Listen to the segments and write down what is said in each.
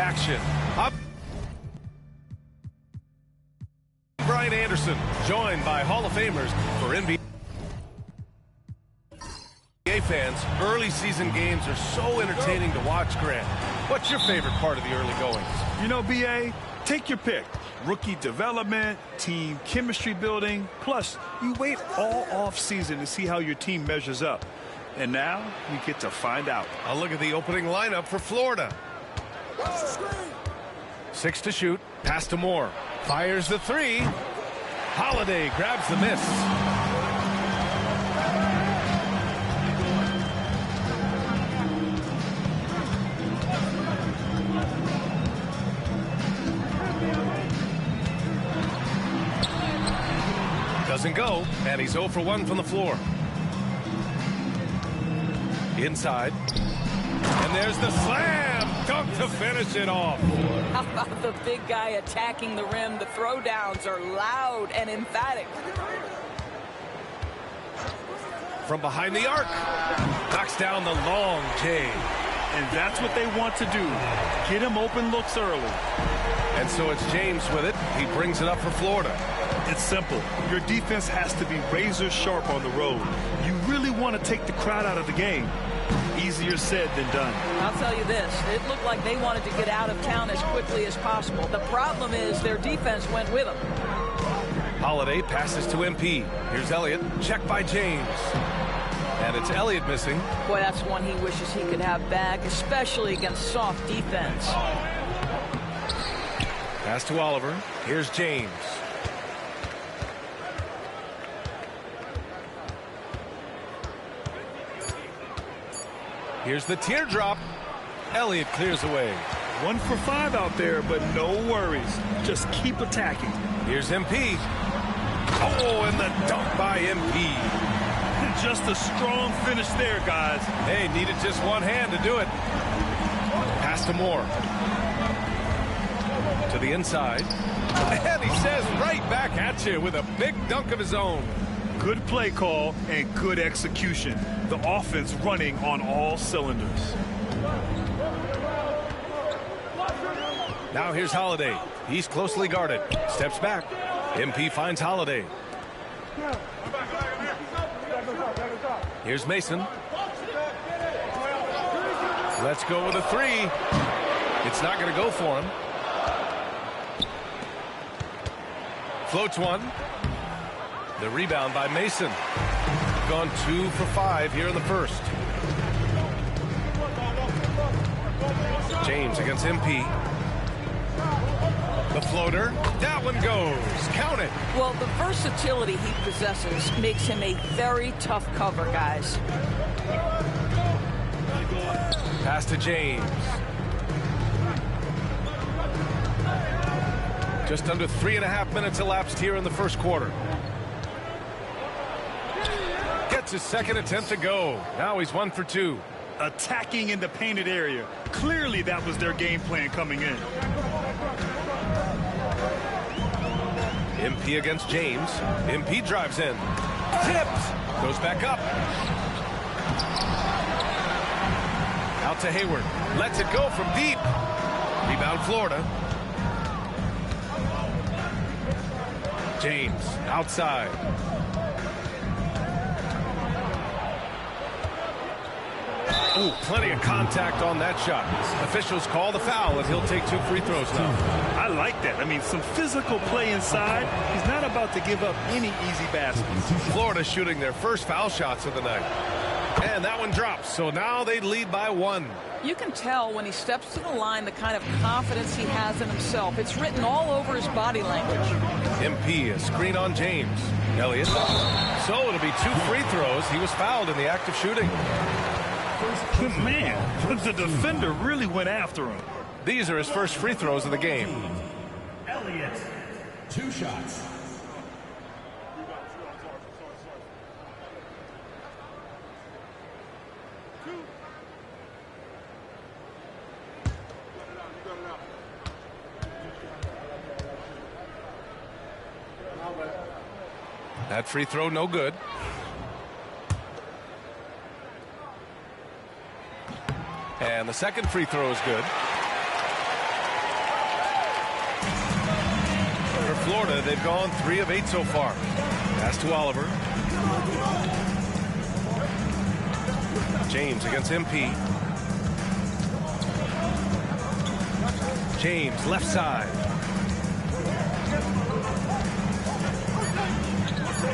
Action. Up. Brian Anderson, joined by Hall of Famers for NBA fans. Early season games are so entertaining to watch, Grant. What's your favorite part of the early goings? You know, BA, take your pick. Rookie development, team chemistry building, plus you wait all off season to see how your team measures up. And now you get to find out. I'll look at the opening lineup for Florida. 6 to shoot. Pass to Moore. Fires the 3. Holiday grabs the miss. Doesn't go, and he's 0 for 1 from the floor. Inside. And there's the slam dunk to finish it off. How about the big guy attacking the rim? The throwdowns are loud and emphatic. From behind the arc. Knocks down the long J. And that's what they want to do. Get him open looks early. And so it's James with it. He brings it up for Florida. It's simple. Your defense has to be razor sharp on the road. You really want to take the crowd out of the game. Easier said than done. I'll tell you this. It looked like they wanted to get out of town as quickly as possible. The problem is their defense went with them. Holiday passes to MP. Here's Elliott. Check by James. And it's Elliott missing. Boy, that's one he wishes he could have back, especially against soft defense. Pass to Oliver. Here's James. Here's the teardrop. Elliott clears away. 1 for 5 out there, but no worries. Just keep attacking. Here's MP. Oh, and the dunk by MP. Just a strong finish there, guys. Hey, needed just one hand to do it. Pass to Moore. To the inside. And he says right back at you with a big dunk of his own. Good play call and good execution. The offense running on all cylinders. Now here's Holiday. He's closely guarded. Steps back. MP finds Holiday. Here's Mason. Let's go with a 3. It's not going to go for him. Floats one. The rebound by Mason. Gone 2 for 5 here in the first. James against MP. The floater. That one goes. Count it. Well, the versatility he possesses makes him a very tough cover, guys. Pass to James. Just under 3.5 minutes elapsed here in the first quarter. Gets his second attempt to go. Now he's 1 for 2. Attacking in the painted area. Clearly that was their game plan coming in. MP against James. MP drives in. Tipped. Goes back up. Out to Hayward. Lets it go from deep. Rebound Florida. James outside. Ooh, plenty of contact on that shot. Officials call the foul, and he'll take 2 free throws now. I like that. I mean, some physical play inside. He's not about to give up any easy baskets. Florida shooting their first foul shots of the night. And that one drops, so now they lead by 1. You can tell when he steps to the line the kind of confidence he has in himself. It's written all over his body language. MP, a screen on James. Elliott. So it'll be 2 free throws. He was fouled in the act of shooting. Man, the defender really went after him. These are his first free throws of the game. Elliott, 2 shots. That free throw no good. And the second free throw is good. Florida, they've gone 3 of 8 so far. Pass to Oliver. James against MP. James, left side.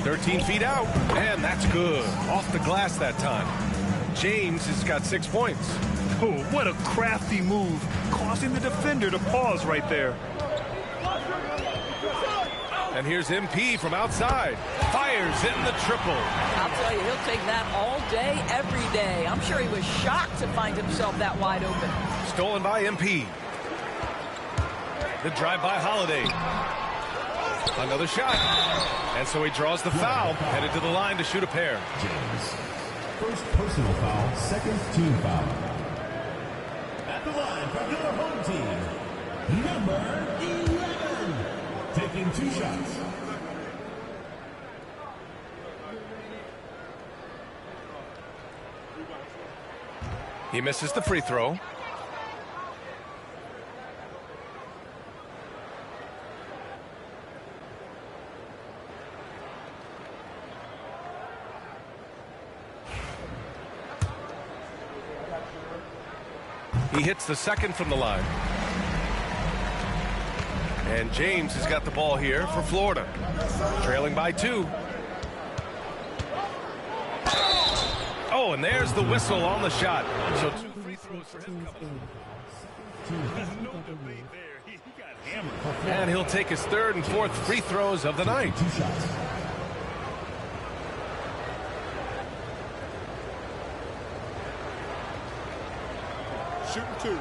13 feet out, and that's good. Off the glass that time. James has got 6 points. Oh, what a crafty move, causing the defender to pause right there. And here's MP from outside. Fires in the triple. I'll tell you, he'll take that all day, every day. I'm sure he was shocked to find himself that wide open. Stolen by MP. The drive by Holiday. Another shot. And so he draws the foul, headed to the line to shoot a pair. James. First personal foul, second team foul. At the line from your home team, number 11. Taking 2 shots. He misses the free throw. He hits the second from the line. And James has got the ball here for Florida. Trailing by 2. Oh, and there's the whistle on the shot. So 2 free throws for him coming. There's no debate there. He got hammered. And he'll take his 3rd and 4th free throws of the night. 2 shots. Shooting 2.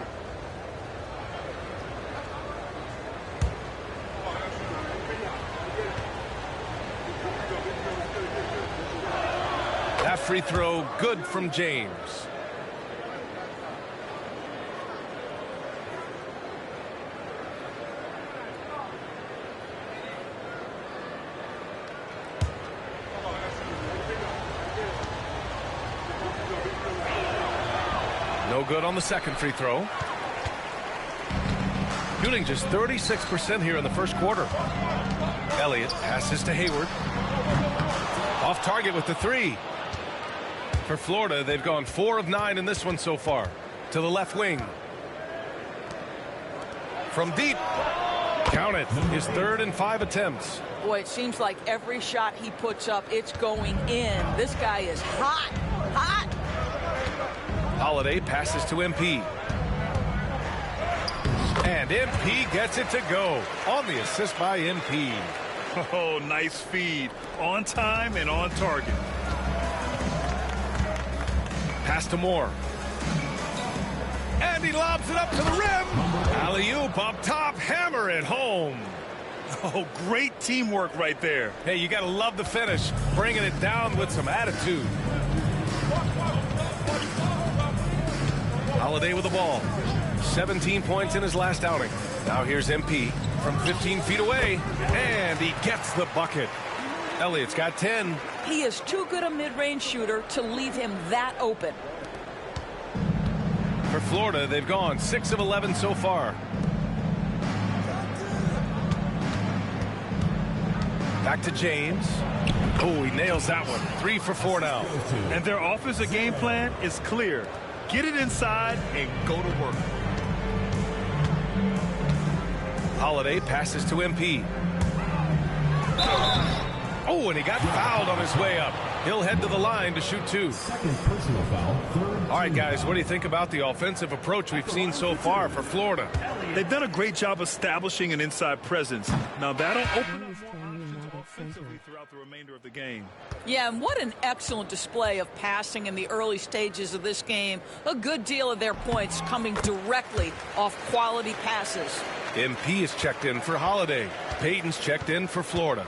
That free throw good from James. No good on the second free throw. Shooting just 36% here in the first quarter. Elliott passes to Hayward. Off target with the 3. For Florida, they've gone 4 of 9 in this one so far. To the left wing. From deep. Count it. His 3rd and 5 attempts. Boy, it seems like every shot he puts up, it's going in. This guy is hot, hot. Holiday passes to MP. And MP gets it to go on the assist by MP. Oh, nice feed. On time and on target. Pass to Moore. And he lobs it up to the rim. Alley-oop up top. Hammer it home. Oh, great teamwork right there. Hey, you got to love the finish. Bringing it down with some attitude. Holiday with the ball. 17 points in his last outing. Now here's MP from 15 feet away. And he gets the bucket. Elliott's got 10. He is too good a mid-range shooter to leave him that open. For Florida, they've gone 6 of 11 so far. Back to James. Oh, he nails that one. 3 for 4 now. And their offensive game plan is clear. Get it inside and go to work. Holiday passes to MP. Oh, and he got fouled on his way up. He'll head to the line to shoot 2. Second personal foul. Third. All right, guys, what do you think about the offensive approach we've seen so far for Florida? They've done a great job establishing an inside presence. Now that'll open up more options offensively throughout the remainder of the game. Yeah, and what an excellent display of passing in the early stages of this game. A good deal of their points coming directly off quality passes. MP is checked in for Holiday. Payton's checked in for Florida.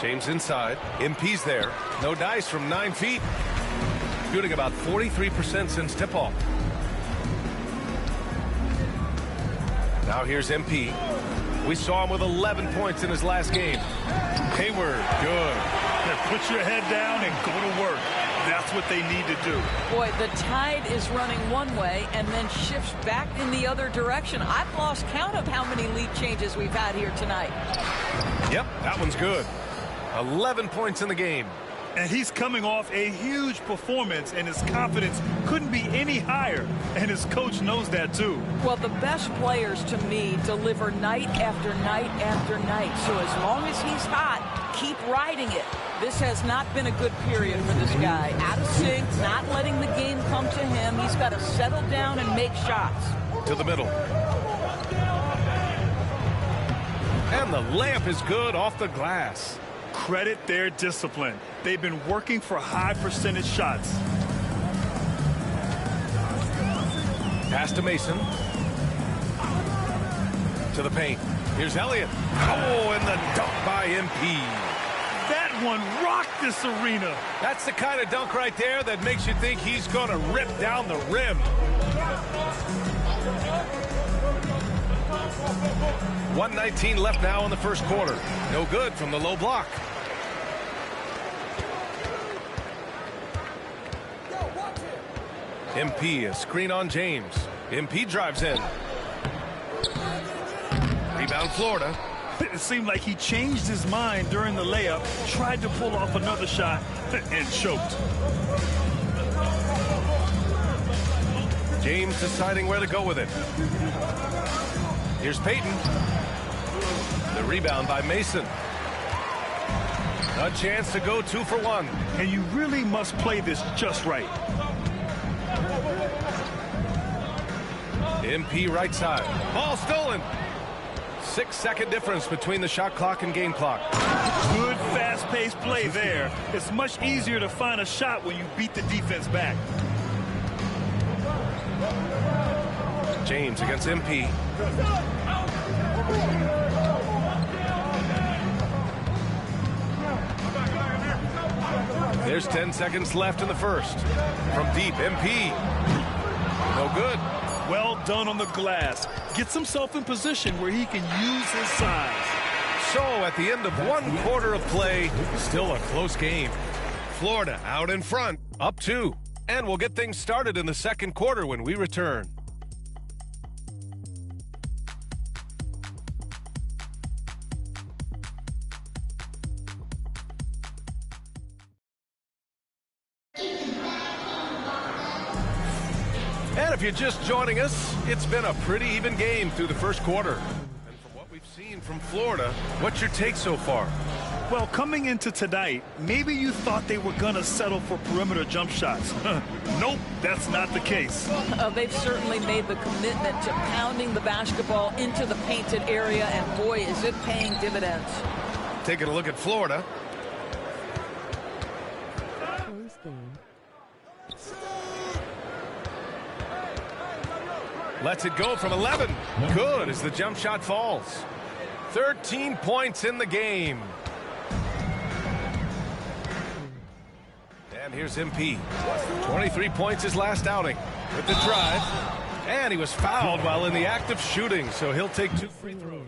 James inside. MP's there. No dice from 9 feet. Shooting about 43% since tip-off. Now here's MP. We saw him with 11 points in his last game. Hayward, good. Put your head down and go to work. That's what they need to do. Boy, the tide is running one way and then shifts back in the other direction. I've lost count of how many lead changes we've had here tonight. Yep, that one's good. 11 points in the game. And he's coming off a huge performance, and his confidence couldn't be any higher. And his coach knows that, too. Well, the best players, to me, deliver night after night after night. So as long as he's hot, keep riding it. This has not been a good period for this guy. Out of sync, not letting the game come to him. He's got to settle down and make shots. To the middle. And the layup is good off the glass. Credit their discipline. They've been working for high percentage shots. Pass to Mason. To the paint. Here's Elliott. Oh, and the dunk by MP. That one rocked this arena. That's the kind of dunk right there that makes you think he's going to rip down the rim. 1:19 left now in the first quarter. No good from the low block. MP, a screen on James. MP drives in. Rebound Florida. It seemed like he changed his mind during the layup, tried to pull off another shot, and choked. James deciding where to go with it. Here's Payton. The rebound by Mason. A chance to go 2 for 1. And you really must play this just right. MP right side. Ball stolen. 6-second difference between the shot clock and game clock. Good fast-paced play there. It's much easier to find a shot when you beat the defense back. James against MP. There's 10 seconds left in the first. From deep, MP. No good. Well done on the glass. Gets himself in position where he can use his size. So at the end of 1 quarter of play, still a close game. Florida out in front, up 2. And we'll get things started in the second quarter when we return. And if you're just joining us, it's been a pretty even game through the first quarter. And from what we've seen from Florida, what's your take so far? Well, coming into tonight, maybe you thought they were going to settle for perimeter jump shots. Nope, that's not the case. They've certainly made the commitment to pounding the basketball into the painted area, and boy, is it paying dividends. Taking a look at Florida. Lets it go from 11. Good as the jump shot falls. 13 points in the game. And here's MP. 23 points his last outing with the drive. And he was fouled while in the act of shooting, so he'll take 2 free throws.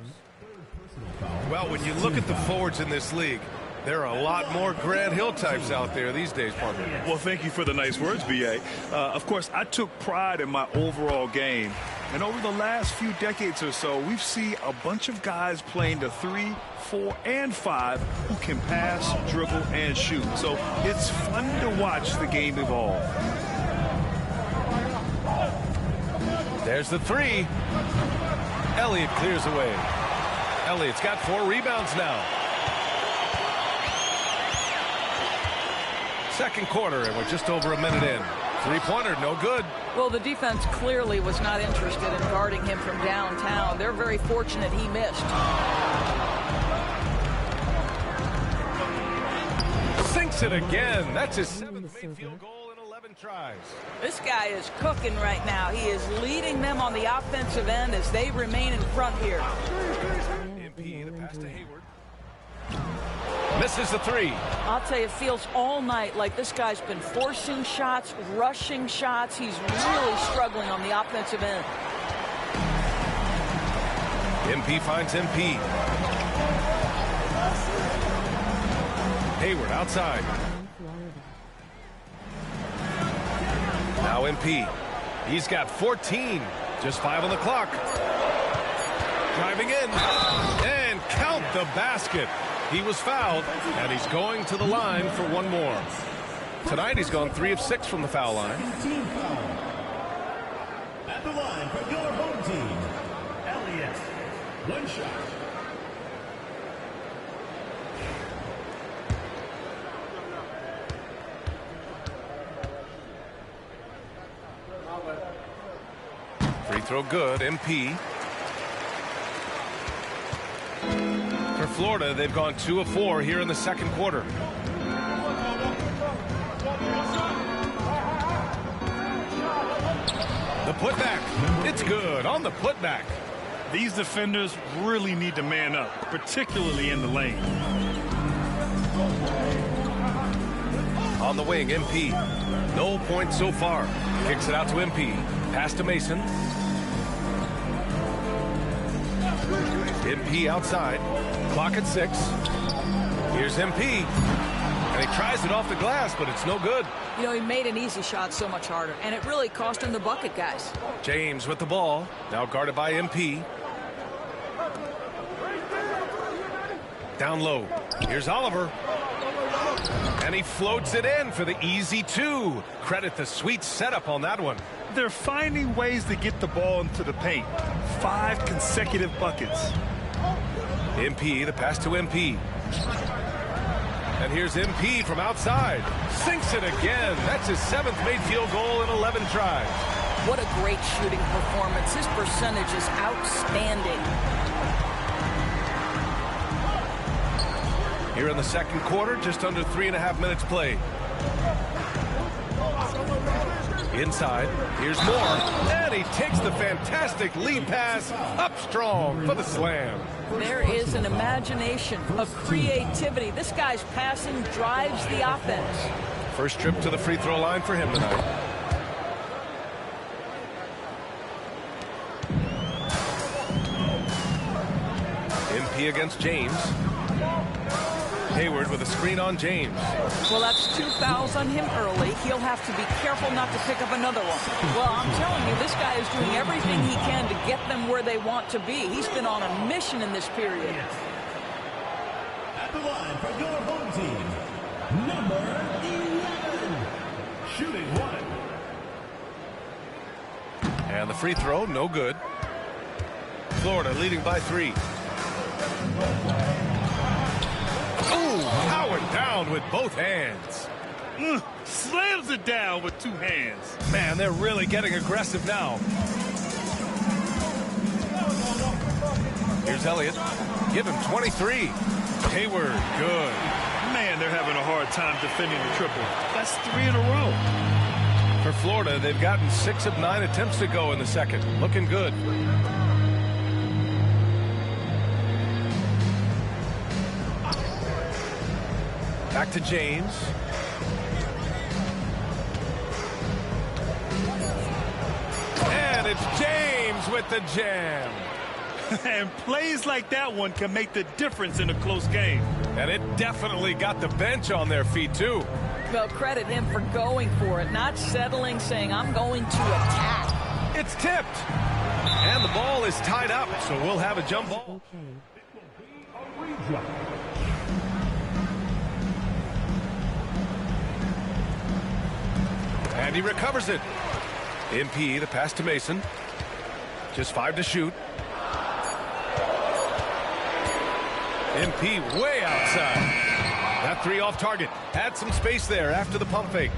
Well, when you look at the forwards in this league, there are a lot more Grant Hill types out there these days, partner. Well, thank you for the nice words, B.A. Of course, I took pride in my overall game. And over the last few decades or so, we've seen a bunch of guys playing the 3, 4, and 5 who can pass, dribble, and shoot. So it's fun to watch the game evolve. There's the 3. Elliott clears away. Elliott's got 4 rebounds now. Second quarter, and we're just over a minute in. 3-pointer, no good. Well, the defense clearly was not interested in guarding him from downtown. They're very fortunate he missed. Sinks it again. That's his 7th made field goal in 11 tries. This guy is cooking right now. He is leading them on the offensive end as they remain in front here. MP, the pass to Hayward. Misses the 3. I'll tell you, it feels all night like this guy's been forcing shots, rushing shots. He's really struggling on the offensive end. MP finds MP. Hayward outside. Now MP. He's got 14. Just 5 on the clock. Driving in. And count the basket. He was fouled, and he's going to the line for one more. Tonight he's gone 3 of 6 from the foul line. At the line for your home team, Elliott. One shot. Free throw good. MP. For Florida, they've gone 2 of 4 here in the second quarter. The putback. It's good on the putback. These defenders really need to man up, particularly in the lane. On the wing, MP. No points so far. Kicks it out to MP. Pass to Mason. MP outside. Clock at 6. Here's MP. And he tries it off the glass, but it's no good. You know, he made an easy shot so much harder, and it really cost him the bucket, guys. James with the ball. Now guarded by MP. Down low. Here's Oliver. And he floats it in for the easy 2. Credit the sweet setup on that one. They're finding ways to get the ball into the paint. 5 consecutive buckets. MP, the pass to MP. And here's MP from outside. Sinks it again. That's his 7th made field goal in 11 tries. What a great shooting performance. His percentage is outstanding. Here in the second quarter, just under 3.5 minutes played. Inside, here's Moore, and he takes the fantastic lead pass up strong for the slam. There is an imagination, a creativity. This guy's passing drives the offense. First trip to the free throw line for him tonight. MP against James. Hayward with a screen on James. Well, that's 2 fouls on him early. He'll have to be careful not to pick up another one. Well, I'm telling you, this guy is doing everything he can to get them where they want to be. He's been on a mission in this period. At the line for your home team, number 11. Shooting 1. And the free throw, no good. Florida leading by 3. Powered down with both hands. Slams it down with 2 hands. Man, they're really getting aggressive now. Here's Elliott. Give him 23. Hayward, good. Man, they're having a hard time defending the triple. That's 3 in a row. For Florida, they've gotten 6 of 9 attempts to go in the second. Looking good. Back to James. And it's James with the jam. And plays like that one can make the difference in a close game. And it definitely got the bench on their feet, too. Well, credit him for going for it, not settling, saying, I'm going to attack. It's tipped. And the ball is tied up, so we'll have a jump ball. And he recovers it. MP, the pass to Mason. Just 5 to shoot. MP way outside. That 3 off target. Had some space there after the pump fake.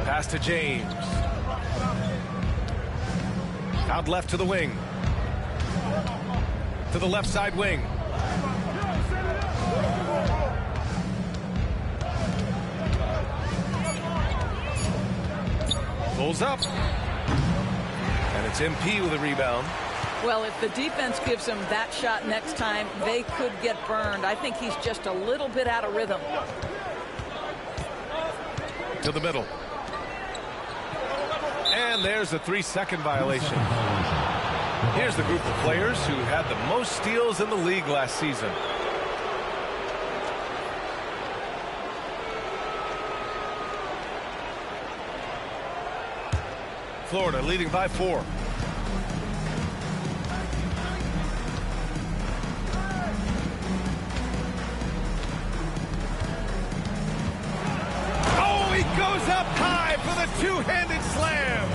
Pass to James. Out left to the wing. To the left side wing. Pulls up. And it's MP with a rebound. Well, if the defense gives him that shot next time, they could get burned. I think he's just a little bit out of rhythm. To the middle. And there's a 3-second violation. Here's the group of players who had the most steals in the league last season. Florida leading by 4. Oh, he goes up high for the two-handed slam.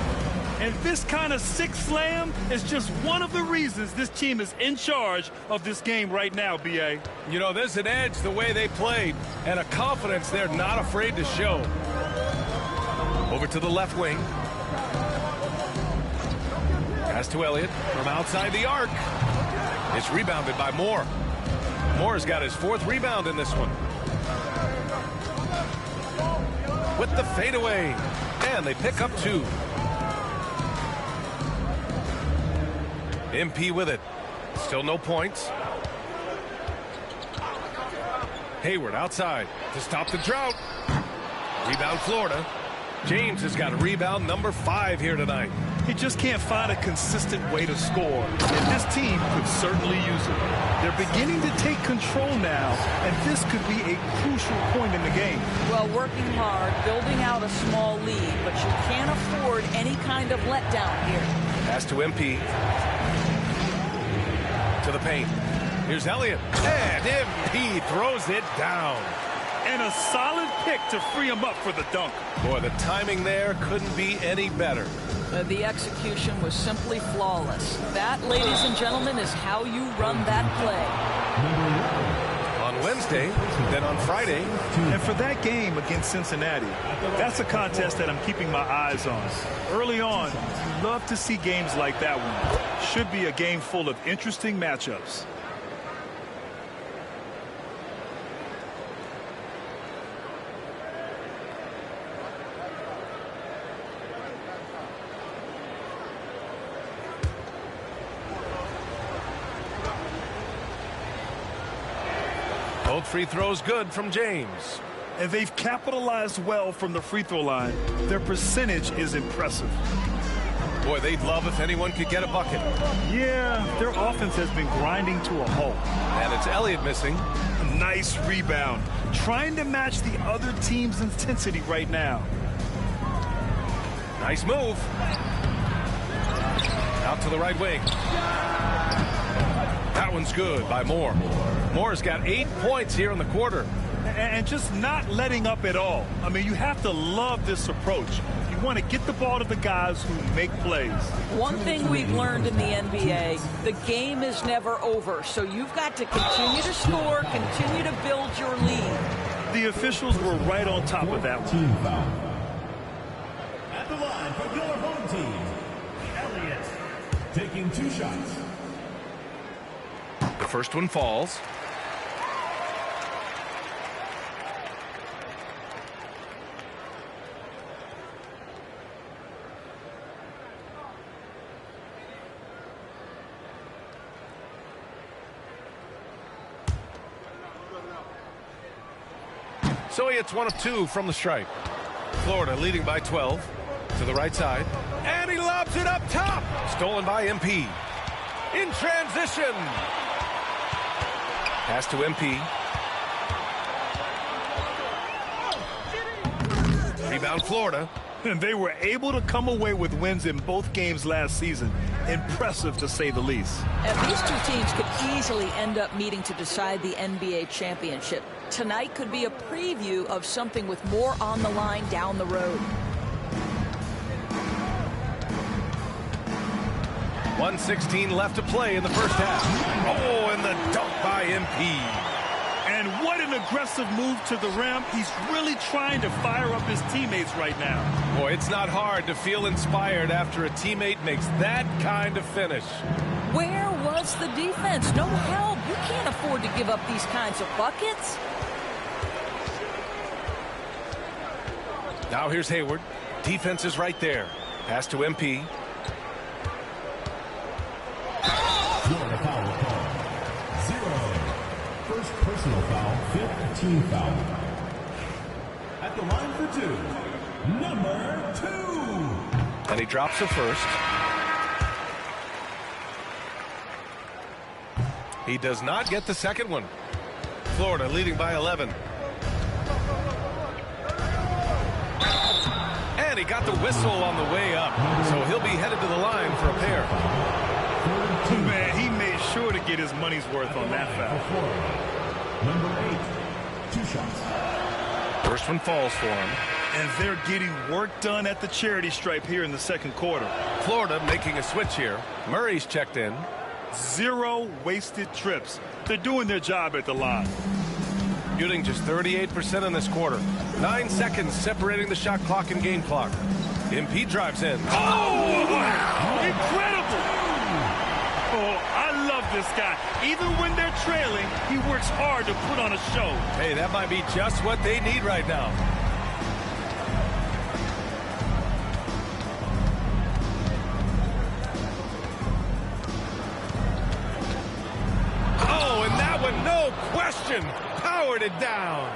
And this kind of sick slam is just one of the reasons this team is in charge of this game right now, B.A. You know, there's an edge the way they played and a confidence they're not afraid to show. Over to the left wing. Pass to Elliott from outside the arc. It's rebounded by Moore. Moore's got his 4th rebound in this one. With the fadeaway. And they pick up 2. MP with it. Still no points. Hayward outside to stop the drought. Rebound Florida. James has got a rebound number 5 here tonight. He just can't find a consistent way to score, and this team could certainly use it. They're beginning to take control now, and this could be a crucial point in the game. Well, working hard, building out a small lead, but you can't afford any kind of letdown here. Pass to MP. To the paint. Here's Elliott. And MP throws it down. And a solid pick to free him up for the dunk. Boy, the timing there couldn't be any better. The execution was simply flawless. That, ladies and gentlemen, is how you run that play. On Wednesday, then on Friday. And for that game against Cincinnati, that's a contest that I'm keeping my eyes on. Early on, you love to see games like that one. Should be a game full of interesting matchups. Both free throws good from James. And they've capitalized well from the free throw line. Their percentage is impressive. Boy, they'd love if anyone could get a bucket. Yeah, their offense has been grinding to a halt. And it's Elliott missing. Nice rebound. Trying to match the other team's intensity right now. Nice move. Out to the right wing. That one's good by Moore. Moore's got 8 points here in the quarter. And just not letting up at all. I mean, you have to love this approach. You want to get the ball to the guys who make plays. One thing we've learned in the NBA, the game is never over. So you've got to continue to score, continue to build your lead. The officials were right on top of that one. Team foul. At the line for your home team, Elliott taking 2 shots. The first one falls. So he hits 1 of 2 from the stripe. Florida leading by 12 to the right side. And he lobs it up top. Stolen by MP. In transition. Pass to MP. Rebound Florida. And they were able to come away with wins in both games last season. Impressive, to say the least. And these two teams could easily end up meeting to decide the NBA championship. Tonight could be a preview of something with more on the line down the road. 1:16 left to play in the first half. Oh, and the dunk by MP. And what an aggressive move to the rim. He's really trying to fire up his teammates right now. Boy, it's not hard to feel inspired after a teammate makes that kind of finish. Where was the defense? No help. You can't afford to give up these kinds of buckets. Now here's Hayward. Defense is right there. Pass to MP. Florida foul call. 0. First personal foul, 5th team foul. At the line for 2, number 2. And he drops the first. He does not get the second one. Florida leading by 11. And he got the whistle on the way up, so he'll be headed to the line for a pair. Man, he made sure to get his money's worth on that foul. Number 8, 2 shots. First one falls for him. And they're getting work done at the charity stripe here in the second quarter. Florida making a switch here. Murray's checked in. 0 wasted trips. They're doing their job at the line. Shooting just 38% in this quarter. 9 seconds separating the shot clock and game clock. MP drives in. Oh, wow. Incredible. Oh, I love this guy. Even when they're trailing, he works hard to put on a show. Hey, that might be just what they need right now. Oh, and that one, no question, powered it down.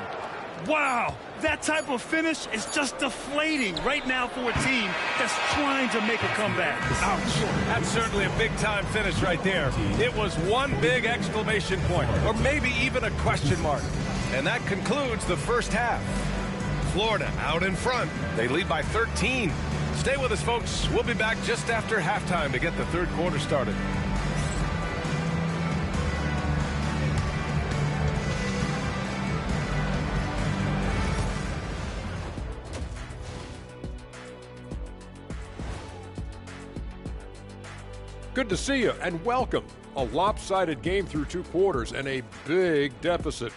Wow, that type of finish is just deflating right now for a team that's trying to make a comeback. Ouch. That's certainly a big-time finish right there. It was one big exclamation point, or maybe even a question mark. And that concludes the first half. Florida out in front. They lead by 13. Stay with us, folks. We'll be back just after halftime to get the third quarter started. Good to see you and welcome. A lopsided game through 2 quarters and a big deficit.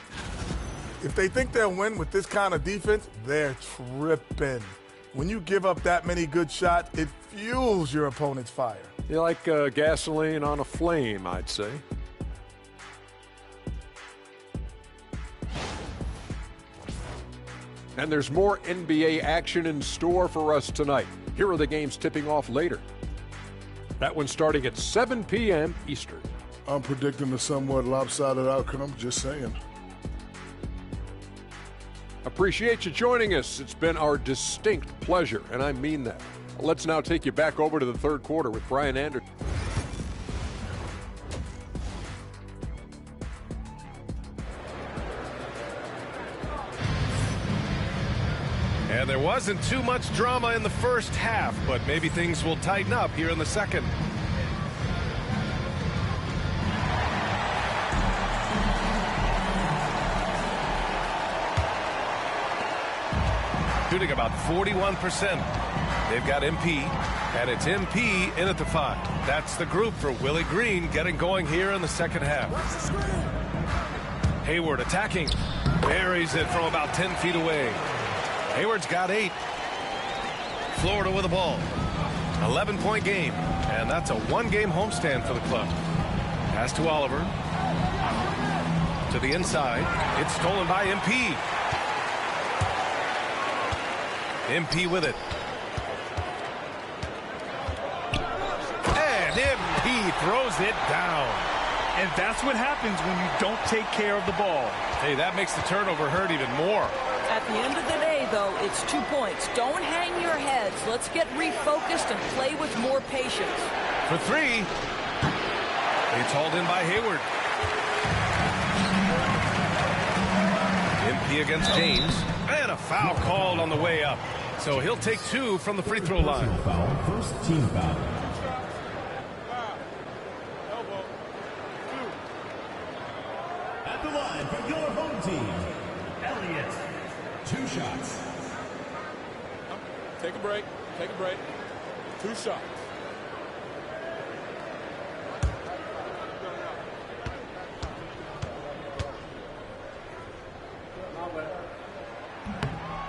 If they think they'll win with this kind of defense, they're tripping. When you give up that many good shots, it fuels your opponent's fire. You're like gasoline on a flame, I'd say. And there's more NBA action in store for us tonight. Here are the games tipping off later. That one starting at 7 p.m. Eastern. I'm predicting a somewhat lopsided outcome, just saying. Appreciate you joining us. It's been our distinct pleasure, and I mean that. Let's now take you back over to the third quarter with Brian Anderson. And there wasn't too much drama in the first half, but maybe things will tighten up here in the second. Shooting about 41%. They've got MP, and it's MP in at the 5. That's the group for Willie Green getting going here in the second half. Hayward attacking. Buries it from about 10 feet away. Hayward's got 8. Florida with the ball. 11-point game, and that's a 1-game homestand for the club. Pass to Oliver. To the inside. It's stolen by MP. MP with it. And MP throws it down. And that's what happens when you don't take care of the ball. Hey, that makes the turnover hurt even more. At the end of the day, though, it's 2 points. Don't hang your heads. Let's get refocused and play with more patience. For 3. It's hauled in by Hayward. MP against James. And a foul called on the way up. So he'll take 2 from the free throw line. First team foul. At the line for your home team, Elliott. 2 shots. Take a break. Take a break. 2 shots.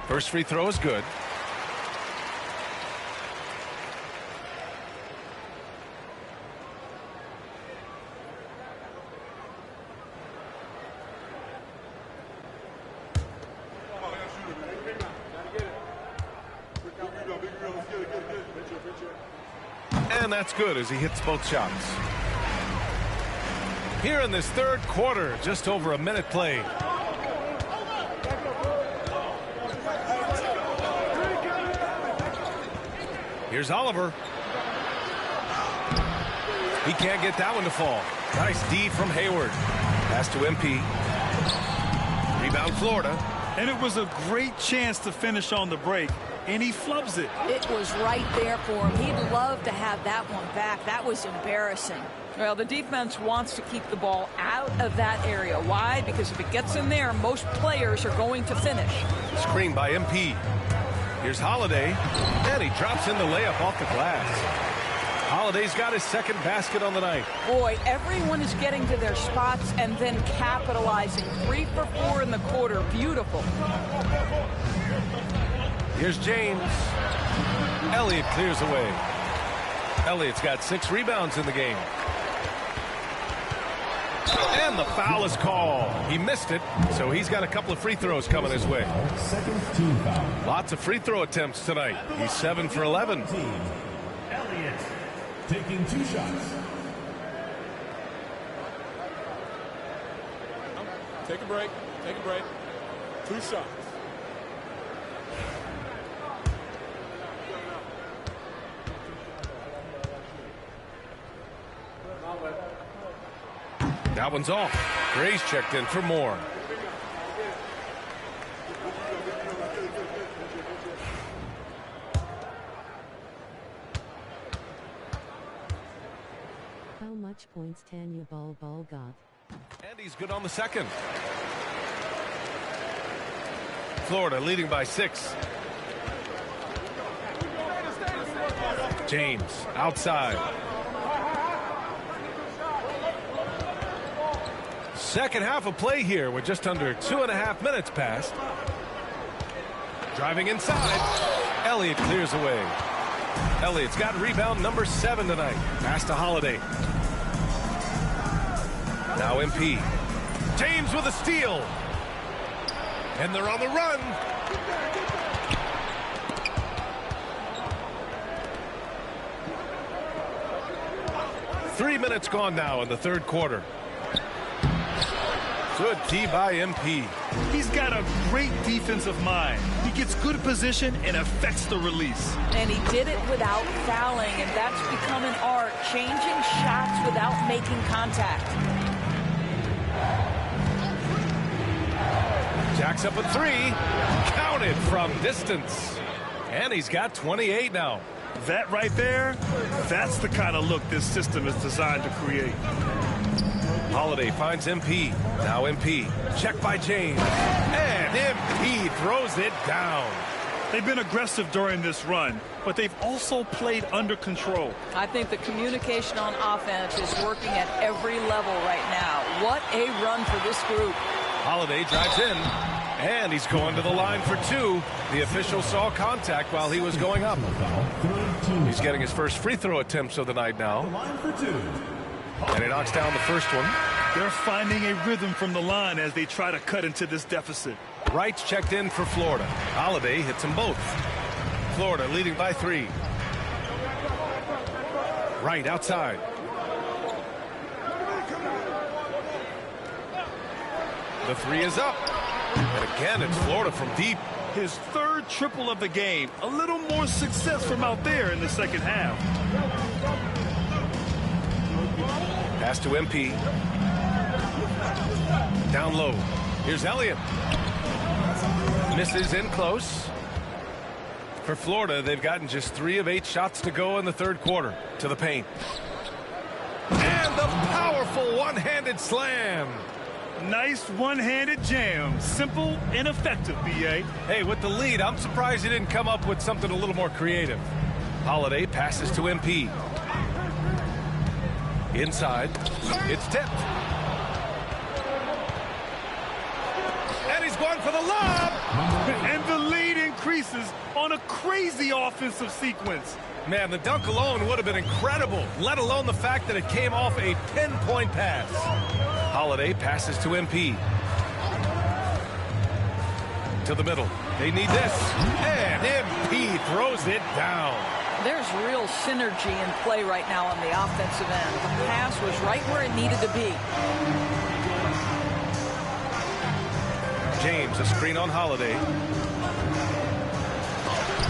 First free throw is good. And that's good as he hits both shots. Here in this third quarter, just over a minute played. Here's Oliver. He can't get that one to fall. Nice D from Hayward. Pass to MP. Rebound Florida. And it was a great chance to finish on the break, and he flubs it. It was right there for him. He'd love to have that one back. That was embarrassing. Well, the defense wants to keep the ball out of that area. Why? Because if it gets in there, most players are going to finish. Screen by MP. Here's Holiday, and he drops in the layup off the glass. Holiday's got his second basket on the night. Boy, everyone is getting to their spots and then capitalizing. 3 for 4 in the quarter. Beautiful. Here's James. Elliott clears away. Elliott's got 6 rebounds in the game. And the foul is called. He missed it, so he's got a couple of free throws coming his way. Second team foul. Lots of free throw attempts tonight. He's 7 for 11. Elliott taking 2 shots. Take a break. Take a break. 2 shots. That one's off. Gray's checked in for more. How much points Tanya Ball got? And he's good on the second. Florida leading by 6. James outside. Second half of play here with just under 2.5 minutes passed. Driving inside. Elliott clears away. Elliott's got rebound number 7 tonight. Pass to Holiday. Now MP. James with a steal. And they're on the run. Three minutes gone now in the third quarter. Good D by MP. He's got a great defensive mind. He gets good position and affects the release. And he did it without fouling, and that's become an art, changing shots without making contact. Jacks up a 3. Counted from distance. And he's got 28 now. That right there, that's the kind of look this system is designed to create. Holiday finds MP. Now MP. Check by James. And MP throws it down. They've been aggressive during this run, but they've also played under control. I think the communication on offense is working at every level right now. What a run for this group. Holiday drives in. And he's going to the line for 2. The official saw contact while he was going up. He's getting his first free throw attempts of the night now. Line for 2. And he knocks down the first one. They're finding a rhythm from the line as they try to cut into this deficit. Wright's checked in for Florida. Holiday hits them both. Florida leading by 3. Wright outside. The 3 is up. And again, it's Florida from deep. His third triple of the game. A little more success from out there in the second half. Pass to MP. Down low. Here's Elliott. Misses in close. For Florida, they've gotten just 3 of 8 shots to go in the third quarter. To the paint. And the powerful one-handed slam. Nice one-handed jam. Simple and effective, B.A. Hey, with the lead, I'm surprised he didn't come up with something a little more creative. Holiday passes to MP. Inside. It's tipped. And he's going for the lob. And the lead increases on a crazy offensive sequence. Man, the dunk alone would have been incredible, let alone the fact that it came off a pinpoint pass. Holiday passes to MP. To the middle. They need this. And MP throws it down. There's real synergy in play right now on the offensive end. The pass was right where it needed to be. James, a screen on Holiday.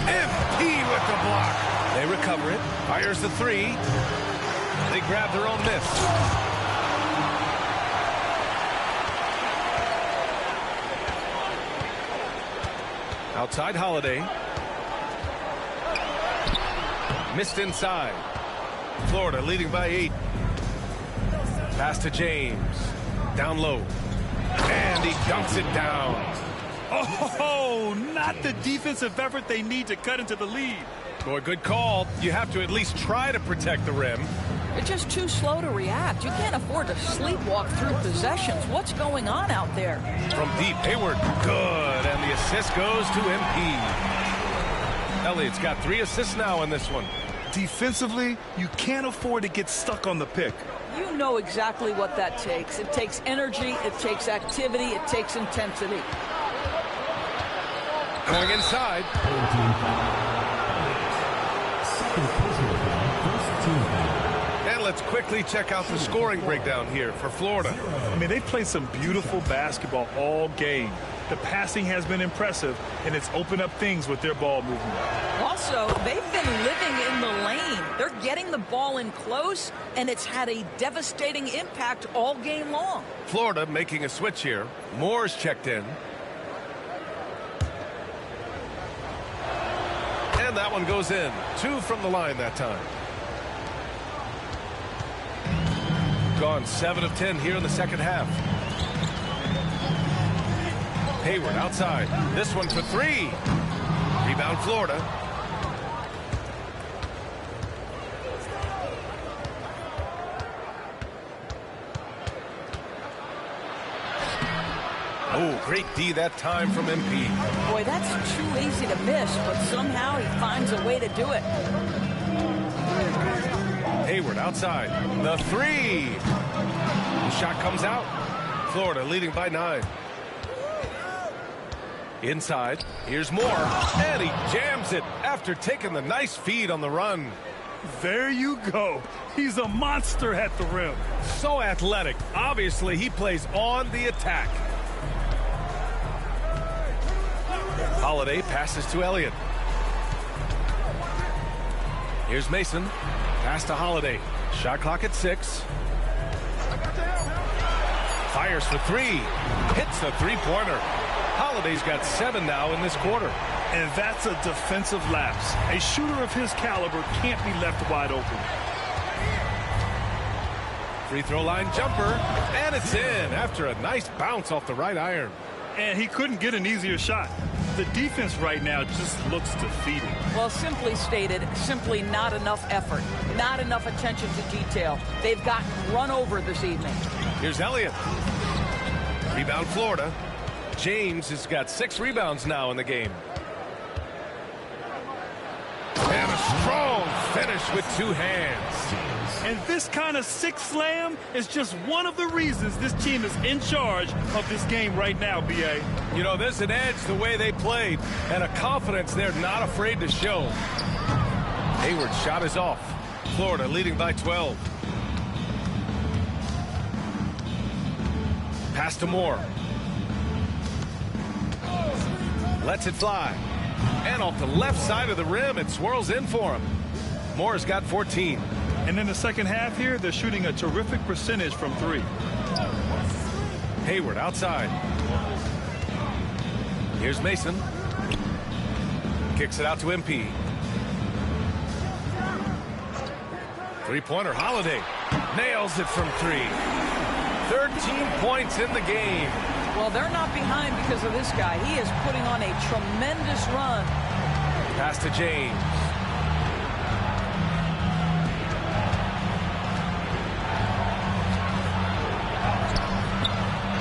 MP with the block. They recover it. Fires the 3. They grab their own miss. Outside Holiday. Missed inside. Florida leading by 8. Pass to James. Down low. And he dunks it down. Oh, not the defensive effort they need to cut into the lead. Boy, good call. You have to at least try to protect the rim. They're just too slow to react. You can't afford to sleepwalk through possessions. What's going on out there? From deep, Hayward, good. And the assist goes to MP. Elliott's got 3 assists now in this one. Defensively, you can't afford to get stuck on the pick. You know exactly what that takes. It takes energy, it takes activity, it takes intensity. Going inside. And let's quickly check out the scoring breakdown here for Florida. I mean, they've played some beautiful basketball all game. The passing has been impressive, and it's opened up things with their ball movement. Also, they've been living in the lane. They're getting the ball in close, and it's had a devastating impact all game long. Florida making a switch here. Moore's checked in. And that one goes in. 2 from the line that time. Gone 7 of 10 here in the second half. Hayward outside. This one for 3. Rebound Florida. Oh, great D that time from MP. Boy, that's too easy to miss, but somehow he finds a way to do it. Hayward outside. The 3. The shot comes out. Florida leading by 9. Inside. Here's Moore. And he jams it after taking the nice feed on the run. There you go. He's a monster at the rim. So athletic. Obviously, he plays on the attack. Holiday passes to Elliott. Here's Mason. Pass to Holiday. Shot clock at 6. Fires for 3. Hits the 3-pointer. Holiday's got 7 now in this quarter. And that's a defensive lapse. A shooter of his caliber can't be left wide open. Free throw line jumper. And it's in after a nice bounce off the right iron. And he couldn't get an easier shot. The defense right now just looks defeated. Well, simply stated, simply not enough effort, not enough attention to detail. They've gotten run over this evening. Here's Elliott. Rebound Florida. James has got 6 rebounds now in the game. And a strong finish with 2 hands. And this kind of sick slam is just one of the reasons this team is in charge of this game right now, B.A. You know, there's an edge the way they played and a confidence they're not afraid to show. Hayward's shot is off. Florida leading by 12. Pass to Moore. Lets it fly. And off the left side of the rim, it swirls in for him. Moore's got 14. And in the second half here, they're shooting a terrific percentage from 3. Hayward outside. Here's Mason. Kicks it out to MP. 3-pointer Holiday. Nails it from 3. 13 points in the game. Well, they're not behind because of this guy. He is putting on a tremendous run. Pass to James.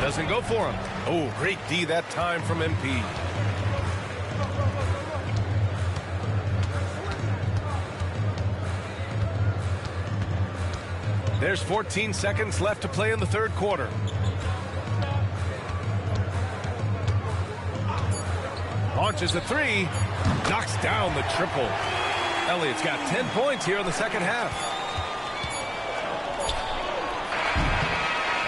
Doesn't go for him. Oh, great D that time from MP. There's 14 seconds left to play in the third quarter. Launches a 3. Knocks down the triple. Elliott's got 10 points here in the second half.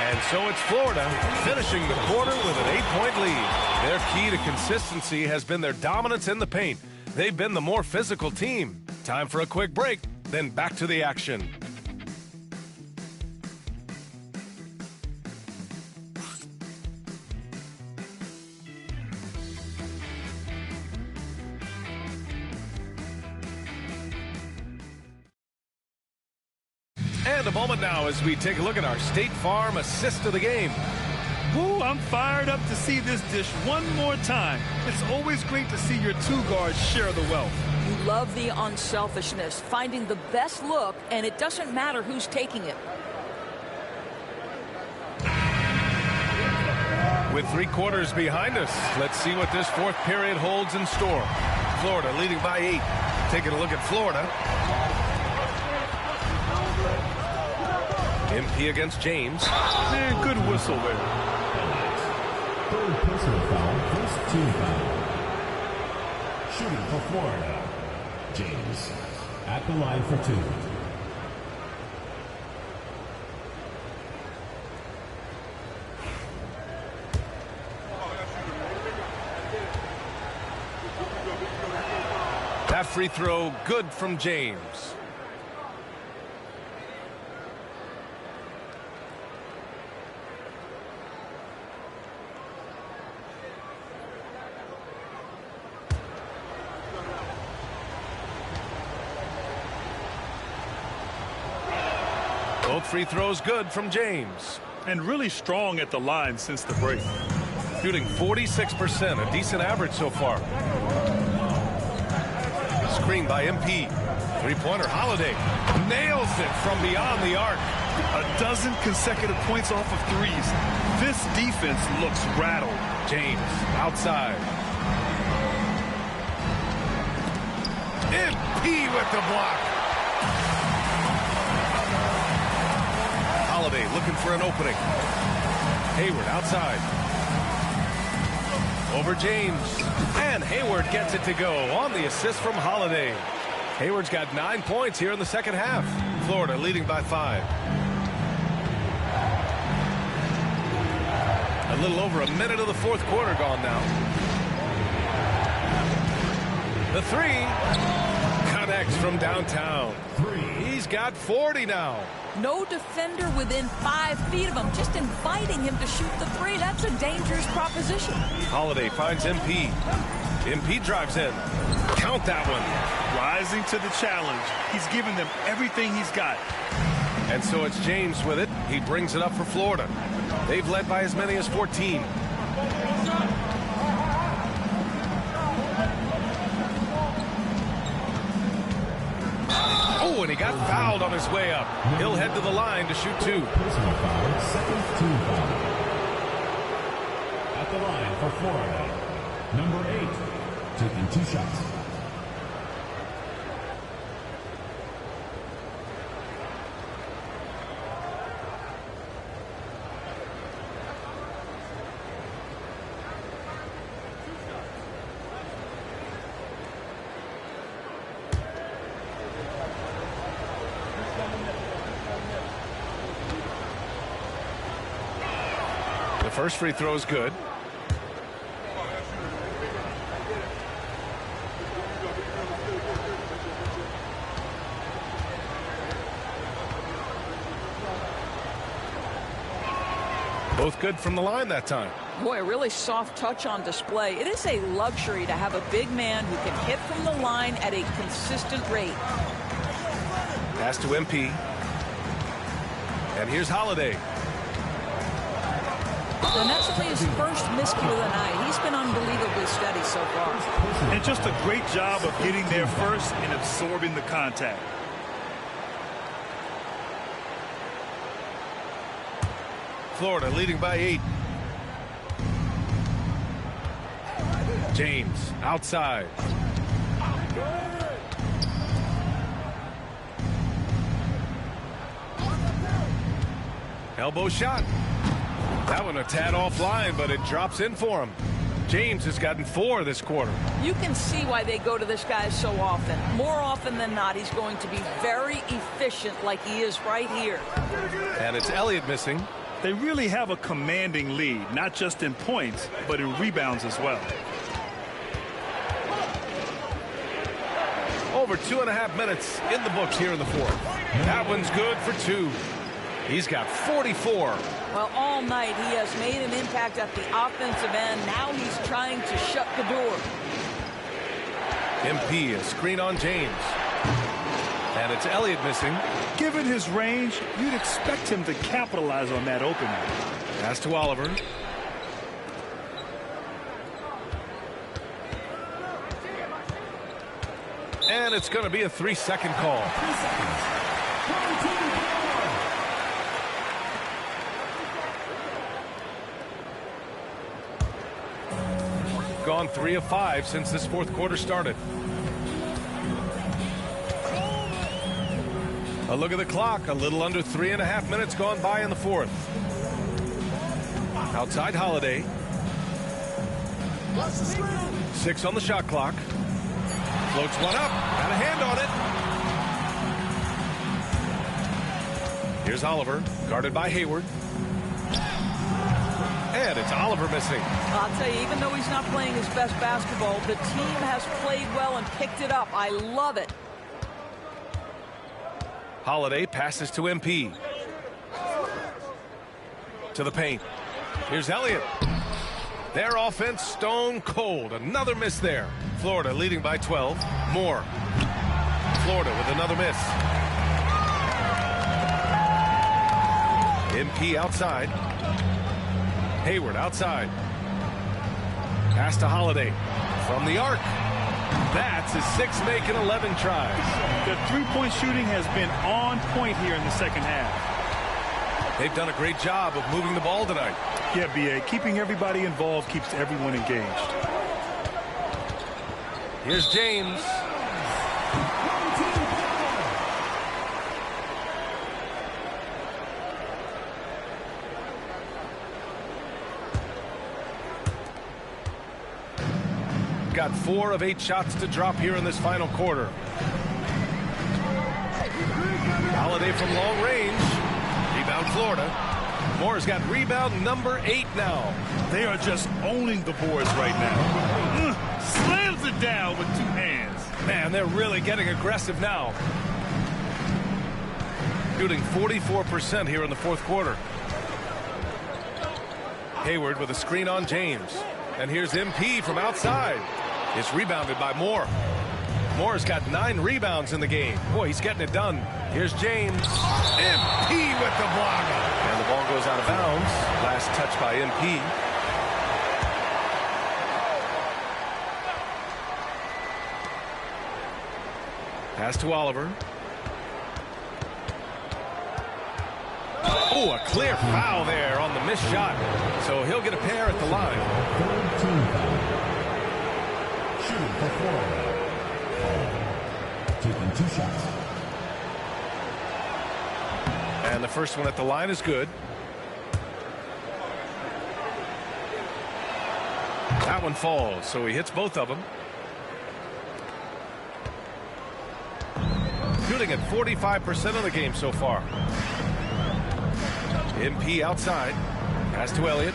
And so it's Florida finishing the quarter with an 8-point lead. Their key to consistency has been their dominance in the paint. They've been the more physical team. Time for a quick break, then back to the action. And a moment now as we take a look at our State Farm assist of the game. Woo, I'm fired up to see this dish one more time. It's always great to see your two guards share the wealth. You love the unselfishness, finding the best look, and it doesn't matter who's taking it. With 3 quarters behind us, let's see what this fourth period holds in store. Florida leading by 8. Taking a look at Florida. MP against James. Man, good whistle there. Third personal foul, first team foul. Shooting for Florida, James. At the line for 2. That free throw good from James. Both free throws good from James. And really strong at the line since the break. Shooting 46%, a decent average so far. Screen by MP. Three-pointer, Holiday. Nails it from beyond the arc. A dozen consecutive points off of threes. This defense looks rattled. James outside. MP with the block. Holiday looking for an opening. Hayward outside. Over James. And Hayward gets it to go on the assist from Holiday. Hayward's got 9 points here in the second half. Florida leading by 5. A little over a minute of the fourth quarter gone now. The three connects from downtown. He's got 40 now. No defender within 5 feet of him, just inviting him to shoot the three. That's a dangerous proposition. Holiday finds MP. MP drives in. Count that one. Rising to the challenge. He's given them everything he's got. And so it's James with it. He brings it up for Florida. They've led by as many as 14. Oh, and he got fouled on his way up. He'll head to the line to shoot 2. Personal foul, second team foul. At the line for Florida, number 8, taking 2 shots. The first free throw is good. Both good from the line that time. Boy, a really soft touch on display. It is a luxury to have a big man who can hit from the line at a consistent rate. Pass to MP. And here's Holiday. And that's only his first miscue of the night. He's been unbelievably steady so far. And just a great job of getting there first and absorbing the contact. Florida leading by 8. James outside. Elbow shot. That one a tad offline, but it drops in for him. James has gotten 4 this quarter. You can see why they go to this guy so often. More often than not, he's going to be very efficient like he is right here. And it's Elliott missing. They really have a commanding lead, not just in points, but in rebounds as well. Over 2.5 minutes in the books here in the fourth. That one's good for 2. He's got 44. Well, all night he has made an impact at the offensive end. Now he's trying to shut the door. MP, a screen on James. And it's Elliott missing. Given his range, you'd expect him to capitalize on that opening. Pass to Oliver. And it's going to be a 3-second call. 3 seconds. Gone 3 of 5 since this fourth quarter started. A look at the clock. A little under 3.5 minutes gone by in the fourth. Outside Holiday. 6 on the shot clock. Floats one up. Got a hand on it. Here's Oliver. Guarded by Hayward. And it's Oliver missing. I'll tell you, even though he's not playing his best basketball, the team has played well and picked it up. I love it. Holiday passes to MP. To the paint. Here's Elliott. Their offense stone cold. Another miss there. Florida leading by 12. More. Florida with another miss. MP outside. Hayward outside. Pass to Holiday. From the arc. That's his 6 making 11 tries. The three-point shooting has been on point here in the second half. They've done a great job of moving the ball tonight. Yeah, B.A. Keeping everybody involved keeps everyone engaged. Here's James. Got 4 of 8 shots to drop here in this final quarter. Holiday from long range. Rebound Florida. Moore's got rebound number 8 now. They are just owning the boards right now. Slams it down with 2 hands. Man, they're really getting aggressive now. Shooting 44% here in the fourth quarter. Hayward with a screen on James. And here's MP from outside. It's rebounded by Moore. Moore's got 9 rebounds in the game. Boy, he's getting it done. Here's James. MP with the block. And the ball goes out of bounds. Last touch by MP. Pass to Oliver. Oh, a clear foul there on the missed shot. So he'll get a pair at the line. Third team foul. Shooting for Florida. Taking 2 shots. And the first one at the line is good. That one falls, so he hits both of them. Shooting at 45% of the game so far. MP outside. Pass to Elliott.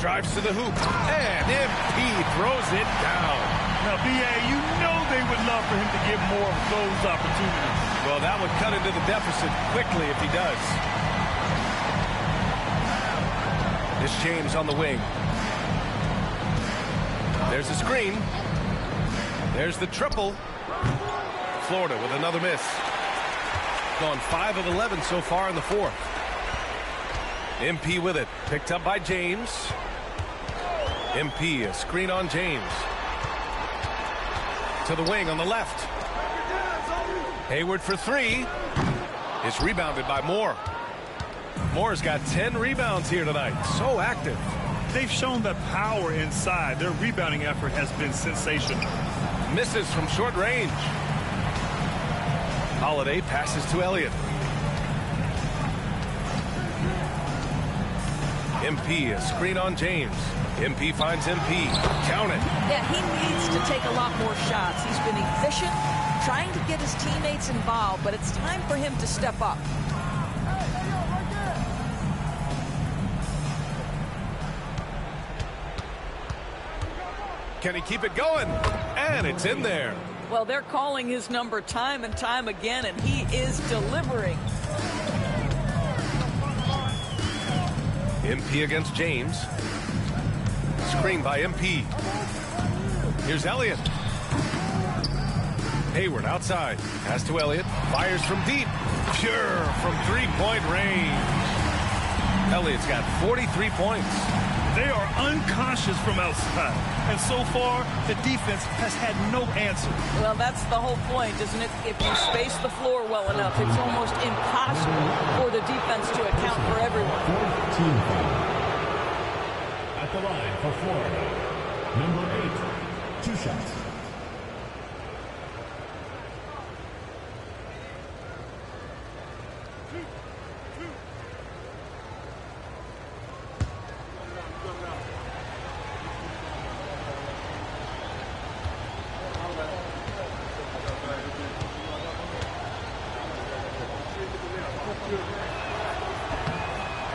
Drives to the hoop. And MP throws it down. Now, B.A., you know they would love for him to get more of those opportunities. Well, that would cut into the deficit quickly if he does. This James on the wing. There's a screen. There's the triple. Florida with another miss. Gone 5 of 11 so far in the fourth. MP with it. Picked up by James. MP, a screen on James. To the wing on the left. Hayward for 3. It's rebounded by Moore. Moore's got 10 rebounds here tonight. So active. They've shown the power inside. Their rebounding effort has been sensational. Misses from short range. Holiday passes to Elliott. MP, a screen on James. MP finds MP. Count it. Yeah, he needs to take a lot more shots. He's been efficient, trying to get his teammates involved, but it's time for him to step up. Can he keep it going? And it's in there. Well, they're calling his number time and time again, and he is delivering. MP against James. Screen by MP. Here's Elliott. Hayward outside. Pass to Elliott. Fires from deep. Pure from three-point range. Elliott's got 43 points. They are unconscious from outside. And so far, the defense has had no answer. Well, that's the whole point, isn't it? If you space the floor well enough, it's almost impossible for the defense to account for everyone. Fourth team foul. At the line for Florida, number 8, 2 shots.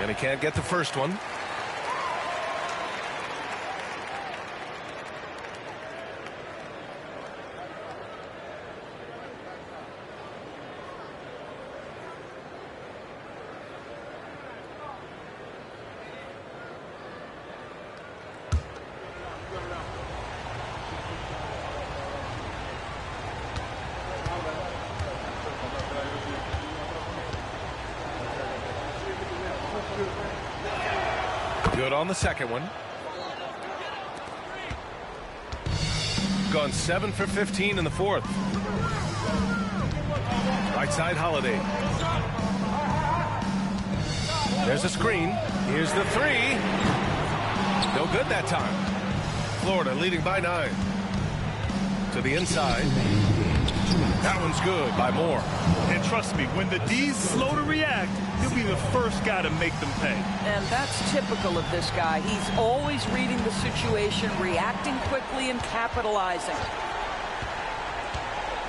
And he can't get the first one. Good on the second one. Gone 7 for 15 in the fourth. Right side Holiday. There's a screen. Here's the three. No good that time. Florida leading by 9. To the inside. That one's good by Moore. And trust me, when the D's slow to react, he'll be the first guy to make them pay. And that's typical of this guy. He's always reading the situation, reacting quickly, and capitalizing.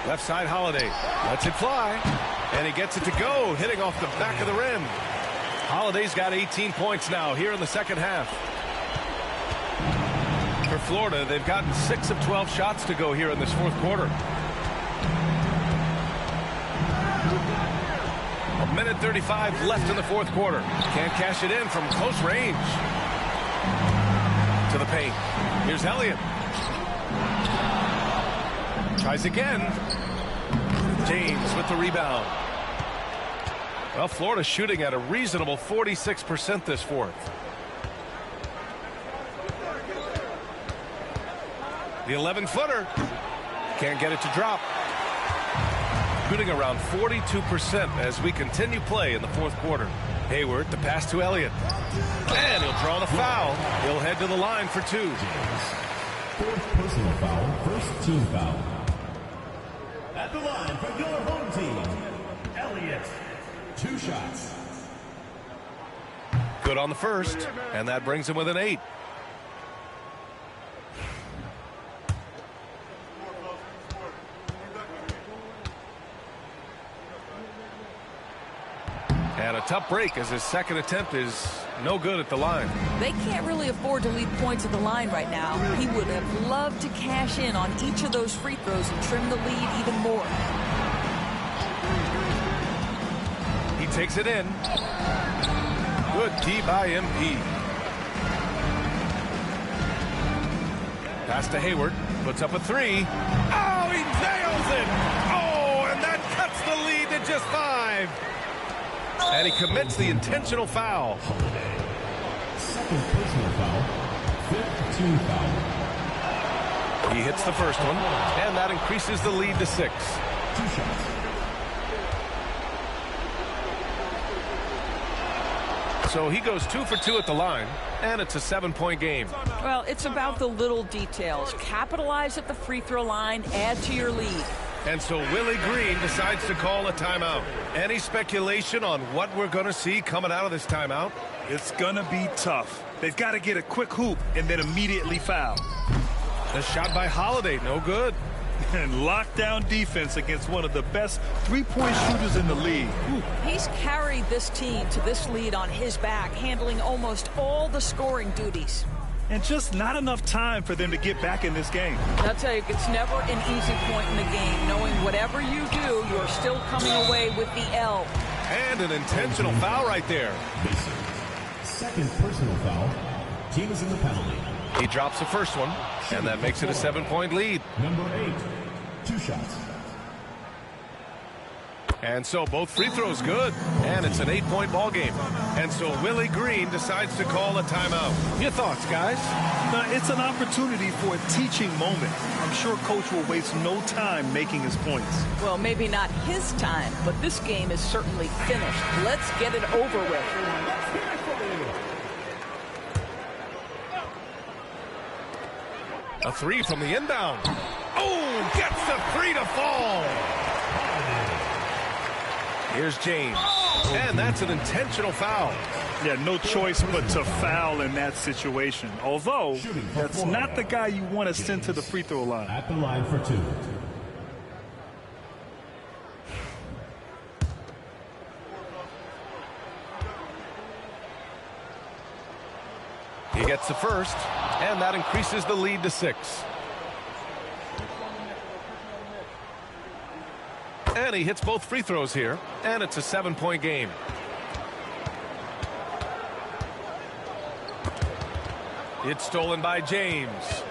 Left side Holiday. Lets it fly. And he gets it to go, hitting off the back of the rim. Holiday's got 18 points now here in the second half. For Florida, they've gotten 6 of 12 shots to go here in this fourth quarter. A minute 35 left in the fourth quarter. Can't cash it in from close range. To the paint. Here's Elliott. Tries again. James with the rebound. Well, Florida's shooting at a reasonable 46% this fourth. The 11-footer. Can't get it to drop. Shooting around 42% as we continue play in the fourth quarter. Hayward, the pass to Elliott. And he'll draw the foul. He'll head to the line for 2. Fourth personal foul, first team foul. At the line for your home team, Elliott. 2 shots. Good on the first, and that brings him with an 8. And a tough break as his second attempt is no good at the line. They can't really afford to leave points at the line right now. He would have loved to cash in on each of those free throws and trim the lead even more. He takes it in. Good D by MP. Pass to Hayward. Puts up a 3. Oh, he nails it! Oh, and that cuts the lead to just 5. And he commits the intentional foul. Second personal foul, 5th team foul. He hits the first one, and that increases the lead to 6. 2 shots. So he goes 2 for 2 at the line, and it's a 7-point game. Well, it's about the little details. Capitalize at the free throw line, add to your lead. And so Willie Green decides to call a timeout. Any speculation on what we're going to see coming out of this timeout? It's going to be tough. They've got to get a quick hoop and then immediately foul. The shot by Holiday, no good. And lockdown defense against one of the best three-point shooters in the league. Ooh. He's carried this team to this lead on his back, handling almost all the scoring duties. And just not enough time for them to get back in this game. I'll tell you, it's never an easy point in the game. Knowing whatever you do, you're still coming away with the L. And an intentional foul right there. Second personal foul. Team is in the penalty. He drops the first one, and that makes it a 7-point lead. Number 8, 2 shots. And so both free throws good, and it's an 8-point ball game. And so Willie Green decides to call a timeout. Your thoughts, guys? Now, it's an opportunity for a teaching moment. I'm sure Coach will waste no time making his points. Well, maybe not his time, but this game is certainly finished. Let's get it over with. A three from the inbound. Oh, gets the three to fall. Here's James. And that's an intentional foul. Yeah, no choice but to foul in that situation. Although, that's not the guy you want to send to the free throw line. At the line for two. He gets the first, and that increases the lead to 6. And he hits both free throws here, and it's a 7-point game. It's stolen by James.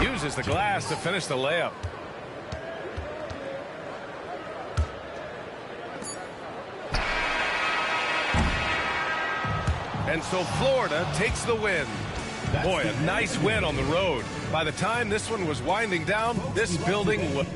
Uses the glass to finish the layup. And so Florida takes the win. Boy, a nice win on the road. By the time this one was winding down, this building was...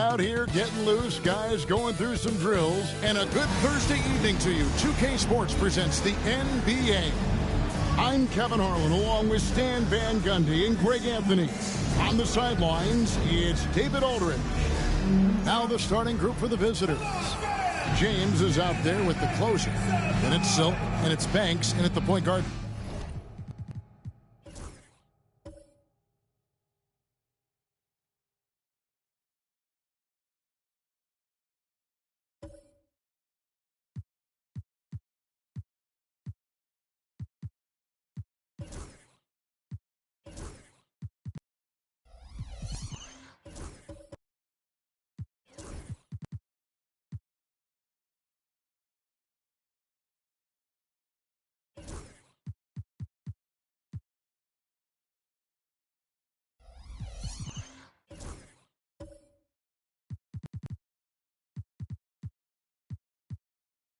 out here getting loose, guys going through some drills, and a good Thursday evening to you. 2K Sports presents the NBA. I'm Kevin Harlan along with Stan Van Gundy and Greg Anthony. On the sidelines, it's David Aldridge. Now the starting group for the visitors. James is out there with the closer. Then it's Silk, and it's Banks, and at the point guard.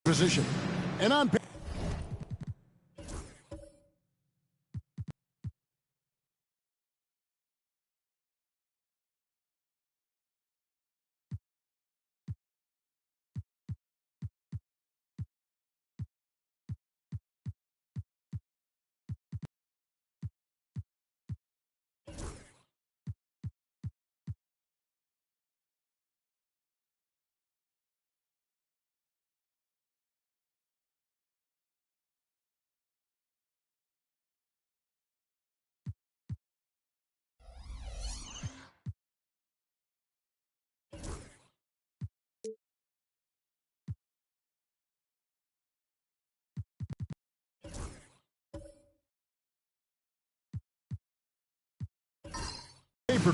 Position. And on paper,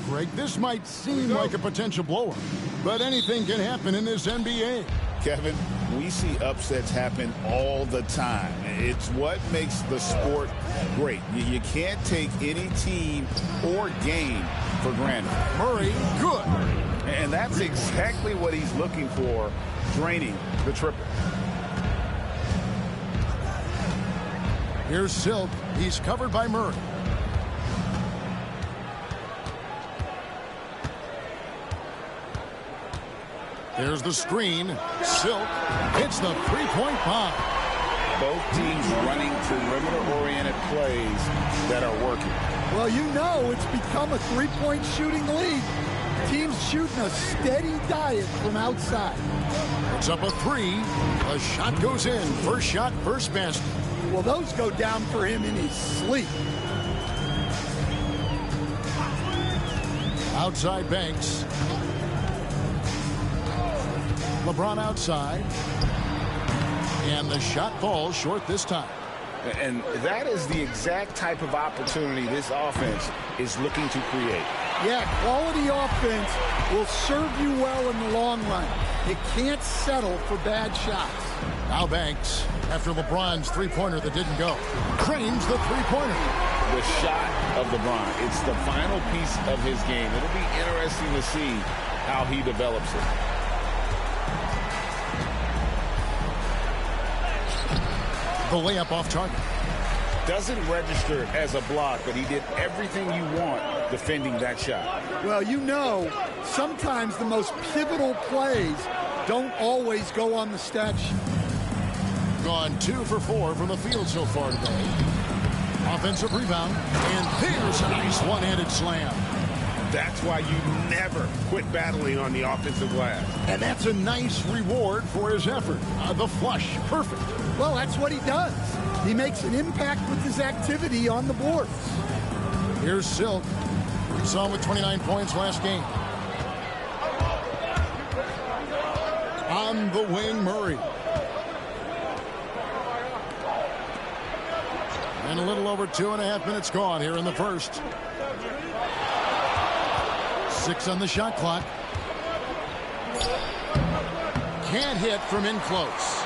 Greg, this might seem like a potential blowout, but anything can happen in this NBA. Kevin, we see upsets happen all the time. It's what makes the sport great. You can't take any team or game for granted. Murray, good. And that's exactly what he's looking for, draining the triple. Here's Silk. He's covered by Murray. There's the screen. Silk hits the three-point bomb. Both teams running perimeter-oriented plays that are working. Well, you know it's become a three-point shooting league. Teams shooting a steady diet from outside. It's up a three. The shot goes in. First shot, first basket. Well, those go down for him in his sleep. Outside Banks. LeBron outside. And the shot falls short this time. And that is the exact type of opportunity this offense is looking to create. Yeah, quality offense will serve you well in the long run. You can't settle for bad shots. Now Banks, after LeBron's three-pointer that didn't go, cranes the three-pointer. The shot of LeBron, it's the final piece of his game. It'll be interesting to see how he develops it. The layup off target. Doesn't register as a block, but he did everything you want defending that shot. Well, you know, sometimes the most pivotal plays don't always go on the stat sheet. Gone 2 for 4 from the field so far today. Offensive rebound, and there's a nice one-handed slam. That's why you never quit battling on the offensive glass. And that's a nice reward for his effort. The flush, perfect. Well, that's what he does. He makes an impact with his activity on the boards. Here's Silk. We saw him with 29 points last game. On the wing, Murray. And a little over 2.5 minutes gone here in the first. 6 on the shot clock. Can't hit from in close.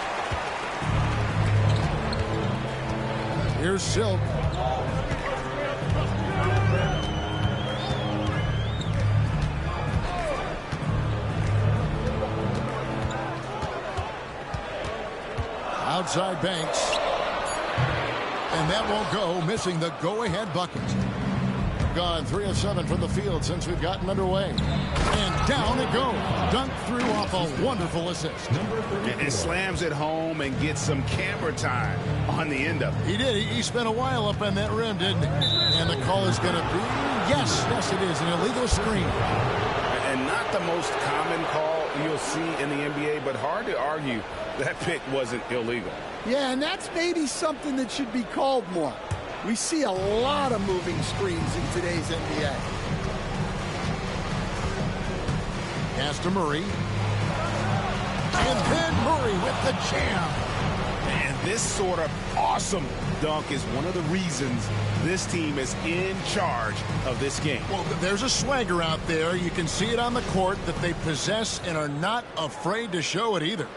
Here's Silk. Outside Banks. And that won't go, missing the go-ahead bucket. gone 3 of 7 from the field since we've gotten underway. And down it goes. Dunk through off a wonderful assist. And slams it home and gets some camera time on the end of it. He did. He spent a while up on that rim, didn't he? And the call is going to be, yes, it is, an illegal screen. And not the most common call you'll see in the NBA, but hard to argue that pick wasn't illegal. Yeah, and that's maybe something that should be called more. We see a lot of moving screens in today's NBA. Pass to Murray. And then Murray with the jam. And this sort of awesome dunk is one of the reasons this team is in charge of this game. Well, there's a swagger out there. You can see it on the court that they possess and are not afraid to show it either.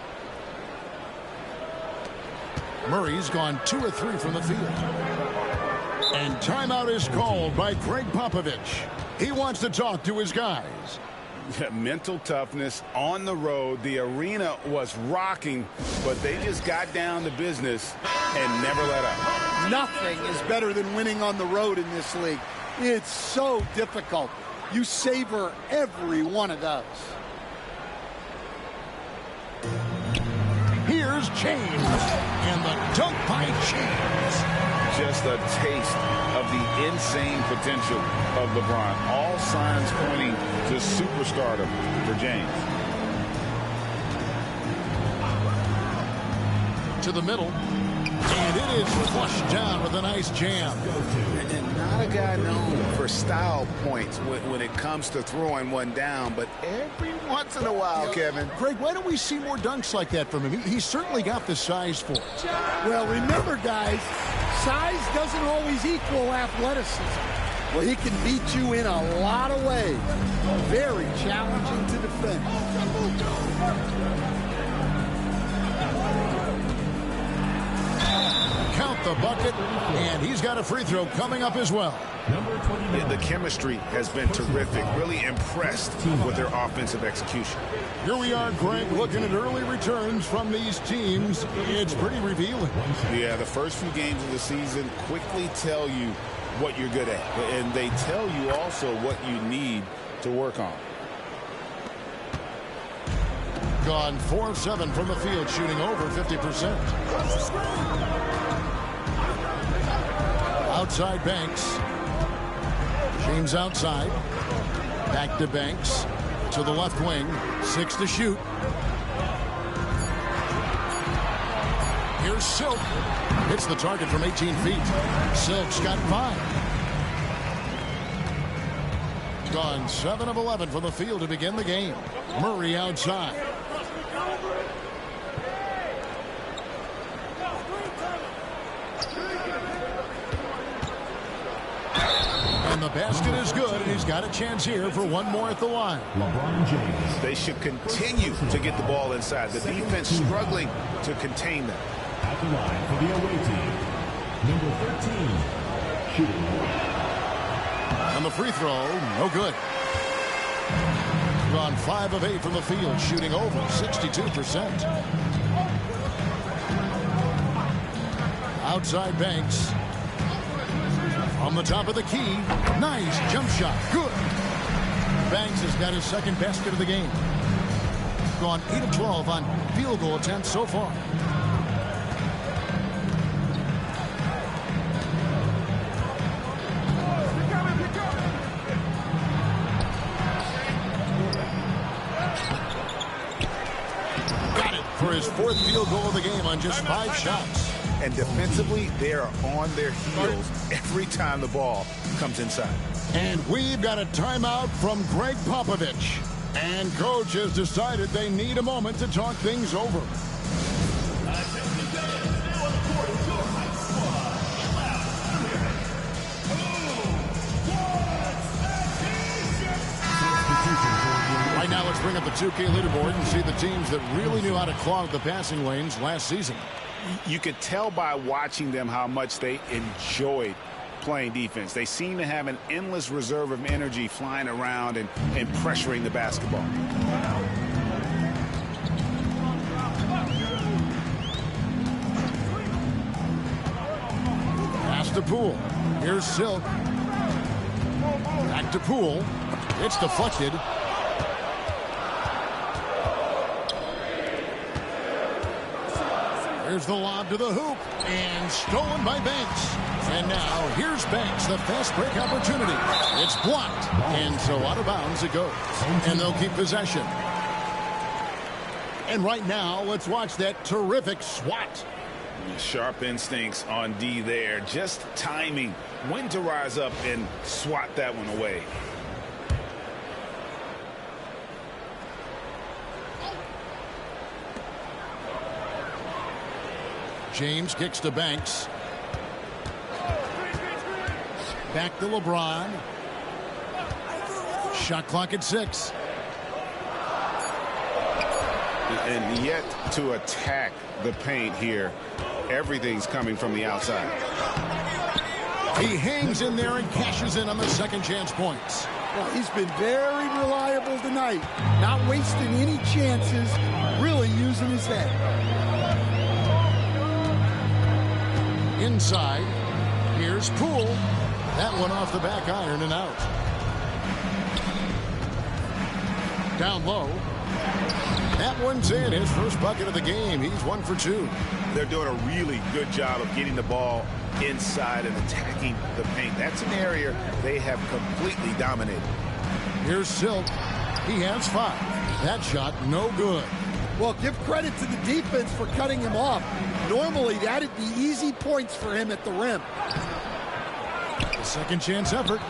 Murray's gone 2 or 3 from the field. And timeout is called by Greg Popovich. He wants to talk to his guys. Mental toughness on the road. The arena was rocking, but they just got down to business and never let up. Nothing is better than winning on the road in this league. It's so difficult. You savor every one of those. Here's James, and the dunk by James. Just a taste of the insane potential of LeBron. All signs pointing to superstardom for James. To the middle, and it is flushed down with a nice jam. And not a guy known for style points when it comes to throwing one down, but every once in a while, Kevin. Greg, why don't we see more dunks like that from him? He's certainly got the size for it. Well, remember, guys, size doesn't always equal athleticism. Well, he can beat you in a lot of ways. Very challenging to defend. Count the bucket, and he's got a free throw coming up as well. Yeah, the chemistry has been terrific. Really impressed with their offensive execution. Here we are, Greg, looking at early returns from these teams. It's pretty revealing. Yeah, the first few games of the season quickly tell you what you're good at. And they tell you also what you need to work on. Gone 4 of 7 from the field, shooting over 50%. Outside Banks. James outside. Back to Banks. To the left wing. 6 to shoot. Here's Silk. Hits the target from 18 feet. Silk's got 5. Gone 7 of 11 from the field to begin the game. Murray outside. And the basket is good, and he's got a chance here for one more at the line. LeBron James. They should continue to get the ball inside. The defense struggling to contain them. At the line for the away team, number 13, shooting. And the free throw, no good. Gone 5 of 8 from the field, shooting over 62%. Outside Banks. On the top of the key. Nice jump shot. Good. Banks has got his second basket of the game. Gone 8 of 12 on field goal attempts so far. Got it for his 4th field goal of the game on just 5 shots. And defensively, they are on their heels every time the ball comes inside. And we've got a timeout from Greg Popovich. And coach has decided they need a moment to talk things over. Right now, let's bring up the 2K leaderboard and see the teams that really knew how to clog the passing lanes last season. You could tell by watching them how much they enjoyed playing defense. They seem to have an endless reserve of energy flying around and pressuring the basketball. Pass to Poole. Here's Silk. Back to Poole. It's deflected. Here's the lob to the hoop, and stolen by Banks. And now here's Banks, the fast break opportunity. It's blocked, and so out of bounds it goes. And they'll keep possession. And right now, let's watch that terrific swat. Sharp instincts on D there. Just timing when to rise up and swat that one away. James kicks to Banks. Back to LeBron. Shot clock at 6. And yet to attack the paint here. Everything's coming from the outside. He hangs in there and cashes in on the second chance points. Well, he's been very reliable tonight. Not wasting any chances. Really using his head. Inside, here's Poole. That one off the back iron and out. Down low. That one's in. His first bucket of the game. He's 1 for 2. They're doing a really good job of getting the ball inside and attacking the paint. That's an area they have completely dominated. Here's Silk. He has 5. That shot, no good. Well, give credit to the defense for cutting him off. Normally, that'd be easy points for him at the rim. The second chance effort.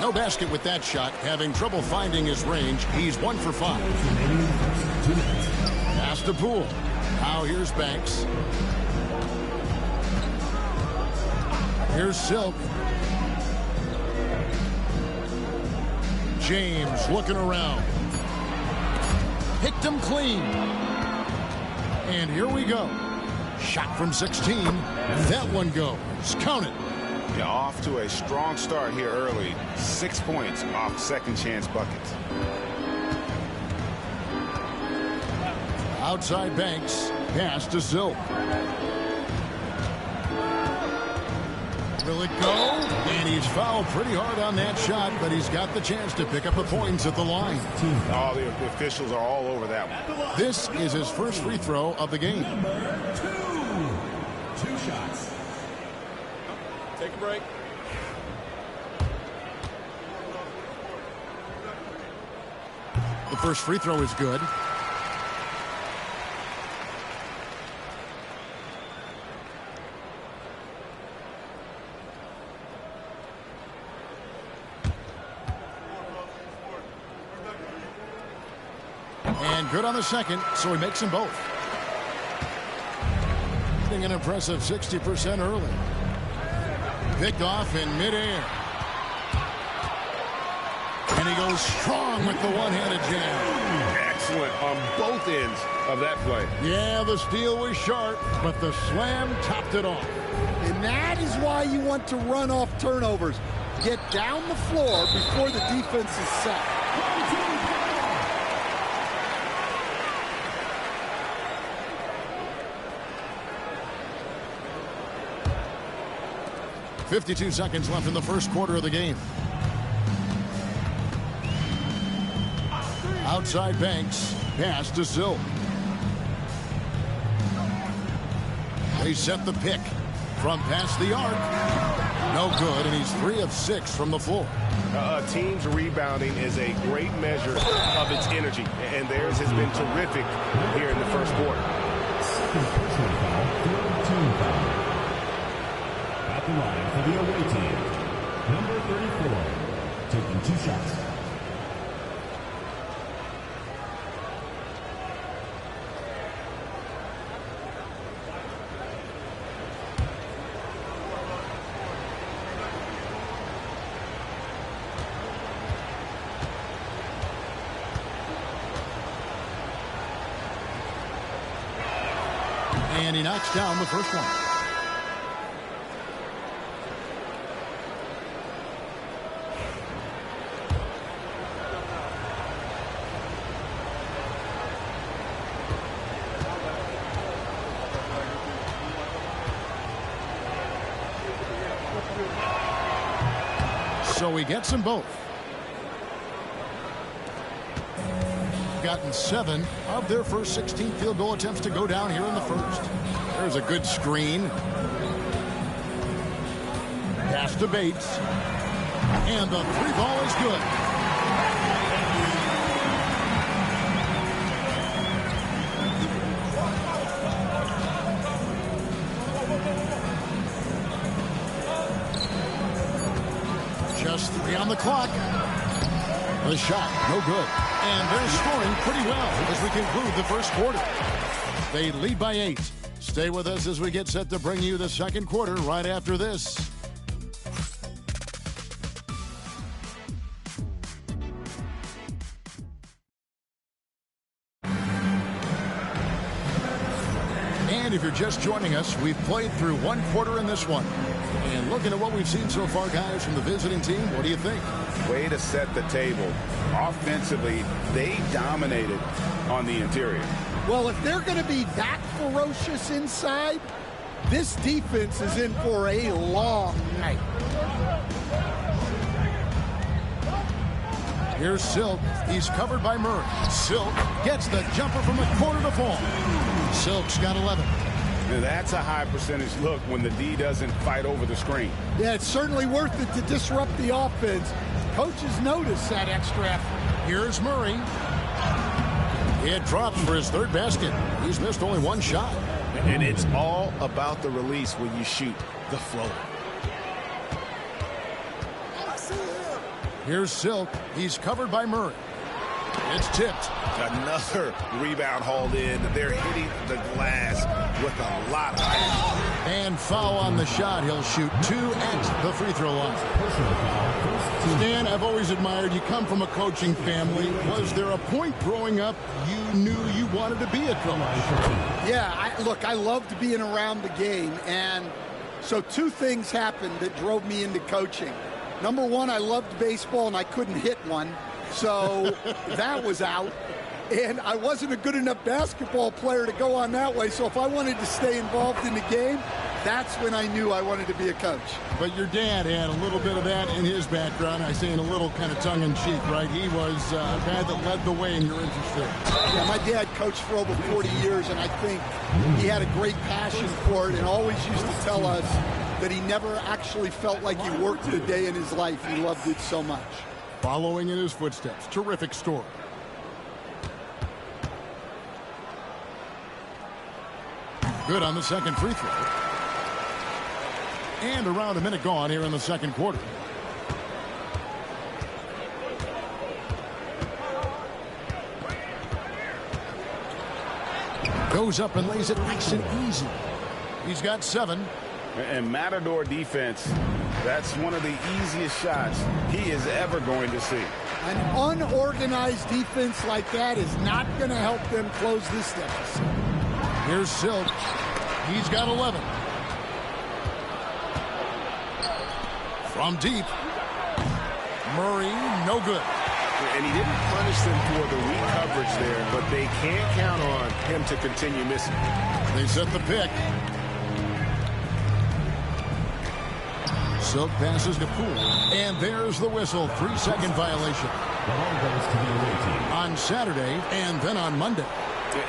No basket with that shot. Having trouble finding his range. He's 1 for 5. Pass to Poole. Now here's Banks. Here's Silk. James looking around. Picked him clean. And here we go. Shot from 16. That one goes. Count it. Yeah, off to a strong start here early. 6 points off second chance buckets. Outside Banks. Pass to Silk. Will it go? And he's fouled pretty hard on that shot, but he's got the chance to pick up the points at the line. Oh, the officials are all over that one. This is his first free throw of the game. Number 2. 2 shots. Take a break. The first free throw is good. And good on the second, so he makes them both. Hitting an impressive 60% early. Picked off in midair. And he goes strong with the one-handed jam. Excellent on both ends of that play. Yeah, the steal was sharp, but the slam topped it off. And that is why you want to run off turnovers. Get down the floor before the defense is set. 52 seconds left in the first quarter of the game. Outside Banks. Pass to Silk. They set the pick from past the arc. No good, and he's 3 of 6 from the floor. A team's rebounding is a great measure of its energy, and theirs has been terrific here in the first quarter. Second personal foul, third team foul. At the line for the away team, number 34, taking 2 shots. And he knocks down the first one. So he gets them both. Gotten 7 of their first 16 field goal attempts to go down here in the first. There's a good screen. Pass to Bates. And the 3-ball is good. Just 3 on the clock. The shot, no good. And they're scoring pretty well as we conclude the first quarter. They lead by 8. Stay with us as we get set to bring you the second quarter right after this. And if you're just joining us, we've played through one quarter in this one. And looking at what we've seen so far, guys, from the visiting team, what do you think? Way to set the table. Offensively, they dominated on the interior. Well, if they're going to be that ferocious inside, this defense is in for a long night. Here's Silk. He's covered by Murray. Silk gets the jumper from the corner to fall. Silk's got 11. Now that's a high percentage look when the D doesn't fight over the screen. Yeah, it's certainly worth it to disrupt the offense. Coaches notice that extra effort. Here's Murray. It drops for his third basket. He's missed only one shot. And it's all about the release when you shoot the floater. Here's Silk. He's covered by Murray. It's tipped. Another rebound hauled in. They're hitting the glass with a lot of height. And foul on the shot. He'll shoot 2 at the free throw line. Stan, I've always admired you. Come from a coaching family. Was there a point growing up you knew you wanted to be a coach? Yeah, look, I loved being around the game. And so 2 things happened that drove me into coaching. Number 1, I loved baseball and I couldn't hit one. So that was out. And I wasn't a good enough basketball player to go on that way. So if I wanted to stay involved in the game, that's when I knew I wanted to be a coach. But your dad had a little bit of that in his background. I say in a little kind of tongue-in-cheek, right? He was a guy that led the way in your interest there. Yeah, my dad coached for over 40 years, and I think he had a great passion for it and always used to tell us that he never actually felt like he worked a day in his life. He loved it so much. Following in his footsteps. Terrific story. Good on the second free throw. And around a minute gone here in the second quarter. Goes up and lays it nice and easy. He's got 7. And Matador defense, that's one of the easiest shots he is ever going to see. An unorganized defense like that is not going to help them close this deficit. Here's Silk. He's got 11. From deep. Murray, no good. And he didn't punish them for the weak coverage there, but they can't count on him to continue missing. They set the pick. Silk passes to Poole. And there's the whistle. 3-second violation. On Saturday and then on Monday.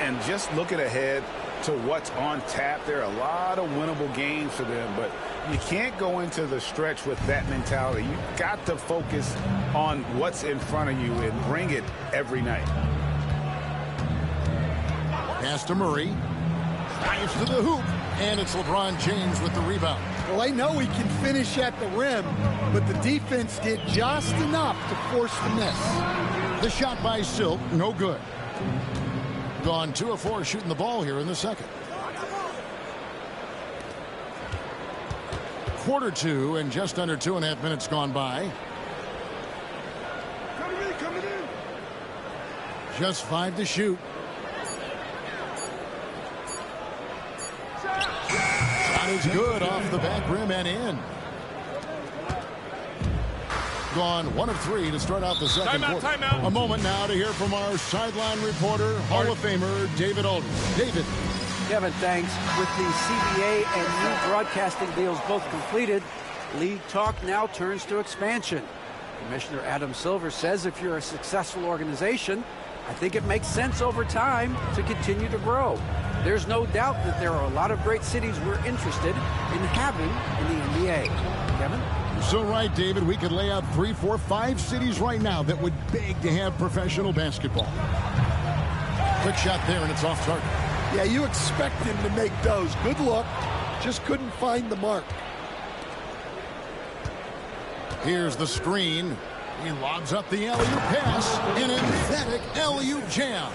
And just looking ahead to what's on tap, there are a lot of winnable games for them, but you can't go into the stretch with that mentality. You've got to focus on what's in front of you and bring it every night. Pass to Murray. Drives to the hoop. And it's LeBron James with the rebound. Well, I know he can finish at the rim, but the defense did just enough to force the miss. The shot by Silk, no good. Gone 2 of 4 shooting the ball here in the second. Quarter 2 and just under 2.5 minutes gone by. Coming in. Just 5 to shoot. Shot is good off the back rim and in. Gone 1 of 3 to start out the second quarter. Timeout. A moment now to hear from our sideline reporter, Hall of Famer David Aldridge. David. Kevin, thanks. With the CBA and new broadcasting deals both completed, league talk now turns to expansion. Commissioner Adam Silver says if you're a successful organization, I think it makes sense over time to continue to grow. There's no doubt that there are a lot of great cities we're interested in having in the NBA. Kevin? So right, David, we could lay out 3, 4, 5 cities right now that would beg to have professional basketball. Quick shot there, and it's off target. Yeah, you expect him to make those. Good look. Just couldn't find the mark. Here's the screen. He lobs up the alley-oop pass. An emphatic alley-oop jam.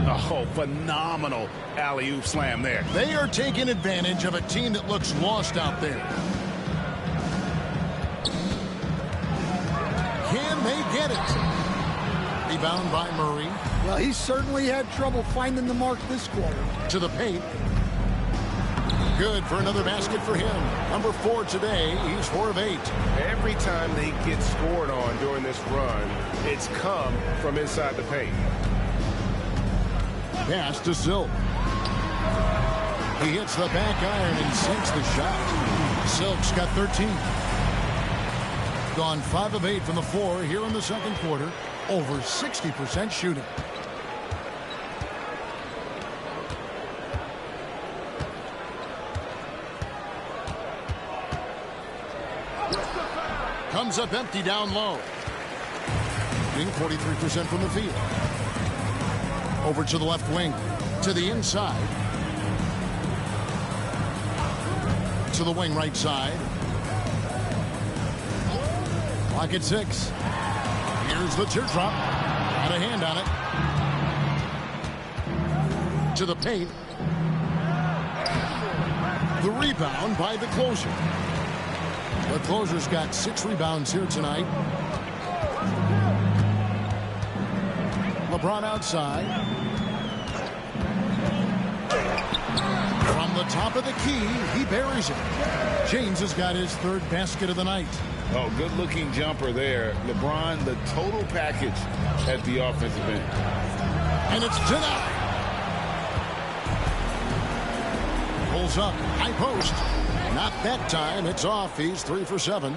Oh, phenomenal alley-oop slam there. They are taking advantage of a team that looks lost out there. Can they get it? Rebound by Murray. Well, he certainly had trouble finding the mark this quarter. To the paint. Good for another basket for him. Number 4 today. He's 4 of 8. Every time they get scored on during this run, it's come from inside the paint. Pass to Silk. He hits the back iron and sinks the shot. Silk's got 13. Gone 5 of 8 from the floor here in the second quarter. Over 60% shooting. Comes up empty down low. Being 43% from the field. Over to the left wing. To the inside. To the wing right side. Clock at 6. Here's the teardrop. Got a hand on it. To the paint. The rebound by the closer. The closer's got 6 rebounds here tonight. LeBron outside. From the top of the key, he buries it. James has got his 3rd basket of the night. Oh, good-looking jumper there. LeBron, the total package at the offensive end. And it's denied. Pulls up, high post. Not that time. It's off. He's 3 for 7.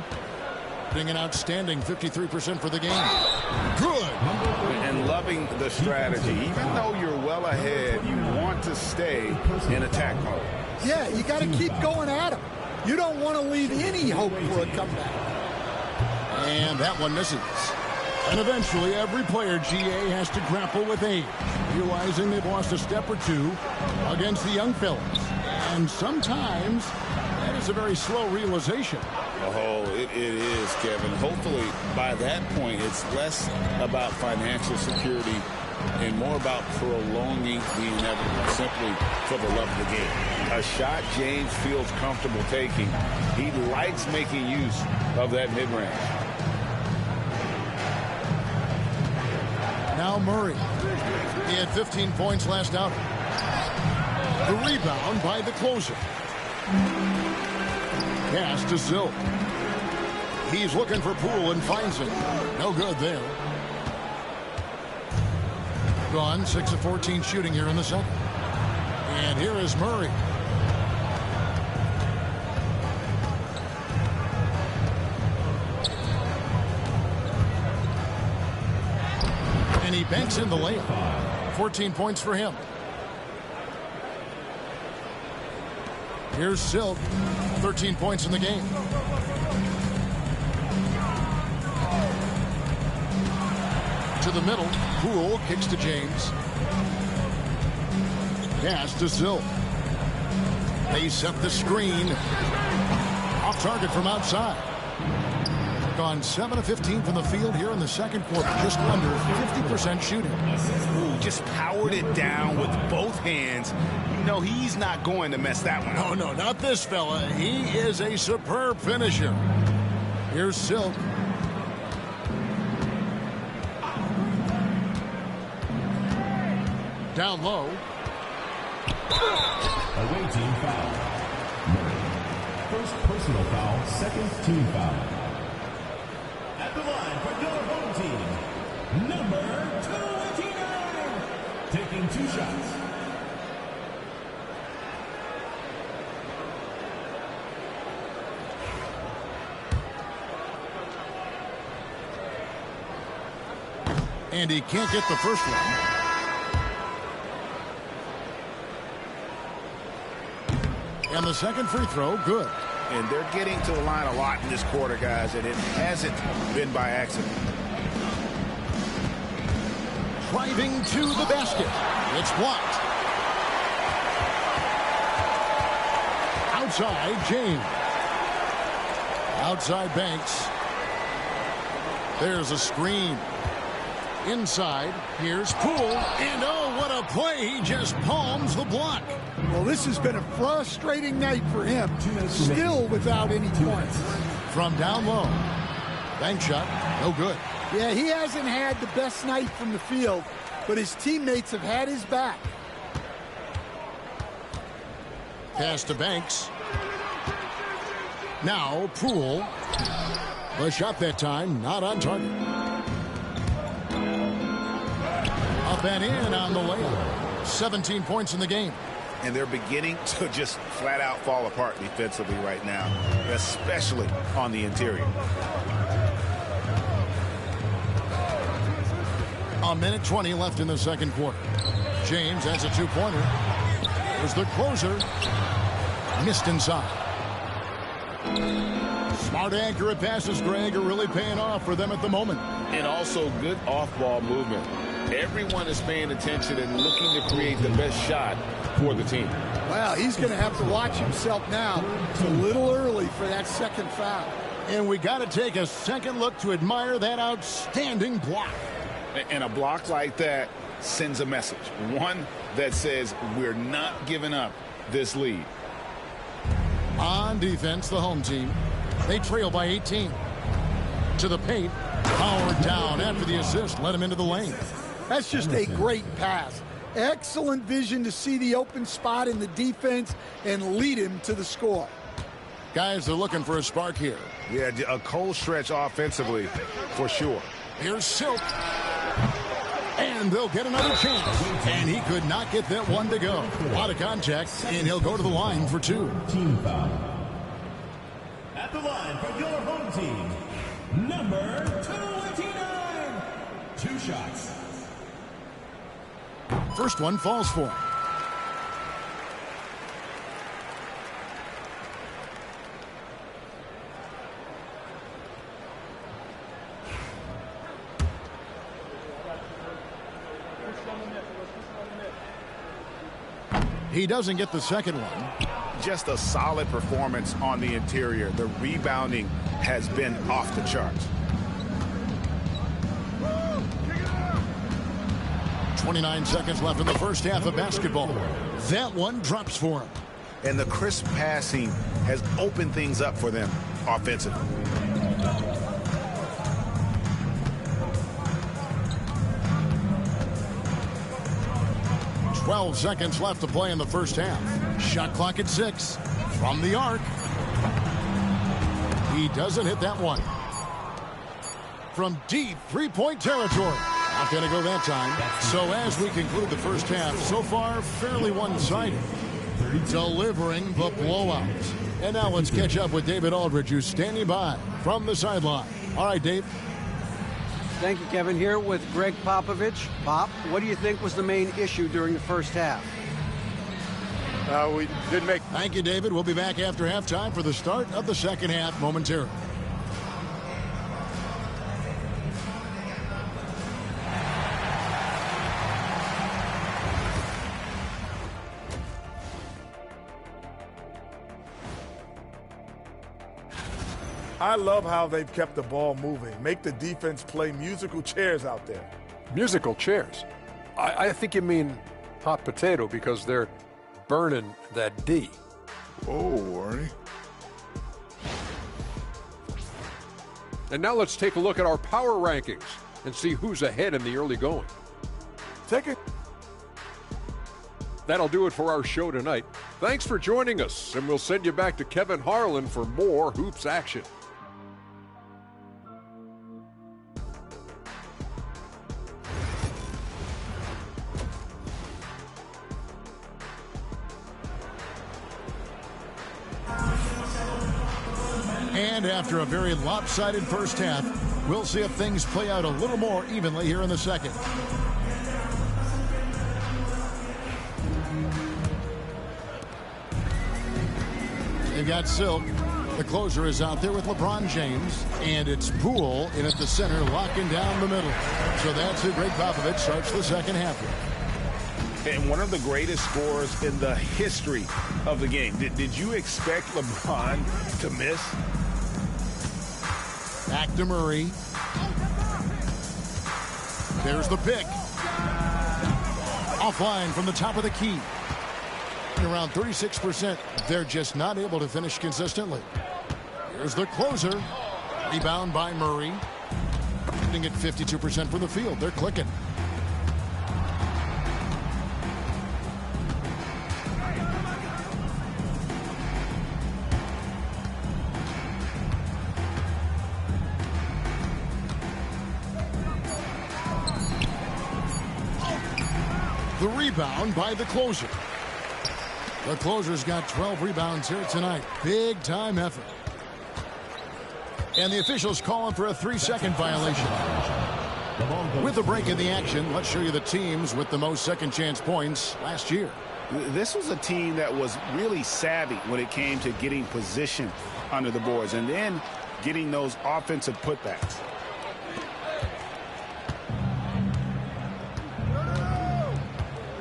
Being an outstanding 53% for the game. Good. And loving the strategy. Even though you're well ahead, you want to stay in attack mode. Yeah, you got to keep going at him. You don't want to leave any hope for a comeback. And that one misses. And eventually, every player, GA, has to grapple with age, realizing they've lost a step or two against the young fellas. And sometimes that is a very slow realization. Oh, it is, Kevin. Hopefully, by that point, it's less about financial security and more about prolonging the inevitable, simply for the love of the game. A shot James feels comfortable taking. He likes making use of that mid-range. Now Murray. He had 15 points last out. The rebound by the closer. Pass to Silk. He's looking for Poole and finds it. No good there. Gone 6 of 14 shooting here in the second. And here is Murray. And he banks in the layup. 14 points for him. Here's Silk. 13 points in the game. To the middle. Poole kicks to James. Pass to Silk. They set the screen. Off target from outside. Gone 7 of 15 from the field here in the second quarter. Just under 50% shooting. Ooh, just powered it down with both hands. You know, he's not going to mess that one up. No, not this fella. He is a superb finisher. Here's Silk. Down low. Away team foul. Murray. First personal foul, second team foul. At the line for your home team, number 29. Taking 2 shots. And he can't get the first one. And the second free throw, good. And they're getting to the line a lot in this quarter, guys, and it hasn't been by accident. Driving to the basket. It's blocked. Outside, James. Outside, Banks. There's a screen. Inside, here's Poole. And oh, what a play. He just palms the block. Well, this has been a frustrating night for him. Still without any points. From down low. Bank shot, no good. Yeah, he hasn't had the best night from the field, but his teammates have had his back. Pass to Banks. Now, Poole. The shot that time, not on target. Up and in on the layup. 17 points in the game. And they're beginning to just flat out fall apart defensively right now, especially on the interior. A minute 20 left in the second quarter. James has a two-pointer. Here's the closer. Missed inside. Smart, accurate passes, Greg, are really paying off for them at the moment. And also good off-ball movement. Everyone is paying attention and looking to create the best shot for the team. Well, he's going to have to watch himself now. It's a little early for that second foul. And we got to take a second look to admire that outstanding block. And a block like that sends a message. One that says we're not giving up this lead. On defense, the home team. They trail by 18. To the paint. Powered down after the assist. Let him into the lane. That's just a great pass. Excellent vision to see the open spot in the defense and lead him to the score. Guys, they're looking for a spark here. Yeah, a cold stretch offensively for sure. Here's Silk. And they'll get another chance. And he could not get that one to go. A lot of contact, and he'll go to the line for two. Team foul. At the line for your home team, number 289. Two shots. First one falls for him. He doesn't get the second one. Just a solid performance on the interior. The rebounding has been off the charts. 29 seconds left in the first half of basketball. That one drops for him. And the crisp passing has opened things up for them offensively. .12 seconds left to play in the first half. Shot clock at 6. From the arc. He doesn't hit that one. From deep three-point territory. Not going to go that time. So as we conclude the first half, so far fairly one-sided. Delivering the blowout. And now let's catch up with David Aldridge, who's standing by from the sideline. All right, Dave. Thank you, Kevin. Here with Greg Popovich. Pop, what do you think was the main issue during the first half? We didn't make... Thank you, David. We'll be back after halftime for the start of the second half momentarily. I love how they've kept the ball moving. Make the defense play musical chairs out there. Musical chairs? I think you mean hot potato because they're burning that D. Oh, Ernie. And now let's take a look at our power rankings and see who's ahead in the early going. Take it. That'll do it for our show tonight. Thanks for joining us, and we'll send you back to Kevin Harlan for more hoops action. And after a very lopsided first half, We'll see if things play out a little more evenly here in the second. They've got Silk. The closer is out there with LeBron James. And it's Poole in at the center, locking down the middle. So that's who Greg Popovich starts the second half with. And one of the greatest scorers in the history of the game. Did you expect LeBron to miss? Back to Murray. There's the pick. Offline from the top of the key. Around 36%. They're just not able to finish consistently. Here's the closer. Rebound by Murray. Shooting at 52% from the field. They're clicking. The rebound by the closer. The closer's got 12 rebounds here tonight. Big time effort. And the officials calling for a 3-second violation. With a break in the action, let's show you the teams with the most second chance points last year. This was a team that was really savvy when it came to getting position under the boards and then getting those offensive putbacks.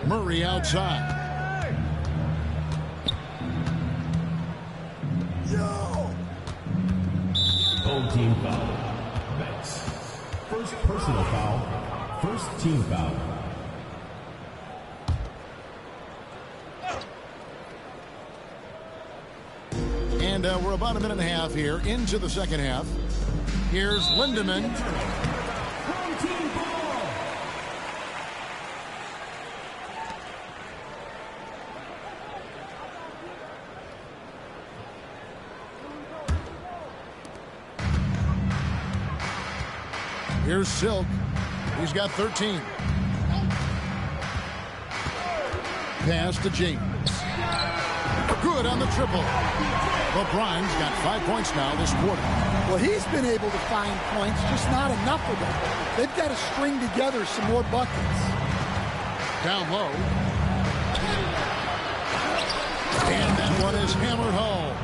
Murray outside. Home team foul. Banks. First personal foul. First team foul. And we're about a minute and a half here into the second half. Here's Lindemann. Home team ball. Here's Silk. He's got 13. Pass to James. Good on the triple. LeBron's got 5 points now this quarter. Well, he's been able to find points, just not enough of them. They've got to string together some more buckets. Down low. And that one is hammered home.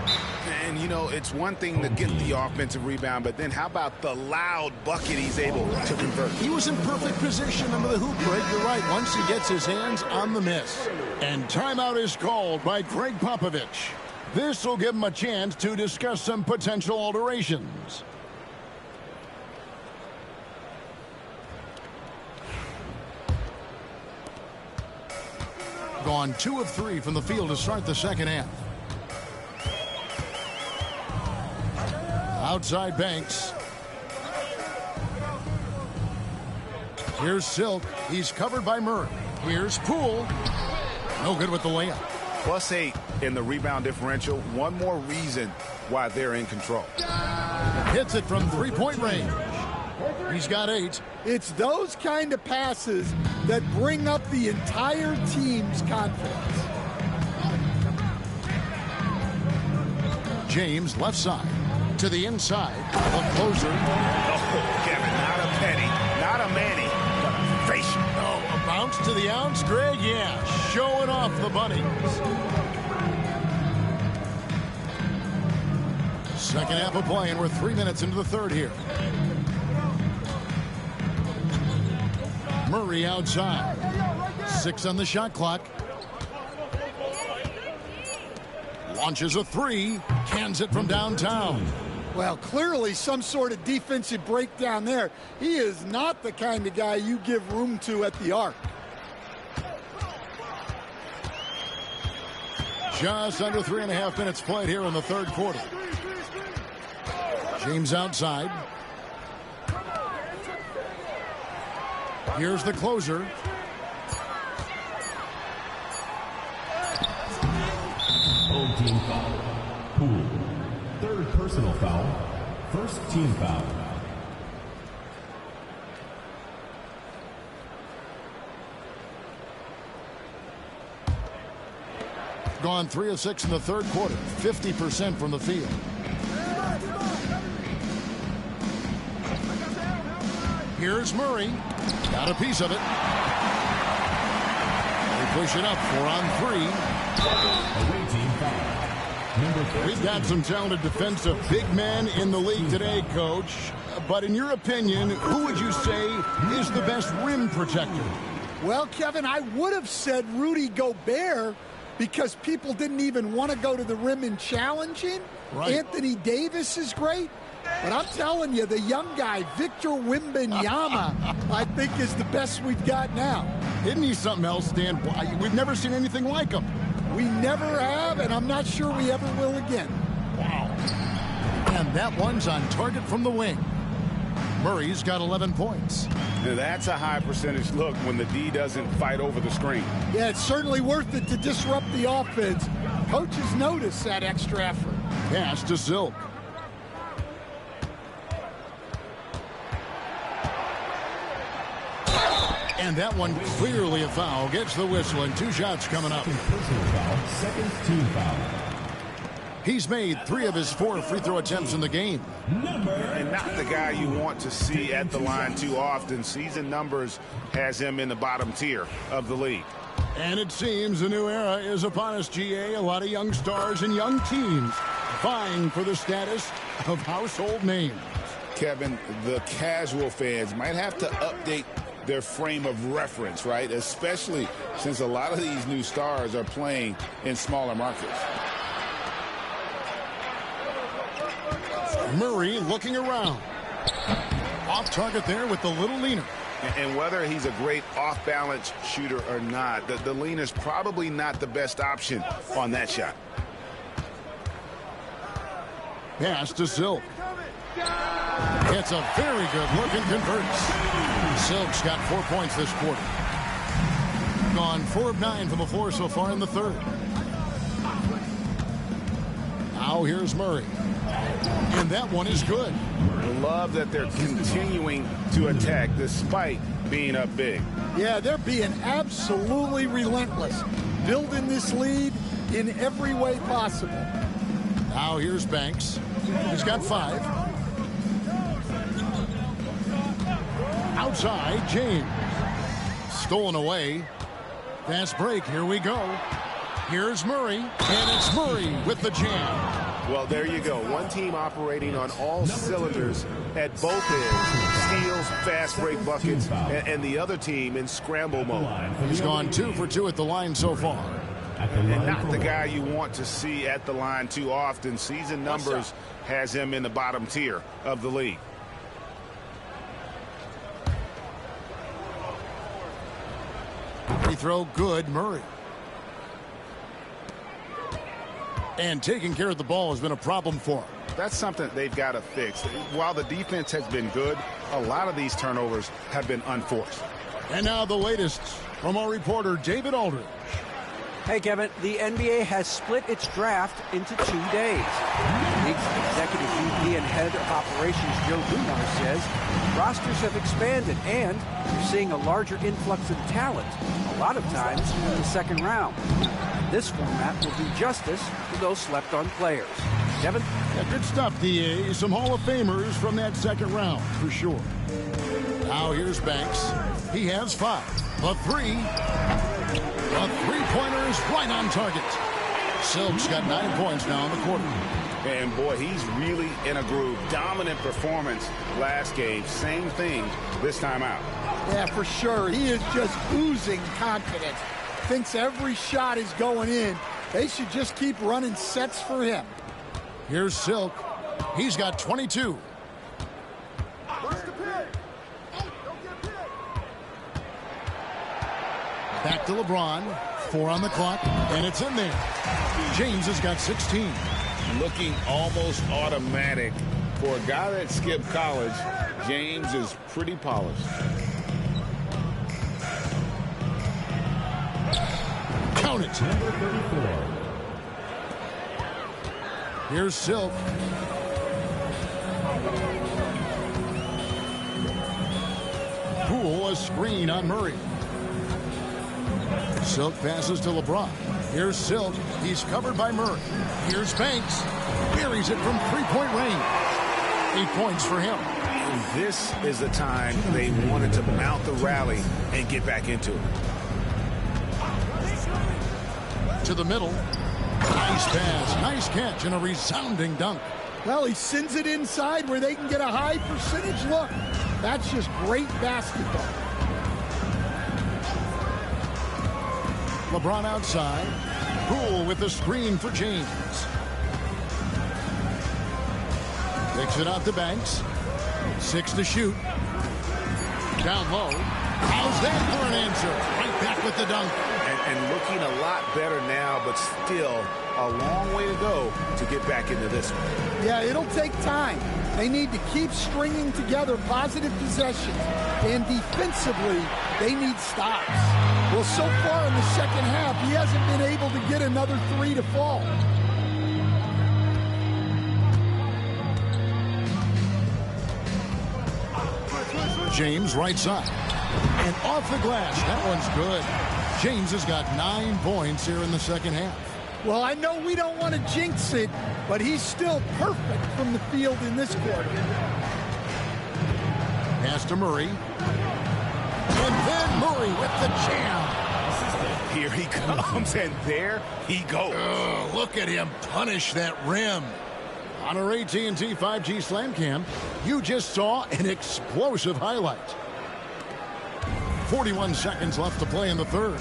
And, you know, it's one thing to get the offensive rebound, but then how about the loud bucket he's able to convert? He was in perfect position under the hoop break. You're right, once he gets his hands on the miss. And timeout is called by Greg Popovich. This will give him a chance to discuss some potential alterations. Gone 2 of 3 from the field to start the second half. Outside Banks. Here's Silk. He's covered by Murray. Here's Poole. No good with the layup. +8 in the rebound differential. One more reason why they're in control. Hits it from three-point range. He's got 8. It's those kind of passes that bring up the entire team's confidence. James left side to the inside. A closer. Oh, Kevin, not a penny, not a Manny, but a facial. Oh, a bounce to the ounce, Greg? Yeah, showing off the bunnies. Second half of play, and we're 3 minutes into the third here. Murray outside. 6 on the shot clock. Launches a 3. Cans it from downtown. Well, clearly some sort of defensive breakdown there. He is not the kind of guy you give room to at the arc. Just under 3.5 minutes played here in the third quarter. James outside. Here's the closer. Home team foul. Poole. Third personal foul. First team foul. Gone 3 of 6 in the third quarter. 50% from the field. Here's Murray. Got a piece of it. They push it up 4 on 3. Away team foul. Number 13. We've got some talented defensive big men in the league today, Coach. But in your opinion, who would you say is the best rim protector? Well, Kevin, I would have said Rudy Gobert because people didn't even want to go to the rim and challenge him. Right. Anthony Davis is great. But I'm telling you, the young guy, Victor Wembanyama, I think is the best we've got now. Isn't he something else, Dan? We've never seen anything like him. We never have, and I'm not sure we ever will again. Wow. And that one's on target from the wing. Murray's got 11 points. Now that's a high percentage look when the D doesn't fight over the screen. Yeah, it's certainly worth it to disrupt the offense. Coaches notice that extra effort. Pass to Silk. And that one clearly a foul. Gets the whistle, and 2 shots coming up. Personal foul. Second team foul. He's made 3 of his 4 free throw attempts in the game. And not the guy you want to see at the line too often. Season numbers has him in the bottom tier of the league. And it seems a new era is upon us, GA. A lot of young stars and young teams vying for the status of household names. Kevin, the casual fans might have to update their frame of reference, right? Especially since a lot of these new stars are playing in smaller markets. Murray looking around. Off target there with the little leaner. And whether he's a great off-balance shooter or not, the leaner's probably not the best option on that shot. Pass to Silk. It's a very good look and converts. Silk's got 4 points this quarter. Gone 4 of 9 from the floor so far in the third. Now here's Murray. And that one is good. I love that they're continuing to attack despite being up big. Yeah, they're being absolutely relentless, building this lead in every way possible. Now here's Banks. He's got 5. Outside, James. Stolen away. Fast break. Here we go. Here's Murray. And it's Murray with the jam. Well, there you go. One team operating on all cylinders at both ends. Steals, fast break buckets, and the other team in scramble mode. He's gone 2 for 2 at the line so far. And not the guy you want to see at the line too often. Season numbers has him in the bottom tier of the league. Free throw good, Murray. And taking care of the ball has been a problem for him. That's something they've got to fix. While the defense has been good, a lot of these turnovers have been unforced. And now the latest from our reporter, David Aldridge. Hey, Kevin, the NBA has split its draft into 2 days. League's executive VP and head of operations, Joe Dumars, says rosters have expanded and you're seeing a larger influx of talent, a lot of times in the second round. This format will do justice to those slept-on players. Kevin? Yeah, good stuff, DA. Some Hall of Famers from that second round, for sure. Now here's Banks. He has 5. The 3. The three-pointer is right on target. Silk's got 9 points now in the quarter. And, boy, he's really in a groove. Dominant performance last game. Same thing this time out. Yeah, for sure. He is just oozing confidence. Thinks every shot is going in. They should just keep running sets for him. Here's Silk. He's got 22. Back to LeBron. 4 on the clock, and it's in there. James has got 16. Looking almost automatic. For a guy that skipped college, James is pretty polished. Count it. Number 34. Here's Silk. Poole a screen on Murray. Silk passes to LeBron. Here's Silk. He's covered by Murray. Here's Banks. Buries it from three-point range. 8 points for him. this is the time they wanted to mount the rally and get back into it. To the middle. Nice pass, nice catch, and a resounding dunk. Well, he sends it inside where they can get a high percentage look. That's just great basketball. LeBron outside. Poole with the screen for James. Takes it out to Banks. 6 to shoot. Down low. How's that for an answer? Right back with the dunk. And looking a lot better now, but still a long way to go to get back into this one. Yeah, it'll take time. They need to keep stringing together positive possessions. And defensively, they need stops. Well, so far in the second half, he hasn't been able to get another 3 to fall. James right side. And off the glass. That one's good. James has got 9 points here in the second half. Well, I know we don't want to jinx it, but he's still perfect from the field in this quarter. Pass to Murray. And then Murray with the jam. Here he comes, and there he goes. Oh, look at him punish that rim. On our AT&T 5G Slam Cam, you just saw an explosive highlight. 41 seconds left to play in the third.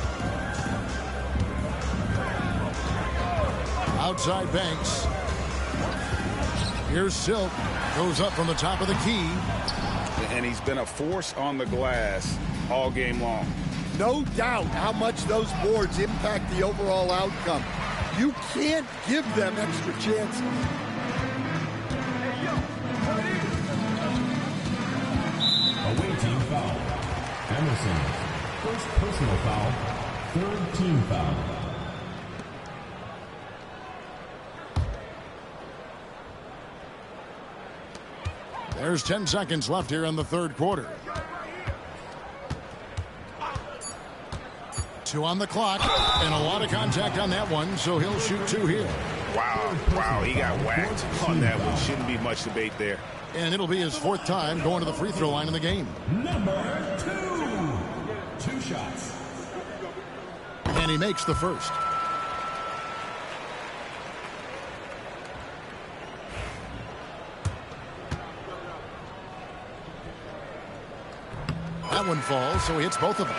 Outside Banks. Here's Silk. Goes up from the top of the key. And he's been a force on the glass all game long. No doubt how much those boards impact the overall outcome. You can't give them extra chances. Away team foul. Emerson. First personal foul. Third team foul. There's 10 seconds left here in the third quarter. 2 on the clock, and a lot of contact on that one, so he'll shoot 2 here. Wow, he got whacked on that one. Shouldn't be much debate there. And it'll be his 4th time going to the free throw line in the game. Number 2. 2 shots. And he makes the first. That one falls, so he hits both of them.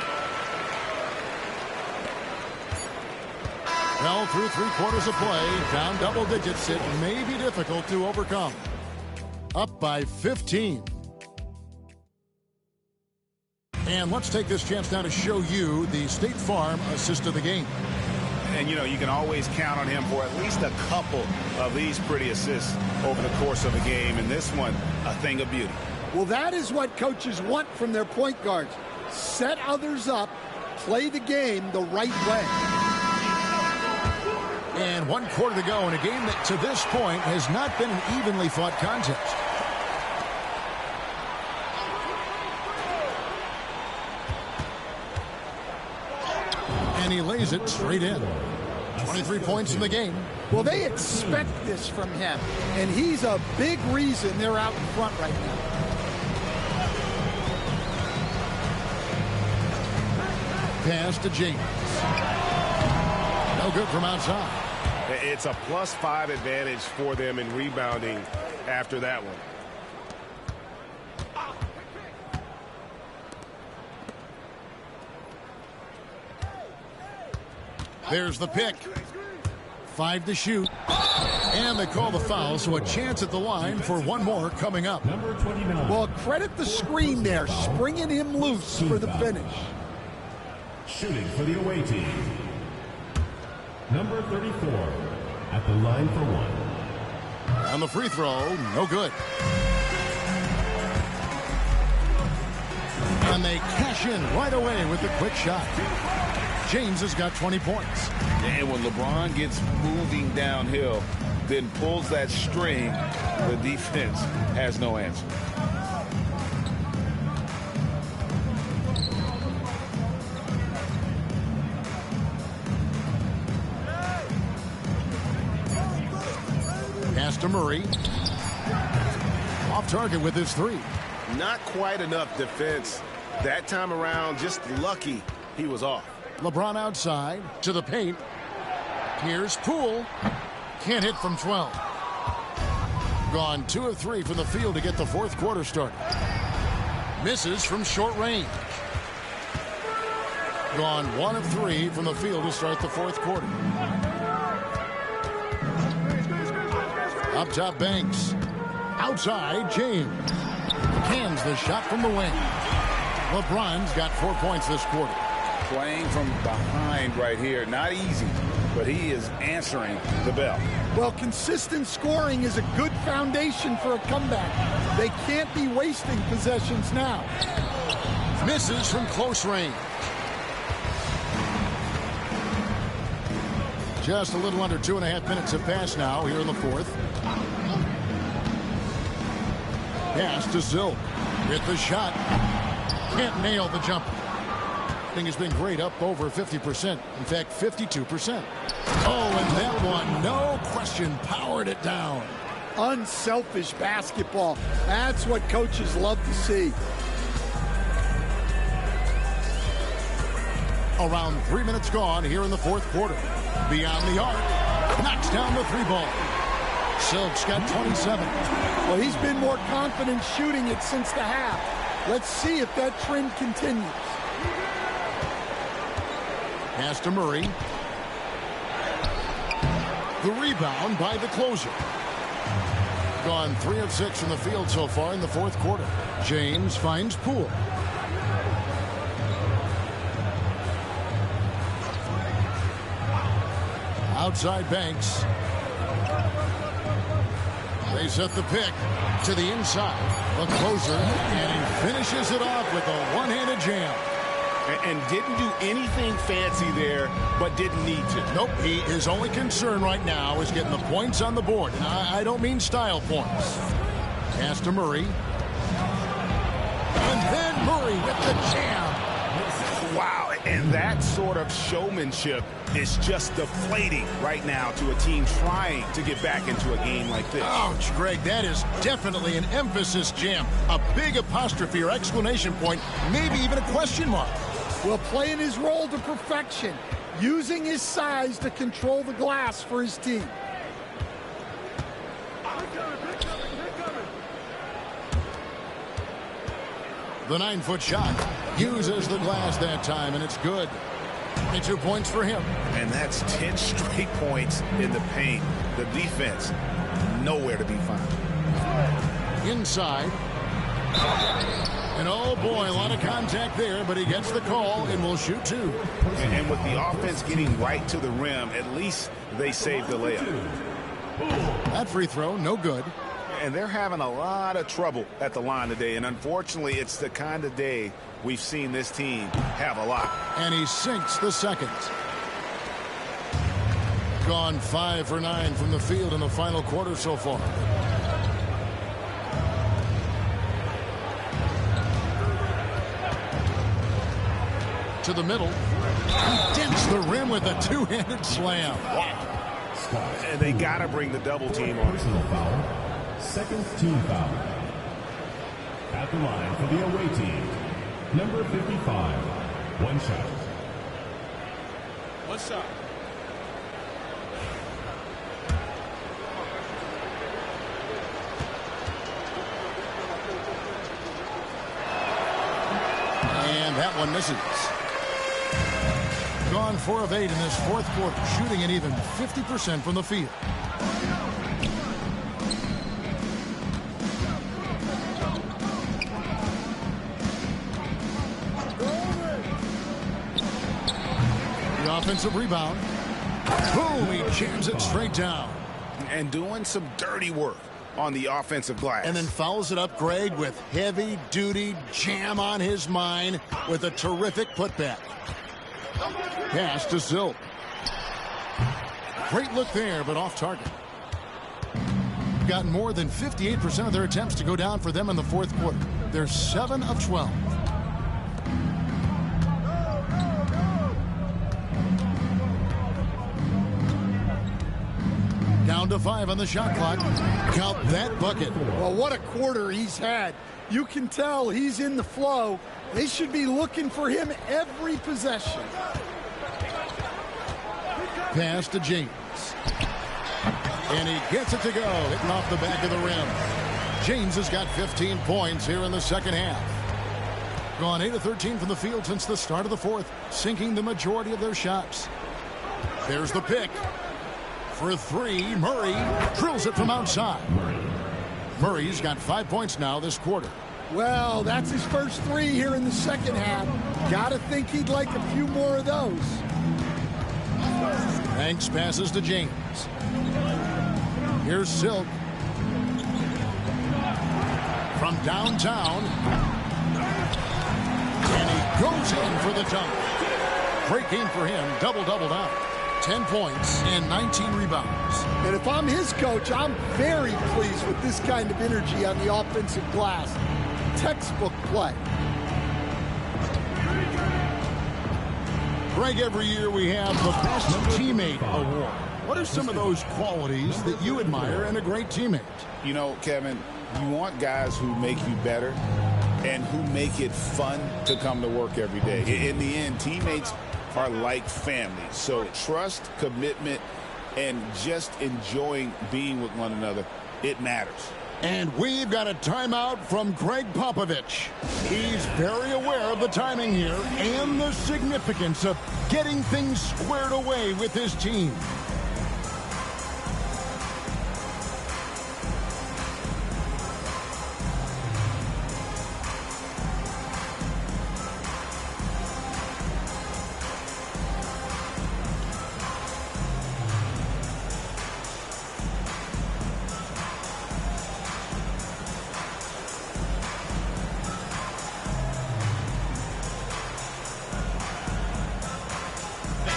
Well, through 3 quarters of play, down double digits, it may be difficult to overcome. Up by 15. And let's take this chance now to show you the State Farm assist of the game. And, you know, you can always count on him for at least a couple of these pretty assists over the course of a game. And this one, a thing of beauty. Well, that is what coaches want from their point guards. Set others up, play the game the right way. And 1 quarter to go in a game that to this point has not been an evenly fought contest. And he lays it straight in. 23 points in the game. Well, they expect this from him, and he's a big reason they're out in front right now. Pass to James. No good from outside. It's a +5 advantage for them in rebounding after that one. There's the pick. 5 to shoot. And they call the foul, so a chance at the line for one more coming up. Number 29. Well, credit the screen there, springing him loose for the finish. Shooting for the away team. Number 34 at the line for 1. On the free throw, no good. And they cash in right away with the quick shot. James has got 20 points. And when LeBron gets moving downhill, then pulls that string, the defense has no answer. Pass to Murray. Off target with his 3. Not quite enough defense. That time around, just lucky he was off. LeBron outside to the paint. Here's Poole. Can't hit from 12. Gone 2 of 3 from the field to get the fourth quarter started. Misses from short range. Gone 1 of 3 from the field to start the fourth quarter. Up top, Banks. Outside, James. Cans the shot from the wing. LeBron's got 4 points this quarter. Playing from behind right here. Not easy, but he is answering the bell. Well, consistent scoring is a good foundation for a comeback. They can't be wasting possessions now. Misses from close range. Just a little under 2.5 minutes have passed now here in the fourth. Pass to Zill. Hit the shot. Can't nail the jumper. Thing has been great, up over 50%. In fact, 52%. Oh, and that one, no question, powered it down. Unselfish basketball. That's what coaches love to see. Around 3 minutes gone here in the fourth quarter. Beyond the arc. Knocks down the 3 ball. Silk's got 27. Well, he's been more confident shooting it since the half. Let's see if that trend continues. Pass to Murray. The rebound by the closer. Gone 3 of 6 from the field so far in the fourth quarter. James finds Poole. Outside Banks. They set the pick to the inside. The closer, and he finishes it off with a one-handed jam. And didn't do anything fancy there, but didn't need to. Nope, his only concern right now is getting the points on the board. And I don't mean style points. Pass to Murray. And then Murray with the jam. Wow, and that sort of showmanship is just deflating right now to a team trying to get back into a game like this. Ouch, Greg, that is definitely an emphasis jam. A big apostrophe or exclamation point, maybe even a question mark. Well, playing his role to perfection, using his size to control the glass for his team. The 9-foot shot uses the glass that time, and it's good. 22 points for him. And that's 10 straight points in the paint. The defense, nowhere to be found. Inside. And oh boy, a lot of contact there, but he gets the call and will shoot 2. And with the offense getting right to the rim, at least they saved the layup. That free throw, no good. And they're having a lot of trouble at the line today. And unfortunately, it's the kind of day we've seen this team have a lot. And he sinks the second. Gone 5 for 9 from the field in the final quarter so far. To the middle. He dents the rim with a 2-handed slam. Wow. And they got to bring the double team on. Personal foul. Second team foul. At the line for the away team, number 55. One shot. One shot. And that one misses. Gone 4 of 8 in this fourth quarter, shooting an even 50% from the field. The offensive rebound. Boom, he jams it straight down. And doing some dirty work on the offensive glass. And then fouls it up, Greg, with heavy-duty jam on his mind with a terrific putback. Pass to Zill. Great look there, but off target. Got more than 58% of their attempts to go down for them in the fourth quarter. They're 7 of 12. Down Down to 5 on the shot clock. Count that bucket. Well, what a quarter he's had. You can tell he's in the flow. They should be looking for him every possession. Pass to James. And he gets it to go, hitting off the back of the rim. James has got 15 points here in the second half. Gone 8 of 13 from the field since the start of the fourth, sinking the majority of their shots. There's the pick. For 3, Murray drills it from outside. Murray's got 5 points now this quarter. Well, that's his first 3 here in the second half. Gotta think he'd like a few more of those. Banks passes to James. Here's Silk. From downtown. And he goes in for the dunk. Great game for him. Double-double down. 10 points and 19 rebounds. And if I'm his coach, I'm very pleased with this kind of energy on the offensive glass. Textbook play. Greg, every year we have the Best Teammate Award. What are some of those qualities that you admire in a great teammate? You know, Kevin, you want guys who make you better and who make it fun to come to work every day. In the end, teammates are like family. So trust, commitment, and just enjoying being with one another, it matters. And we've got a timeout from Greg Popovich. He's very aware of the timing here and the significance of getting things squared away with his team.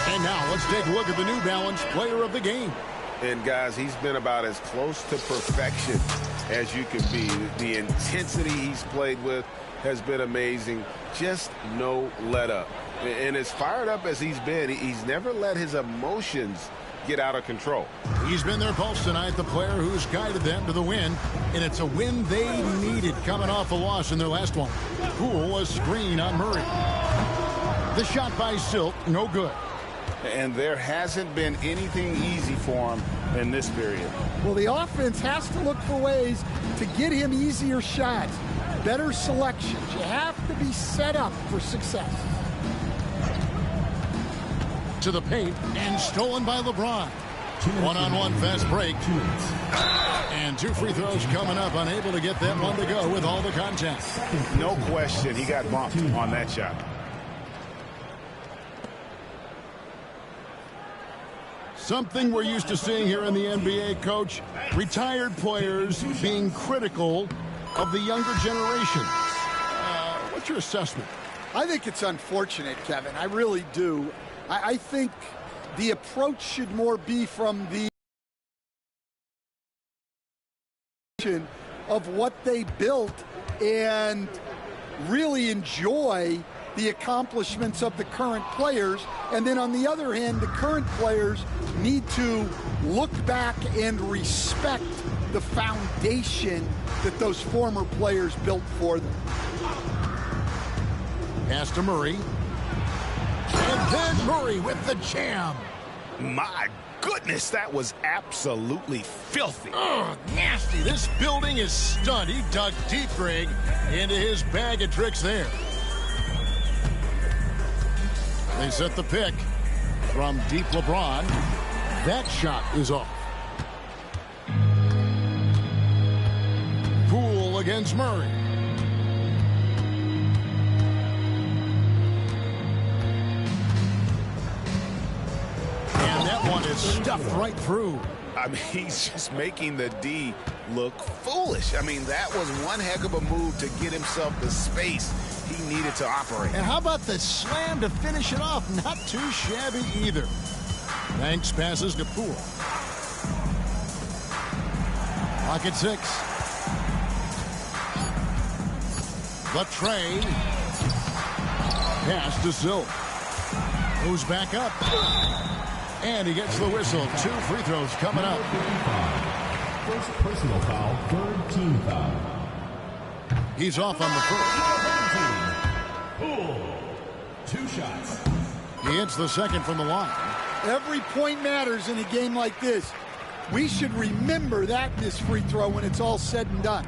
And now let's take a look at the New Balance player of the game. And guys, he's been about as close to perfection as you can be. The intensity he's played with has been amazing. Just no let up. And as fired up as he's been, he's never let his emotions get out of control. He's been their pulse tonight, the player who's guided them to the win. And it's a win they needed coming off a loss in their last one. Poole, a screen on Murray. The shot by Silk, no good. And there hasn't been anything easy for him in this period. Well, the offense has to look for ways to get him easier shots, better selections. You have to be set up for success. To the paint and stolen by LeBron. One-on-one fast break. And 2 free throws coming up, unable to get that one to go with all the contact. No question, he got bumped on that shot. Something we're used to seeing here in the NBA, Coach. Retired players being critical of the younger generations. What's your assessment? I think it's unfortunate, Kevin. I really do. I think the approach should more be from the of what they built and really enjoy the accomplishments of the current players. And then on the other hand, the current players need to look back and respect the foundation that those former players built for them. Pass to Murray. And then Murray with the jam. My goodness, that was absolutely filthy. Oh, nasty. This building is stunned. He dug deep, Greg, into his bag of tricks there. They set the pick from deep LeBron. That shot is off. Poole against Murray. And that one is stuffed right through. I mean, he's just making the D look foolish. I mean, that was one heck of a move to get himself the space he needed to operate. And how about the slam to finish it off? Not too shabby either. Banks passes to Poole. Pocket 6. Latre. Pass to Silk. Goes back up. And he gets the whistle. 2 free throws coming up. First personal foul, third team foul. He's off on the first. Poole, 2 shots. He hits the second from the line. Every point matters in a game like this. We should remember that in this free throw when it's all said and done.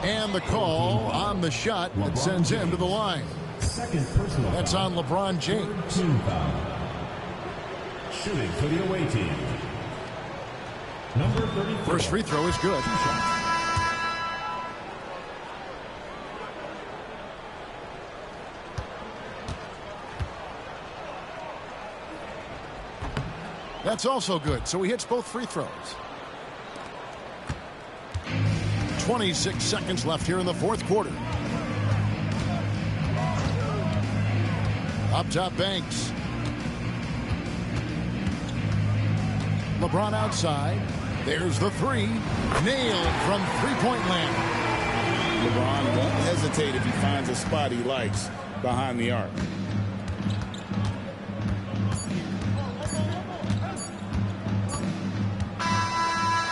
And the call on the shot that sends him to the line. Second personal. That's on LeBron James. Team foul. Shooting for the away team. Number 34. First free throw is good. 2 shots. That's also good. So he hits both free throws. 26 seconds left here in the fourth quarter. Up top, Banks. LeBron outside. There's the 3. Nailed from three-point land. LeBron won't hesitate if he finds a spot he likes behind the arc.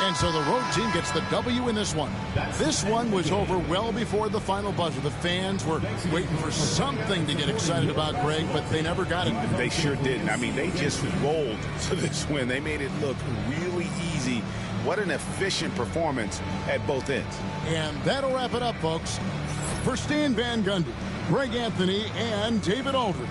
And so the road team gets the W in this one. This one was over well before the final buzzer. The fans were waiting for something to get excited about, Greg, but they never got it. They sure didn't. I mean, they just rolled to this win. They made it look really easy. What an efficient performance at both ends. And that'll wrap it up, folks. For Stan Van Gundy, Greg Anthony, and David Aldridge.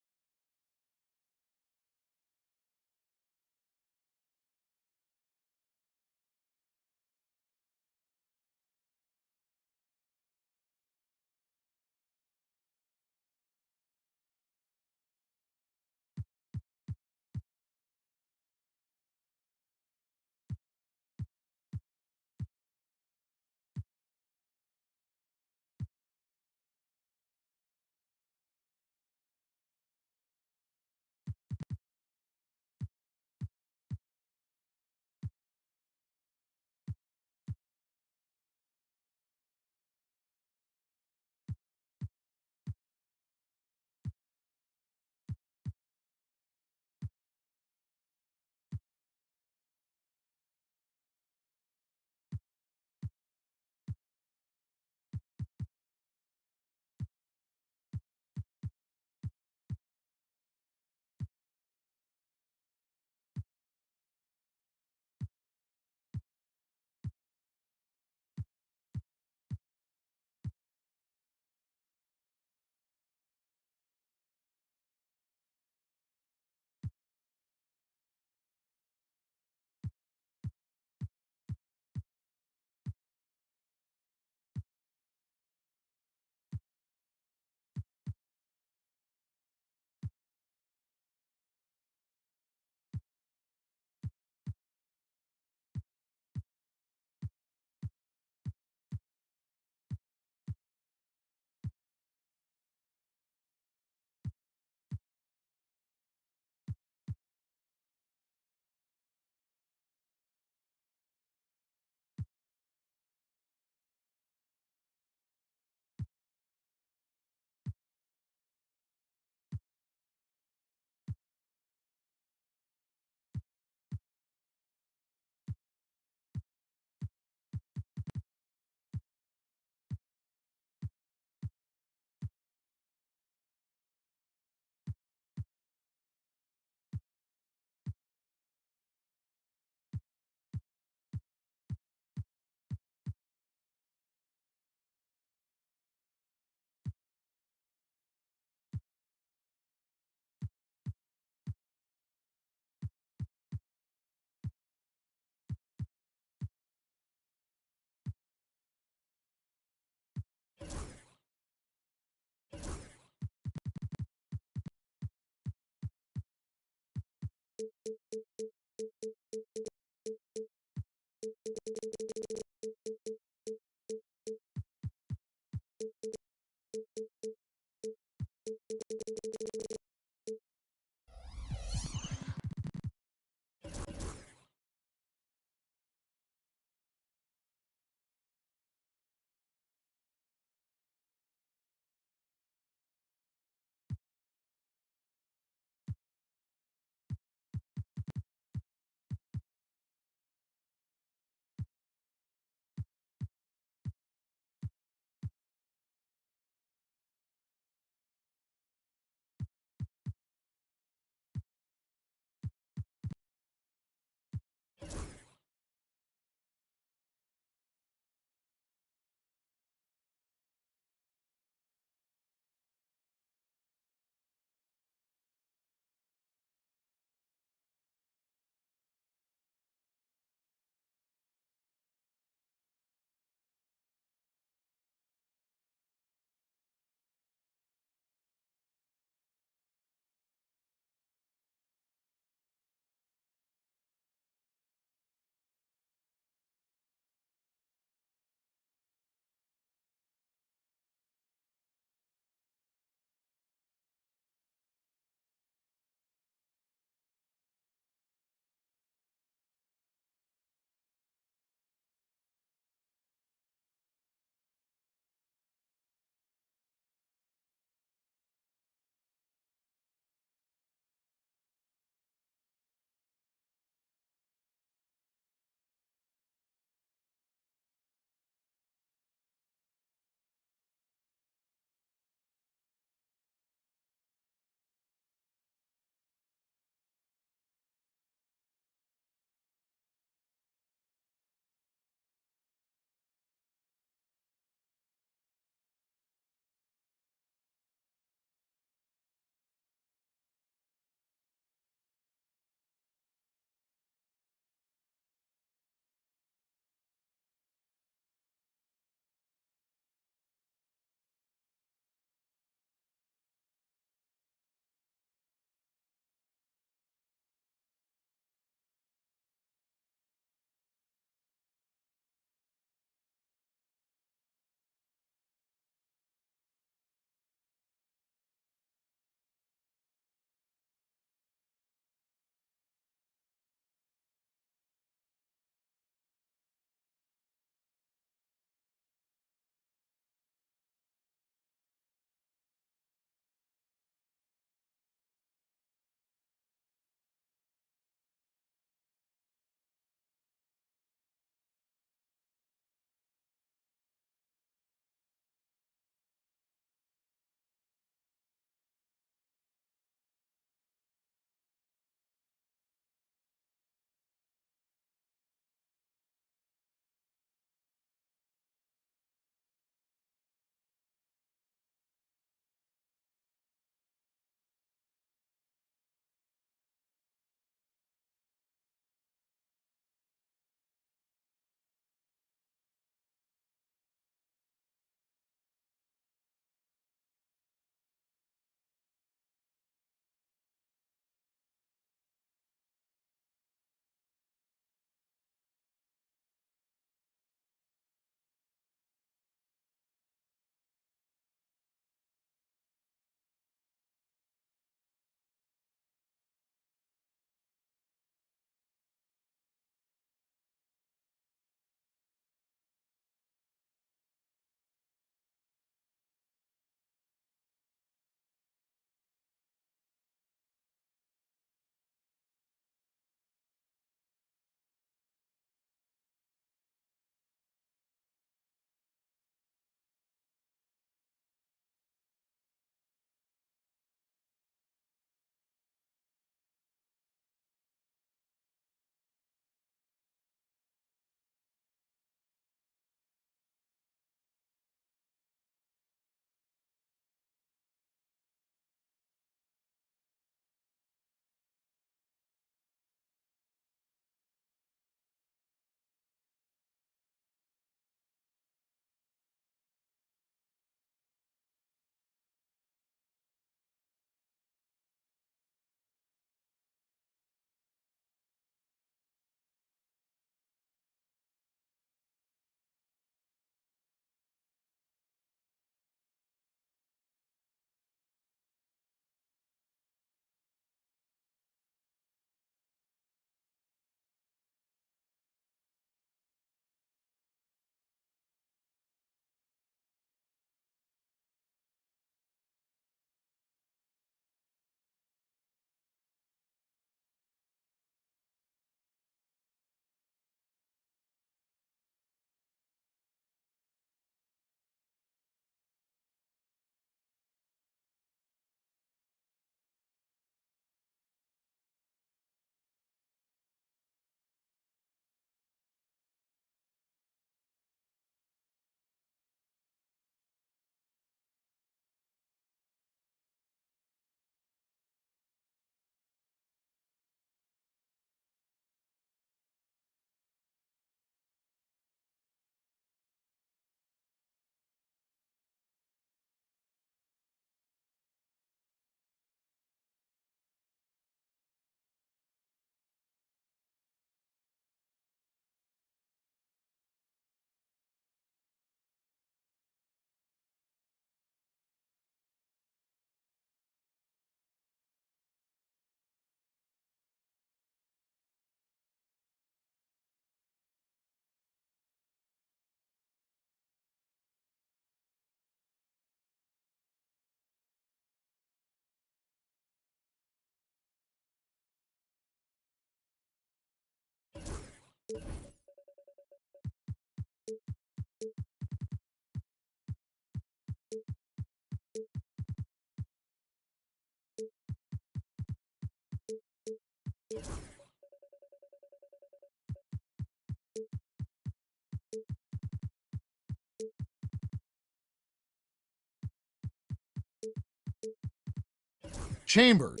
Chambers.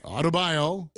Adebayo.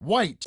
White.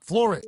Floor it.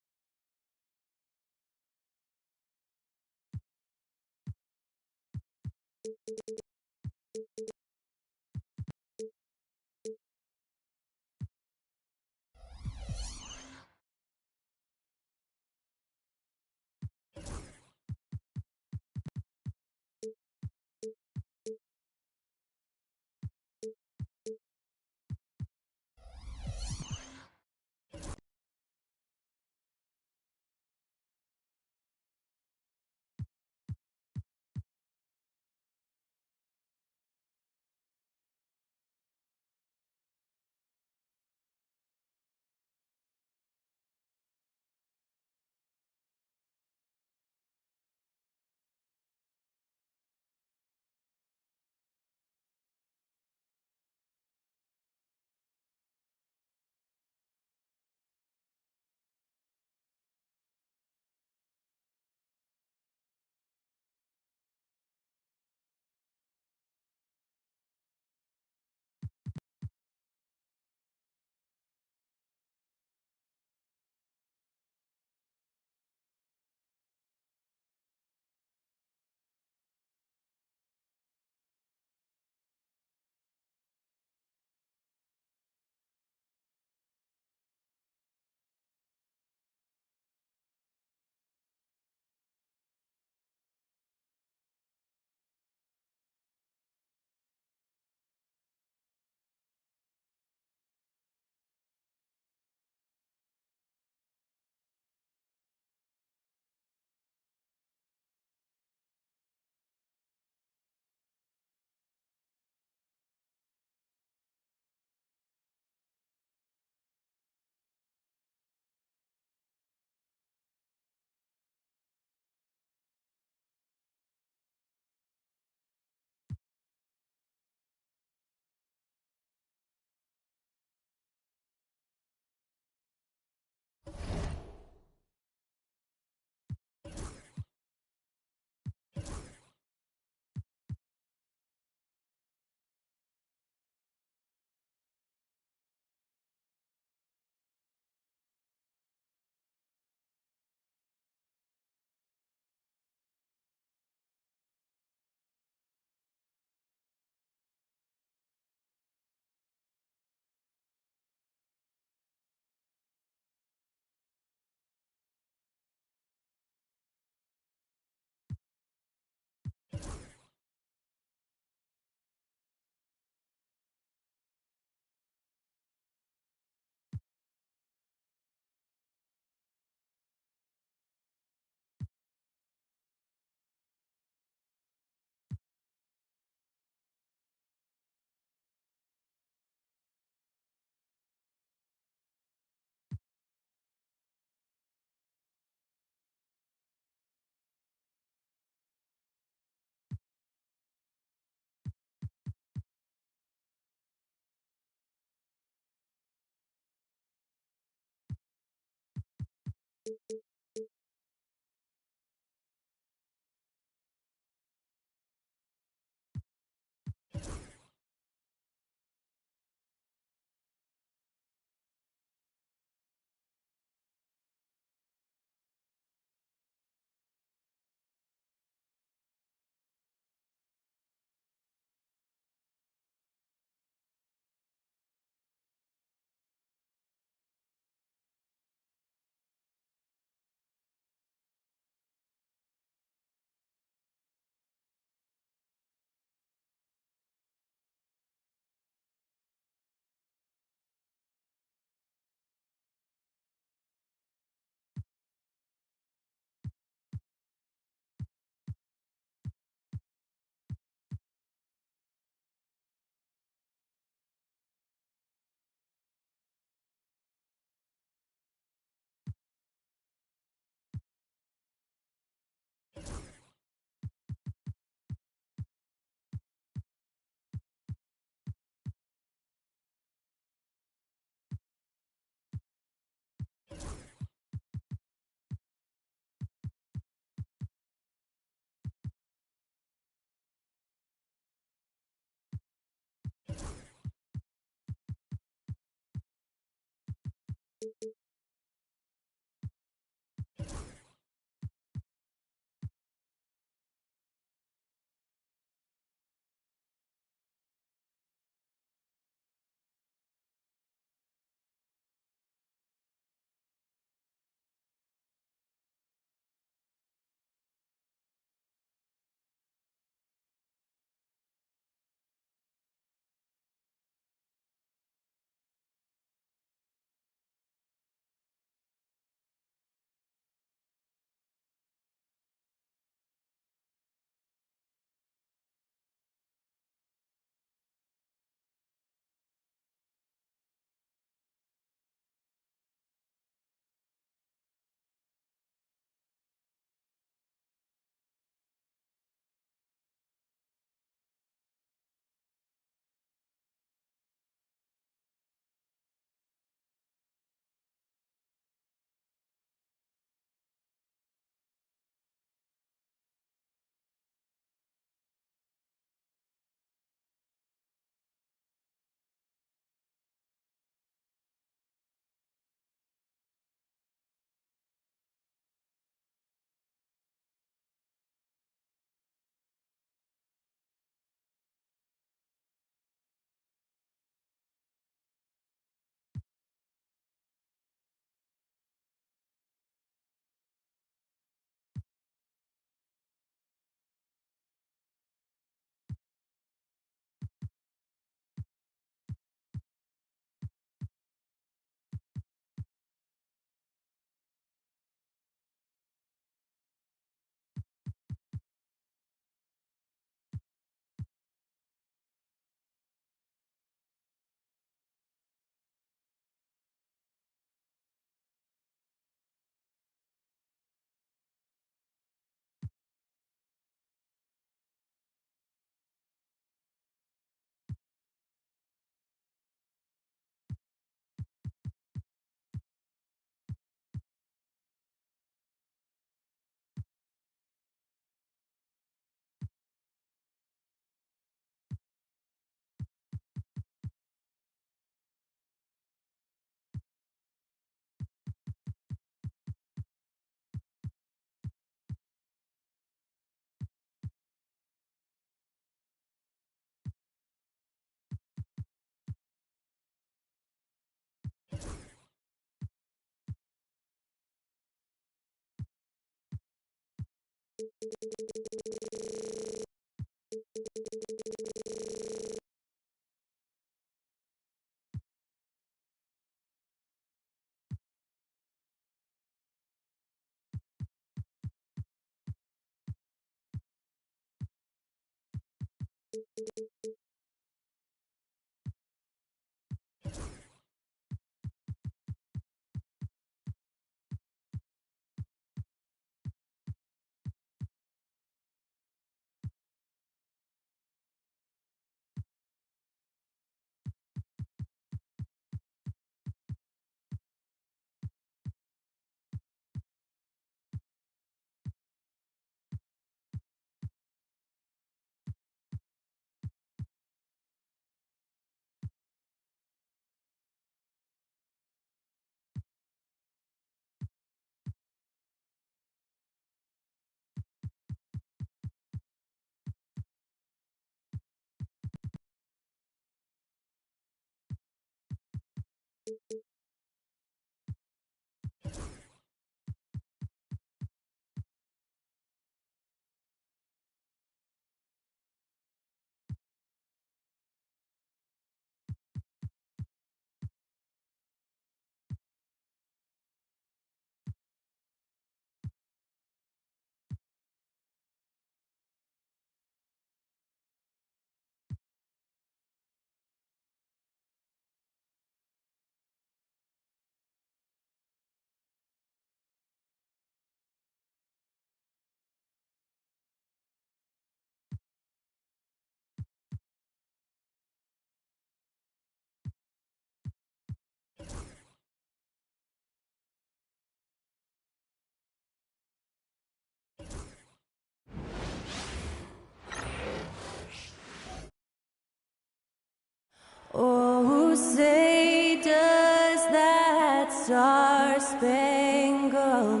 Oh, say does that star-spangled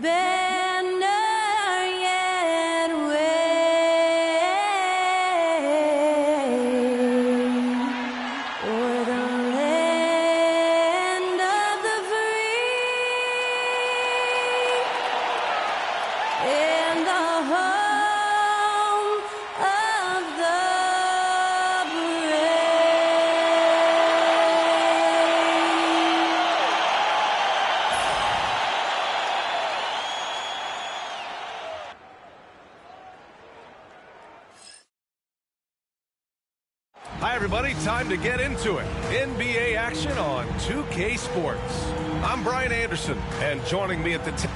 banner yet wave o'er the land of the free and the home of the Hi, everybody. Time to get into it. NBA action on 2K Sports. I'm Brian Anderson, and joining me at the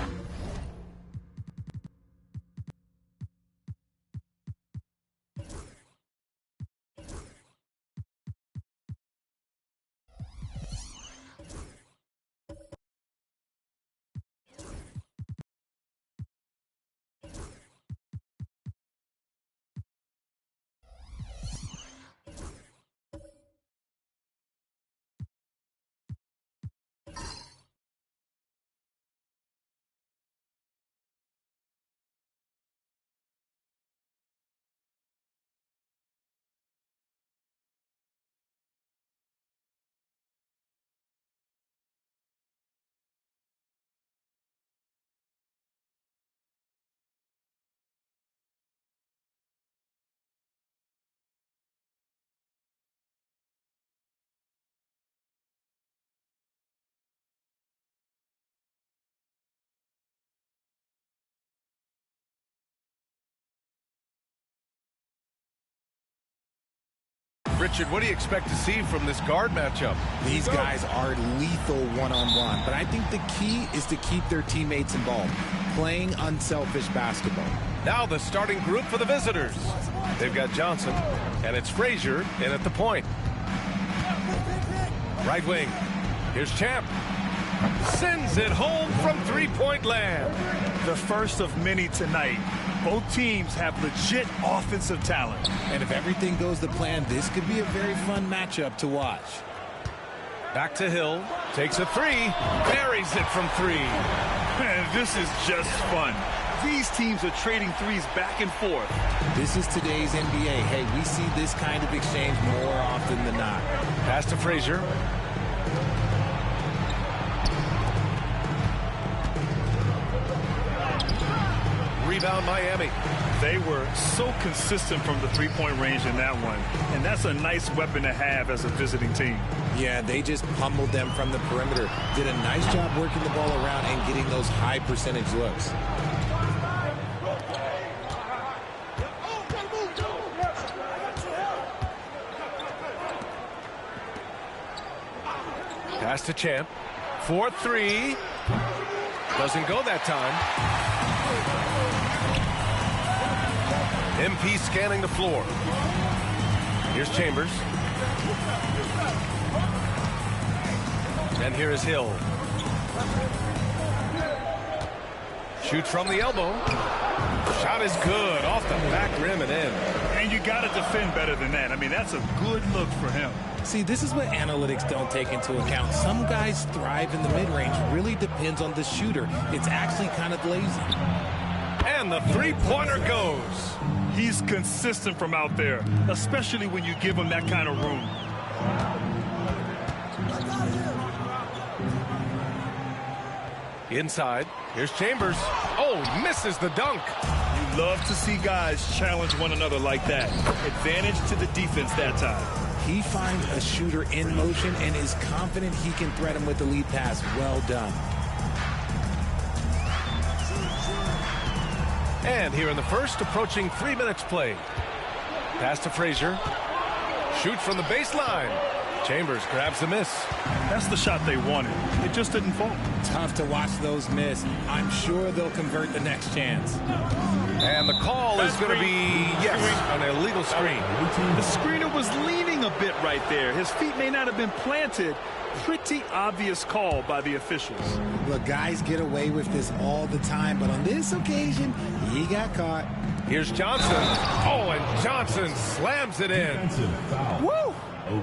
Richard, what do you expect to see from this guard matchup? These guys are lethal one-on-one, but I think the key is to keep their teammates involved, playing unselfish basketball. Now the starting group for the visitors. They've got Johnson, and it's Frazier in at the point. Right wing. Here's Champ. Sends it home from three-point land. The first of many tonight. Both teams have legit offensive talent. And if everything goes to plan, this could be a very fun matchup to watch. Back to Hill. Takes a three. Buries it from three. Man, this is just fun. These teams are trading threes back and forth. This is today's NBA. Hey, we see this kind of exchange more often than not. Pass to Frazier. Rebound Miami. They were so consistent from the three-point range in that one. And that's a nice weapon to have as a visiting team. Yeah, they just pummeled them from the perimeter. Did a nice job working the ball around and getting those high percentage looks. Pass to Champ. 4-3. Doesn't go that time. MP scanning the floor. Here's Chambers. And here is Hill. Shoots from the elbow. Shot is good. Off the back rim and in. And you got to defend better than that. I mean, that's a good look for him. See, this is what analytics don't take into account. Some guys thrive in the mid-range. Really depends on the shooter. It's actually kind of lazy. And the three-pointer goes. He's consistent from out there, especially when you give him that kind of room. Inside. Here's Chambers. Oh, misses the dunk. You love to see guys challenge one another like that. Advantage to the defense that time. He finds a shooter in motion and is confident he can threat him with the lead pass. Well done. And here in the first, approaching 3 minutes played. Pass to Frazier. Shoots from the baseline. Chambers grabs the miss. That's the shot they wanted. It just didn't fall. Tough to watch those miss. I'm sure they'll convert the next chance. And the call is going to be, yes, an illegal screen. The screener was leaning a bit right there. His feet may not have been planted. Pretty obvious call by the officials. Look, guys get away with this all the time, but on this occasion, he got caught. Here's Johnson. Oh, and Johnson slams it in. Woo!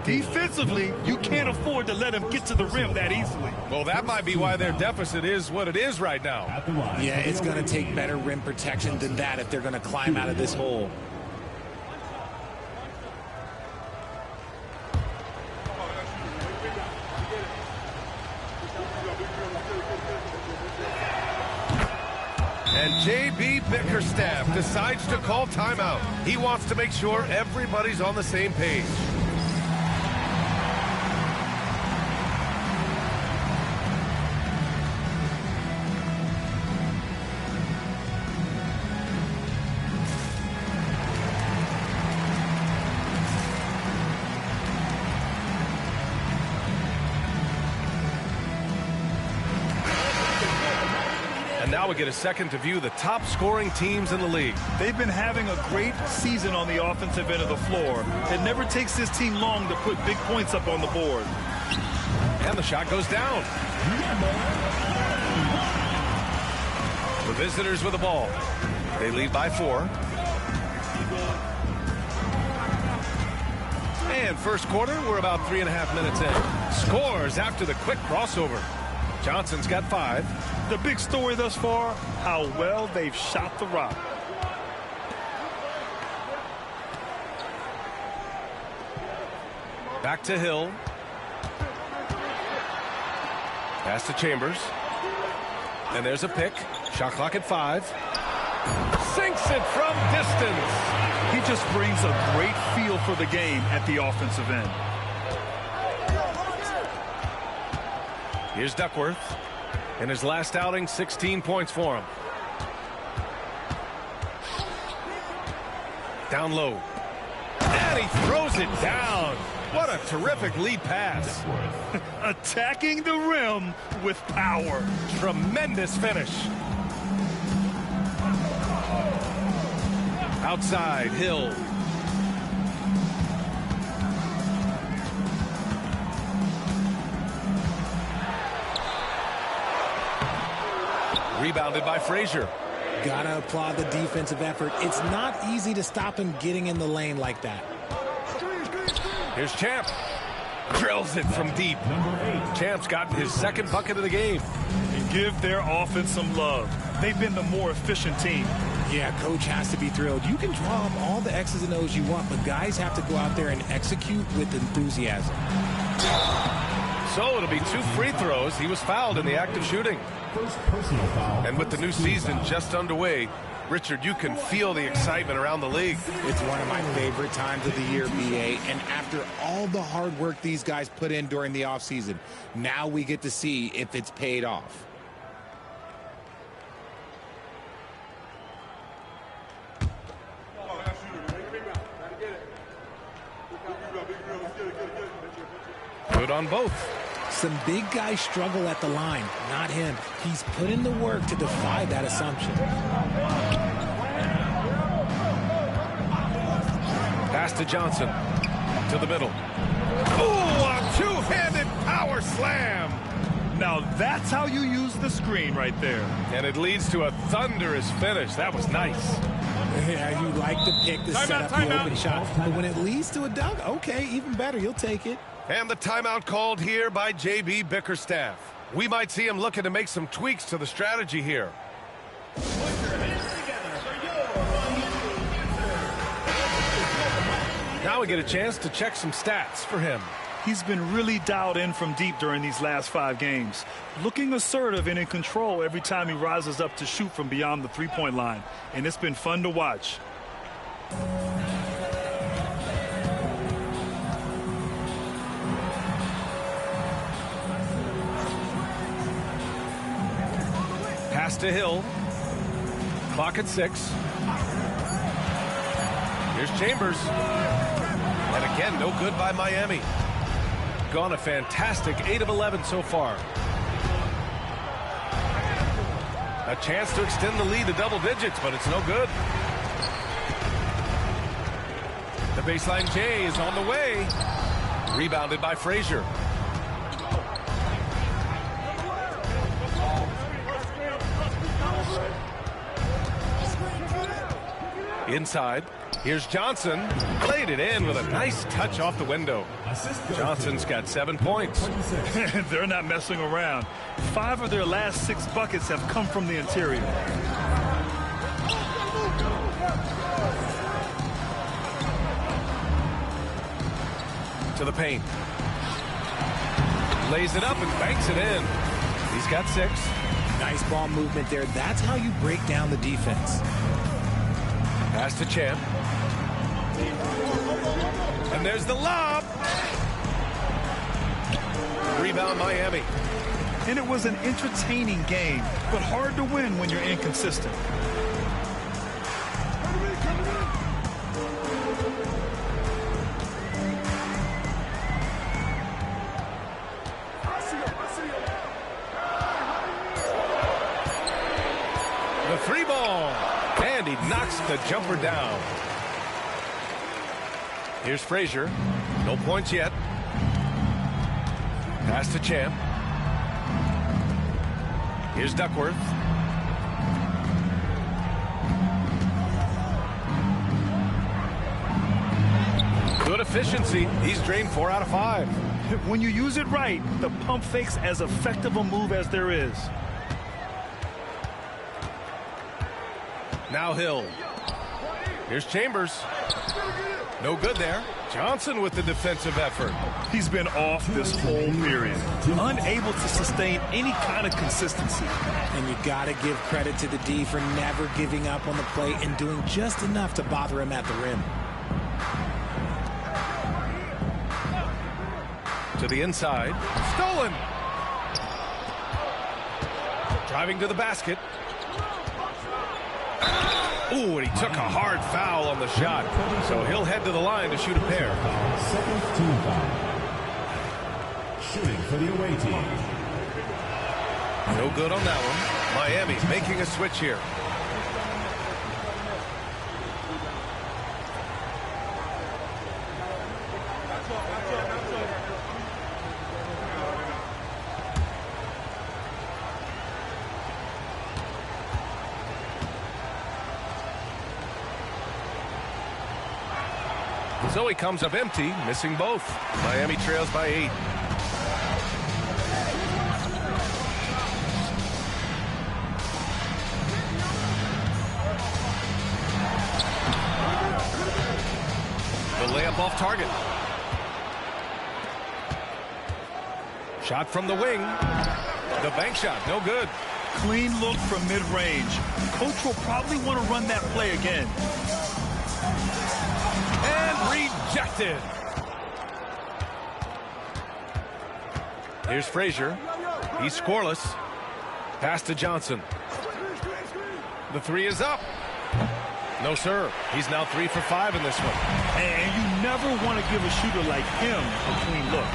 Defensively, you can't afford to let him get to the rim that easily. Well, that might be why their deficit is what it is right now. Yeah, it's going to take better rim protection than that if they're going to climb out of this hole. And J.B. Bickerstaff decides to call timeout. He wants to make sure everybody's on the same page. Now we get a second to view the top scoring teams in the league. They've been having a great season on the offensive end of the floor. It never takes this team long to put big points up on the board. And the shot goes down. The visitors with the ball. They lead by 4. And first quarter, we're about 3.5 minutes in. Scores after the quick crossover. Johnson's got 5. The big story thus far, how well they've shot the rock. Back to Hill. Pass to Chambers. And there's a pick. Shot clock at 5. Sinks it from distance. He just brings a great feel for the game at the offensive end. Here's Duckworth. In his last outing, 16 points for him. Down low. And he throws it down. What a terrific lead pass. Attacking the rim with power. Tremendous finish. Outside, Hill. Rebounded by Frazier. Gotta applaud the defensive effort. It's not easy to stop him getting in the lane like that. Here's Champ. Drills it from deep. Champ's gotten his second bucket of the game. And give their offense some love. They've been the more efficient team. Yeah, coach has to be thrilled. You can draw up all the X's and O's you want, but guys have to go out there and execute with enthusiasm. So it'll be 2 free throws. He was fouled in the act of shooting. First personal foul. And with the new season just underway, Richard, you can feel the excitement around the league. It's one of my favorite times of the year, BA. And after all the hard work these guys put in during the offseason, now we get to see if it's paid off. Good on both. Some big guys struggle at the line, not him. He's put in the work to defy that assumption. Pass to Johnson. To the middle. Oh, a two-handed power slam. Now that's how you use the screen right there. And it leads to a thunderous finish. That was nice. Yeah, you like to pick the set up the open shot. But when it leads to a dunk, okay, even better. You'll take it. And the timeout called here by J.B. Bickerstaff. We might see him looking to make some tweaks to the strategy here. Now we get a chance to check some stats for him. He's been really dialed in from deep during these last 5 games. Looking assertive and in control every time he rises up to shoot from beyond the three-point line. And it's been fun to watch. Pass to Hill. Clock at 6. Here's Chambers. And again, no good by Miami. Gone a fantastic 8 of 11 so far. A chance to extend the lead to double digits, but it's no good. The baseline J is on the way. Rebounded by Frazier. Inside. Here's Johnson. Played it in with a nice touch off the window. Johnson's got 7 points. They're not messing around. 5 of their last 6 buckets have come from the interior. To the paint. Lays it up and banks it in. He's got 6. Nice ball movement there. That's how you break down the defense. Pass to Champ. And there's the lob. Rebound Miami. And it was an entertaining game, but hard to win when you're inconsistent. The 3 ball. And he knocks the jumper down. Here's Frazier. No points yet. Pass to Champ. Here's Duckworth. Good efficiency. He's drained 4 out of 5. When you use it right, the pump fake's as effective a move as there is. Now Hill. Here's Chambers. No good there. Johnson with the defensive effort. He's been off this whole period. Unable to sustain any kind of consistency. And you got to give credit to the D for never giving up on the plate and doing just enough to bother him at the rim. To the inside. Stolen. Driving to the basket. Ooh, and he took a hard foul on the shot. So he'll head to the line to shoot a pair. Second team foul. Shooting for the away team. No good on that one. Miami making a switch here. So he comes up empty, missing both. Miami trails by 8. The layup off target. Shot from the wing. The bank shot, no good. Clean look from mid-range. Coach will probably want to run that play again. And rejected. Here's Frazier. He's scoreless. Pass to Johnson. The 3 is up. No, sir. He's now 3 for 5 in this one. And you never want to give a shooter like him a clean look.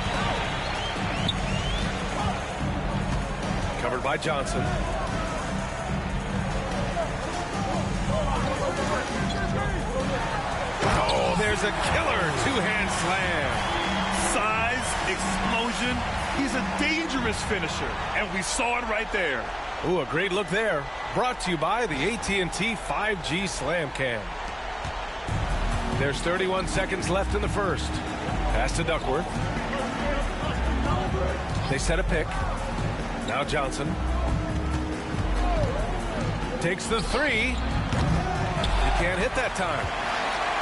Covered by Johnson. Oh, there's a killer 2-hand slam. Size, explosion. He's a dangerous finisher, and we saw it right there. Ooh, a great look there. Brought to you by the AT&T 5G Slam Cam. There's 31 seconds left in the first. Pass to Duckworth. They set a pick. Now Johnson. Takes the 3. He can't hit that time.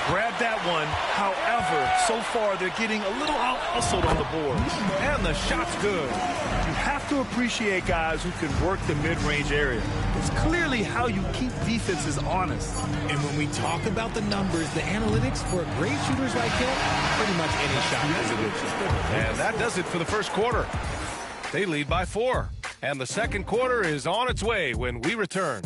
Grab that one. However, so far they're getting a little out-hustled on the boards. And the shot's good. You have to appreciate guys who can work the mid-range area. It's clearly how you keep defenses honest. And when we talk about the numbers, the analytics for great shooters like him, pretty much any shot is a good shot. And that does it for the first quarter. They lead by 4. And the second quarter is on its way when we return.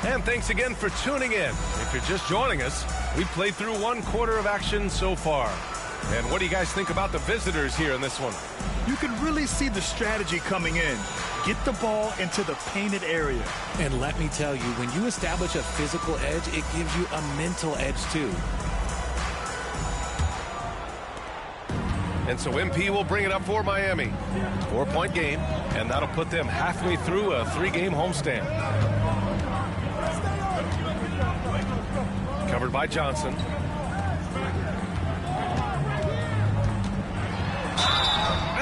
And thanks again for tuning in. If you're just joining us, we played through 1 quarter of action so far. And what do you guys think about the visitors here in this one? You can really see the strategy coming in. Get the ball into the painted area. And let me tell you, when you establish a physical edge, it gives you a mental edge too. And so MP will bring it up for Miami. 4-point game, and that'll put them halfway through a 3-game homestand. Covered by Johnson.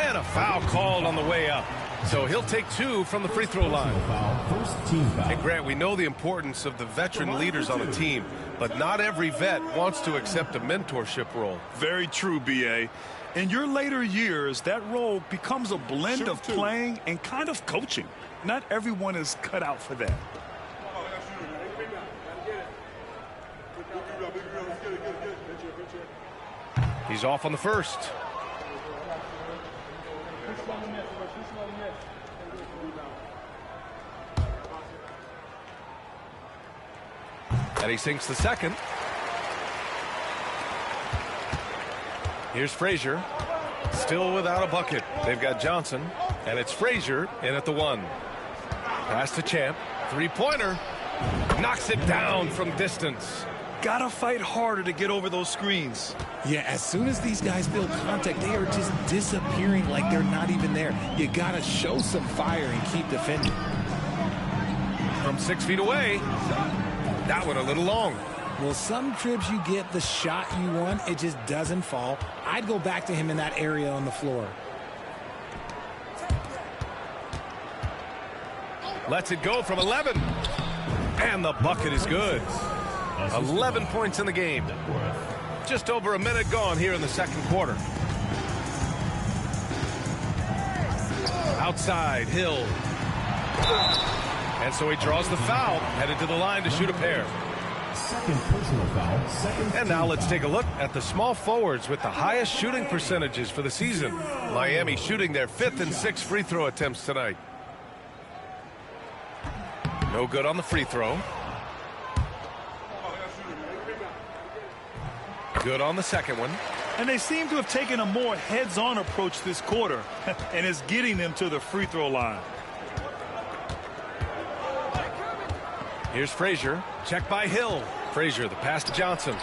And a foul called on the way up. So he'll take 2 from the free throw line. And Grant, we know the importance of the veteran leaders on a team, but not every vet wants to accept a mentorship role. Very true, B.A. In your later years, that role becomes a blend of playing and kind of coaching. Not everyone is cut out for that. He's off on the first. And he sinks the second. Here's Frazier. Still without a bucket. They've got Johnson. And it's Frazier in at the 1. Pass to Champ. 3-pointer. Knocks it down from distance. Gotta fight harder to get over those screens. Yeah, as soon as these guys build contact, they are just disappearing like they're not even there. You gotta show some fire and keep defending. From 6 feet away. That one a little long. Well, some trips you get the shot you want, it just doesn't fall. I'd go back to him in that area on the floor. Lets it go from 11. And the bucket is good. 11 points in the game. Just over a minute gone here in the second quarter. Outside, Hill. And so he draws the foul, headed to the line to shoot a pair. Second personal foul. And now let's take a look at the small forwards with the highest shooting percentages for the season. Miami shooting their 5th and 6th free throw attempts tonight. No good on the free throw. Good on the second one. And they seem to have taken a more heads-on approach this quarter, and it's getting them to the free throw line. Here's Frazier. Check by Hill. Frazier, the pass to Johnson.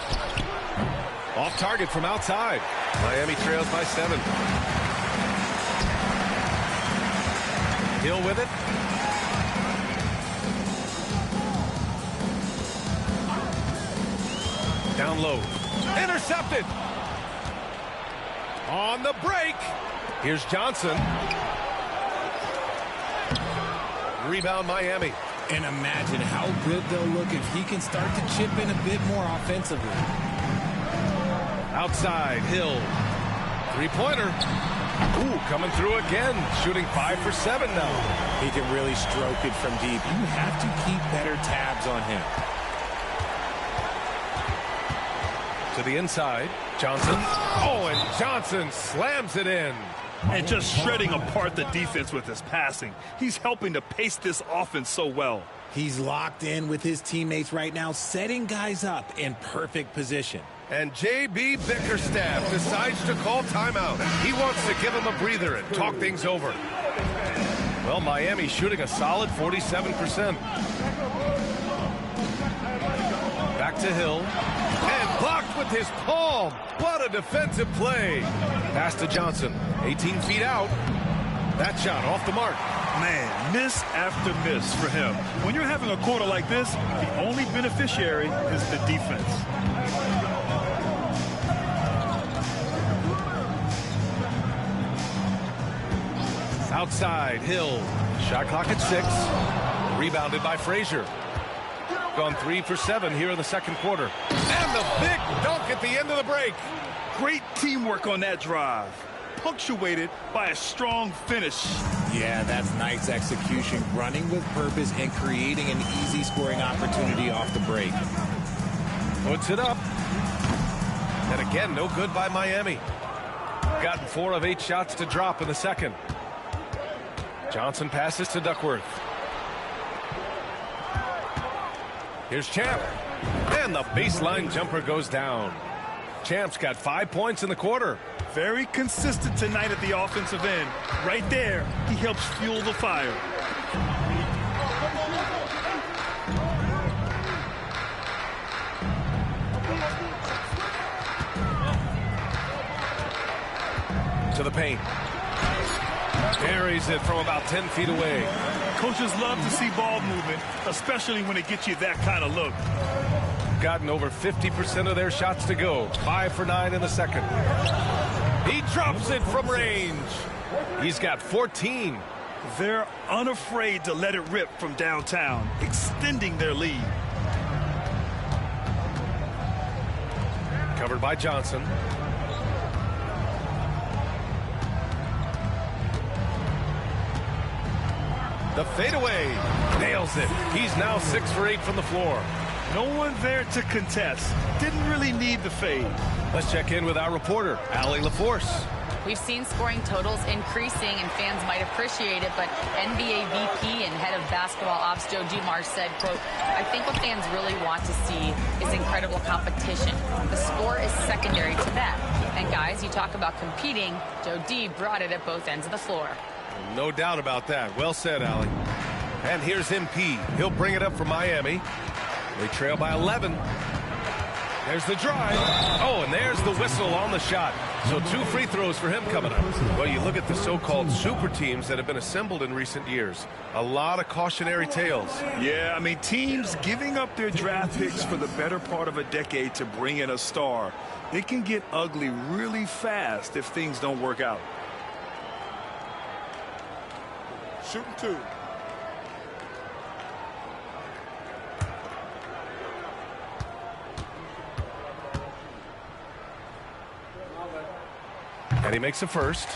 Off target from outside. Miami trails by 7. Hill with it. Down low. Intercepted. On the break. Here's Johnson. Rebound Miami. And imagine how good they'll look if he can start to chip in a bit more offensively. Outside, Hill. 3-pointer. Ooh, coming through again. Shooting 5 for 7 now. He can really stroke it from deep. You have to keep better tabs on him. To the inside, Johnson. Oh, and Johnson slams it in. And just shredding apart the defense with his passing. He's helping to pace this offense so well. He's locked in with his teammates right now, setting guys up in perfect position. And J.B. Bickerstaff decides to call timeout. He wants to give him a breather and talk things over. Well, Miami shooting a solid 47%. Back to Hill. And blocked with his palm. What a defensive play. Pass to Johnson. 18 feet out. That shot off the mark. Man, miss after miss for him. When you're having a quarter like this, the only beneficiary is the defense. Outside, Hill. Shot clock at 6. Rebounded by Frazier. Gone 3 for 7 here in the second quarter. And the big dunk at the end of the break. Great teamwork on that drive. Punctuated by a strong finish. Yeah, that's nice execution. Running with purpose and creating an easy scoring opportunity off the break. Puts it up. And again, no good by Miami. Gotten 4 of 8 shots to drop in the second. Johnson passes to Duckworth. Here's Champ. And the baseline jumper goes down. Champ's got 5 points in the quarter. Very consistent tonight at the offensive end. Right there, he helps fuel the fire. To the paint. Buries it from about 10 feet away. Coaches love to see ball movement, especially when it gets you that kind of look. Gotten over 50% of their shots to go. 5 for 9 in the second. He drops it from range. He's got 14. They're unafraid to let it rip from downtown, extending their lead. Covered by Johnson. The fadeaway. Nails it. He's now 6 for 8 from the floor. No one there to contest. Didn't really need the fade. Let's check in with our reporter, Allie LaForce. We've seen scoring totals increasing, and fans might appreciate it, but NBA VP and head of basketball ops Joe Dumars said, quote, "I think what fans really want to see is incredible competition. The score is secondary to that. And guys, you talk about competing, Joe D brought it at both ends of the floor." No doubt about that. Well said, Allie. And here's MP. He'll bring it up for Miami. They trail by 11. There's the drive. Oh, and there's the whistle on the shot. So 2 free throws for him coming up. Well, you look at the so-called super teams that have been assembled in recent years. A lot of cautionary tales. Yeah, I mean, teams giving up their draft picks for the better part of a decade to bring in a star. It can get ugly really fast if things don't work out. Shooting 2. And he makes a first.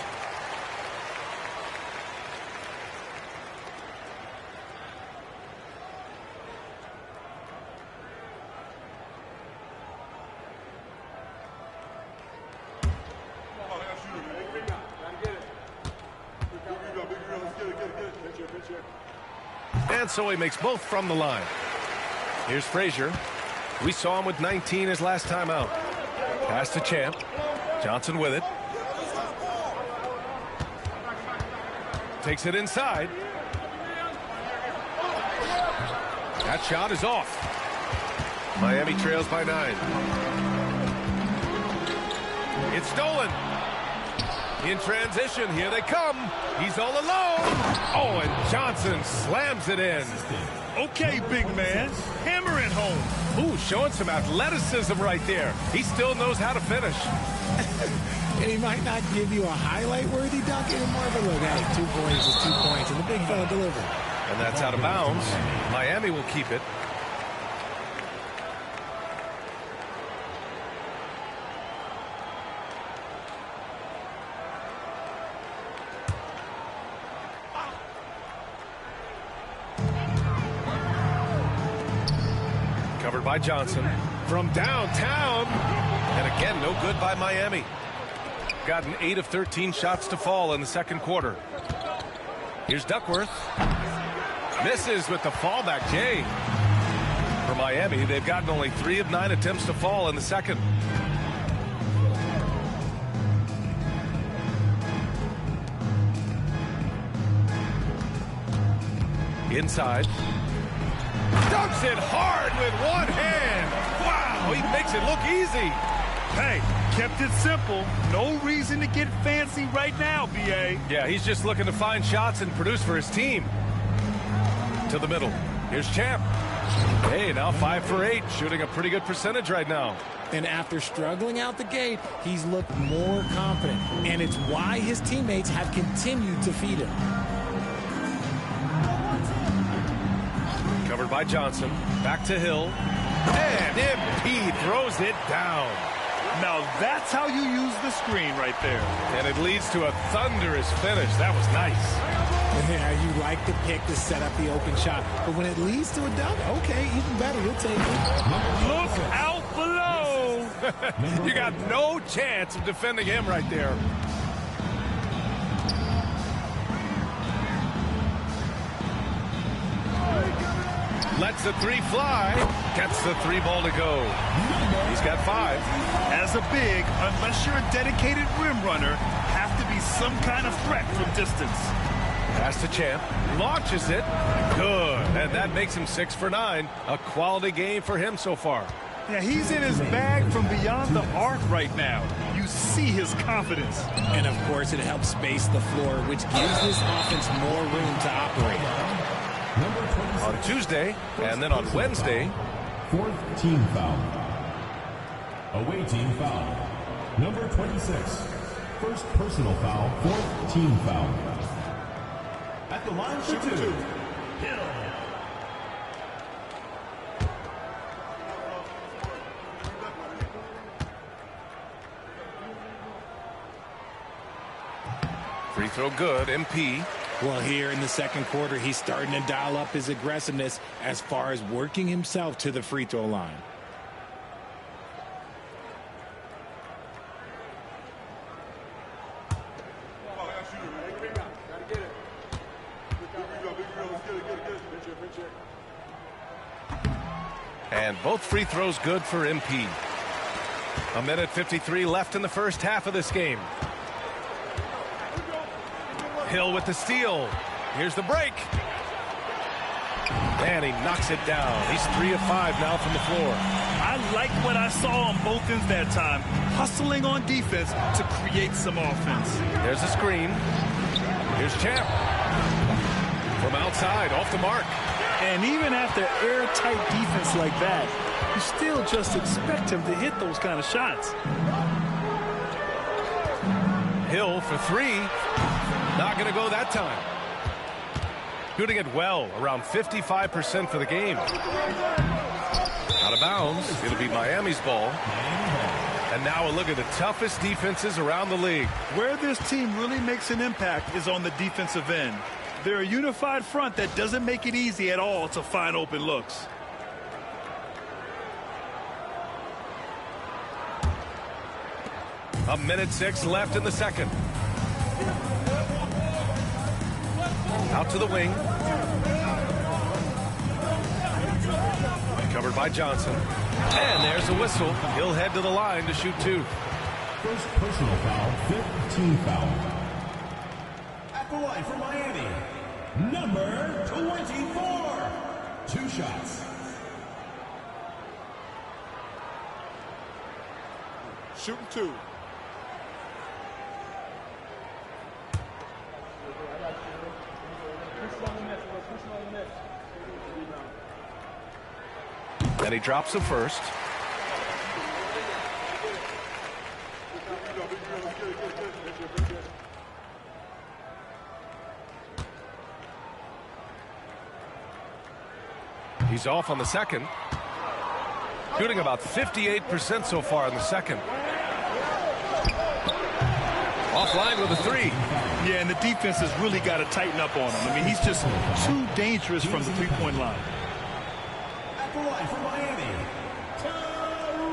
And so he makes both from the line. Here's Frazier. We saw him with 19 his last time out. Pass to Champ. Johnson with it. Takes it inside. That shot is off. Miami trails by 9. It's stolen. In transition, here they come. He's all alone. Oh, and Johnson slams it in. Okay, big man. Hammer it home. Ooh, showing some athleticism right there. He still knows how to finish. And he might not give you a highlight-worthy dunk anymore, but look, hey, 2 points is 2 points, and the big fella delivered. And that's out of bounds. Miami will keep it. Covered by Johnson from downtown. And again, no good by Miami. Gotten 8 of 13 shots to fall in the second quarter. Here's Duckworth. Misses with the fallback, Jay. For Miami, they've gotten only 3 of 9 attempts to fall in the second. Inside. Dunks it hard with one hand. Wow, he makes it look easy. Hey, kept it simple. No reason to get fancy right now, B.A. Yeah, he's just looking to find shots and produce for his team. To the middle. Here's Champ. Hey, now 5 for 8, shooting a pretty good percentage right now. And after struggling out the gate, he's looked more confident. And it's why his teammates have continued to feed him. Covered by Johnson. Back to Hill. And MP throws it down. Now that's how you use the screen right there. And it leads to a thunderous finish. That was nice. Yeah, you like the pick to set up the open shot. But when it leads to a dunk, okay, even better. You'll take it. Look out below. You got no chance of defending him right there. Lets the 3 fly. Gets the 3 ball to go. He's got 5. As a big, unless you're a dedicated rim runner, have to be some kind of threat from distance. Pass to Champ. Launches it. Good. And that makes him 6 for 9. A quality game for him so far. Yeah, he's in his bag from beyond the arc right now. You see his confidence. And, of course, it helps space the floor, which gives this offense more room to operate. On Tuesday, and then on Wednesday. Fourth team foul. Away team foul. Number 26. First personal foul. Fourth team foul. At the line for two. Hill. Free throw good, MP. Well, here in the second quarter, he's starting to dial up his aggressiveness as far as working himself to the free throw line. And both free throws good for MP. 1:53 left in the first half of this game. Hill with the steal. Here's the break. And he knocks it down. He's 3 of 5 now from the floor. I like what I saw on both ends that time. Hustling on defense to create some offense. There's a screen. Here's Champ. From outside, off the mark. And even after airtight defense like that, you still just expect him to hit those kind of shots. Hill for 3. Not going to go that time. Shooting it well, around 55% for the game. Out of bounds. It'll be Miami's ball. And now a look at the toughest defenses around the league. Where this team really makes an impact is on the defensive end. They're a unified front that doesn't make it easy at all to find open looks. A minute 6 left in the second. Out to the wing. Covered by Johnson. And there's a whistle. He'll head to the line to shoot 2. First personal foul, fifth team foul. At the line for Miami, number 24. 2 shots. Shooting 2. And he drops the first. He's off on the second. Shooting about 58% so far in the second. Offline with a 3. Yeah, and the defense has really got to tighten up on him. I mean, he's just too dangerous from the three-point line. At the line for Miami,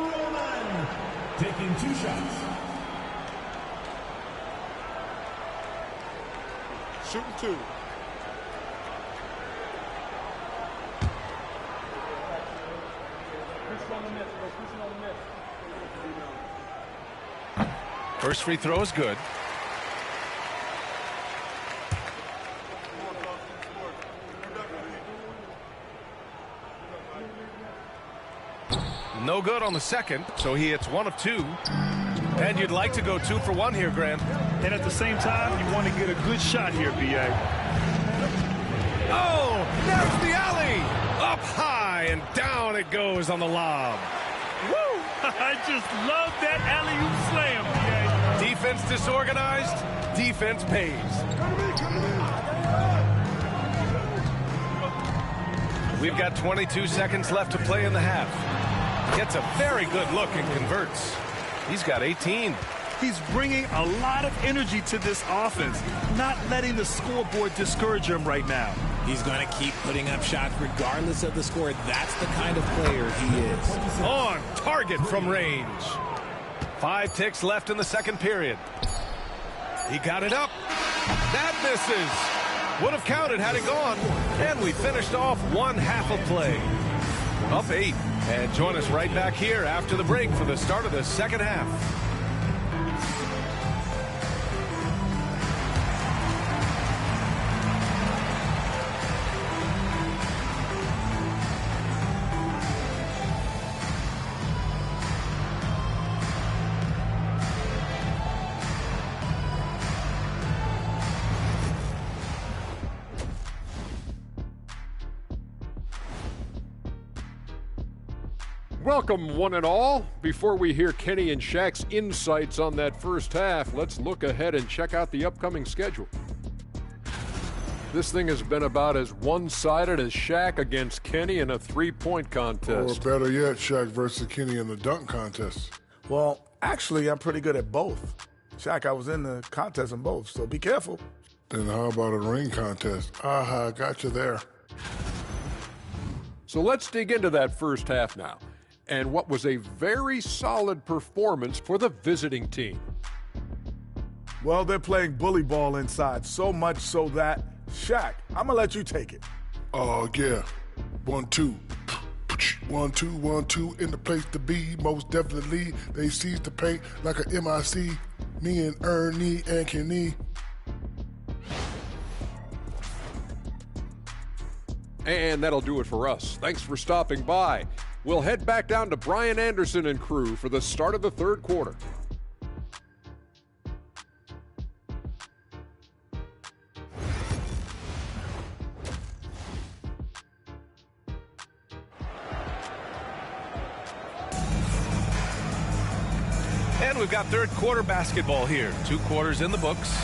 Roman, taking 2 shots. Shooting 2. First free throw is good. No good on the second, so he hits 1 of 2. And you'd like to go 2 for 1 here, Grant. And at the same time, you want to get a good shot here, B.A. Oh, there's the alley. Up high and down it goes on the lob. Woo! I just love that alley-oop slam, B.A. Defense disorganized, defense pays. We've got 22 seconds left to play in the half. Gets a very good look and converts. He's got 18. He's bringing a lot of energy to this offense, not letting the scoreboard discourage him right now. He's going to keep putting up shots regardless of the score. That's the kind of player he is. On target from range. 5 ticks left in the second period. He got it up. That misses. Would have counted had it gone. And we finished off 1 half of play. Up 8. And join us right back here after the break for the start of the second half. Welcome, one and all. Before we hear Kenny and Shaq's insights on that first half, let's look ahead and check out the upcoming schedule. This thing has been about as one-sided as Shaq against Kenny in a three-point contest. Or better yet, Shaq versus Kenny in the dunk contest. Well, actually, I'm pretty good at both. Shaq, I was in the contest in both, so be careful. Then how about a ring contest? Aha, got you there. So let's dig into that first half now, and what was a very solid performance for the visiting team. Well, they're playing bully ball inside, so much so that, Shaq, I'm going to let you take it. Oh, yeah. 1-2. 1-2, 1-2, in the place to be, most definitely. They seize the paint like a MIC. Me and Ernie and Kenny. And that'll do it for us. Thanks for stopping by. We'll head back down to Brian Anderson and crew for the start of the third quarter. And we've got third quarter basketball here. 2 quarters in the books.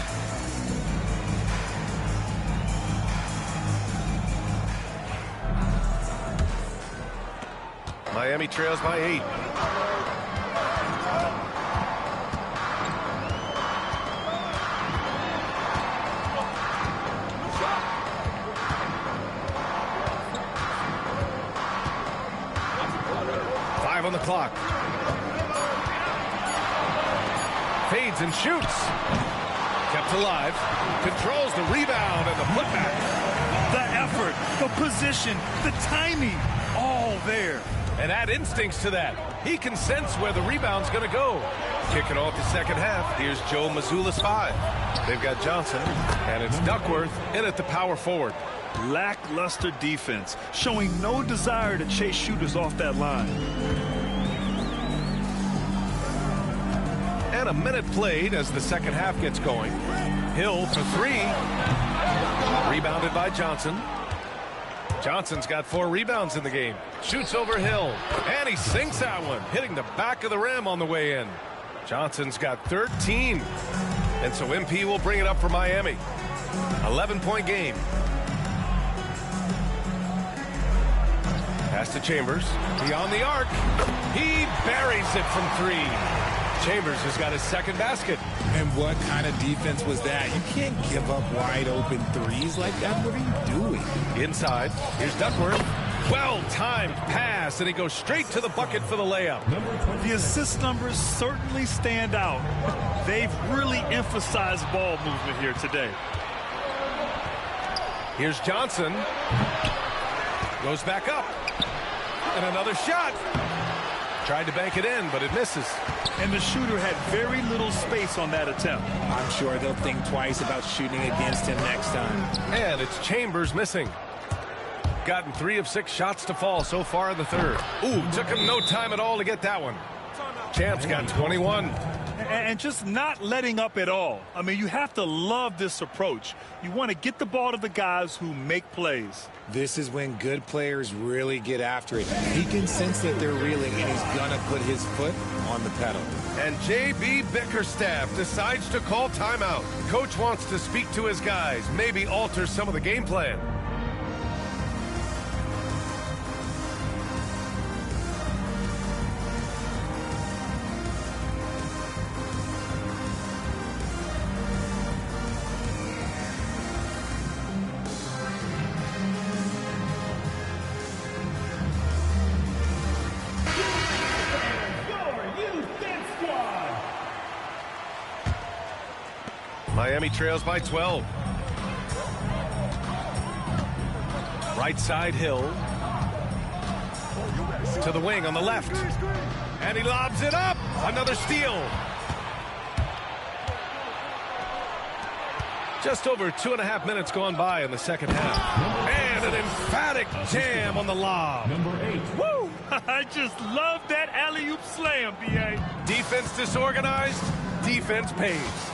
Miami trails by 8. On the clock. Fades and shoots. Kept alive. Controls the rebound and the putback. The effort, the position, the timing, all there. And add instincts to that. He can sense where the rebound's going to go. Kicking off the second half. Here's Joe Mazzulla's 5. They've got Johnson, and it's Duckworth in at the power forward. Lackluster defense, showing no desire to chase shooters off that line. And a minute played as the second half gets going. Hill for 3. Rebounded by Johnson. Johnson's got 4 rebounds in the game. Shoots over Hill. And he sinks that one, hitting the back of the rim on the way in. Johnson's got 13. And so MP will bring it up for Miami. 11-point game. Pass to Chambers. Beyond the arc. He buries it from 3. Chambers has got his second basket. And what kind of defense was that? You can't give up wide open threes like that. What are you doing? Inside. Here's Duckworth. Well-timed pass, and he goes straight to the bucket for the layup. The assist numbers certainly stand out. They've really emphasized ball movement here today. Here's Johnson. Goes back up. And another shot. Tried to bank it in, but it misses. And the shooter had very little space on that attempt. I'm sure they'll think twice about shooting against him next time. And it's Chambers missing. Gotten 3 of 6 shots to fall so far in the third. Ooh, took him no time at all to get that one. Champ's got 21. And just not letting up at all. I mean, you have to love this approach. You want to get the ball to the guys who make plays. This is when good players really get after it. He can sense that they're reeling, and he's going to put his foot on the pedal. And J.B. Bickerstaff decides to call timeout. Coach wants to speak to his guys, maybe alter some of the game plan. Miami trails by 12. Right side, Hill. To the wing on the left. And he lobs it up. Another steal. Just over 2.5 minutes gone by in the second half. And an emphatic jam on the lob. Number 8. Woo! I just love that alley-oop slam, B.A. Defense disorganized. Defense pays.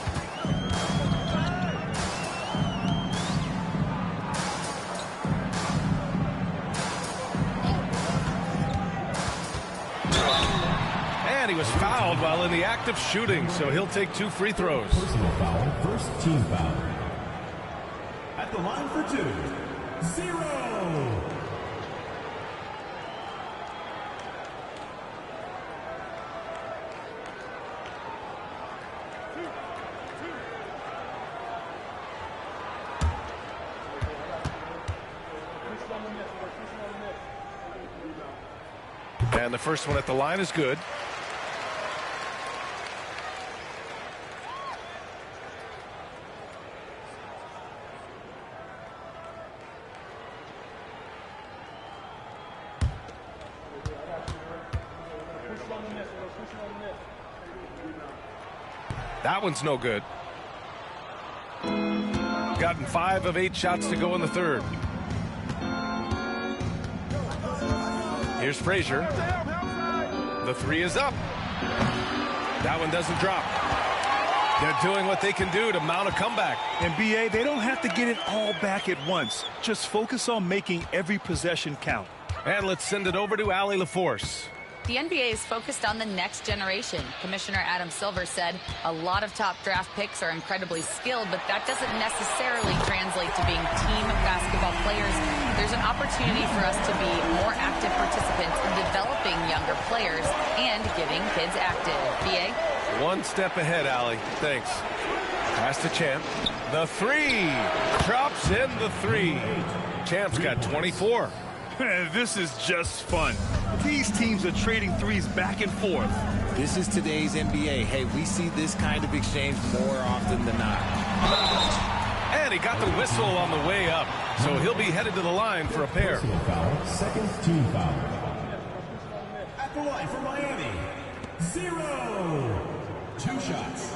was fouled while in the act of shooting, so he'll take 2 free throws. Personal foul, first team foul. At the line for 2, 0. And the first one at the line is good. That one's no good. Gotten 5 of 8 shots to go in the third. Here's Frazier. The 3 is up. That one doesn't drop. They're doing what they can do to mount a comeback. And BA, they don't have to get it all back at once. Just focus on making every possession count. And let's send it over to Allie LaForce. The NBA is focused on the next generation. Commissioner Adam Silver said a lot of top draft picks are incredibly skilled, but that doesn't necessarily translate to being team basketball players. There's an opportunity for us to be more active participants in developing younger players and getting kids active. BA? One step ahead, Allie. Thanks. Pass to Champ. The 3. Drops in the 3. Champ's got 24. This is just fun. These teams are trading threes back and forth. This is today's NBA. Hey, we see this kind of exchange more often than not. And he got the whistle on the way up, so he'll be headed to the line for a pair. Personal foul, second team foul. At the line for Miami, 0. 2 shots.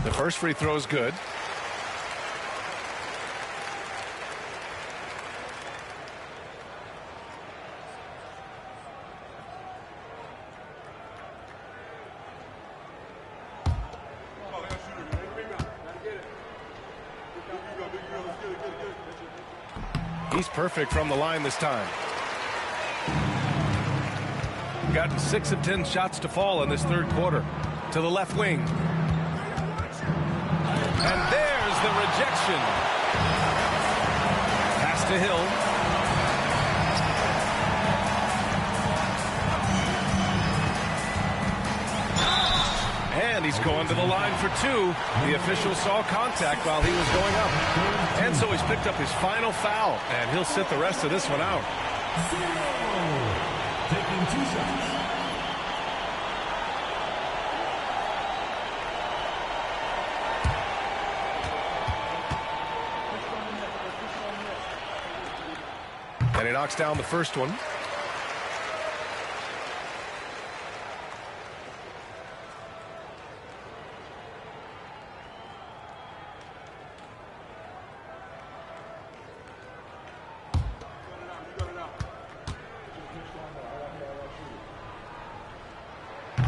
The first free throw is good. He's perfect from the line this time. Gotten 6 of 10 shots to fall in this third quarter. To the left wing. And there's the rejection. Pass to Hill. And he's going to the line for 2. The official saw contact while he was going up. And so he's picked up his final foul, and he'll sit the rest of this one out. 0. Taking 2 shots. And he knocks down the first one.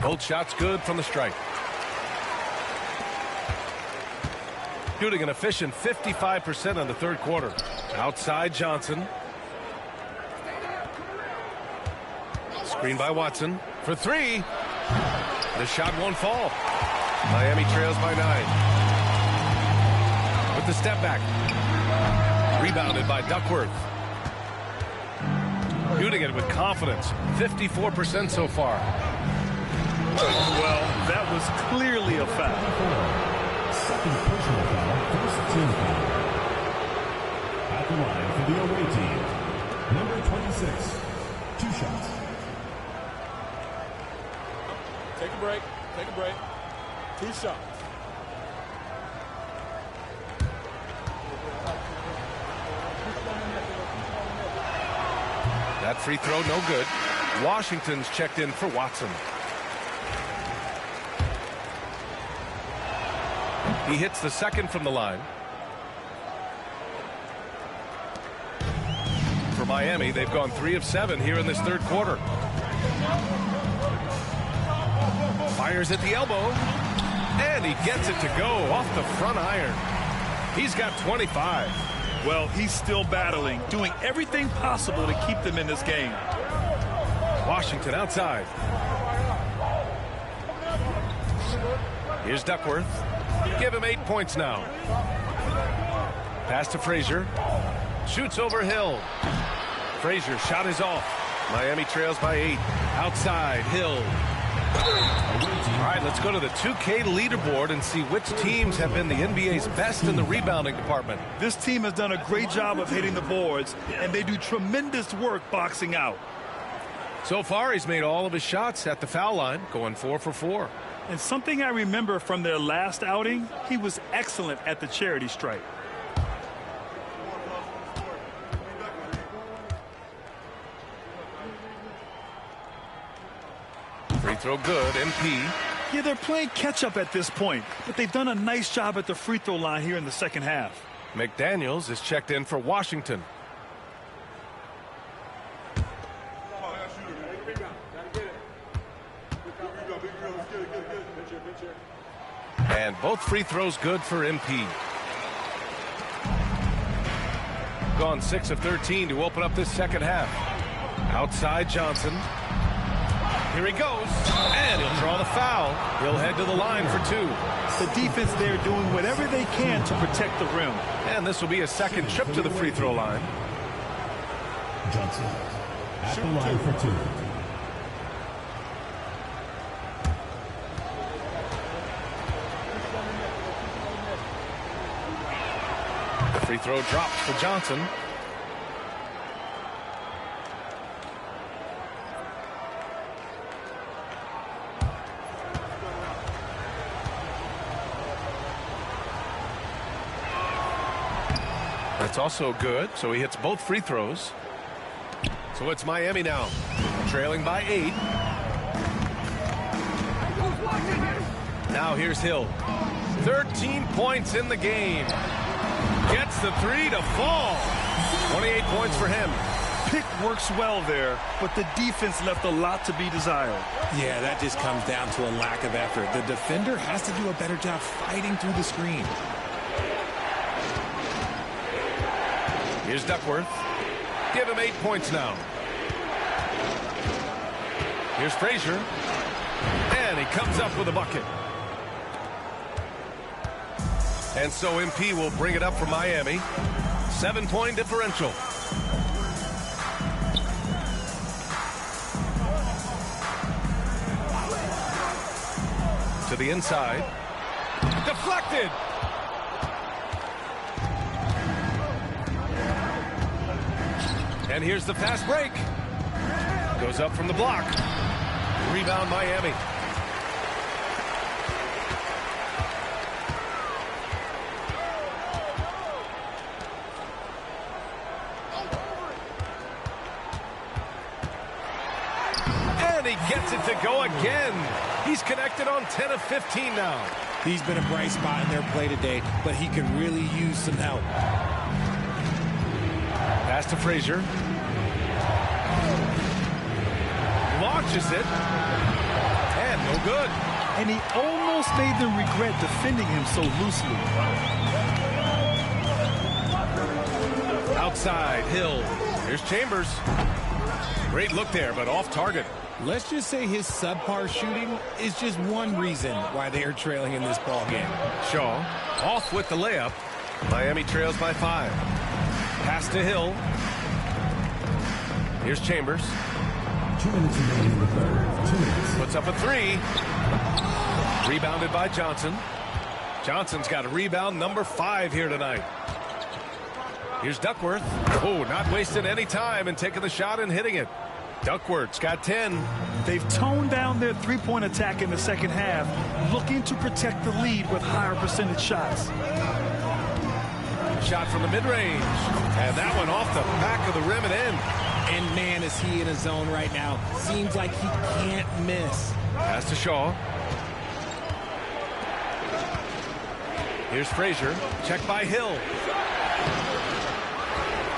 Both shots good from the stripe. Shooting an efficient 55% on the third quarter. Outside Johnson. Screen by Watson for 3. The shot won't fall. Miami trails by 9. With the step back. Rebounded by Duckworth. Shooting it with confidence. 54% so far. Well, that was clearly a foul. Second personal foul, first team foul. At the line for the away team, number 26, 2 shots. Take a break. Take a break. 2 shots. That free throw no good. Washington's checked in for Watson. He hits the second from the line. For Miami, they've gone 3 of 7 here in this third quarter. Fires at the elbow. And he gets it to go off the front iron. He's got 25. Well, he's still battling, doing everything possible to keep them in this game. Washington outside. Here's Duckworth. Give him 8 points now. Pass to Frazier. Shoots over Hill. Frazier shot is off. Miami trails by 8. Outside, Hill. All right, let's go to the 2K leaderboard and see which teams have been the NBA's best in the rebounding department. This team has done a great job of hitting the boards, and they do tremendous work boxing out. So far, he's made all of his shots at the foul line, going 4 for 4. And something I remember from their last outing, he was excellent at the charity stripe. Free throw good, MP. Yeah, they're playing catch-up at this point, but they've done a nice job at the free throw line here in the second half. McDaniels is checked in for Washington. And both free throws good for MP. Gone 6 of 13 to open up this second half. Outside Johnson. Here he goes, and he'll draw the foul. He'll head to the line for 2. The defense there doing whatever they can to protect the rim. And this will be a second trip to the free throw line. Johnson at the line for 2. The free throw drops for Johnson. That's also good, so he hits both free throws. So it's Miami now, trailing by 8. Now here's Hill. 13 points in the game. Gets the 3 to fall. 28 points for him. Pick works well there, but the defense left a lot to be desired. Yeah, that just comes down to a lack of effort. The defender has to do a better job fighting through the screen. Here's Duckworth. Give him 8 points now. Here's Frazier. And he comes up with a bucket. And so MP will bring it up for Miami. 7-point differential. To the inside. Deflected. And here's the fast break. Goes up from the block. Rebound Miami. And he gets it to go again. He's connected on 10 of 15 now. He's been a bright spot in their play today, but he could really use some help. Pass to Frazier. Launches it. And no good. And he almost made them regret defending him so loosely. Outside, Hill. Here's Chambers. Great look there, but off target. Let's just say his subpar shooting is just one reason why they are trailing in this ball game. Shaw off with the layup. Miami trails by 5. Pass to Hill. Here's Chambers. 2 minutes remaining in the third. 2 minutes. Puts up a 3. Rebounded by Johnson. Johnson's got a rebound number 5 here tonight. Here's Duckworth. Oh, not wasting any time and taking the shot and hitting it. Duckworth's got 10. They've toned down their three-point attack in the second half, looking to protect the lead with higher percentage shots. Shot from the mid-range. And that one off the back of the rim and in. And man, is he in a zone right now. Seems like he can't miss. Pass to Shaw. Here's Frazier. Checked by Hill.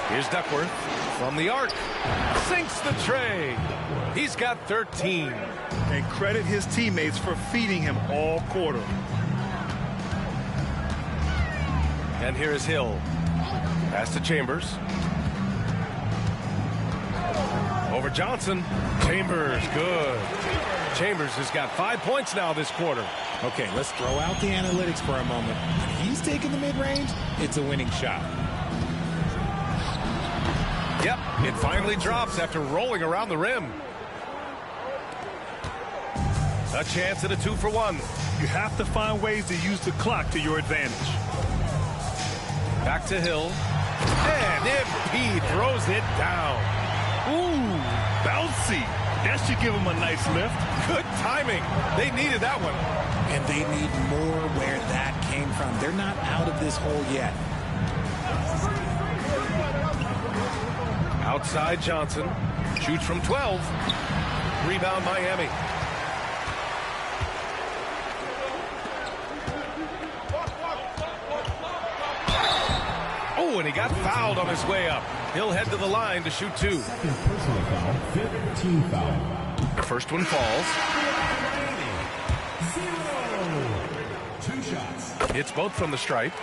Here's Duckworth from the arc. Sinks the tray. He's got 13. And credit his teammates for feeding him all quarter. And here is Hill. Pass to Chambers. Over Johnson. Chambers, good. Chambers has got 5 points now this quarter. Okay, let's throw out the analytics for a moment. When he's taking the mid-range, it's a winning shot. Yep, it finally drops after rolling around the rim. A chance at a 2-for-1. You have to find ways to use the clock to your advantage. Back to Hill. And MP throws it down. Ooh, bouncy. That should give him a nice lift. Good timing. They needed that one. And they need more where that came from. They're not out of this hole yet. Outside Johnson. Shoots from 12. Rebound Miami. Oh, and he got fouled on his way up. He'll head to the line to shoot 2. Second personal foul, 15 foul. The first one falls. 2 shots. It's both from the stripe.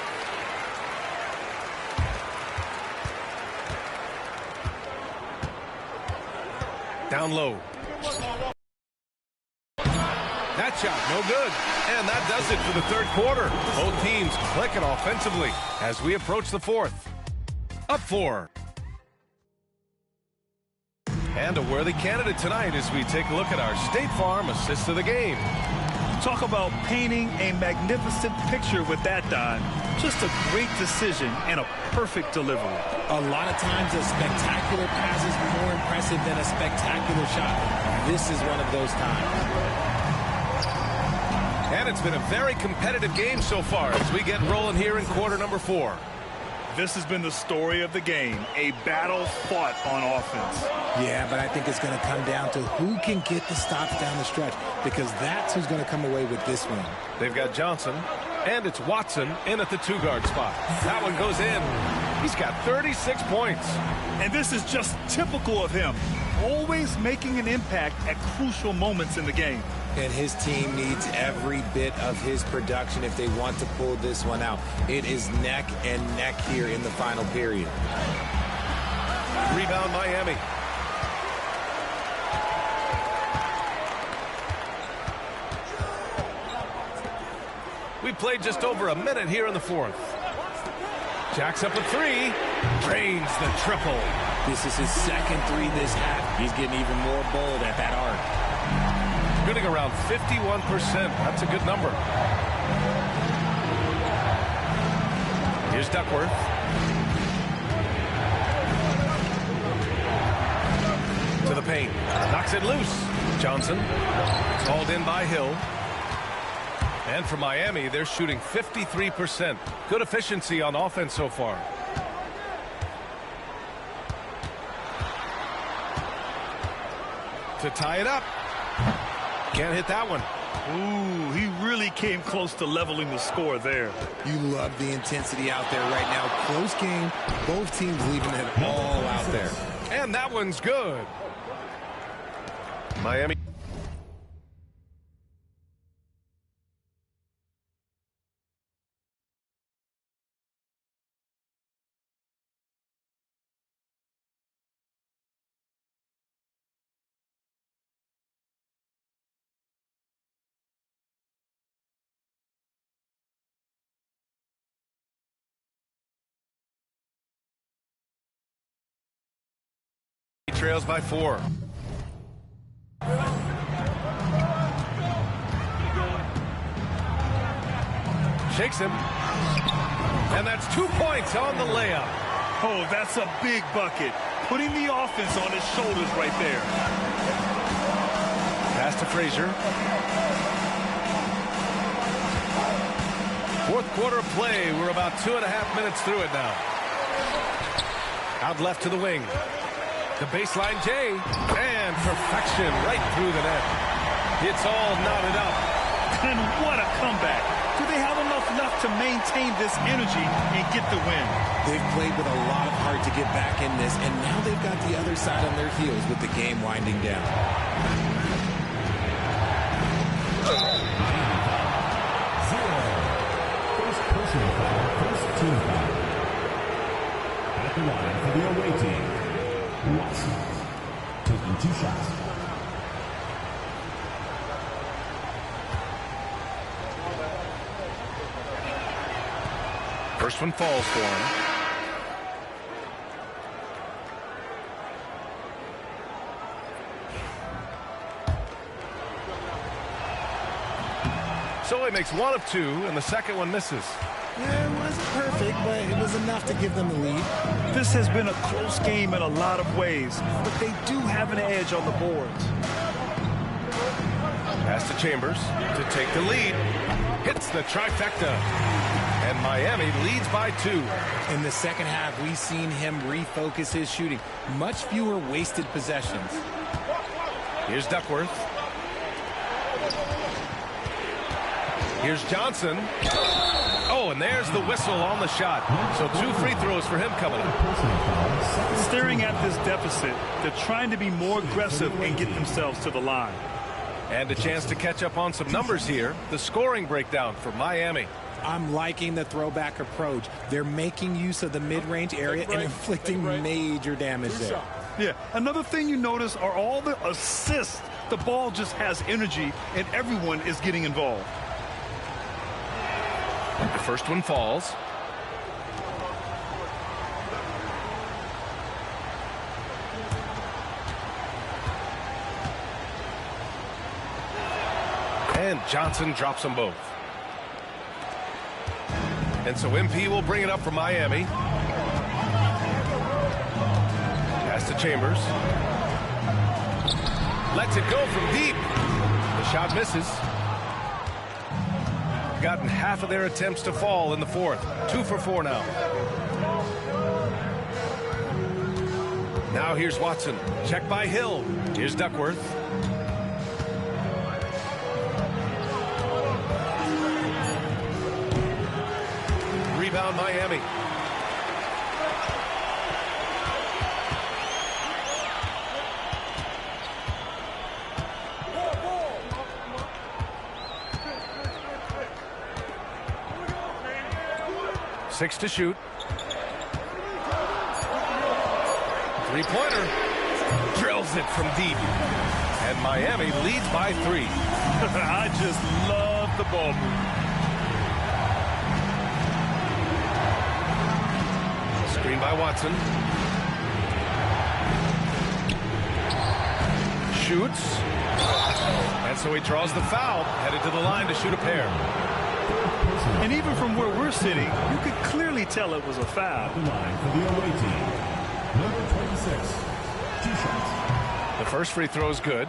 Down low. That shot, no good. And that does it for the third quarter. Both teams clicking offensively as we approach the fourth. Up 4. And a worthy candidate tonight as we take a look at our State Farm assist of the game. Talk about painting a magnificent picture with that, Don. Just a great decision and a perfect delivery. A lot of times a spectacular pass is more impressive than a spectacular shot. This is one of those times. And it's been a very competitive game so far as we get rolling here in quarter number 4. This has been the story of the game, a battle fought on offense. Yeah, but I think it's going to come down to who can get the stops down the stretch, because that's who's going to come away with this one. They've got Johnson, and it's Watson in at the 2-guard spot. That one goes in. He's got 36 points. And this is just typical of him, always making an impact at crucial moments in the game. And his team needs every bit of his production if they want to pull this one out. It is neck and neck here in the final period. Rebound Miami. We played just over a minute here in the fourth. Jacks up a 3. Drains the triple. This is his second 3 this half. He's getting even more bold at that arc. Shooting around 51%. That's a good number. Here's Duckworth. To the paint. Knocks it loose. Johnson. Called in by Hill. And for Miami, they're shooting 53%. Good efficiency on offense so far. To tie it up. Can't hit that one. Ooh, he really came close to leveling the score there. You love the intensity out there right now. Close game. Both teams leaving it all out there. And that one's good. Miami. Trails by 4. Shakes him. And that's 2 points on the layup. Oh, that's a big bucket. Putting the offense on his shoulders right there. Pass to Frazier. Fourth quarter of play. We're about 2.5 minutes through it now. Out left to the wing. The baseline J, and perfection right through the net. It's all knotted up. And what a comeback. Do they have enough left to maintain this energy and get the win? They've played with a lot of heart to get back in this, and now they've got the other side on their heels with the game winding down. First personal foul, first team foul. At the line for the away team, Watson, taking 2 shots. First one falls for him. So he makes 1 of 2, and the second one misses. Yeah, it wasn't perfect, but it was enough to give them the lead. This has been a close game in a lot of ways, but they do have an edge on the boards. Pass to Chambers to take the lead. Hits the trifecta. And Miami leads by 2. In the second half, we've seen him refocus his shooting. Much fewer wasted possessions. Here's Duckworth. Here's Johnson. Oh, and there's the whistle on the shot. So 2 free throws for him coming up. Staring at this deficit, they're trying to be more aggressive and get themselves to the line. And a chance to catch up on some numbers here. The scoring breakdown for Miami. I'm liking the throwback approach. They're making use of the mid-range area and inflicting major damage there. Yeah, another thing you notice are all the assists. The ball just has energy, and everyone is getting involved. The first one falls. And Johnson drops them both. And so MP will bring it up for Miami. Pass to Chambers. Lets it go from deep. The shot misses. Gotten half of their attempts to fall in the fourth. 2 for 4 now. Now here's Watson. Check by Hill. Here's Duckworth. Rebound Miami. Six to shoot. Three-pointer. Drills it from deep. And Miami leads by 3. I just love the ball movement. Screen by Watson. Shoots. And so he draws the foul. Headed to the line to shoot a pair. And even from where we're sitting, you could clearly tell it was a foul. The line for the away team, number 26, 2 shots. The first free throw is good.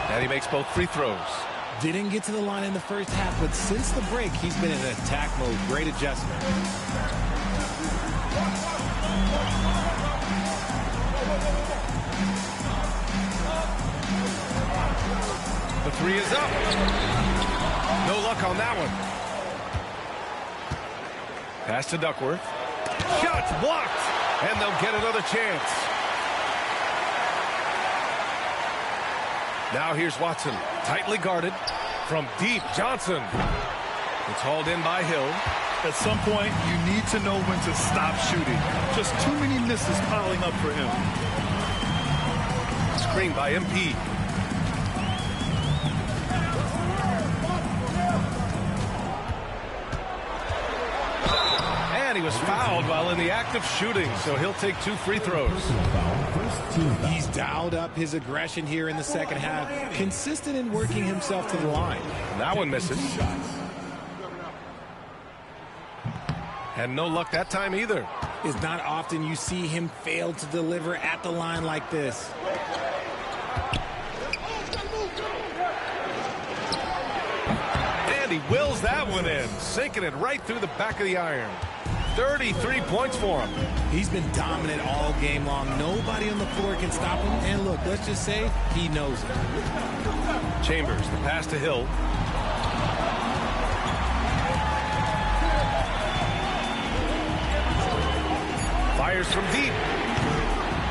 And he makes both free throws. Didn't get to the line in the first half, but since the break, he's been in attack mode. Great adjustment. The 3 is up. No luck on that one. Pass to Duckworth. Shots blocked. And they'll get another chance. Now here's Watson. Tightly guarded. From deep, Johnson. It's hauled in by Hill. At some point, you need to know when to stop shooting. Just too many misses piling up for him. Screen by MP. And he was fouled while in the act of shooting, so he'll take 2 free throws. He's dialed up his aggression here in the second half, consistent in working himself to the line. That one misses. And no luck that time either. It's not often you see him fail to deliver at the line like this. And And he wills that one in, sinking it right through the back of the iron. 33 points for him. He's been dominant all game long. Nobody on the floor can stop him. And look, let's just say he knows it. Chambers, the pass to Hill. Fires from deep.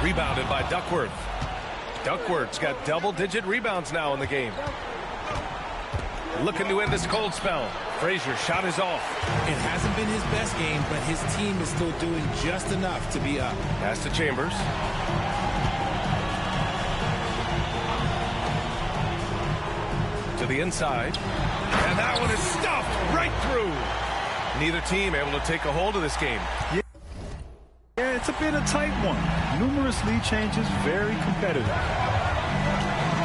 Rebounded by Duckworth. Duckworth's got double-digit rebounds now in the game. Looking to end this cold spell. Frazier shot is off. It hasn't been his best game, but his team is still doing just enough to be up. Pass to Chambers. To the inside. And that one is stuffed right through. Neither team able to take a hold of this game. Yeah, it's a bit of a tight one. Numerous lead changes, very competitive.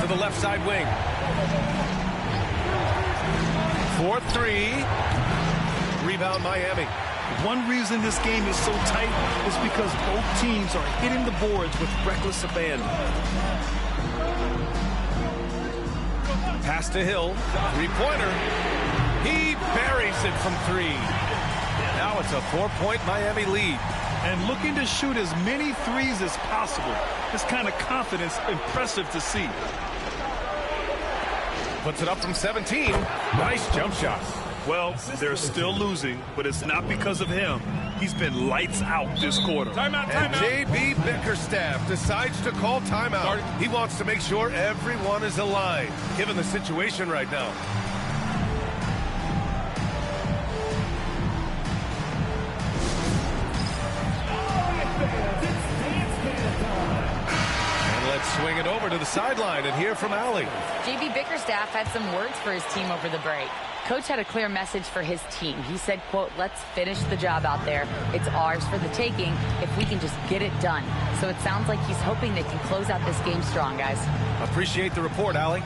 To the left side wing. 4-3. Rebound Miami. One reason this game is so tight is because both teams are hitting the boards with reckless abandon. Pass to Hill. Three-pointer. He buries it from three. Now it's a 4-point Miami lead. And looking to shoot as many threes as possible. This kind of confidence, impressive to see. Puts it up from 17. Nice jump shot. Well, they're still losing, but it's not because of him. He's been lights out this quarter. Timeout, timeout. And J.B. Bickerstaff decides to call timeout. He wants to make sure everyone is aligned, given the situation right now. Swing it over to the sideline and hear from Allie. J.B. Bickerstaff had some words for his team over the break. Coach had a clear message for his team. He said, quote, let's finish the job out there. It's ours for the taking if we can just get it done. So it sounds like he's hoping they can close out this game strong, guys. Appreciate the report, Allie.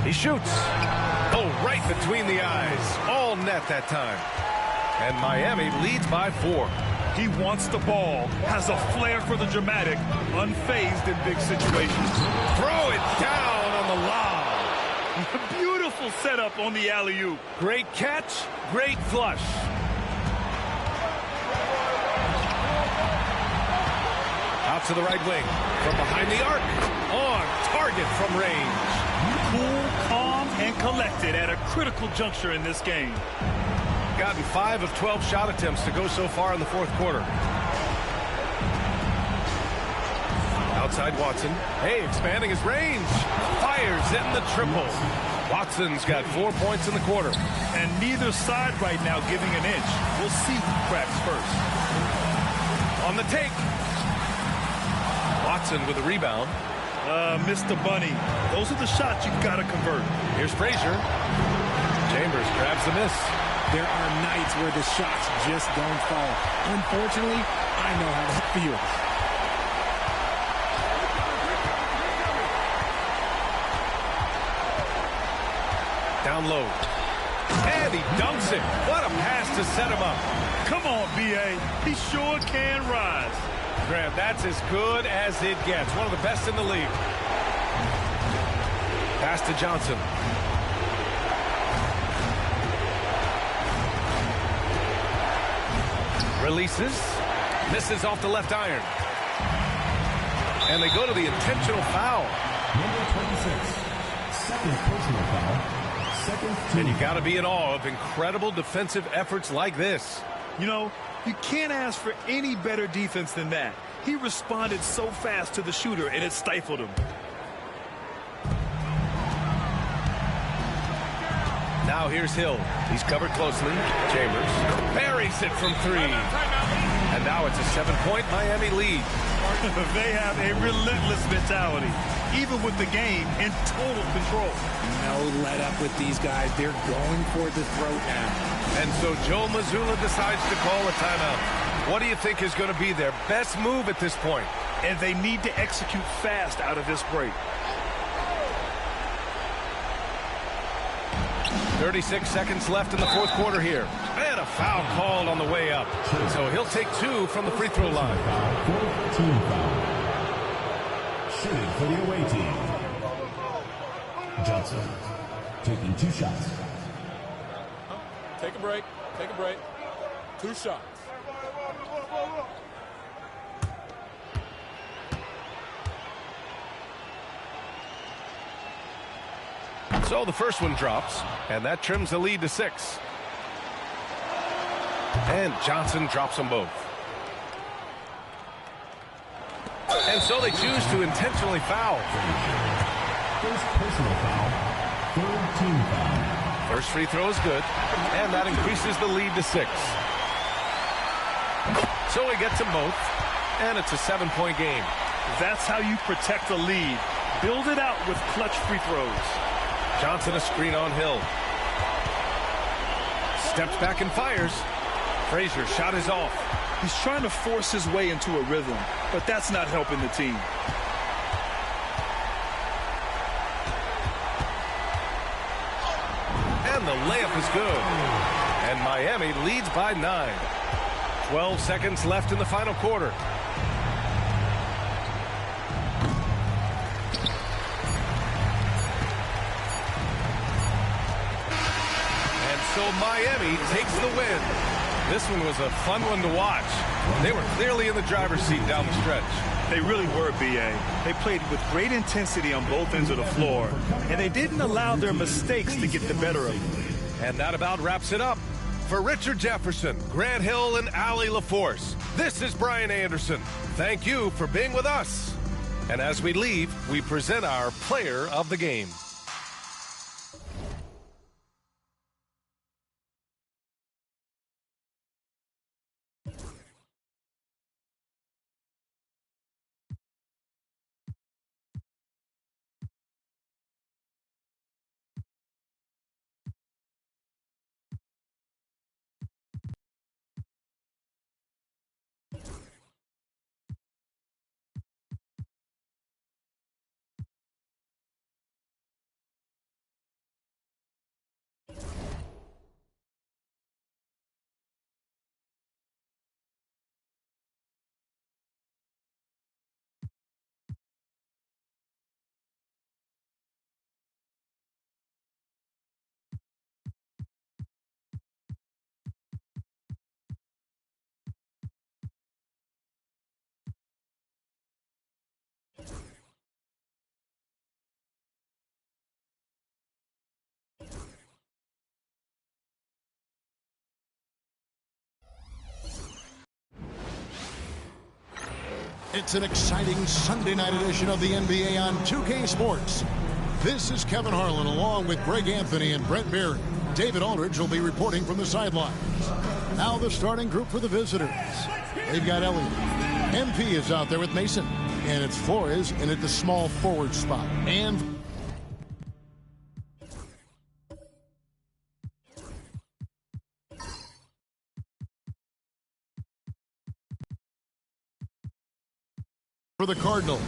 He shoots. Oh, right between the eyes. All net that time. And Miami leads by 4. He wants the ball, has a flair for the dramatic, unfazed in big situations. Throw it down on the lob. Beautiful setup on the alley-oop. Great catch, great flush. Out to the right wing, from behind the arc, on target from range. Cool, calm, and collected at a critical juncture in this game. Gotten 5 of 12 shot attempts to go so far in the fourth quarter. Outside Watson. Hey, expanding his range. Fires in the triple. Watson's got 4 points in the quarter. And neither side right now giving an inch. We'll see who cracks first. On the take. Watson with a rebound. Mr. Bunny. Those are the shots you've got to convert. Here's Frazier. Chambers grabs the miss. There are nights where the shots just don't fall. Unfortunately, I know how that feels. Down low. And he dunks it. What a pass to set him up. Come on, B.A. He sure can rise. Graham, that's as good as it gets. One of the best in the league. Pass to Johnson. Releases. Misses off the left iron. And they go to the intentional foul. Number 26. Second personal foul. Second team. And you got to be in awe of incredible defensive efforts like this. You know, you can't ask for any better defense than that. He responded so fast to the shooter, and it stifled him. Now here's Hill. He's covered closely. Chambers buries it from 3. And now it's a 7-point Miami lead. They have a relentless mentality, even with the game in total control. No let up with these guys. They're going for the throat now. And so Joe Mazzulla decides to call a timeout. What do you think is going to be their best move at this point? And they need to execute fast out of this break. 36 seconds left in the fourth quarter here. And a foul called on the way up. So he'll take 2 from the free throw line. Fourth team foul. Shooting for the away team. Johnson taking 2 shots. Take a break. Take a break. 2 shots. So the first one drops, and that trims the lead to 6. And Johnson drops them both. And so they choose to intentionally foul. First personal foul. Third team foul. First free throw is good, and that increases the lead to 6. So he gets them both, and it's a 7-point game. That's how you protect the lead. Build it out with clutch free throws. Johnson a screen on Hill. Steps back and fires. Frazier's shot is off. He's trying to force his way into a rhythm, but that's not helping the team. And the layup is good. And Miami leads by 9. 12 seconds left in the final quarter. And so Miami takes the win. This one was a fun one to watch. They were clearly in the driver's seat down the stretch. They really were, B.A. They played with great intensity on both ends of the floor, and they didn't allow their mistakes to get the better of them. And that about wraps it up. For Richard Jefferson, Grant Hill, and Allie LaForce, this is Brian Anderson. Thank you for being with us. And as we leave, we present our player of the game. It's an exciting Sunday night edition of the NBA on 2K Sports. This is Kevin Harlan along with Greg Anthony and Brent Barry. David Aldridge will be reporting from the sidelines. Now the starting group for the visitors. They've got Elliott. MP is out there with Mason. And it's Flores in at the small forward spot. And for the Cardinals.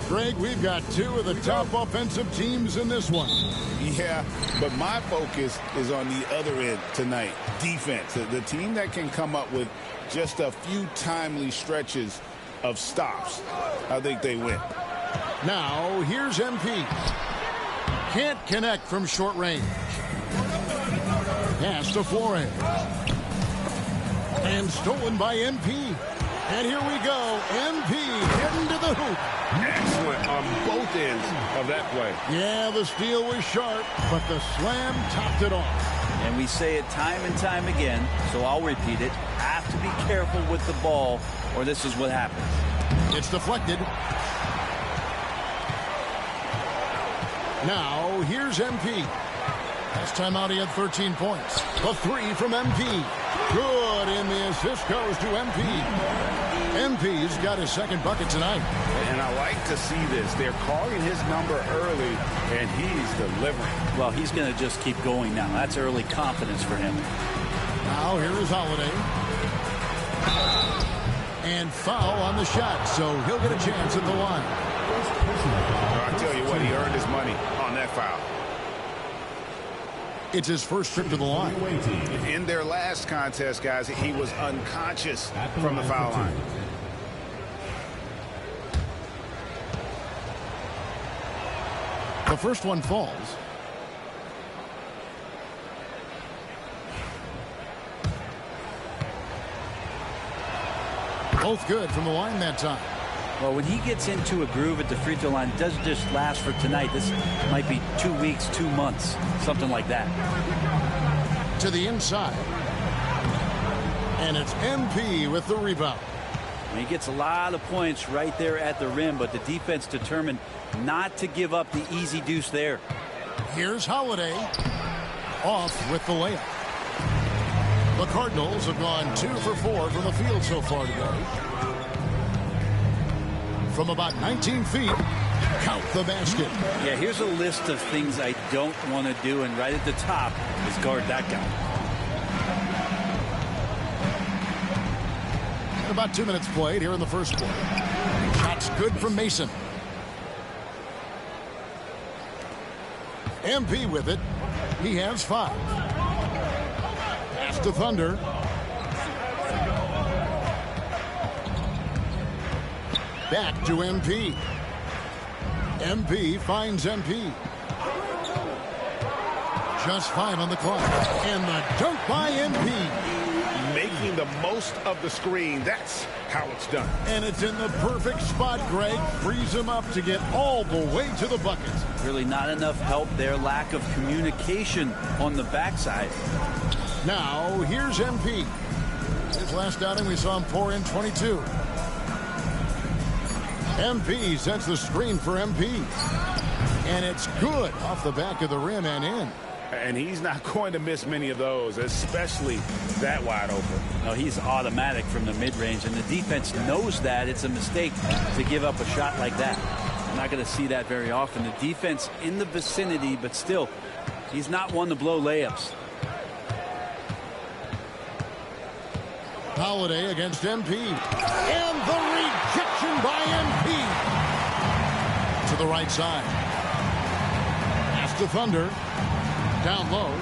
Greg, we've got two of the top offensive teams in this one. Yeah, but my focus is on the other end tonight, defense. The team that can come up with just a few timely stretches of stops, I think they win. Now, here's MP. Can't connect from short range. Pass to Flores. And stolen by MP. And here we go. MP heading to the hoop. Excellent on both ends of that play. Yeah, the steal was sharp, but the slam topped it off. And we say it time and time again, so I'll repeat it. Have to be careful with the ball, or this is what happens. It's deflected. Now, here's MP. Last time out, he had 13 points. The three from MP. Good, and the assist goes to MP. MP's got his second bucket tonight. And I like to see this. They're calling his number early, and he's delivering. Well, he's going to just keep going now. That's early confidence for him. Now, here is Holiday. And foul on the shot, so he'll get a chance at the line. I tell you what, he earned his money on that foul. It's his first trip to the line. In their last contest, guys, he was unconscious from the foul line. The first one falls. Both good from the line that time. Well, when he gets into a groove at the free throw line, it doesn't just last for tonight. This might be 2 weeks, 2 months, something like that. To the inside. And it's MP with the rebound. And he gets a lot of points right there at the rim, but the defense determined not to give up the easy deuce there. Here's Holiday. Off with the layup. The Cardinals have gone 2 for 4 from the field so far today. From about 19 feet, count the basket. Yeah, here's a list of things I don't want to do, and right at the top is guard that guy. And about 2 minutes played here in the first quarter. Shots good from Mason. MP with it. He has 5. Pass to Thunder. Back to MP. MP finds MP. Just 5 on the clock. And the dunk by MP. Making the most of the screen. That's how it's done. And it's in the perfect spot, Greg. Frees him up to get all the way to the bucket. Really not enough help there. Lack of communication on the backside. Now, here's MP. His last outing, we saw him pour in 22. MP sets the screen for MP. And it's good off the back of the rim and in. And he's not going to miss many of those, especially that wide open. No, he's automatic from the mid-range, and the defense knows that. It's a mistake to give up a shot like that. I'm not going to see that very often. The defense in the vicinity, but still, he's not one to blow layups. Holiday against MP. And the rejection by MP. To the right side. Pass to Thunder. Down low.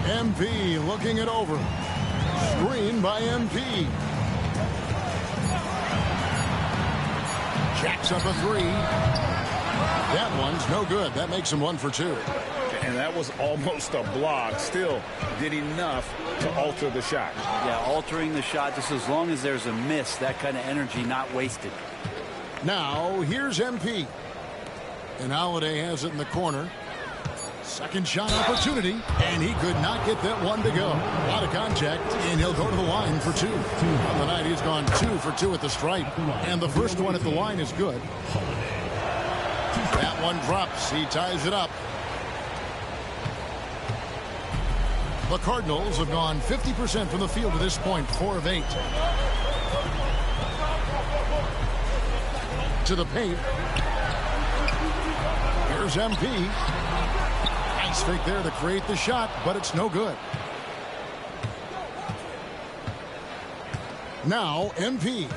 MP looking it over. Screen by MP. Jacks up a 3. That one's no good. That makes him 1 for 2. And that was almost a block. Still did enough to alter the shot. Yeah, altering the shot just as long as there's a miss. That kind of energy not wasted. Now, here's MP. And Holiday has it in the corner. Second shot opportunity. And he could not get that one to go. A lot of contact. And he'll go to the line for 2. On the night, he's gone 2 for 2 at the stripe. And the first one at the line is good. That one drops. He ties it up. The Cardinals have gone 50% from the field to this point, 4 of 8. To the paint. Here's MP. Nice fake there to create the shot, but it's no good. Now MP.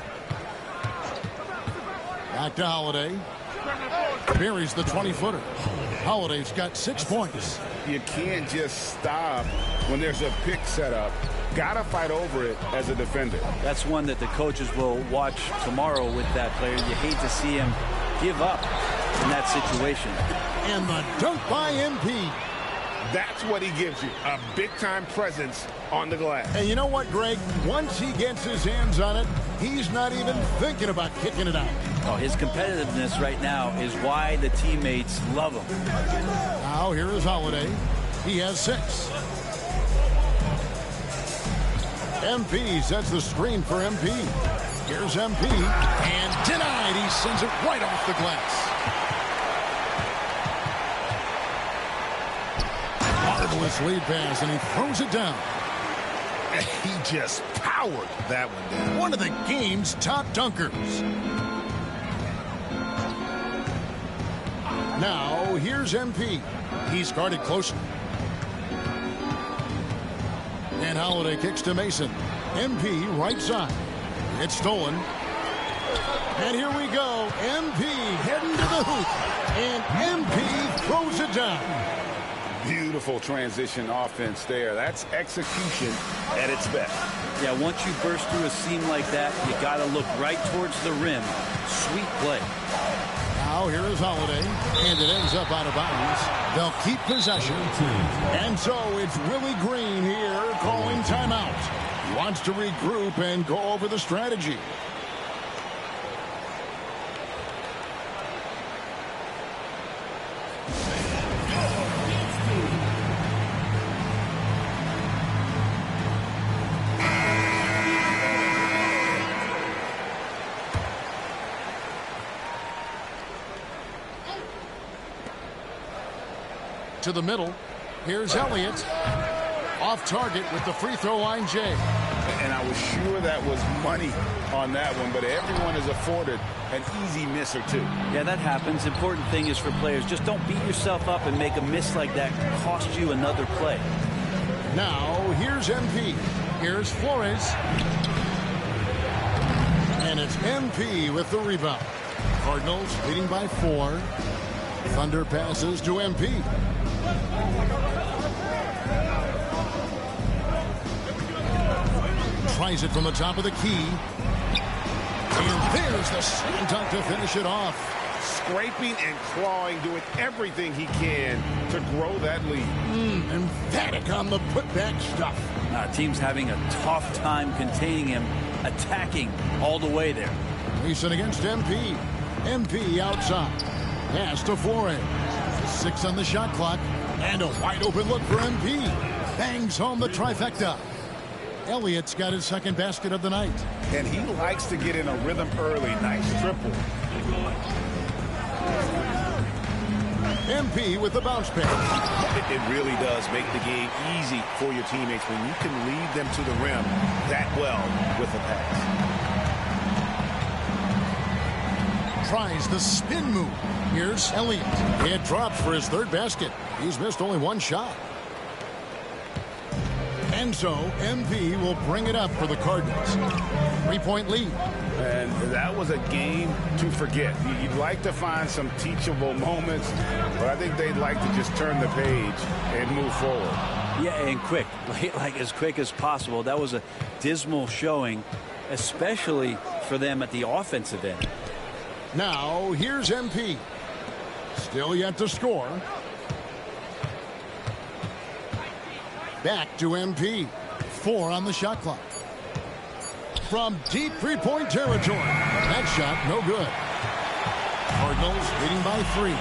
Back to Holiday. Buries the 20-footer. Holiday's got 6 points. You can't just stop when there's a pick set up. Gotta fight over it as a defender. That's one that the coaches will watch tomorrow with that player. You hate to see him give up in that situation. And the dunk by MP. That's what he gives you, a big-time presence on the glass. And you know what, Greg? Once he gets his hands on it, he's not even thinking about kicking it out. Oh, his competitiveness right now is why the teammates love him. Now, here is Holiday. He has 6. MP sets the screen for MP. Here's MP, and denied. He sends it right off the glass. Marvelous lead pass, and he throws it down. He just powered that one down. One of the game's top dunkers. Now, here's MP. He's guarded closely. And Holiday kicks to Mason. MP right side. It's stolen. And here we go. MP heading to the hoop. And MP throws it down. Beautiful transition offense there. That's execution at its best. Yeah, once you burst through a seam like that, you got to look right towards the rim. Sweet play. Now here is Holiday, and it ends up out of bounds. They'll keep possession. And so it's Willie Green here calling timeout. He wants to regroup and go over the strategy. To the middle. Here's Elliott. Off target with the free throw line, Jay. And I was sure that was money on that one, but everyone is afforded an easy miss or two. Yeah, that happens. Important thing is for players, just don't beat yourself up and make a miss like that cost you another play. Now, here's MP. Here's Flores. And it's MP with the rebound. Cardinals leading by 4. Thunder passes to MP. Tries it from the top of the key. And there's the slam dunk to finish it off. Scraping and clawing, doing everything he can to grow that lead. Emphatic on the putback stuff. Team's having a tough time containing him, attacking all the way there. Mason against MP. MP outside. Pass to Flores. 6 on the shot clock. And a wide open look for MP. Bangs home the trifecta. Elliott's got his second basket of the night. And he likes to get in a rhythm early. Nice triple. MP with the bounce pick. It really does make the game easy for your teammates when you can lead them to the rim that well with a pass. Tries the spin move. Here's Elliott. It drops for his third basket. He's missed only one shot. And so MP will bring it up for the Cardinals. 3-point lead. And that was a game to forget. You'd like to find some teachable moments, but I think they'd like to just turn the page and move forward. Yeah, and quick, like as quick as possible. That was a dismal showing, especially for them at the offensive end. Now, here's MP. Still yet to score. Back to MP. 4 on the shot clock. From deep three-point territory. That shot, no good. Cardinals leading by 3.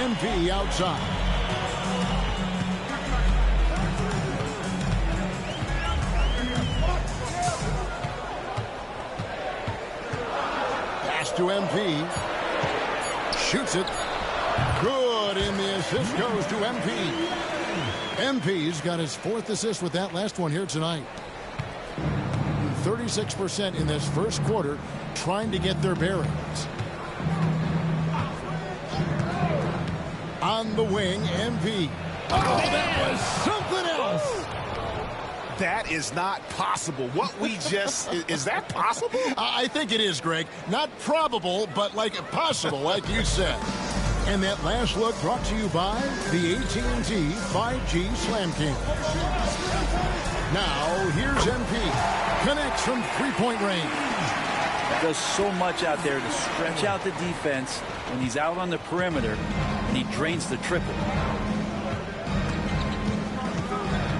MP outside. Pass to MP. Shoots it. Good, and the assist goes to MP. MP's got his 4th assist with that last one here tonight. 36% in this first quarter, trying to get their bearings. On the wing, MP. Oh, that was something else. That is not possible. What we just... is that possible? I think it is, Greg. Not probable, but like possible, like you said. And that last look brought to you by the AT&T 5G Slam King. Now, here's MP. Connects from three-point range. Does so much out there to stretch out the defense when he's out on the perimeter, and he drains the triple.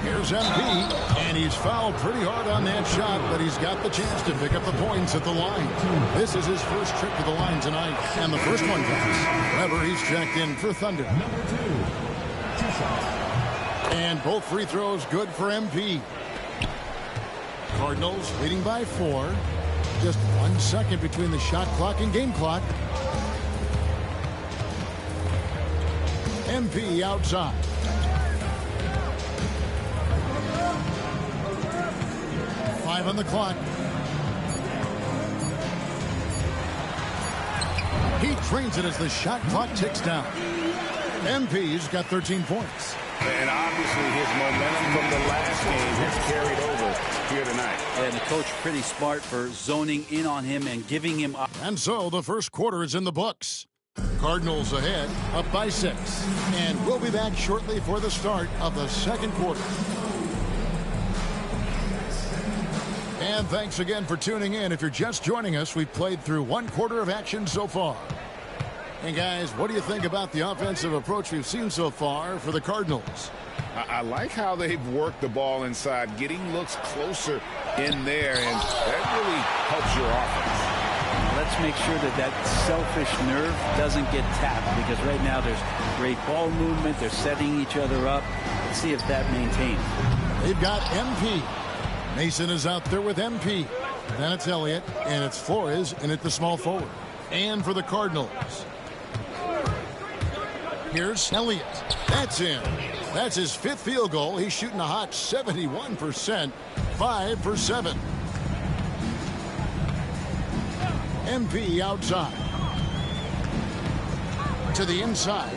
Here's MP, and he's fouled pretty hard on that shot, but he's got the chance to pick up the points at the line. This is his first trip to the line tonight, and the first one comes. Whenever he's checked in for Thunder. And both free throws good for MP. Cardinals leading by 4. Just 1 second between the shot clock and game clock. MP outside. Five on the clock. He trains it as the shot clock ticks down. MP's got 13 points. And obviously his momentum from the last game has carried over here tonight. And the coach pretty smart for zoning in on him and giving him up. And so the first quarter is in the books. Cardinals ahead, up by 6. And we'll be back shortly for the start of the second quarter. And thanks again for tuning in. If you're just joining us, we've played through 1 quarter of action so far. And guys, what do you think about the offensive approach we've seen so far for the Cardinals? I like how they've worked the ball inside, getting looks closer in there, and that really helps your offense. Let's make sure that that selfish nerve doesn't get tapped, because right now there's great ball movement. They're setting each other up. Let's see if that maintains. They've got MP. Mason is out there with MP. Then it's Elliott, and it's Flores in at the small forward. And for the Cardinals, here's Elliott. That's in. That's his 5th field goal. He's shooting a hot 71%. 5 for 7. MP outside. To the inside.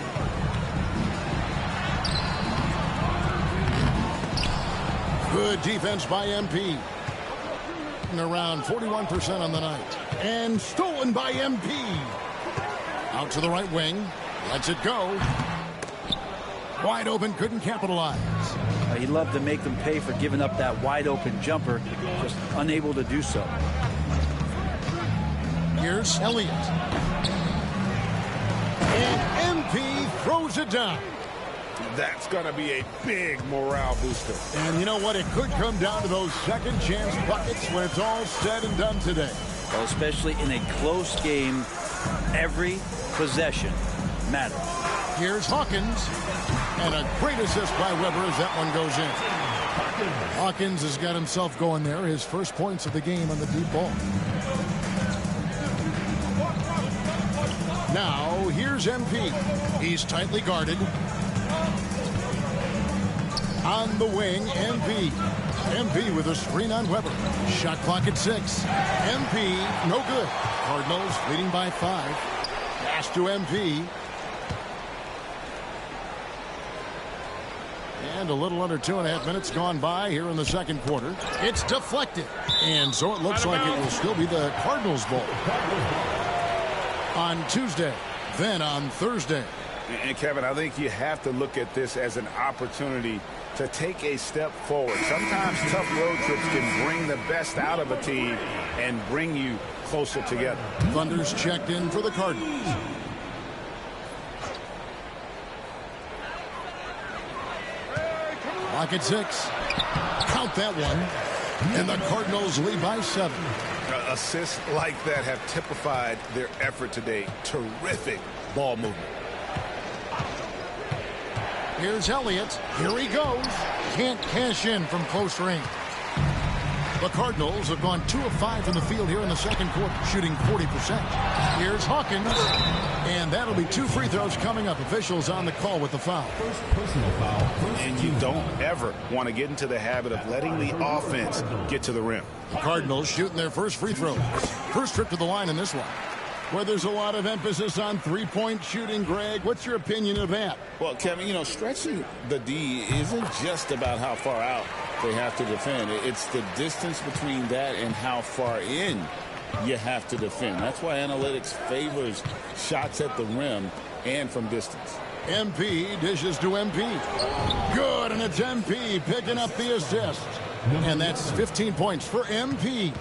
Good defense by MP. And around 41% on the night. And stolen by MP. Out to the right wing. Lets it go. Wide open, couldn't capitalize. He'd love to make them pay for giving up that wide open jumper, just unable to do so. Here's Elliott. And MP throws it down. That's going to be a big morale booster. And you know what? It could come down to those second chance buckets when it's all said and done today. Well, especially in a close game, every possession matters. Here's Hawkins. And a great assist by Weber as that one goes in. Hawkins has got himself going there. His first points of the game on the deep ball. Now, here's MP. He's tightly guarded. On the wing, MP. MP with a screen on Weber. Shot clock at 6. MP, no good. Cardinals leading by 5. Pass to MP. And a little under 2.5 minutes gone by here in the second quarter. It's deflected. And so it looks like it will still be the Cardinals' ball. On Tuesday, then on Thursday. And Kevin, I think you have to look at this as an opportunity to take a step forward. Sometimes tough road trips can bring the best out of a team and bring you closer together. Thunder's checked in for the Cardinals. Clock at 6. Count that one. And the Cardinals lead by 7. Assists like that have typified their effort today. Terrific ball movement. Here's Elliott. Here he goes. Can't cash in from close range. The Cardinals have gone 2 of 5 from the field here in the second quarter, shooting 40%. Here's Hawkins. And that'll be 2 free throws coming up. Officials on the call with the foul. First personal foul. And you don't ever want to get into the habit of letting the offense get to the rim. The Cardinals shooting their first free throws. First trip to the line in this one. Where there's a lot of emphasis on three-point shooting, Greg. What's your opinion of that? Well, Kevin, you know, stretching the D isn't just about how far out they have to defend. It's the distance between that and how far in you have to defend. That's why analytics favors shots at the rim and from distance. MP dishes to MP. Good, and it's MP picking up the assist. And that's 15 points for MP.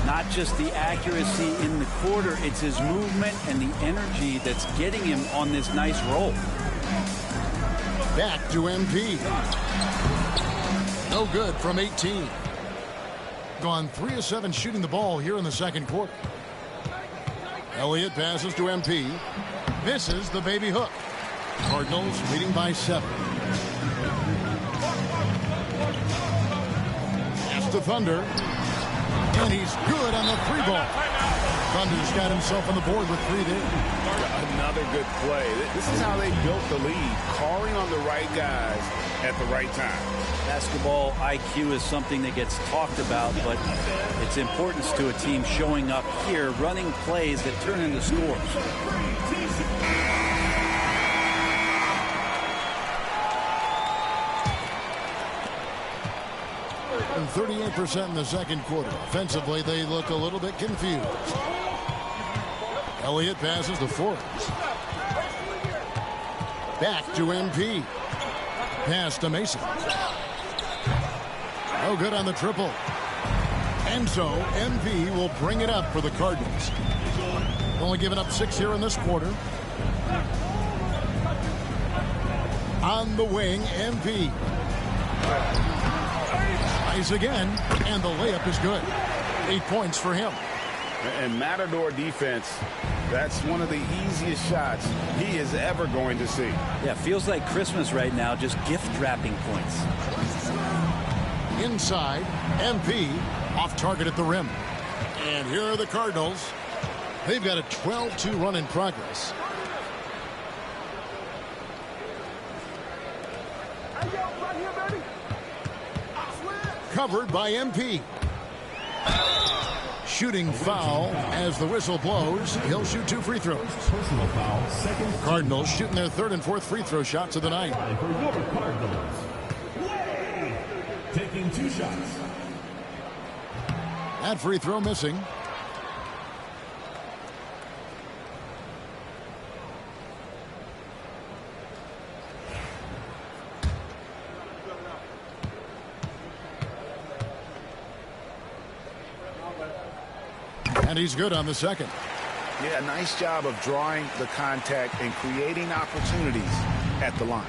Not just the accuracy in the quarter, it's his movement and the energy that's getting him on this nice roll. Back to MP. No good from 18. Gone 3 of 7 shooting the ball here in the second quarter. Elliott passes to MP. Misses the baby hook. Cardinals leading by 7. Pass to Thunder. And he's good on the 3-ball. Thunder's got himself on the board with 3 there. Another good play. This is how they built the lead, calling on the right guys at the right time. Basketball IQ is something that gets talked about, but its importance to a team showing up here, running plays that turn into scores. And 38% in the second quarter. Offensively, they look a little bit confused. Elliott passes to Forbes. Back to MP. Pass to Mason. No good on the triple. And so MP will bring it up for the Cardinals. Only giving up 6 here in this quarter. On the wing, MP. Tries again, and the layup is good. 8 points for him. And Matador defense, that's one of the easiest shots he is ever going to see. Yeah, feels like Christmas right now, just gift wrapping points. Inside, MP off target at the rim. And here are the Cardinals. They've got a 12-2 run in progress. Covered by MP. Shooting foul as the whistle blows. He'll shoot 2 free throws. Personal foul, second. Cardinals shooting their 3rd and 4th free throw shots of the night. For your Cardinals, taking 2 shots. That free throw missing. And he's good on the second. Yeah, nice job of drawing the contact and creating opportunities at the line.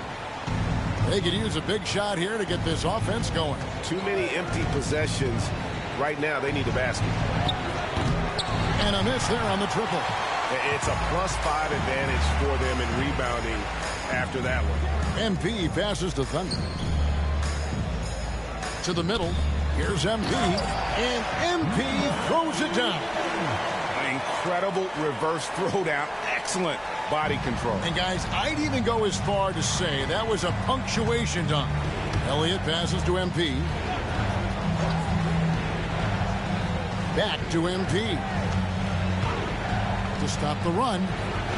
They could use a big shot here to get this offense going. Too many empty possessions. Right now, they need a basket. And a miss there on the triple. It's a +5 advantage for them in rebounding after that one. MP passes to Thunder. To the middle. Here's MP. And MP throws it down. Incredible reverse throwdown. Excellent body control. And guys, I'd even go as far to say that was a punctuation dunk. Elliott passes to MP. Back to MP. To stop the run.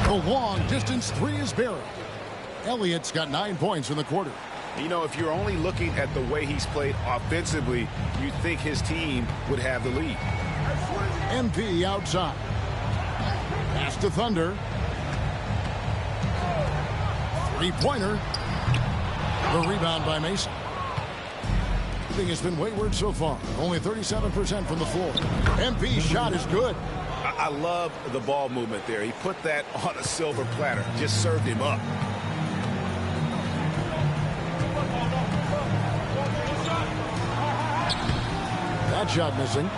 The long distance 3 is buried. Elliott's got 9 points in the quarter. You know, if you're only looking at the way he's played offensively, you'd think his team would have the lead. MP outside. Pass to Thunder. 3-pointer. The rebound by Mason. The thing has been wayward so far. Only 37% from the floor. MP's shot is good. I love the ball movement there. He put that on a silver platter. Just served him up. That shot missing.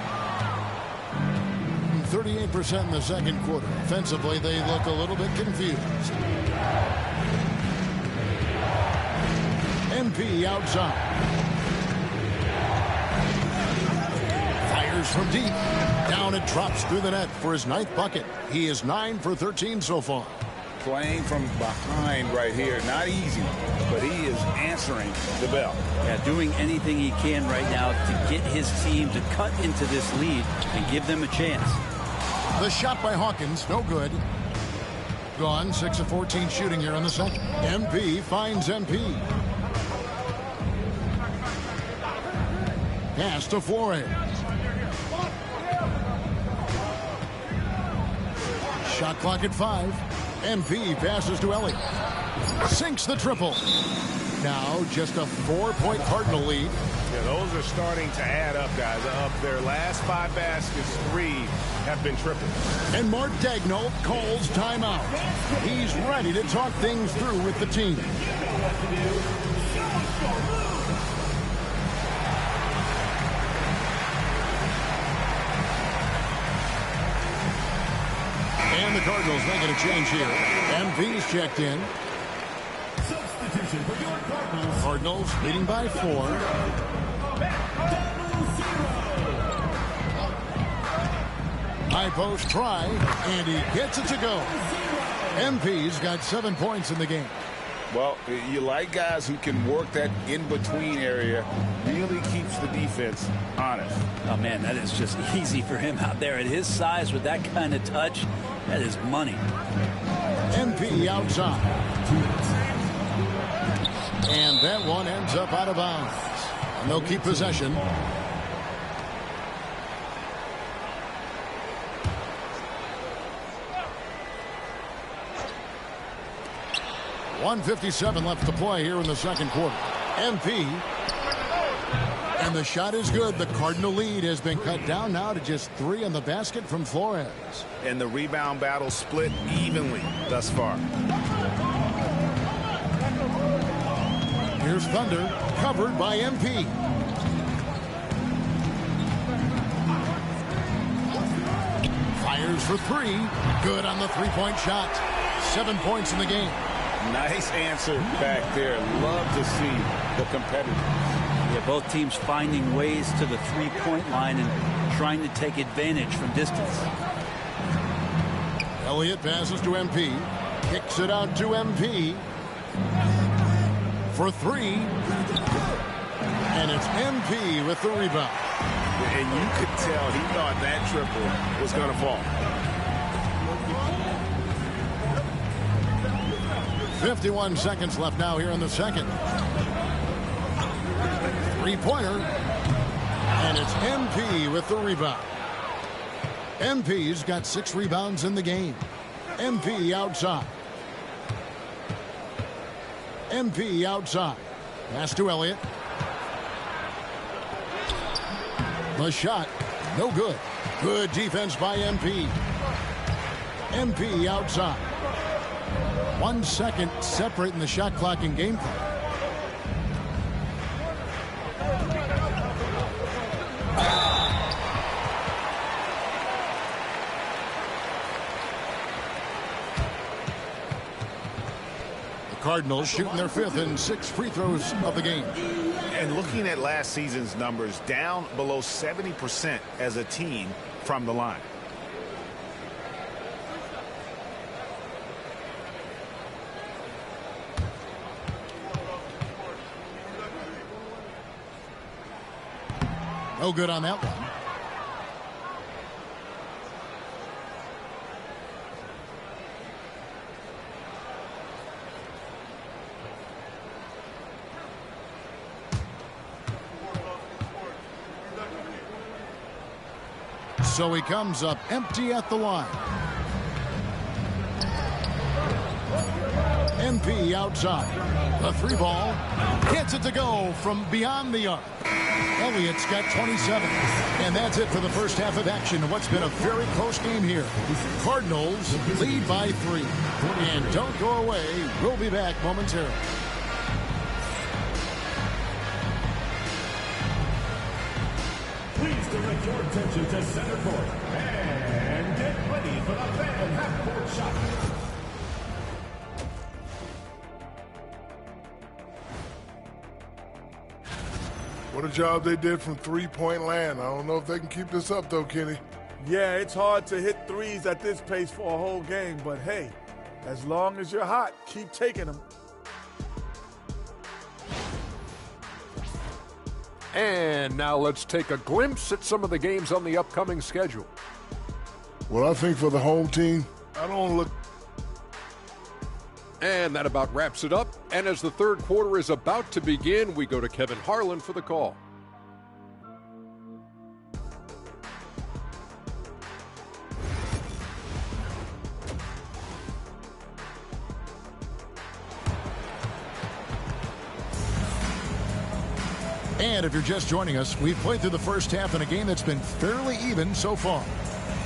38% in the second quarter. Offensively, they look a little bit confused. MP outside. Fires from deep. Down it drops through the net for his 9th bucket. He is 9 for 13 so far. Playing from behind right here. Not easy, but he is answering the bell. Yeah, doing anything he can right now to get his team to cut into this lead and give them a chance. The shot by Hawkins, no good. Gone, 6 of 14 shooting here in the second. MP finds MP. Pass to Flores. Shot clock at 5. MP passes to Elliott. Sinks the triple. Now just a 4-point Cardinal lead. Yeah, those are starting to add up, guys. Up their last 5 baskets, 3 have been tripled. And Mark Daigneault calls timeout. He's ready to talk things through with the team. And the Cardinals making a change here. MV's checked in. Substitution for your Cardinals. Cardinals leading by 4. High post try, and he gets it to go. MP's got 7 points in the game. Well, you like guys who can work that in-between area, really keeps the defense honest. Oh, man, that is just easy for him out there. At his size with that kind of touch, that is money. MP outside. And that one ends up out of bounds. And they'll keep possession. .157 left to play here in the second quarter. MP. And the shot is good. The Cardinal lead has been cut down now to just 3 on the basket from Flores. And the rebound battle split evenly thus far. Here's Thunder, covered by MP. Fires for 3. Good on the three-point shot. 7 points in the game. Nice answer back there. Love to see the competitors. Yeah, both teams finding ways to the three-point line and trying to take advantage from distance. Elliott passes to MP. Kicks it out to MP. For 3. And it's MP with the rebound. And you could tell he thought that triple was going to fall. 51 seconds left now here in the second. Three-pointer. And it's MP with the rebound. MP's got 6 rebounds in the game. MP outside. MP outside. Pass to Elliott. The shot, no good. Good defense by MP. MP outside. 1 second separating the shot clock and game clock. The Cardinals shooting their 5th and 6th free throws of the game. And looking at last season's numbers, down below 70% as a team from the line. No good on that one. So he comes up empty at the line. MP outside. The 3 ball. Gets it to go from beyond the arc. Elliott's got 27. And that's it for the first half of action. What's been a very close game here. Cardinals lead by 3. And don't go away. We'll be back momentarily. Please direct your attention to center court and get ready for the fan half-court shot. What a job they did from three-point land. I don't know if they can keep this up, though, Kenny. Yeah, it's hard to hit threes at this pace for a whole game, but hey, as long as you're hot, keep taking them. And now let's take a glimpse at some of the games on the upcoming schedule. Well, I think for the home team, I don't look. And that about wraps it up. And as the third quarter is about to begin, we go to Kevin Harlan for the call. And if you're just joining us, we've played through the first half in a game that's been fairly even so far.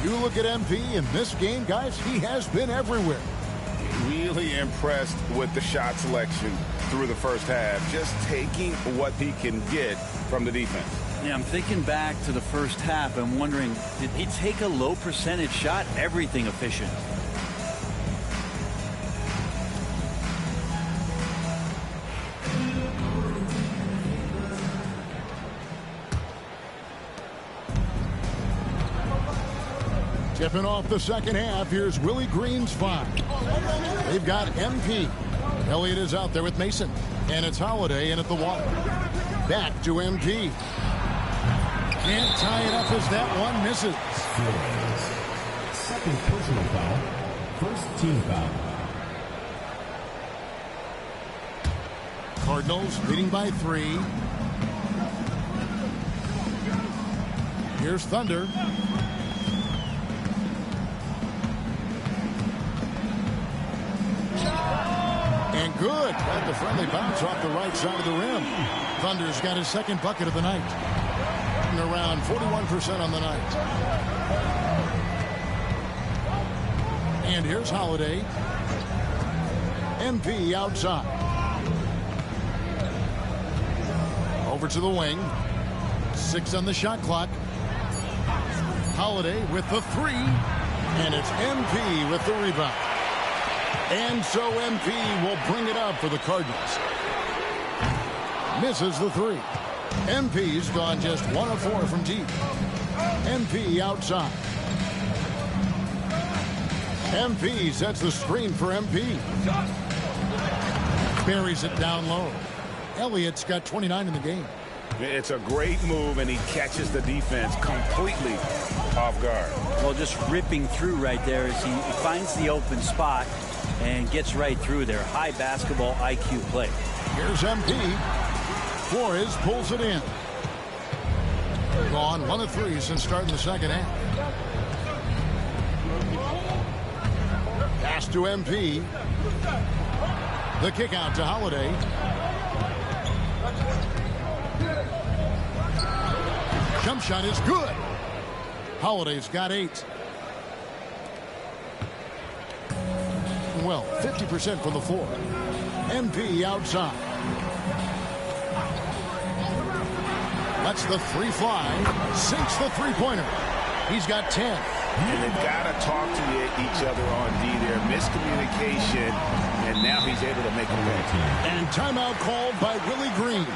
You look at MP in this game, guys, he has been everywhere. Really impressed with the shot selection through the first half. Just taking what he can get from the defense. Yeah, I'm thinking back to the first half. I'm wondering, did he take a low percentage shot? Everything efficient. Tipping off the second half, here's Willie Green's 5. They've got MP. Elliott is out there with Mason. And it's Holiday in at the water. Back to MP. Can't tie it up as that one misses. Second personal foul. First team foul. Cardinals leading by 3. Here's Thunder. And good. Got the friendly bounce off the right side of the rim. Thunder's got his second bucket of the night. And around 41% on the night. And here's Holiday. MP outside. Over to the wing. 6 on the shot clock. Holiday with the 3. And it's MP with the rebound. And so MP will bring it up for the Cardinals. Misses the 3. MP's gone just 1 of 4 from deep. MP outside. MP sets the screen for MP. Buries it down low. Elliott's got 29 in the game. It's a great move, and he catches the defense completely off guard. Well, just ripping through right there as he finds the open spot and gets right through there. High basketball IQ play. Here's MP. Flores pulls it in. Gone 1 of 3 since starting the second half. Pass to MP. The kick out to Holiday. Jump shot is good. Holiday's got 8. Well, 50% from the floor. MP outside. Lets the 3 fly. Sinks the 3-pointer. He's got 10. And they've got to talk to each other on D there. Miscommunication. And now he's able to make a play. And timeout called by Willie Green.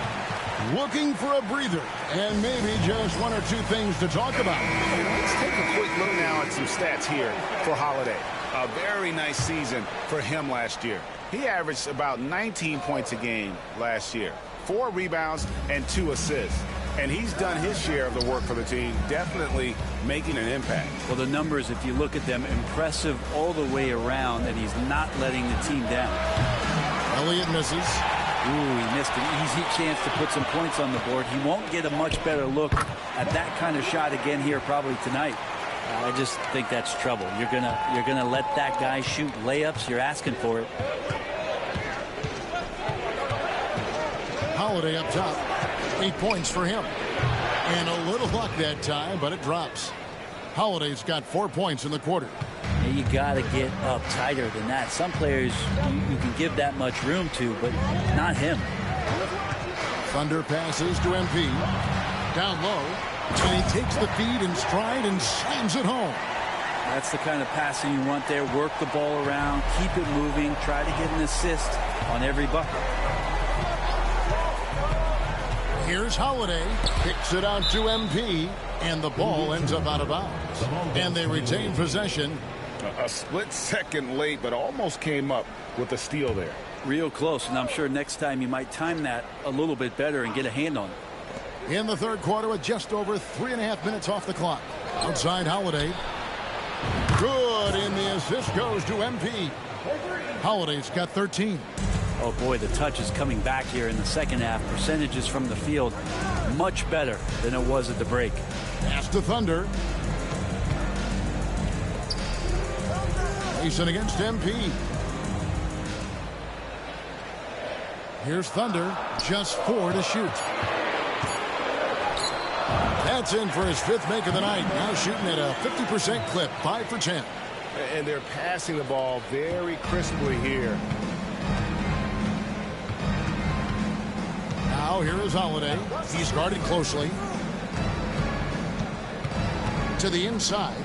Looking for a breather. And maybe just 1 or 2 things to talk about. Let's take a quick look now at some stats here for Holiday. A very nice season for him last year. He averaged about 19 points a game last year. 4 rebounds and 2 assists. And he's done his share of the work for the team, definitely making an impact. Well, the numbers, if you look at them, impressive all the way around, and he's not letting the team down. Elliott misses. Ooh, he missed an easy chance to put some points on the board. He won't get a much better look at that kind of shot again here probably tonight. I just think that's trouble. You're gonna let that guy shoot layups. You're asking for it. Holiday up top. 8 points for him. And a little luck that time, but it drops. Holiday's got 4 points in the quarter. You got to get up tighter than that. Some players you can give that much room to, but not him. Thunder passes to MP. Down low. And he takes the feed in stride and slams it home. That's the kind of passing you want there. Work the ball around. Keep it moving. Try to get an assist on every bucket. Here's Holiday. Kicks it out to MP. And the ball ends up out of bounds. And they retain possession. A split second late, but almost came up with a steal there. Real close, and I'm sure next time you might time that a little bit better and get a hand on it. In the third quarter with just over 3.5 minutes off the clock. Outside Holiday. Good, and the assist goes to MP. Holiday's got 13. Oh boy, the touch is coming back here in the second half. Percentages from the field much better than it was at the break. Pass to Thunder. Mason against MP. Here's Thunder. Just 4 to shoot. That's in for his 5th make of the night. Now shooting at a 50% clip. 5 for 10. And they're passing the ball very crisply here. Now here is Holiday. He's guarded closely. To the inside.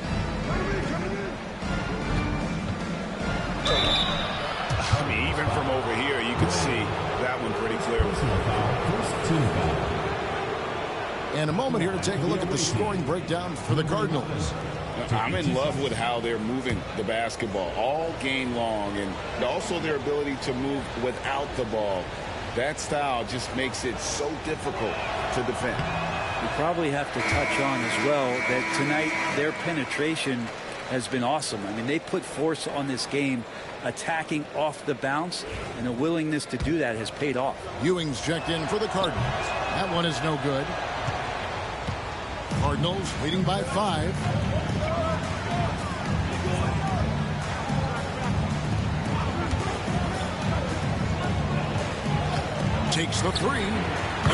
I mean, even from over here, you can see that one pretty clearly. And a moment here to take a look at the scoring breakdown for the Cardinals. I'm in love with how they're moving the basketball all game long, and also their ability to move without the ball. That style just makes it so difficult to defend. We probably have to touch on as well that tonight their penetration has been awesome. I mean, they put force on this game, attacking off the bounce, and a willingness to do that has paid off. Ewing's checked in for the Cardinals. That one is no good. Cardinals leading by 5. Takes the 3.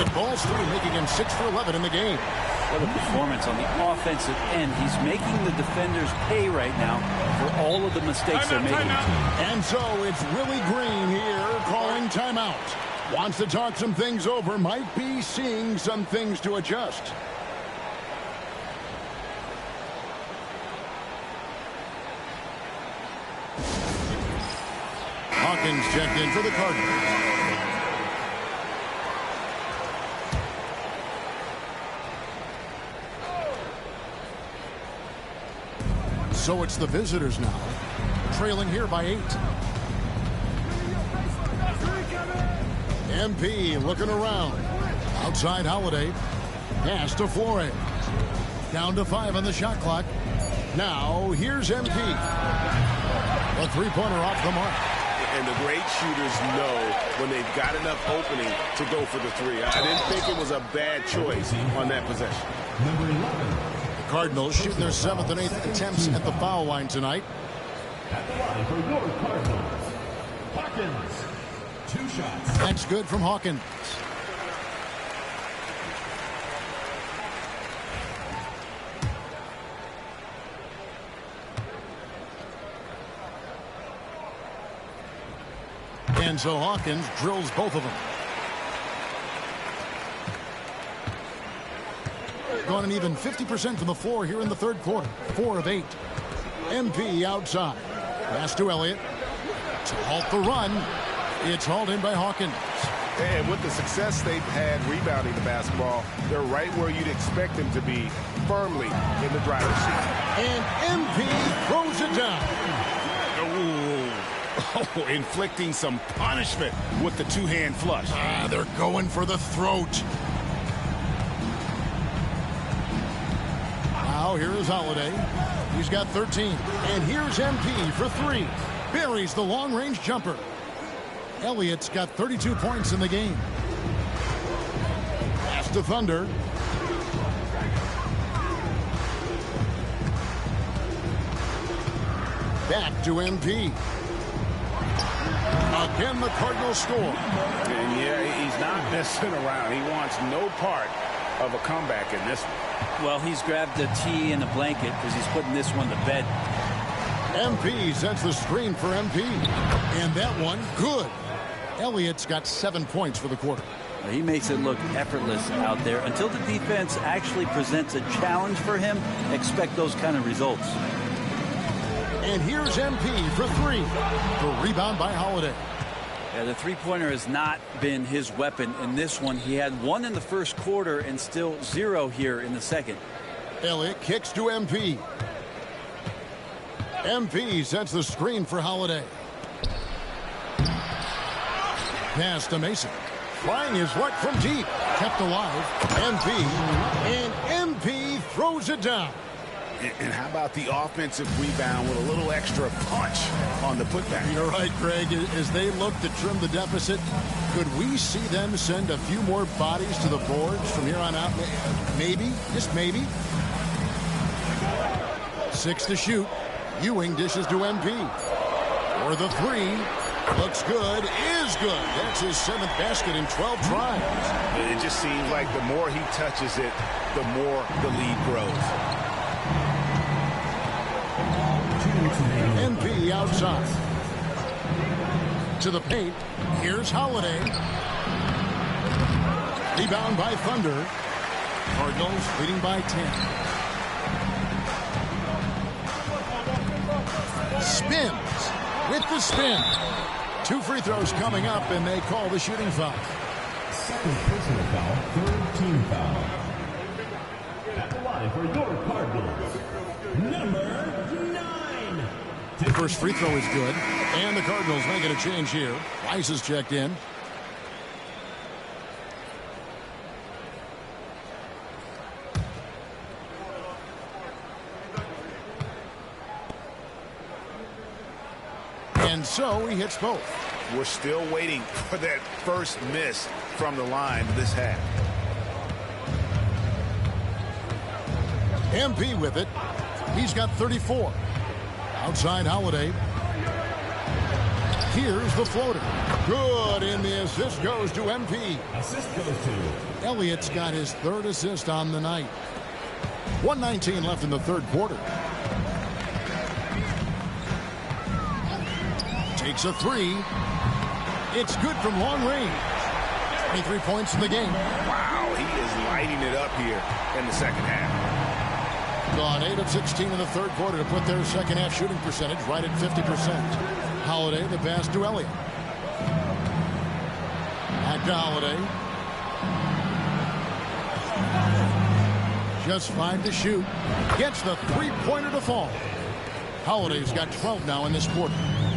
It balls through, making him 6 for 11 in the game. What a performance on the offensive end. He's making the defenders pay right now for all of the mistakes they're making. And so it's Willie Green here calling timeout. Wants to talk some things over. Might be seeing some things to adjust. Hawkins checked in for the Cardinals. So it's the visitors now, trailing here by 8. MP looking around. Outside Holiday. Pass to Flores. Down to 5 on the shot clock. Now here's MP. A three-pointer off the mark. And the great shooters know when they've got enough opening to go for the 3. I didn't think it was a bad choice on that possession. Number 11. Cardinals shooting their 7th and 8th attempts at the foul line tonight. At the line for your Cardinals, Hawkins. 2 shots. That's good from Hawkins. And so Hawkins drills both of them. Gone an even 50% from the floor here in the third quarter. 4 of 8. MP outside. Pass to Elliott. To halt the run. It's hauled in by Hawkins. And with the success they've had rebounding the basketball, they're right where you'd expect them to be, firmly in the driver's seat. And MP throws it down. Oh, inflicting some punishment with the 2-hand flush. They're going for the throat. Now here is Holiday. He's got 13. And here's MP for 3. Buries the long-range jumper. Elliott's got 32 points in the game. Pass to Thunder. Back to MP. Again, the Cardinals score. And yeah, he's not messing around. He wants no part of a comeback in this one. Well, he's grabbed the tee and the blanket because he's putting this one to bed. MP sets the screen for MP. And that one, good. Elliott's got 7 points for the quarter. He makes it look effortless out there. Until the defense actually presents a challenge for him, expect those kind of results. And here's MP for 3. The rebound by Holiday. Yeah, the three-pointer has not been his weapon in this one. He had 1 in the first quarter and still 0 here in the second. Elliott kicks to MP. MP sets the screen for Holiday. Pass to Mason. Trying his luck from deep. Kept alive. MP. And MP throws it down. And how about the offensive rebound with a little extra punch on the putback? You're right, Greg. As they look to trim the deficit, could we see them send a few more bodies to the boards from here on out? Maybe. Just maybe. 6 to shoot. Ewing dishes to MP. For the 3. Looks good. Is good. That's his 7th basket in 12 tries. It just seems like the more he touches it, the more the lead grows. MP outside. To the paint. Here's Holiday. Rebound by Thunder. Cardinals leading by 10. Spins with the spin. 2 free throws coming up, and they call the shooting foul. Second personal foul, 3rd team foul. At the line for your Cardinals, number 9. The first free throw is good. And the Cardinals making a change here. Rice is checked in. And so he hits both. We're still waiting for that first miss from the line this half. MP with it. He's got 34. Outside Holiday. Here's the floater. Good, and the assist goes to MP. Assist goes to Elliott's got his third assist on the night. 1:19 left in the third quarter. Takes a three. It's good from long range. 23 points in the game. Wow, he is lighting it up here in the second half. Gone 8 of 16 in the third quarter to put their second half shooting percentage right at 50%. Holiday, the pass to Elliott. Back to Holiday. Just 5 to shoot. Gets the three-pointer to fall. Holiday's got 12 now in this quarter.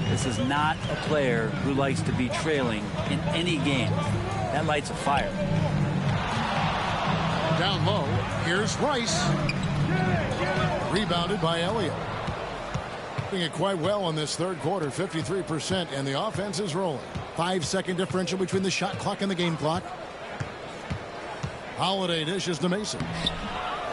This is not a player who likes to be trailing in any game. That lights a fire. Down low, here's Rice. Rebounded by Elliott. Doing it quite well in this third quarter, 53%, and the offense is rolling. 5-second differential between the shot clock and the game clock. Holiday dishes to Mason.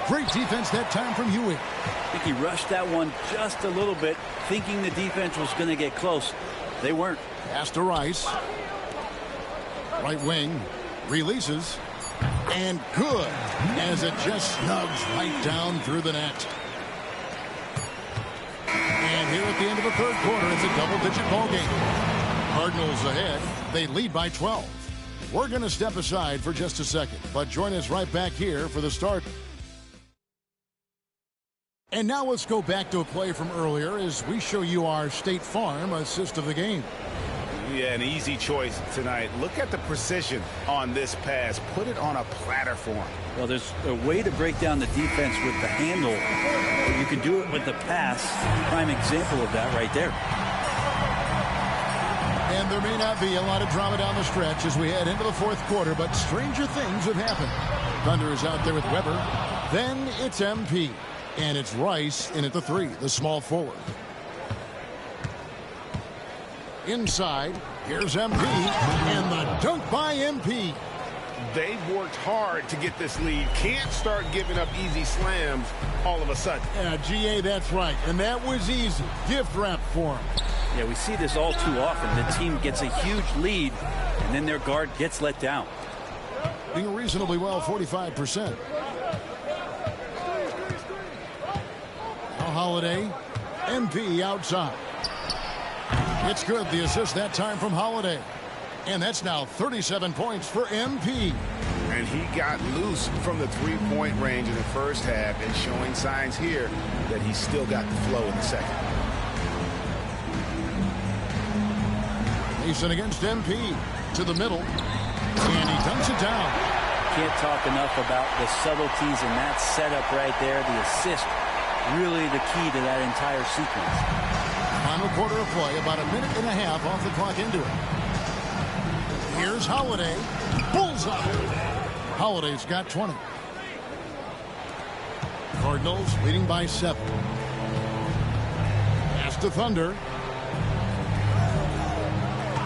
Great defense that time from Huey. I think he rushed that one just a little bit, thinking the defense was going to get close. They weren't. Pass to Rice. Right wing. Releases. And good. As it just snugs right down through the net. And here at the end of the third quarter, it's a double-digit ball game. Cardinals ahead. They lead by 12. We're going to step aside for just a second, but join us right back here for the start. And now let's go back to a play from earlier as we show you our State Farm assist of the game. Yeah, an easy choice tonight. Look at the precision on this pass. Put it on a platter for him. Well, there's a way to break down the defense with the handle, but you can do it with the pass. Prime example of that right there. And there may not be a lot of drama down the stretch as we head into the fourth quarter, but stranger things have happened. Thunder is out there with Weber. Then it's MP. And it's Rice in at the three, the small forward. Inside, here's MP, and the dunk by MP. They've worked hard to get this lead. Can't start giving up easy slams all of a sudden. Yeah, GA, that's right. And that was easy. Gift wrap for him. Yeah, we see this all too often. The team gets a huge lead, and then their guard gets let down. Doing reasonably well, 45%. Holiday, MP outside. It's good, the assist that time from Holiday. And that's now 37 points for MP. And he got loose from the three-point range in the first half and showing signs here that he's still got the flow in the second. Mason against MP to the middle. And he dunks it down. Can't talk enough about the subtleties in that setup right there. The assist. Really the key to that entire sequence. Final quarter of play, about a minute and a half off the clock into it. Here's Holiday. Bullseye. Holiday's got 20. Cardinals leading by 7. Pass to Thunder.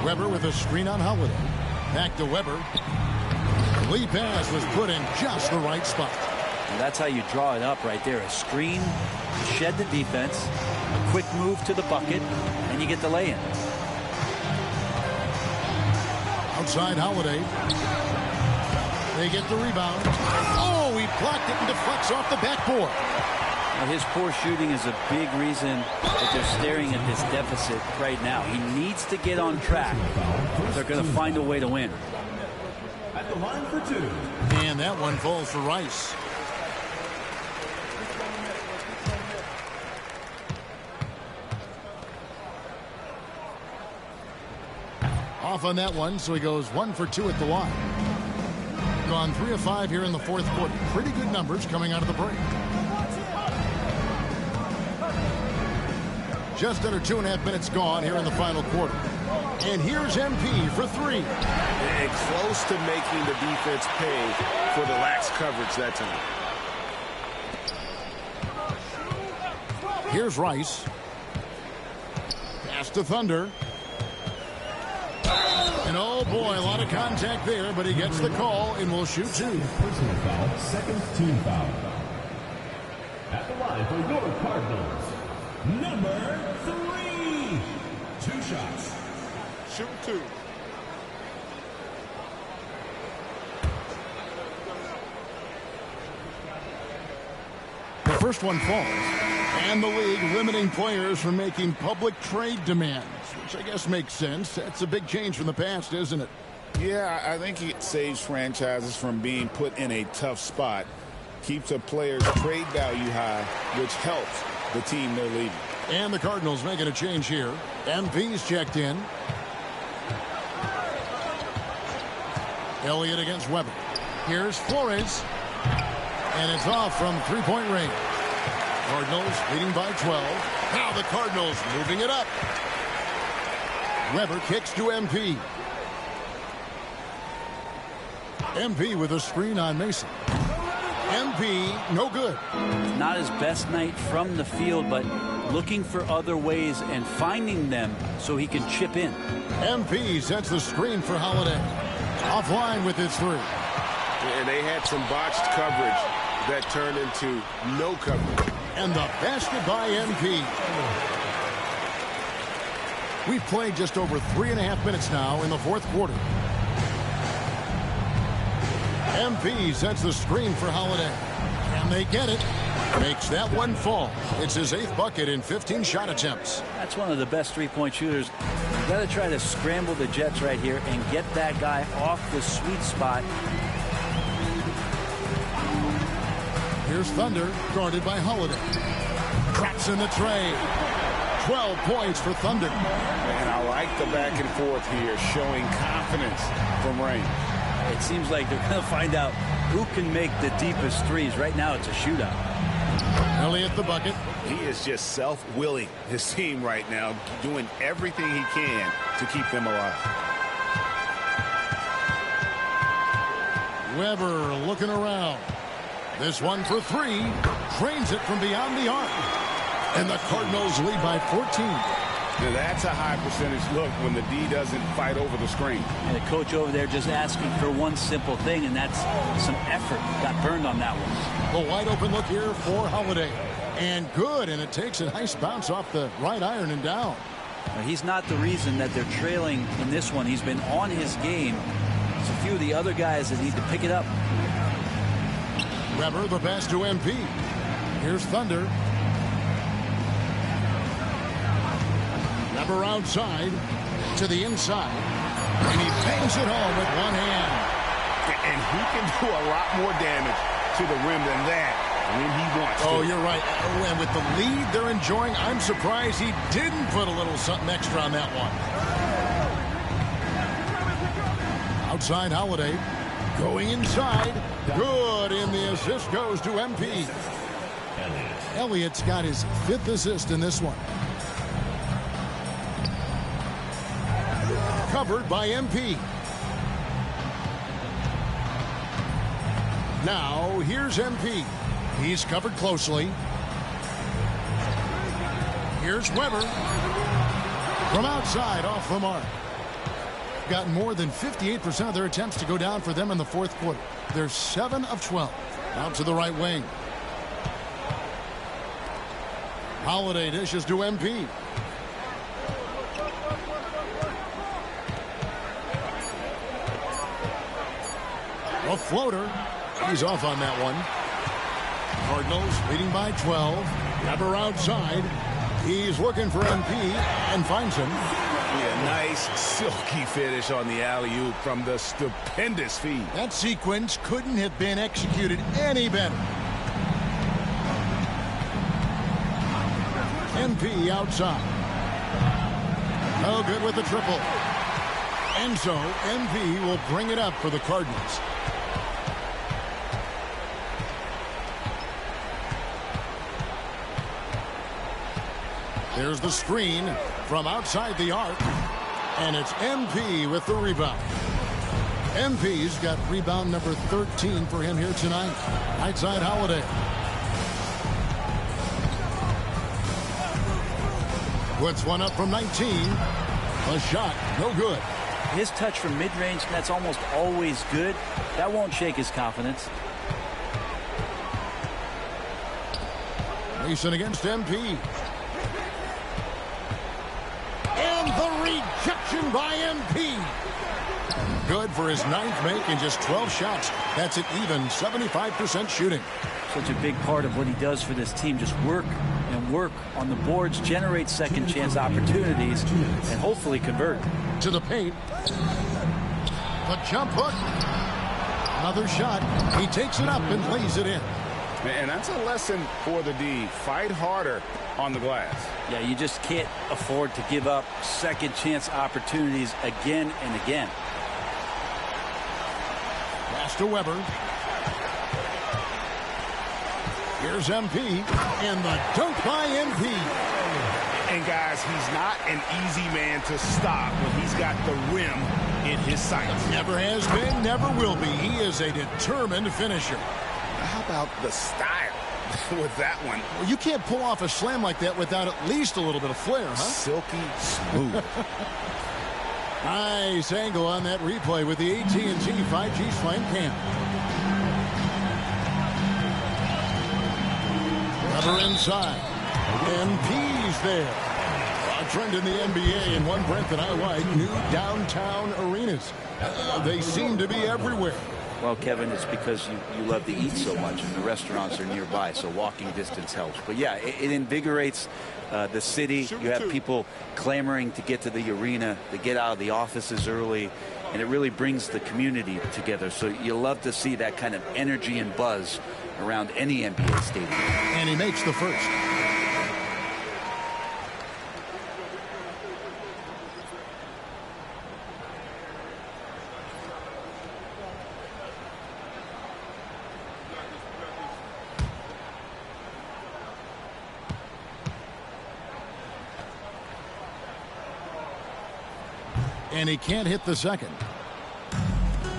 Weber with a screen on Holiday. Back to Weber. Lead pass was put in just the right spot. And that's how you draw it up right there. A screen, shed the defense, a quick move to the bucket, and you get the lay-in. Outside Holiday. They get the rebound. Oh, he blocked it and deflects off the backboard. Now, his poor shooting is a big reason that they're staring at this deficit right now. He needs to get on track. They're going to find a way to win. At the line for 2. And that one falls for Rice. Off on that one, so he goes 1 for 2 at the line. gone 3 of 5 here in the fourth quarter. Pretty good numbers coming out of the break. Just under 2.5 minutes gone here in the final quarter. And here's MP for 3. And close to making the defense pay for the lax coverage that time. Here's Rice. Pass to Thunder. And oh boy, a lot of contact there, but he gets the call and will shoot 2. Personal foul, second team foul. At the line for your Cardinals, number 3. 2 shots. Shoot 2. The first one falls. And the league limiting players from making public trade demands, which I guess makes sense. That's a big change from the past, isn't it? Yeah, I think it saves franchises from being put in a tough spot. Keeps a player's trade value high, which helps the team they're leaving. And the Cardinals making a change here. MP's checked in. Elliott against Weber. Here's Flores. And it's off from three-point range. Cardinals leading by 12. Now the Cardinals moving it up. Weber kicks to MP. MP with a screen on Mason. MP, no good. Not his best night from the field, but looking for other ways and finding them so he can chip in. MP sets the screen for Holiday. Offline with his 3. And they had some botched coverage that turned into no coverage. And the basket by MP. We've played just over 3.5 minutes now in the fourth quarter. MP sets the screen for Holiday. And they get it. Makes that one fall. It's his 8th bucket in 15 shot attempts. That's one of the best three-point shooters. You got to try to scramble the Jets right here and get that guy off the sweet spot. Here's Thunder, guarded by Holiday. Traps in the tray. 12 points for Thunder. And I like the back and forth here, showing confidence from Rain. It seems like they're going to find out who can make the deepest threes. Right now, it's a shootout. Elliott the bucket. He is just self-willing, his team right now, doing everything he can to keep them alive. Weber looking around. This one for 3. Drains it from beyond the arc. And the Cardinals lead by 14. Now that's a high percentage look when the D doesn't fight over the screen. And the coach over there just asking for one simple thing, and that's some effort. Got burned on that one. The wide open look here for Holiday. And good, and it takes a nice bounce off the right iron and down. Now, he's not the reason that they're trailing in this one. He's been on his game. There's a few of the other guys that need to pick it up. Weber the pass to MP. Here's Thunder. Weber outside to the inside. And he bangs it home with one hand. And he can do a lot more damage to the rim than that when he wants to. Oh, you're right. And with the lead they're enjoying, I'm surprised he didn't put a little something extra on that one. Outside Holiday. Going inside. Good, and the assist goes to MP. Elliott's got his 5th assist in this one. Covered by MP. Now, here's MP. He's covered closely. Here's Weber. From outside, off the mark. Gotten more than 58% of their attempts to go down for them in the fourth quarter. They're 7 of 12. Out to the right wing. Holiday dishes to MP. A floater. He's off on that one. Cardinals leading by 12. Weber outside. He's looking for MP and finds him. Yeah, nice silky finish on the alley-oop from the stupendous feed. That sequence couldn't have been executed any better. MP outside. No good with the triple. And so MP will bring it up for the Cardinals. There's the screen from outside the arc. And it's MP with the rebound. MP's got rebound number 13 for him here tonight. Right side Holiday. Puts one up from 19. A shot, no good. His touch from mid-range, that's almost always good. That won't shake his confidence. Mason against MP. And the rejection by MP. Good for his 9th make in just 12 shots. That's an even 75% shooting. Such a big part of what he does for this team. Just work and work on the boards, generate second chance opportunities, and hopefully convert. To the paint. The jump hook. Another shot. He takes it up and lays it in. And that's a lesson for the D. Fight harder on the glass. Yeah, you just can't afford to give up second chance opportunities again and again. Pass to Weber. Here's MP. And the dunk by MP. And guys, he's not an easy man to stop when he's got the rim in his sights. Never has been, never will be. He is a determined finisher. How about the style with that one? Well, you can't pull off a slam like that without at least a little bit of flair, huh? Silky smooth. Nice angle on that replay with the AT&T 5G Slam Cam. Weber inside. MP's there. A trend in the NBA in one breath that I like, new downtown arenas. They seem to be everywhere. Well, Kevin, it's because you love to eat so much and the restaurants are nearby, so walking distance helps. But yeah, it invigorates the city. You have people clamoring to get to the arena, to get out of the offices early, and it really brings the community together. So you love to see that kind of energy and buzz around any NBA stadium. And he makes the first. And he can't hit the second.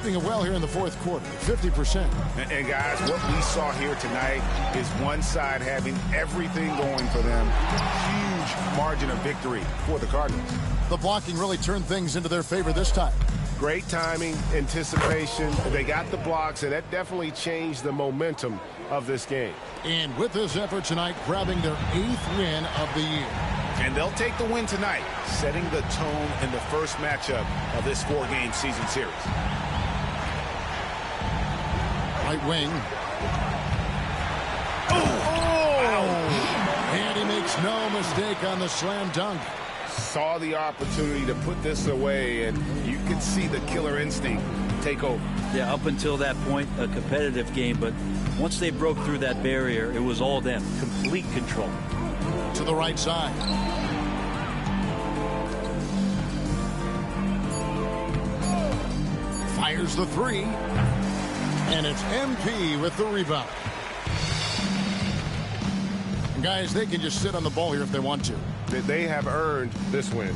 Doing it well here in the fourth quarter, 50%. And guys, what we saw here tonight is one side having everything going for them. Huge margin of victory for the Cardinals. The blocking really turned things into their favor this time. Great timing, anticipation. They got the blocks, and that definitely changed the momentum of this game. And with this effort tonight, grabbing their 8th win of the year. And they'll take the win tonight, setting the tone in the first matchup of this 4-game season series. Right wing. And he makes no mistake on the slam dunk. Saw the opportunity to put this away, and you could see the killer instinct take over. Yeah, up until that point, a competitive game, but once they broke through that barrier, it was all them. Complete control. To the right side. Fires the three. And it's MP with the rebound. And guys, they can just sit on the ball here if they want to. They have earned this win.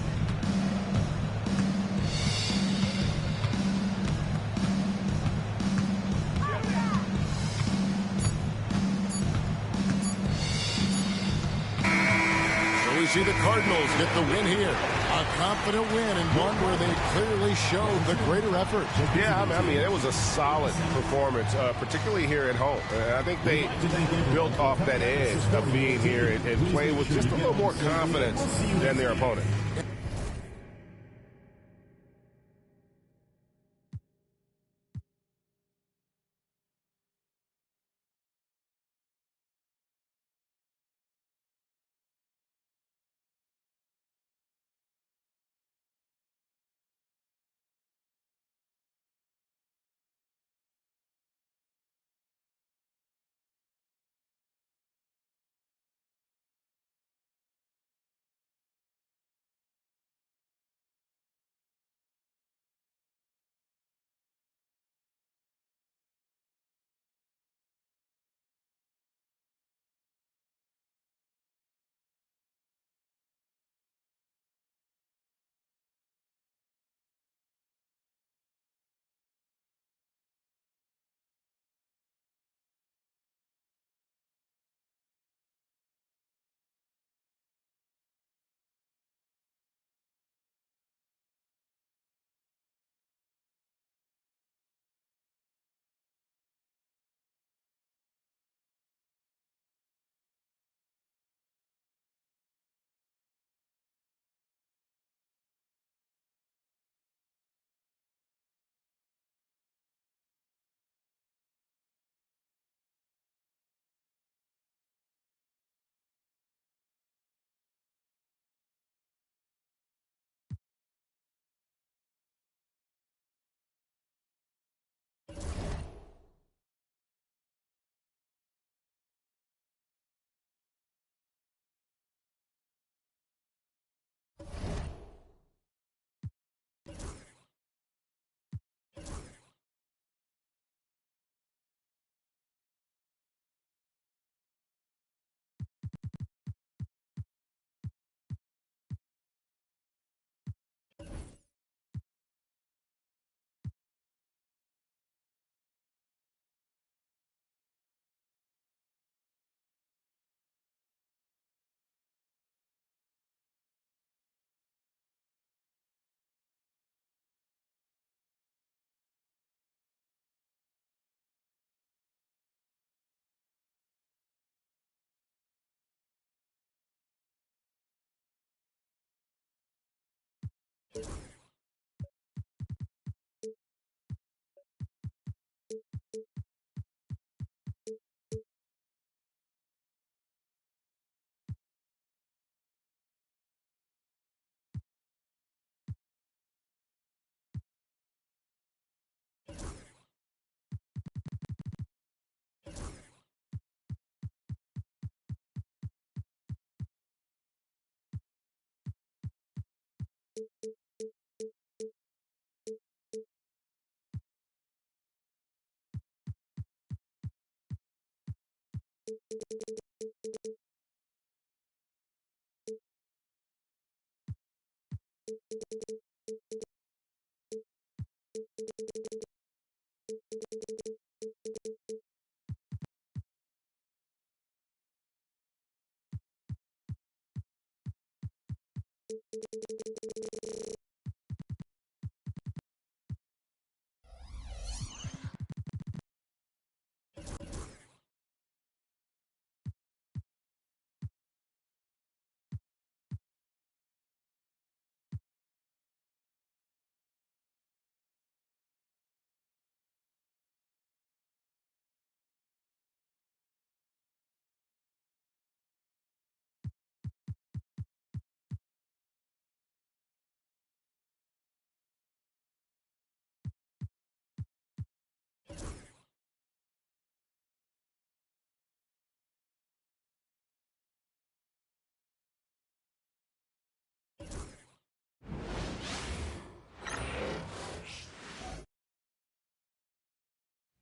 We see the Cardinals get the win here. A confident win and one where they clearly showed the greater effort. Yeah, I mean, it was a solid performance, particularly here at home. I think they built off that edge of being here and played with just a little more confidence than their opponent.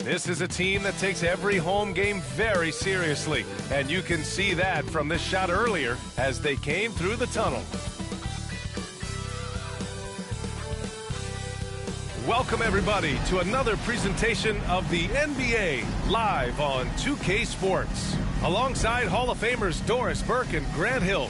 This is a team that takes every home game very seriously, and you can see that from this shot earlier as they came through the tunnel. Welcome, everybody, to another presentation of the NBA live on 2K Sports, alongside Hall of Famers Doris Burke and Grant Hill.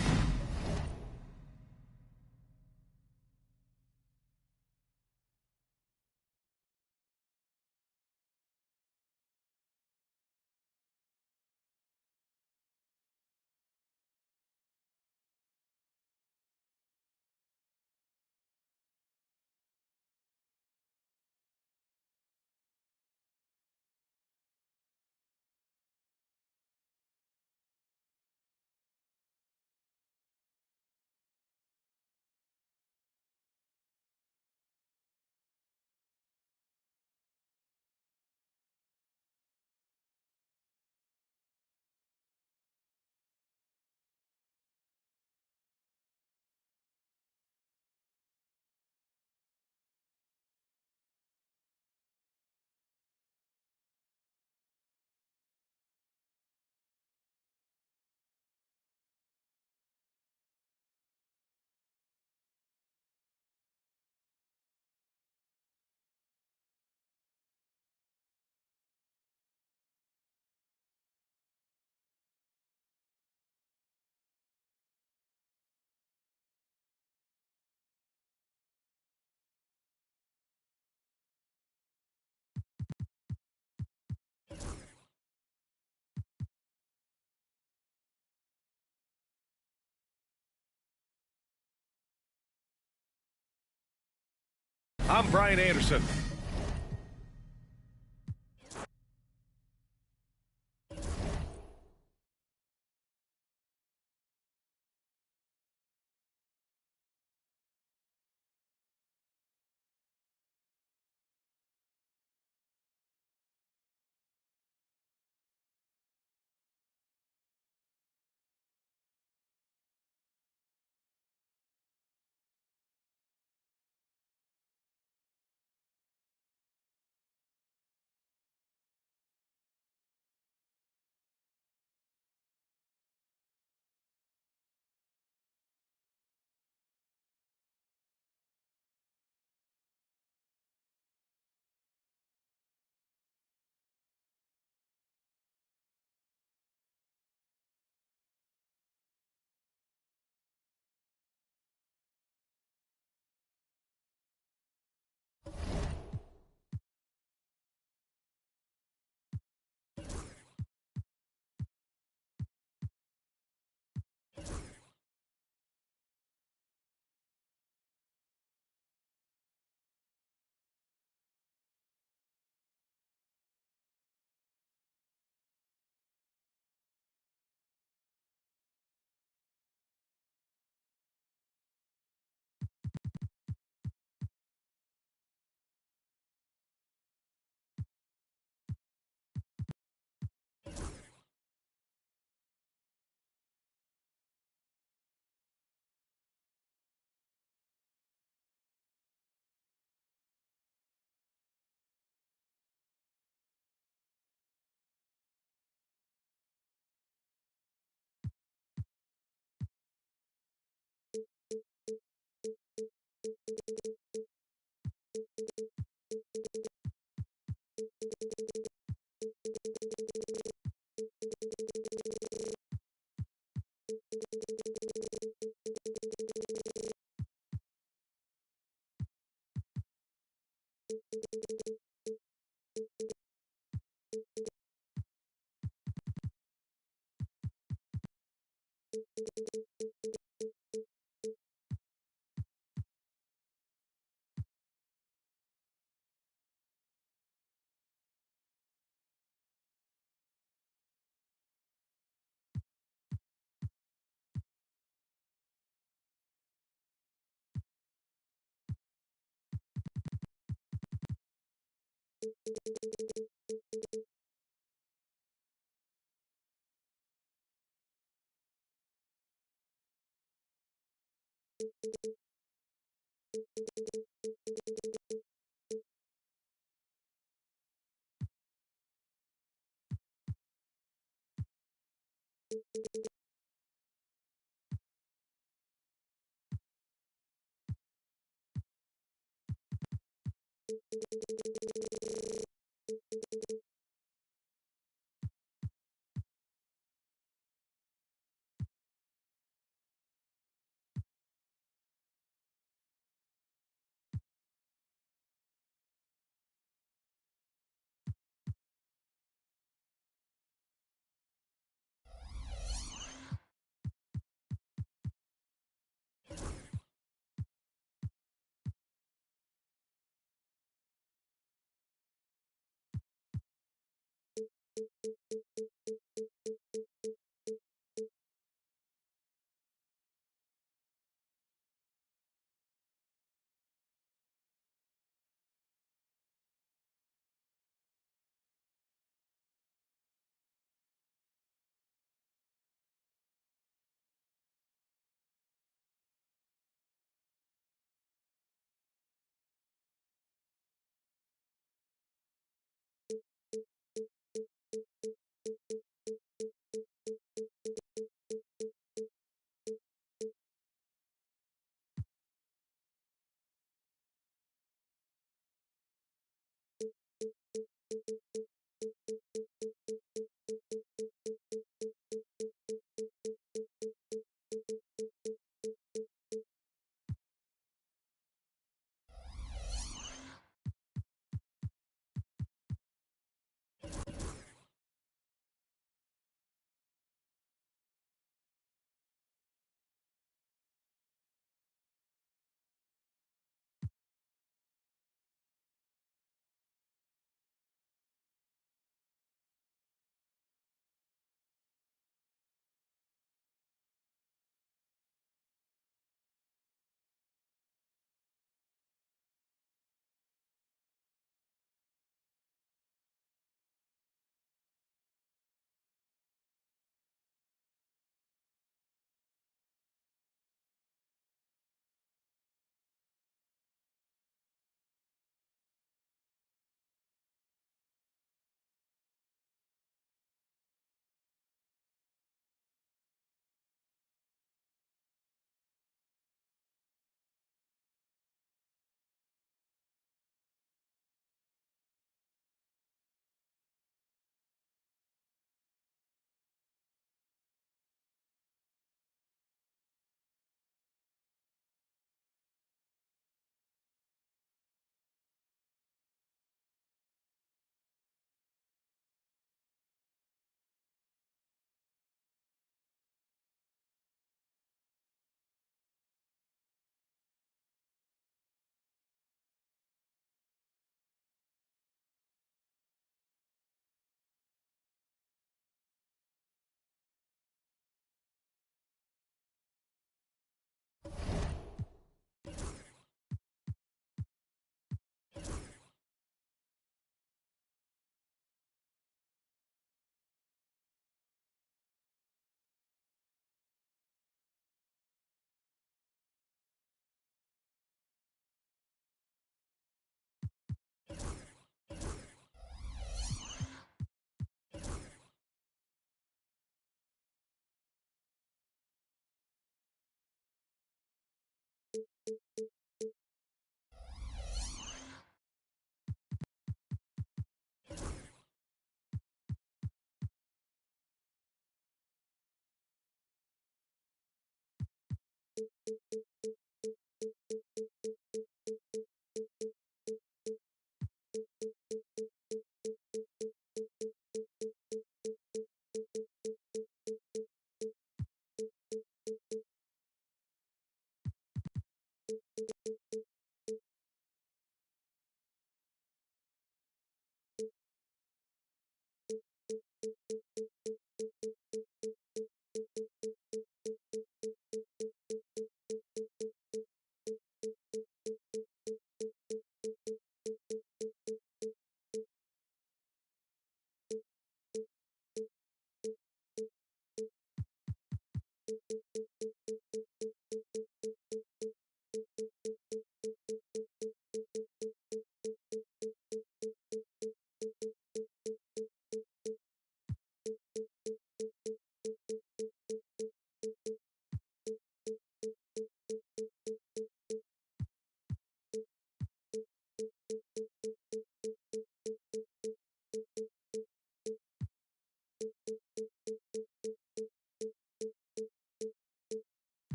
I'm Brian Anderson.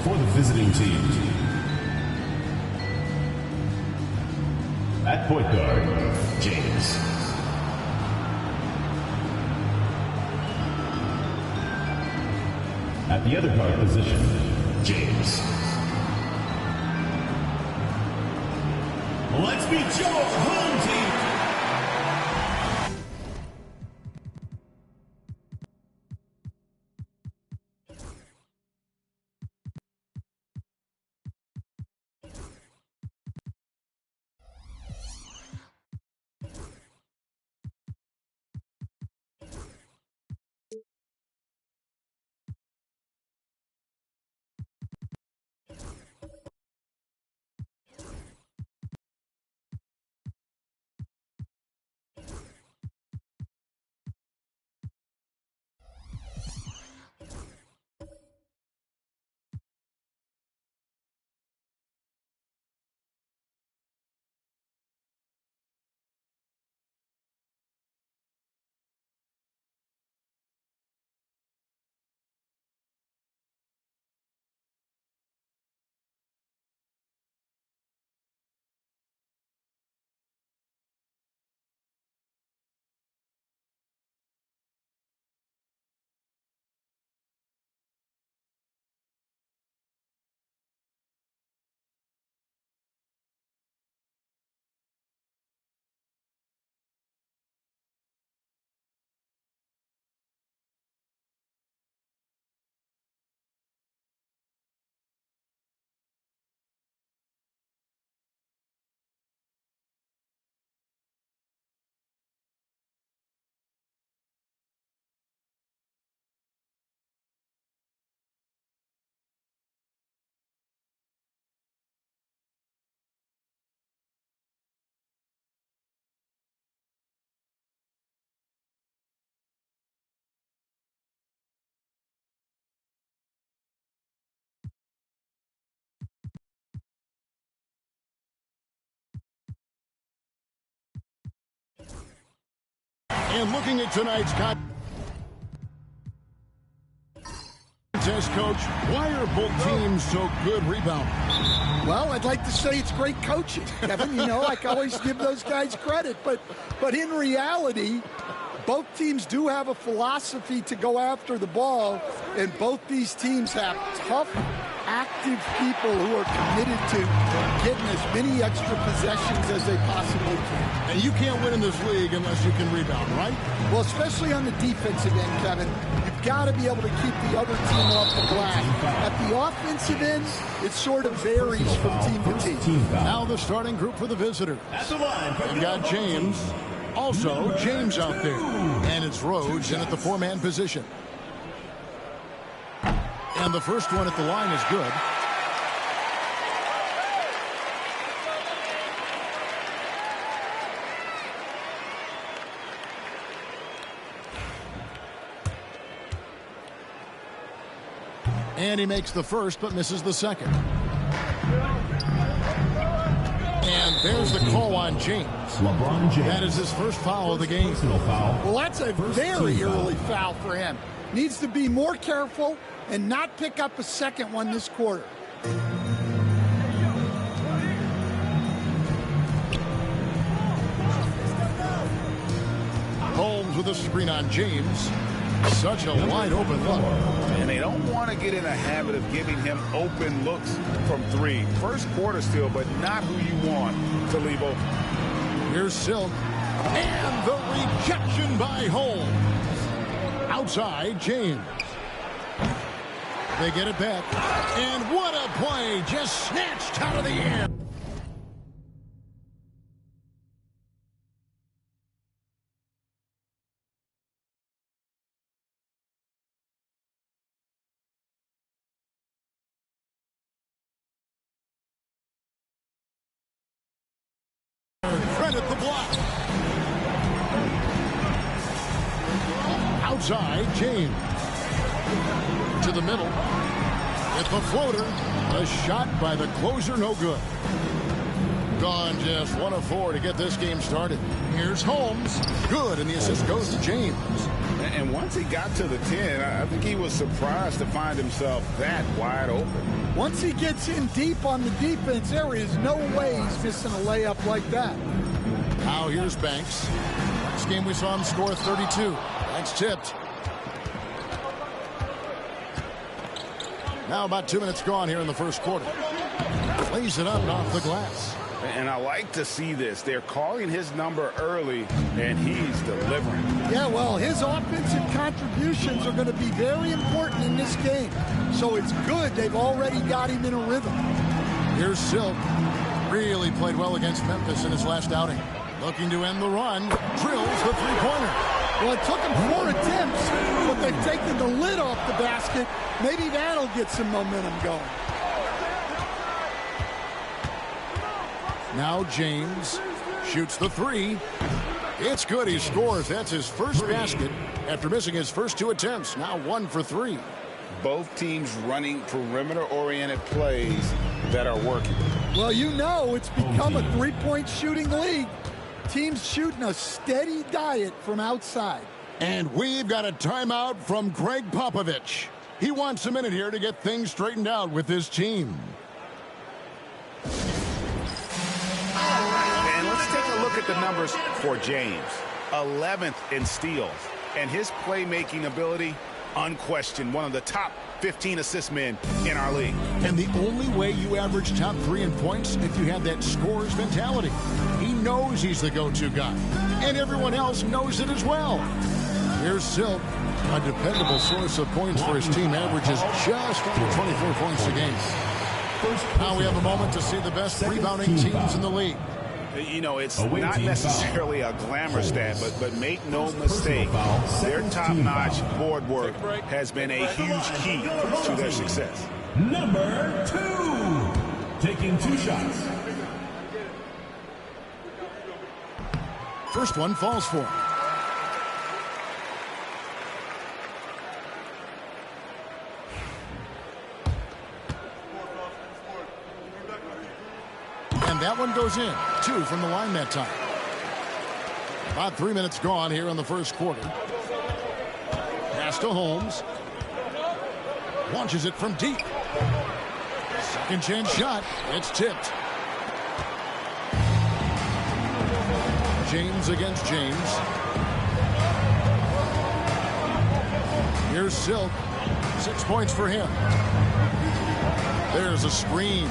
For the visiting team, at point guard, James. At the other guard position, James. Let's meet your home team. And looking at tonight's contest, Coach, why are both teams so good rebounding? Well, I'd like to say it's great coaching, Kevin. You know, I always give those guys credit. But in reality, both teams do have a philosophy to go after the ball, and both these teams have tough active people who are committed to getting as many extra possessions as they possibly can. And you can't win in this league unless you can rebound, right? Well, especially on the defensive end, Kevin, you've got to be able to keep the other team off the glass. At the offensive end, it sort of varies from team to team. Now the starting group for the visitors. We've got James. Also, James out there. And it's Rhodes in at the 4-man position. And the first one at the line is good. And he makes the first but misses the second. And there's the call on James. LeBron James. That is his first foul of the game. Well, that's a very early foul for him. Needs to be more careful and not pick up a second one this quarter. Holmes with a screen on James. Such a wide open look. And they don't want to get in a habit of giving him open looks from three. First quarter still, but not who you want to leave open. Here's Silk. And the rejection by Holmes. Outside, James. They get it back. And what a play. Just snatched out of the air. Credit the block. Outside, James. To the middle. With the floater. A shot by the closer, no good. Gone just 1 of 4 to get this game started. Here's Holmes. Good, and the assist goes to James. And once he got to the 10, I think he was surprised to find himself that wide open. Once he gets in deep on the defense, there is no way he's missing a layup like that. Now here's Banks. This game we saw him score 32. Banks tipped. Now about 2 minutes gone here in the first quarter. Plays it up and off the glass. And I like to see this. They're calling his number early, and he's delivering. Yeah, well, his offensive contributions are going to be very important in this game. So it's good they've already got him in a rhythm. Here's Silk. Really played well against Memphis in his last outing. Looking to end the run. Drills the three-pointer. Well, it took him 4 attempts, but they've taken the lid off the basket. Maybe that'll get some momentum going. Now James shoots the 3. It's good. He scores. That's his first basket after missing his first 2 attempts. Now 1 for 3. Both teams running perimeter-oriented plays that are working. Well, you know it's become a three-point shooting league. Teams shooting a steady diet from outside. And we've got a timeout from Greg Popovich. He wants a minute here to get things straightened out with his team. And let's take a look at the numbers for James. 11th in steals. And his playmaking ability, unquestioned, one of the top 15 assist men in our league. And the only way you average top 3 in points if you have that scorer's mentality. He knows he's the go-to guy. And everyone else knows it as well. Here's Silk. A dependable source of points for his team, averages just under 24 points a game. Now we have a moment to see the best rebounding teams in the league. You know, it's not necessarily a glamour stat, but make no mistake, their top-notch board work has been a huge key to their success. Number 2, taking 2 shots. First one falls for him. And that one goes in. 2 from the line that time. About 3 minutes gone here in the first quarter. Pass to Holmes. Launches it from deep. Second chance shot. It's tipped. James against James. Here's Silk. 6 points for him. There's a screen.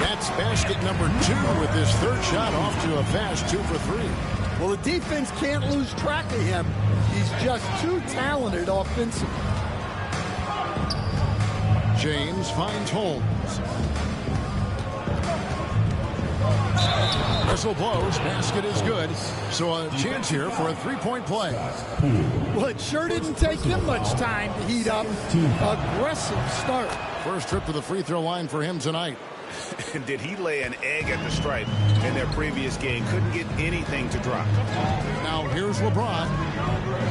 That's basket number 2 with his third shot off to a fast 2 for 3. Well, the defense can't lose track of him. He's just too talented offensively. James finds Holmes. Whistle blows. Basket is good. So a chance here for a three-point play. Well, it sure didn't take him much time to heat up. Aggressive start. First trip to the free throw line for him tonight. Did he lay an egg at the stripe in their previous game? Couldn't get anything to drop. Now here's LeBron.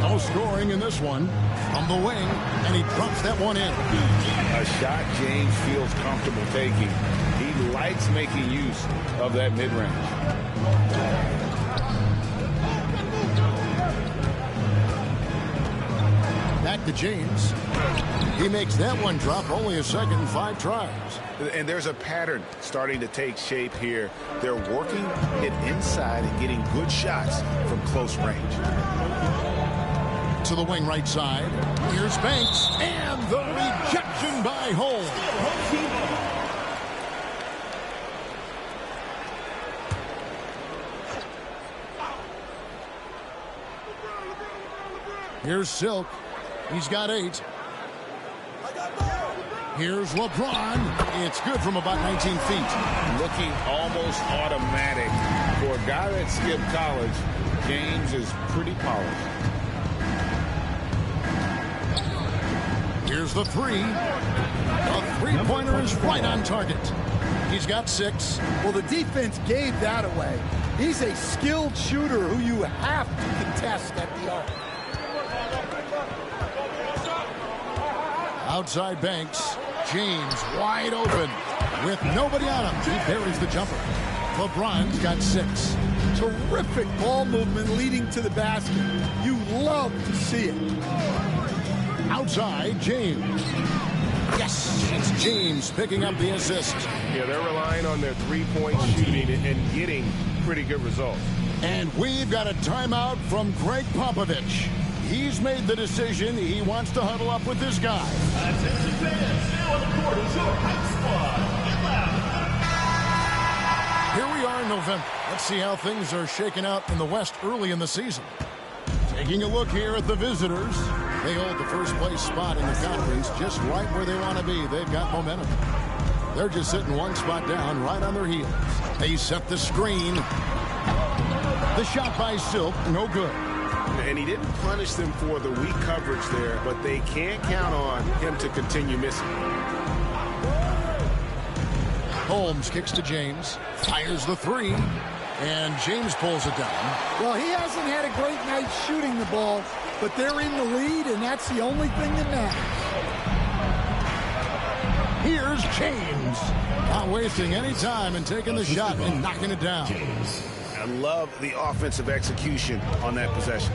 No scoring in this one. On the wing, and he drops that one in. A shot James feels comfortable taking. He likes making use of that mid-range. Back to James. He makes that one drop, only a second in 5 tries. And there's a pattern starting to take shape here. They're working it inside and getting good shots from close range. To the wing right side. Here's Banks. And the rejection by Holmes. Here's Silk. He's got 8. Here's LeBron. It's good from about 19 feet. Looking almost automatic. For a guy that skipped college, James is pretty polished. Here's the 3. The three-pointer is right on target. He's got 6. Well, the defense gave that away. He's a skilled shooter who you have to contest at the arc. Outside Banks. James wide open. With nobody on him, he buries the jumper. LeBron's got 6. Terrific ball movement leading to the basket. You love to see it. Outside, James. Yes, it's James picking up the assist. Yeah, they're relying on their three-point shooting and getting pretty good results. And we've got a timeout from Greg Popovich. He's made the decision. He wants to huddle up with this guy. Attention fans, now on the court is your hype squad. Get loud. Here we are in November. Let's see how things are shaking out in the West early in the season. Taking a look here at the visitors. They hold the first place spot in the conference just right where they want to be. They've got momentum. They're just sitting one spot down right on their heels. They set the screen. The shot by Silk, no good. And he didn't punish them for the weak coverage there, but they can't count on him to continue missing. Holmes kicks to James, fires the 3, and James pulls it down. Well, he hasn't had a great night shooting the ball, but they're in the lead, and that's the only thing that matters. Here's James. Not wasting any time and taking the shot and knocking it down. I love the offensive execution on that possession.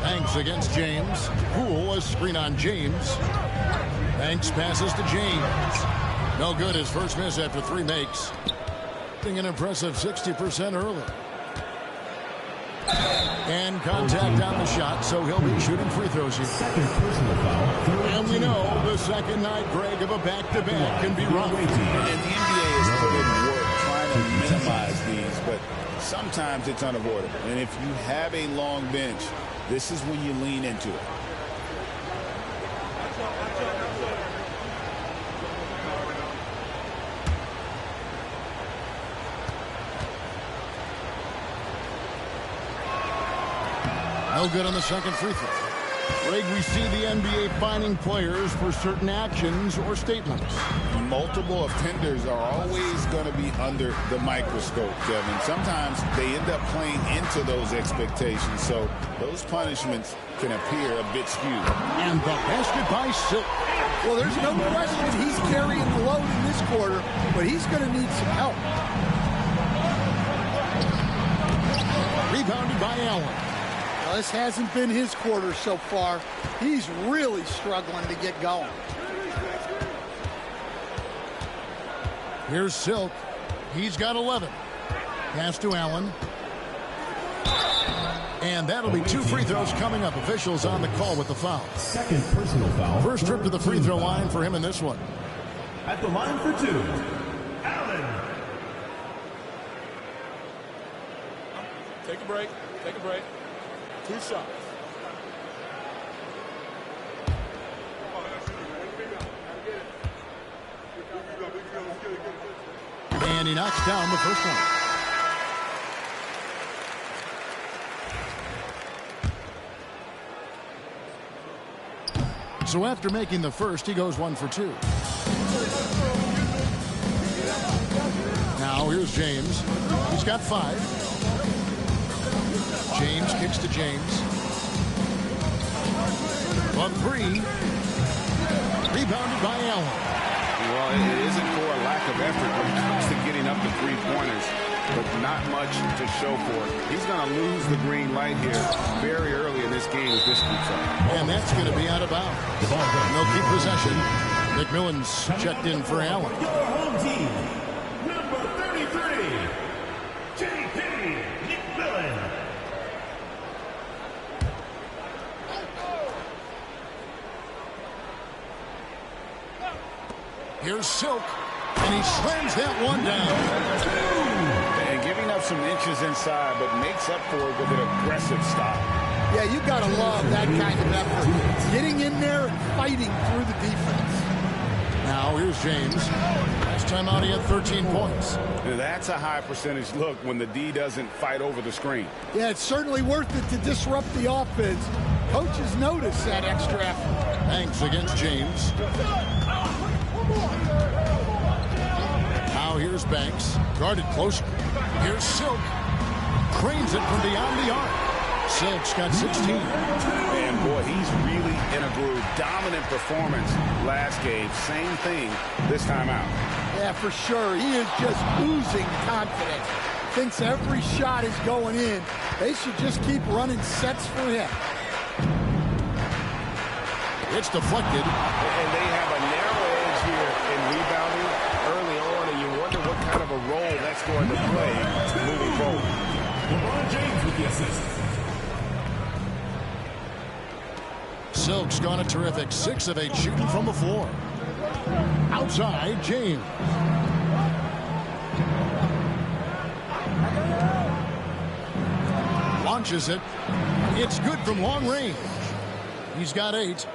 Banks against James. Poole, a screen on James. Banks passes to James. No good. His first miss after 3 makes. An impressive 60% early. And contact on the shot, so he'll be shooting free throws here. Second personal foul. And we know the second night, Greg, of a back-to-back can be rough. And the NBA has put in work trying to minimize these, but sometimes it's unavoidable. And if you have a long bench, this is when you lean into it. No good on the second free throw. Greg, we see the NBA fining players for certain actions or statements. Multiple offenders are always going to be under the microscope, Kevin. Sometimes they end up playing into those expectations, so those punishments can appear a bit skewed. And the basket by Silk. Well, there's no question he's carrying the load in this quarter, but he's going to need some help. Rebounded by Allen. This hasn't been his quarter so far. He's really struggling to get going. Here's Silk. He's got 11. Pass to Allen. And that'll be 2 free throws coming up. Officials on the call with the foul. Second personal foul. First trip to the free throw line for him in this one. At the line for 2, Allen. Take a break. Take a break. 2 shots. And he knocks down the first one. So after making the first, he goes 1 for 2. Now here's James. He's got 5. James kicks to James. 1-3. Rebounded by Allen. Well, it isn't for a lack of effort when it comes to getting up the three-pointers, but not much to show for it. He's going to lose the green light here very early in this game if this keeps up. And that's going to be out of bounds. They'll keep possession. McMillan's checked in for Allen. Your home team, number 33, J.P. McMillan. Here's Silk, and he slams that one down. And giving up some inches inside, but makes up for it with an aggressive stop. Yeah, you got to love that kind of effort. Getting in there and fighting through the defense. Now here's James. Last time out he had 13 points. That's a high percentage look when the D doesn't fight over the screen. Yeah, it's certainly worth it to disrupt the offense. Coaches notice that extra effort. Banks against James. Now here's Banks. Guarded closer. Here's Silk. Cranes it from beyond the arc. Silk's got 16. And boy, he's really in a groove. Dominant performance last game. Same thing this time out. Yeah, for sure. He is just oozing confidence. Thinks every shot is going in. They should just keep running sets for him. It's deflected. And they have a narrow edge here in rebounding early on, and you wonder what kind of a role that's going to play moving forward. LeBron James with the assist. Silk's gone a terrific 6 of 8 shooting from the floor. Outside, James. Launches it. It's good from long range. He's got 8.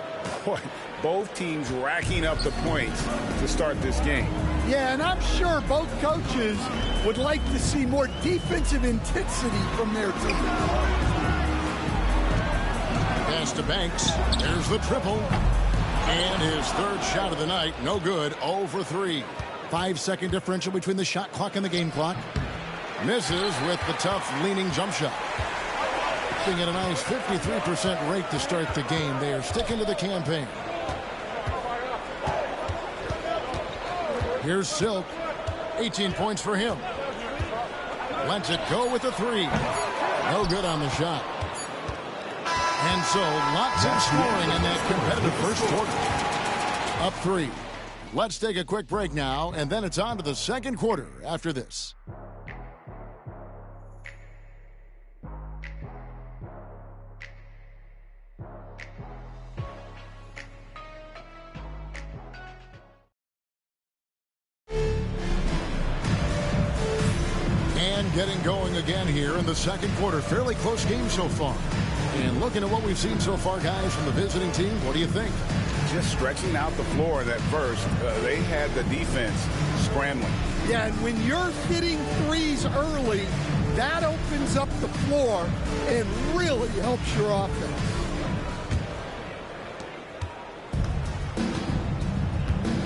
Boy, both teams racking up the points to start this game. Yeah, and I'm sure both coaches would like to see more defensive intensity from their team. Pass to Banks. There's the triple. And his third shot of the night. No good. 0 for 3. 5-second differential between the shot clock and the game clock. Misses with the tough leaning jump shot. Sitting at a nice 53% rate to start the game. They are sticking to the campaign. Here's Silk. 18 points for him. Lets it go with the 3. No good on the shot. And so lots of scoring in that competitive first quarter. Up 3. Let's take a quick break now, and then it's on to the second quarter after this. And getting going again here in the second quarter. Fairly close game so far. And looking at what we've seen so far, guys, from the visiting team, what do you think? Just stretching out the floor in that first. They had the defense scrambling. Yeah, and when you're hitting threes early, that opens up the floor and really helps your offense.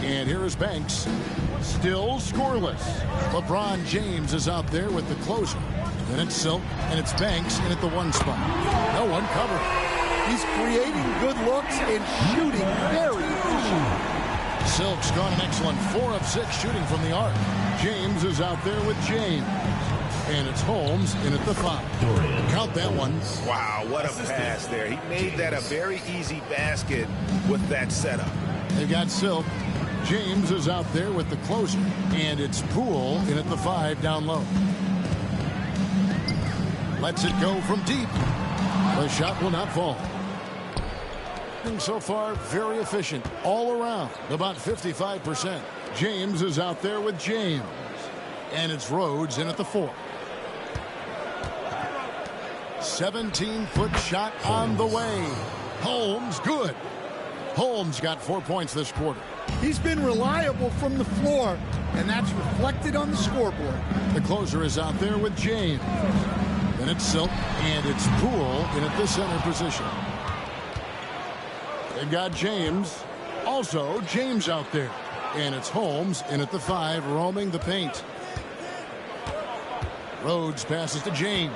And here is Banks. Still scoreless. LeBron James is out there with the closer. Then it's Silk, and it's Banks in at the 1 spot. No one covered. He's creating good looks and shooting very efficient. Silk's gone an excellent 4 of 6 shooting from the arc. James is out there with James. And it's Holmes in at the 5. Count that one. Wow, what a pass there. He made that a very easy basket with that setup. They got Silk. James is out there with the closer. And it's Poole in at the 5 down low. Lets it go from deep. shot will not fall. And so far, very efficient all around, about 55%. James is out there with James. And it's Rhodes in at the 4. 17-foot shot on the way. Holmes, good. Holmes got 4 points this quarter. He's been reliable from the floor, and that's reflected on the scoreboard. The closer is out there with James. Then it's Silk, and it's Poole in at the center position. They've got James. Also, James out there. And it's Holmes in at the 5, roaming the paint. Rhodes passes to James.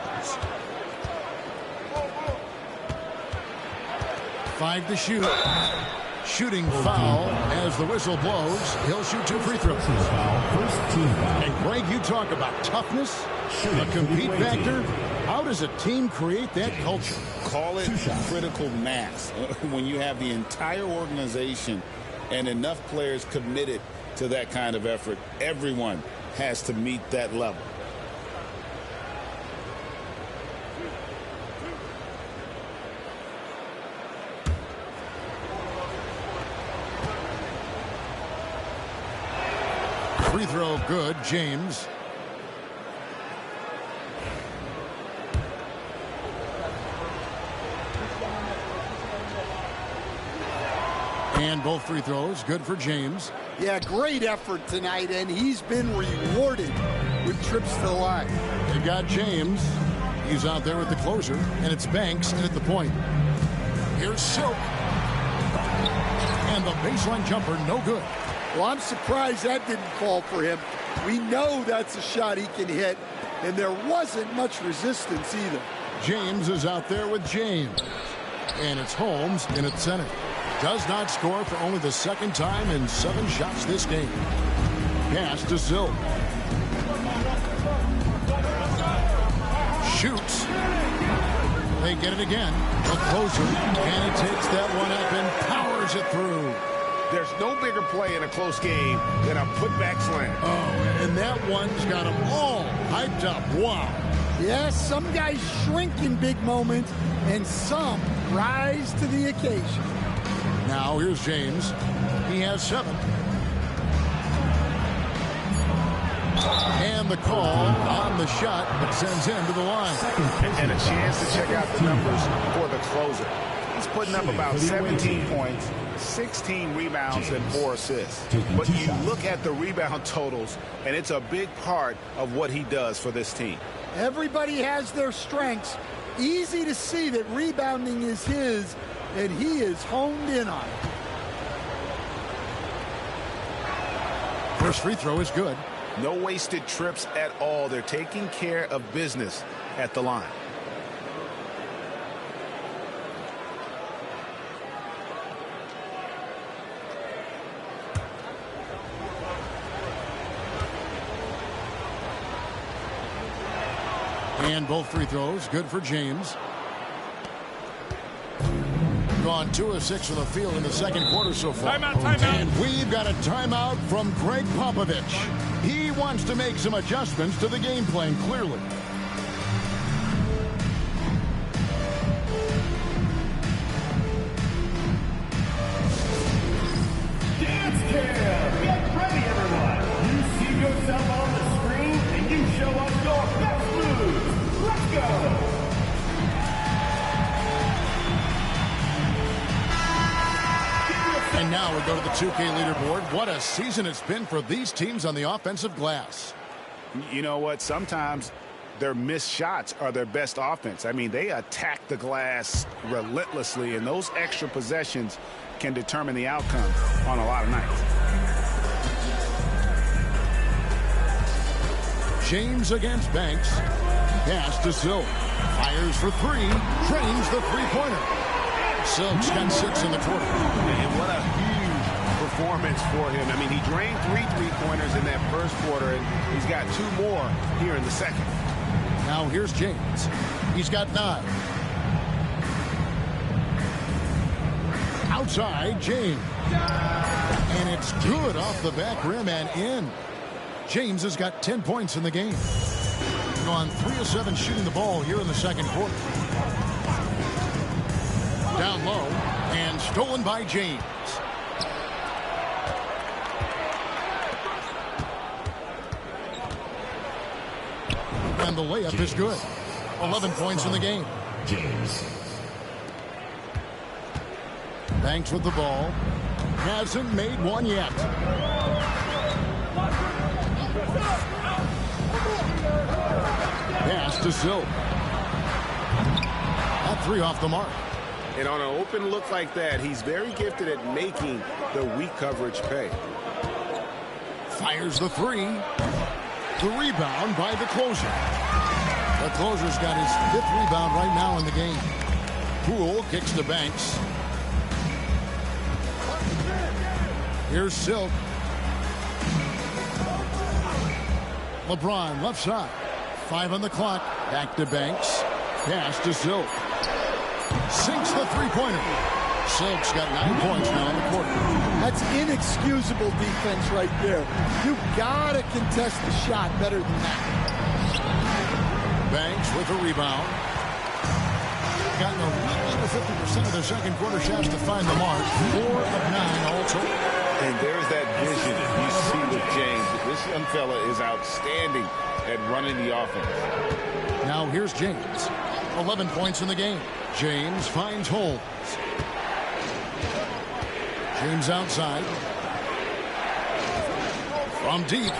5 to shoot. Shooting foul as the whistle blows. He'll shoot 2 free throws. And Greg, you talk about toughness, a compete factor. How does a team create that culture? Call it critical mass. When you have the entire organization and enough players committed to that kind of effort, everyone has to meet that level. Free throw good, James. And both free throws good for James. Yeah, great effort tonight, and he's been rewarded with trips to the line. They've got James. He's out there with the closer, and it's Banks in at the point. Here's Silk. And the baseline jumper, no good. Well, I'm surprised that didn't fall for him. We know that's a shot he can hit, and there wasn't much resistance either. James is out there with James. And it's Holmes in at center. Does not score for only the second time in 7 shots this game. Pass to Silk. Shoots. They get it again. A closer. And he takes that one up and powers it through. There's no bigger play in a close game than a putback slam. Oh, and that one's got them all hyped up. Wow. Yes, some guys shrink in big moments, and some rise to the occasion. Now here's James. He has 7. And the call on the shot that sends him to the line. And a chance to check out the numbers for the closer. He's putting up about 17 points, 16 rebounds, and 4 assists. But you look at the rebound totals, and it's a big part of what he does for this team. Everybody has their strengths. Easy to see that rebounding is his, and he is honed in on it. First free throw is good. No wasted trips at all. They're taking care of business at the line. And both free throws good for James. Gone 2 of 6 from the field in the second quarter so far. Timeout. And we've got a timeout from Greg Popovich. He wants to make some adjustments to the game plan, clearly. Dance cam! Get ready, everyone! You see yourself on the screen, and you show us your best moves. Let's go! And now we go to the 2K leaderboard. What a season it's been for these teams on the offensive glass. You know what? Sometimes their missed shots are their best offense. I mean, they attack the glass relentlessly, and those extra possessions can determine the outcome on a lot of nights. James against Banks. Pass to Silk. Fires for 3. Drains the three-pointer. Silk's got 6 in the quarter. And what a huge performance for him. I mean, he drained 3 three-pointers in that first quarter, and he's got 2 more here in the second. Now here's James. He's got 9. Outside, James. And it's good off the back rim and in. James has got 10 points in the game. Gone 3 of 7 shooting the ball here in the second quarter. Down low and stolen by James. And the layup is good. 11 points in the game. James. Banks with the ball. Hasn't made one yet. Pass to Silk. That three off the mark. And on an open look like that, he's very gifted at making the weak coverage pay. Fires the three. The rebound by the closer. The closer's got his 5th rebound right now in the game. Poole kicks to Banks. Here's Silk. LeBron left side. 5 on the clock. Back to Banks. Pass to Silk. Sinks the three-pointer. Silk's got 9 points now in the quarter. That's inexcusable defense right there. You gotta contest the shot better than that. Banks with a rebound. Gotten a little over 50% of their second quarter shots to find the mark. 4 of 9 also. And there's that vision you see with James. This young fella is outstanding at running the offense. Now here's James. 11 points in the game. James finds holes. James outside. From deep.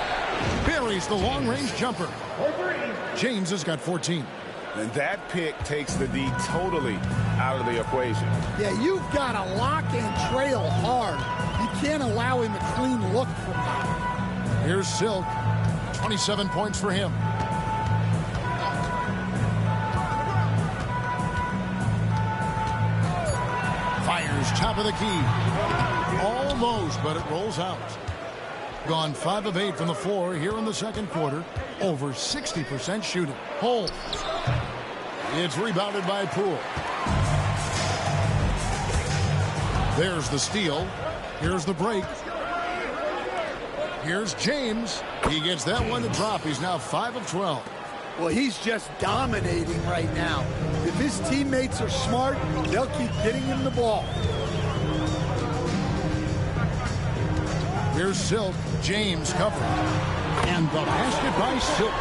Buries the long-range jumper. James has got 14. And that pick takes the D totally out of the equation. Yeah, you've got to lock and trail hard. You can't allow him a clean look from that. Here's Silk. 27 points for him. Fires top of the key. Almost, but it rolls out. Gone 5 of 8 from the floor here in the second quarter. Over 60% shooting. Hole. It's rebounded by Poole. There's the steal. Here's the break. Here's James. He gets that one to drop. He's now 5 of 12. Well, he's just dominating right now. If his teammates are smart, they'll keep getting him the ball. Here's Silk. James covering. And the basket by Silk.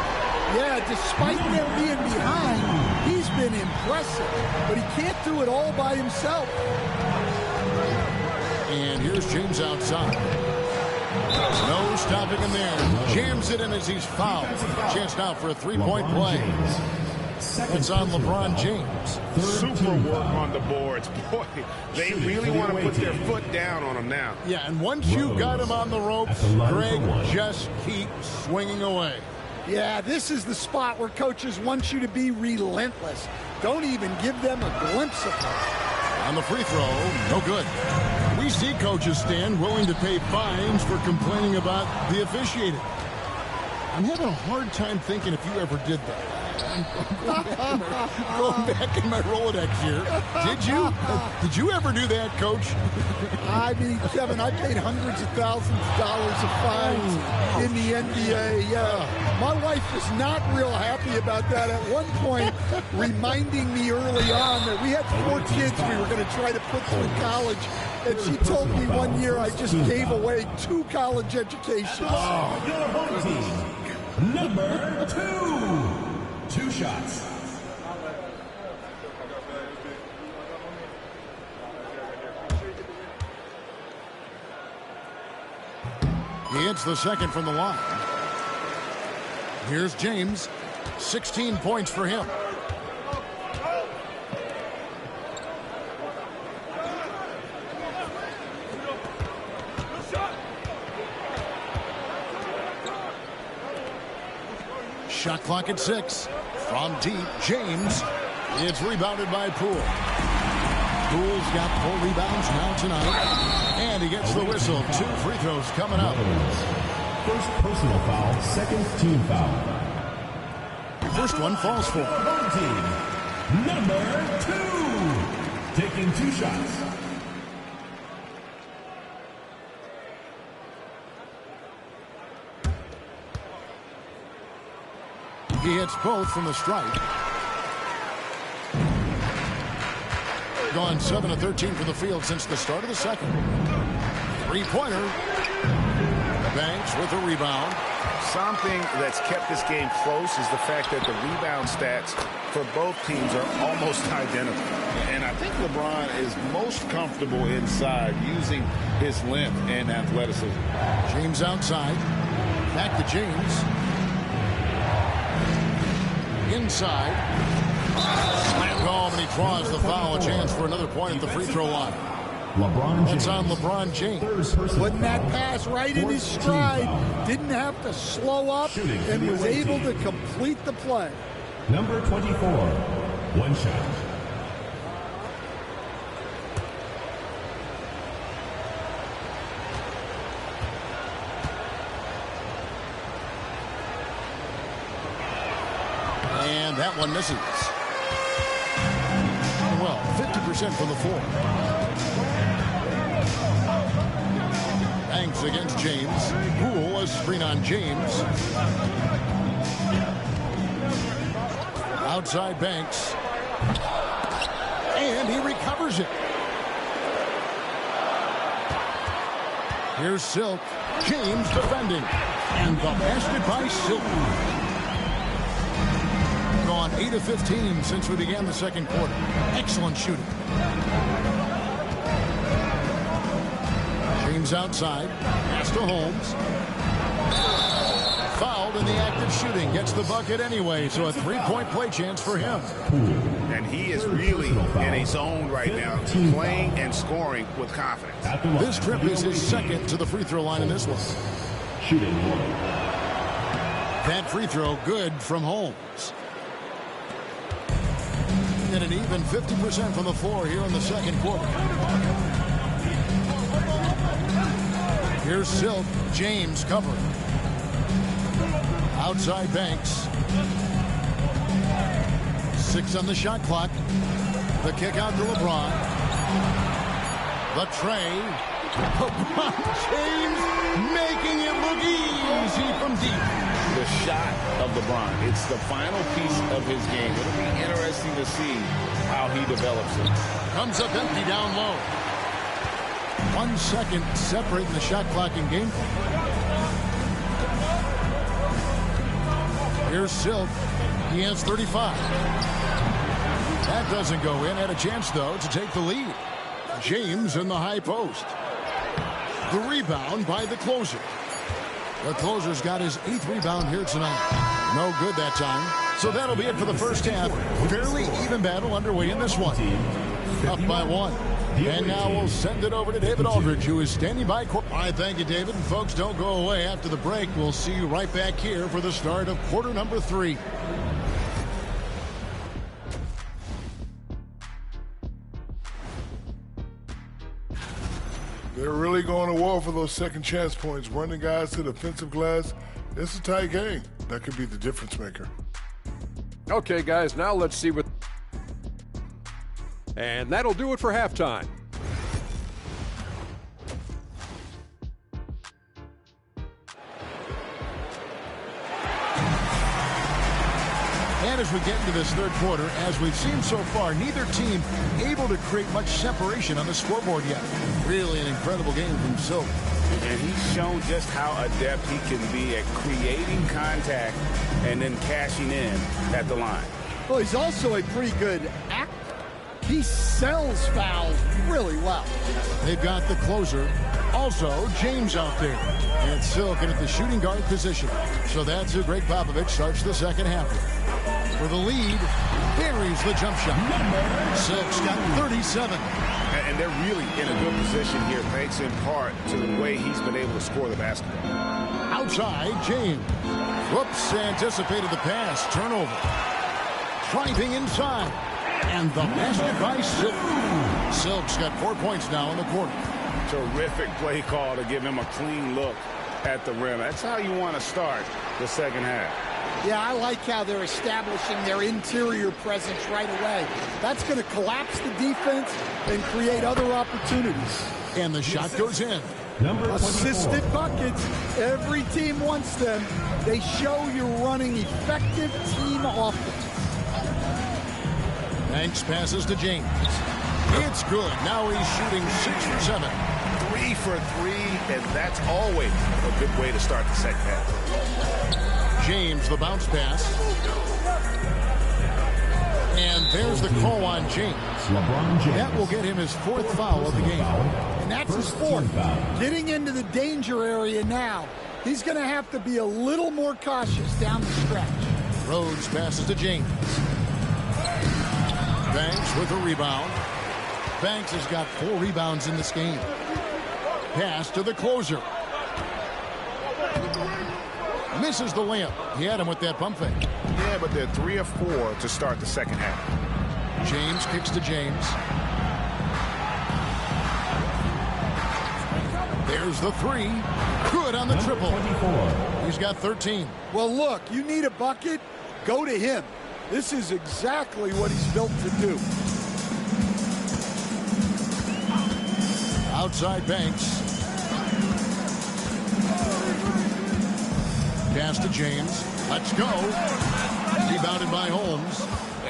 Yeah, despite them being behind, he's been impressive. But he can't do it all by himself. And here's James outside. No stopping him there. Jams it in as he's fouled. Chance now for a three-point play. It's on LeBron James. Super work on the boards. Boy, they really want to put their foot down on him now. Yeah, and once you got him on the ropes, Greg, just keep swinging away. Yeah, this is the spot where coaches want you to be relentless. Don't even give them a glimpse of it. On the free throw, no good. We see coaches stand willing to pay fines for complaining about the officiating. I'm having a hard time thinking if you ever did that. I'm going back in my Rolodex here. Did you ever do that, Coach? I mean, Kevin, I paid hundreds of thousands of dollars of fines in the NBA. Yeah, my wife was not real happy about that at one point, reminding me early on that we had 4 kids we were going to try to put through college. And she told me one year I just gave away 2 college educations. Your home team, number 2. 2 shots. He hits the second from the line. Here's James. 16 points for him. Shot clock at 6. From deep, James. It's rebounded by Poole. Poole's got 4 rebounds now tonight. And he gets the whistle. 2 free throws coming up. First personal foul, second team foul. First one falls for home team. Number 2. Taking 2 shots. He hits both from the stripe. Gone 7 of 13 from the field since the start of the second. Three-pointer. Banks with a rebound. Something that's kept this game close is the fact that the rebound stats for both teams are almost identical. And I think LeBron is most comfortable inside using his length and athleticism. James outside. Back to James. Inside. Slam home, and he draws the foul. A chance for another point at the free throw line. LeBron James. It's on LeBron James. Putting that pass right in his stride. Didn't have to slow up and was able to complete the play. Number 24. One shot. And that one misses. Well, 50% from the floor. Banks against James. Poole, a screen on James. Outside Banks. And he recovers it. Here's Silk. James defending. And the basket by Silk. Gone 8 of 15 since we began the second quarter. Excellent shooting. James outside. Pass to Holmes. Fouled in the act of shooting. Gets the bucket anyway, so a three-point play chance for him. And he is really in a zone right now, playing and scoring with confidence. This trip is his second to the free throw line in this one. Shooting. That free throw good from Holmes. And an even 50% from the floor here in the second quarter. Here's Silk. James covering. Outside Banks. 6 on the shot clock. The kick out to LeBron. The tray. LeBron James making it look easy from deep. The shot of LeBron. It's the final piece of his game. It'll be interesting to see how he develops it. Comes up empty down low. 1 second separating the shot clock and game clock. Here's Silk. He has 35. That doesn't go in. Had a chance, though, to take the lead. James in the high post. The rebound by the closer. The closer's got his 8th rebound here tonight. No good that time. So that'll be it for the first half. Fairly even battle underway in this one. Up by 1. And now we'll send it over to David Aldridge, who is standing by. All right, thank you, David. And folks, don't go away. After the break, we'll see you right back here for the start of quarter number 3. They're really going to war for those second chance points, running guys to the offensive glass. It's a tight game. That could be the difference maker. Okay, guys, now let's see what... And that'll do it for halftime. And as we get into this third quarter, as we've seen so far, neither team able to create much separation on the scoreboard yet. Really an incredible game from Silk. And he's shown just how adept he can be at creating contact and then cashing in at the line. Well, he's also a pretty good actor. He sells fouls really well. They've got the closer. Also, James out there. And Silk at the shooting guard position. So that's who Greg Popovich starts the second half with. For the lead, buries the jump shot. Silk's got 37. And they're really in a good position here, thanks in part to the way he's been able to score the basketball. Outside, James. Whoops, anticipated the pass. Turnover. Driving inside. And the basket by Silk. Silk's got 4 points now in the quarter. Terrific play call to give him a clean look at the rim. That's how you want to start the second half. Yeah, I like how they're establishing their interior presence right away. That's going to collapse the defense and create other opportunities. And the shot goes in. Assisted buckets. Every team wants them. They show you're running effective team offense. Banks passes to James. It's good. Now he's shooting 6 for 7. 3 for 3, and that's always a good way to start the second half. James, the bounce pass. And there's the call on James. That will get him his 4th foul of the game. And that's his 4th. Getting into the danger area now. He's going to have to be a little more cautious down the stretch. Rhodes passes to James. Banks with a rebound. Banks has got 4 rebounds in this game. Pass to the closer. Misses the layup. He had him with that pump fake. Yeah, but they're 3 of 4 to start the second half. James kicks to James. There's the 3. Good on the triple. He's got 13. Well, look, you need a bucket, go to him. This is exactly what he's built to do. Outside Banks. Pass to James. Let's go. Rebounded by Holmes.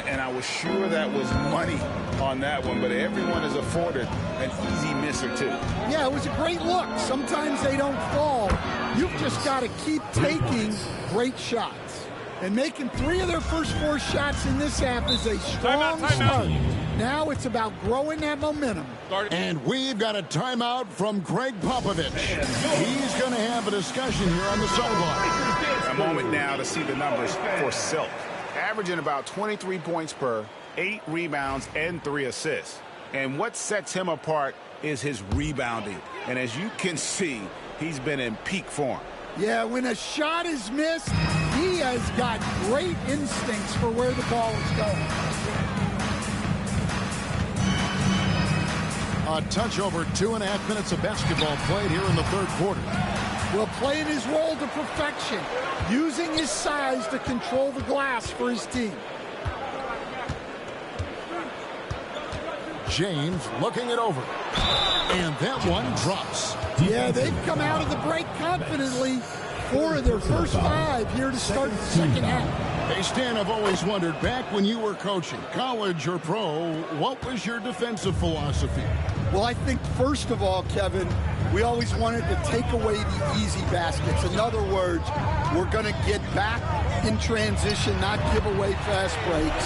And I was sure that was money on that one, but everyone is afforded an easy miss or 2. Yeah, it was a great look. Sometimes they don't fall. You've just got to keep taking great shots. And making 3 of their first 4 shots in this half is a strong start. Now it's about growing that momentum. And we've got a timeout from Greg Popovich. He's going to have a discussion here on the sideline. A moment now to see the numbers for Silk. Averaging about 23 points per, 8 rebounds, and 3 assists. And what sets him apart is his rebounding. And as you can see, he's been in peak form. Yeah, when a shot is missed, he has got great instincts for where the ball is going. A touch over 2.5 minutes of basketball played here in the 3rd quarter. Well, playing his role to perfection, using his size to control the glass for his team. James looking it over. And that one drops. Yeah, they've come out of the break confidently. 4 of their first 5 here to start the second half. Hey, Stan, I've always wondered, back when you were coaching, college or pro, what was your defensive philosophy? Well, I think first of all, Kevin, we always wanted to take away the easy baskets. In other words, we're going to get back in transition, not give away fast breaks.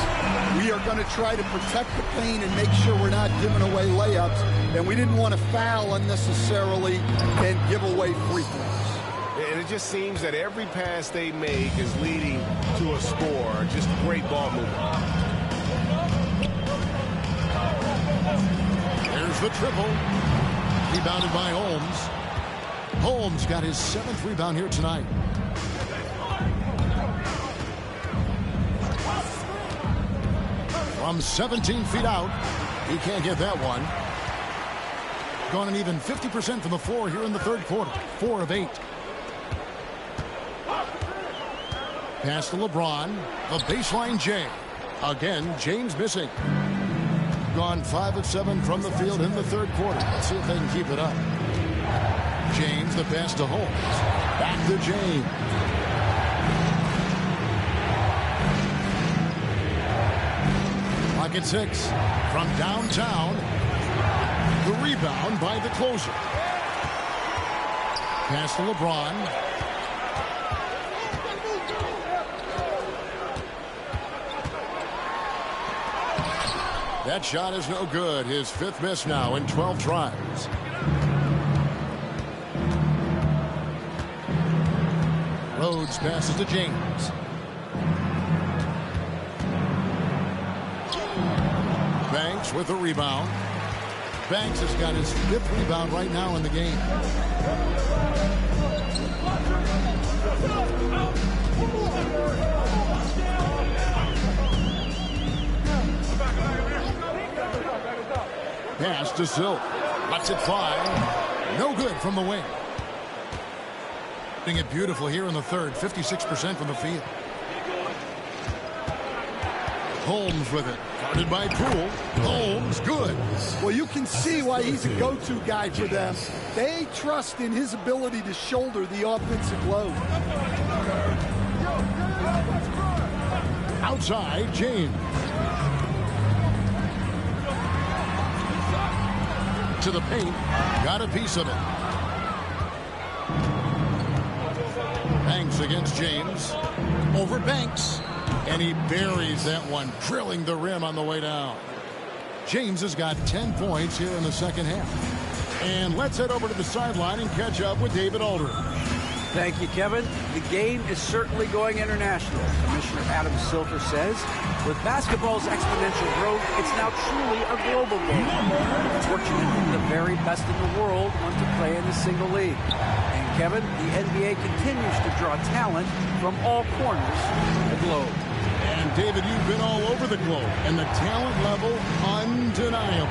We are going to try to protect the paint and make sure we're not giving away layups. And we didn't want to foul unnecessarily and give away free throws. And it just seems that every pass they make is leading to a score. Just great ball movement. There's the triple. Rebounded by Holmes. Holmes got his 7th rebound here tonight. From 17 feet out, he can't get that one. Gone an even 50% from the floor here in the 3rd quarter. 4 of 8. Pass to LeBron. The baseline J. Again, James missing. Gone 5 of 7 from the field in the 3rd quarter. Let's see if they can keep it up. James, the pass to Holmes. Back to James. Pocket 6 from downtown. The rebound by the closer. Pass to LeBron. That shot is no good. His 5th miss now in 12 tries. Rhodes passes to James. Banks with a rebound. Banks has got his 5th rebound right now in the game. Pass to Silk. Lets it fly. No good from the wing. Doing it beautiful here in the 3rd. 56% from the field. Holmes with it. Guarded by Poole. Holmes, good. Well, you can see why he's a go-to guy for them. They trust in his ability to shoulder the offensive load. Outside, James. into the paint. Got a piece of it. Banks against James. Over Banks. And he buries that one, drilling the rim on the way down. James has got 10 points here in the second half. And let's head over to the sideline and catch up with David Aldridge. Thank you, Kevin. The game is certainly going international. Commissioner Adam Silver says, with basketball's exponential growth, it's now truly a global game. Fortunately, the very best in the world want to play in a single league. And Kevin, the NBA continues to draw talent from all corners of the globe. And David, you've been all over the globe, and the talent level undeniable.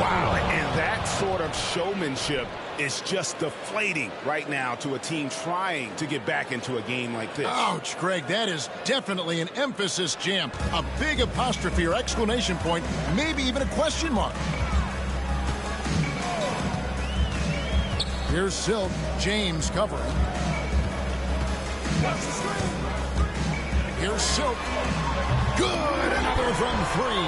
Wow, and that sort of showmanship is just deflating right now to a team trying to get back into a game like this. Ouch, Greg, that is definitely an emphasis jam. A big apostrophe or exclamation point, maybe even a question mark. Here's Silk, James covering. Here's Silk. Good, another from three.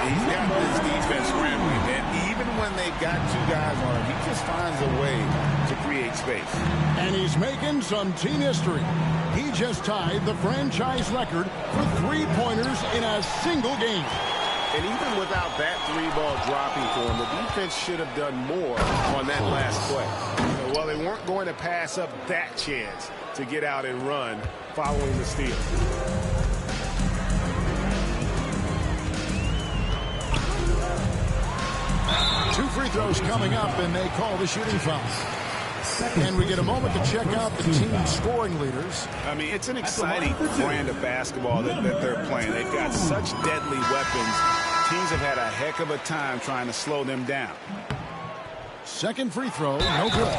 He's got this defense scrambling, and even when they got two guys on him, he just finds a way to create space. And he's making some team history. He just tied the franchise record for three-pointers in a single game. And even without that three-ball dropping for him, the defense should have done more on that last play. Well, they weren't going to pass up that chance to get out and run following the steal. Two free throws coming up, and they call the shooting foul. And we get a moment to check out the team scoring leaders. I mean, it's an exciting brand of basketball that they're playing. They've got such deadly weapons. Teams have had a heck of a time trying to slow them down. Second free throw, no good.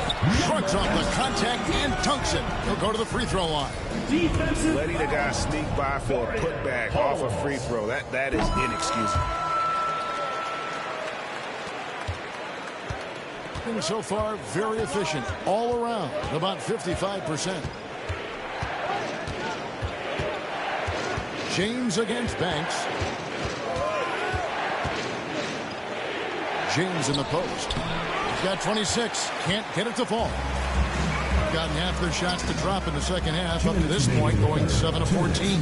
Shrugs off the contact and dunks it. He'll go to the free throw line. Letting a guy sneak by for a putback off a free throw, that is inexcusable. And so far, very efficient all around, about 55%. James against Banks. James in the post. He's got 26. Can't get it to fall. Gotten half their shots to drop in the second half. Up to this point, going 7 of 14.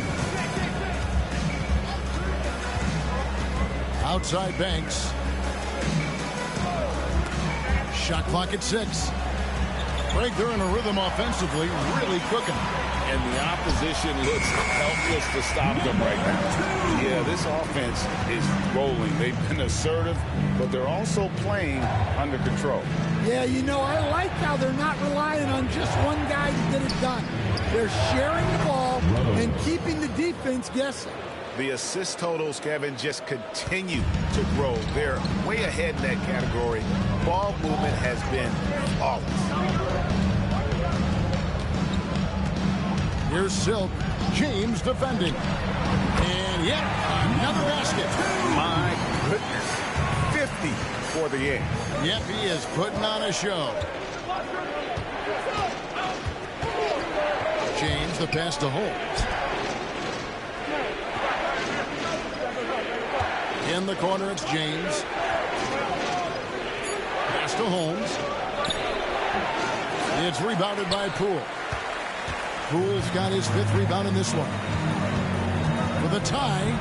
Outside Banks. Shot clock at 6. Greg, they're in a rhythm offensively, really cooking. And the opposition looks helpless to stop them right now. Yeah, this offense is rolling. They've been assertive, but they're also playing under control. Yeah, you know, I like how they're not relying on just one guy to get it done. They're sharing the ball and keeping the defense guessing. The assist totals, Kevin, just continue to grow. They're way ahead in that category. Ball movement has been flawless. Here's Silk. James defending. And yet, another basket. My goodness. 50 for the end. Yep, he is putting on a show. James, the pass to Holmes. In the corner, it's James. Pass to Holmes. It's rebounded by Poole. Poole's got his 5th rebound in this one. For the tie.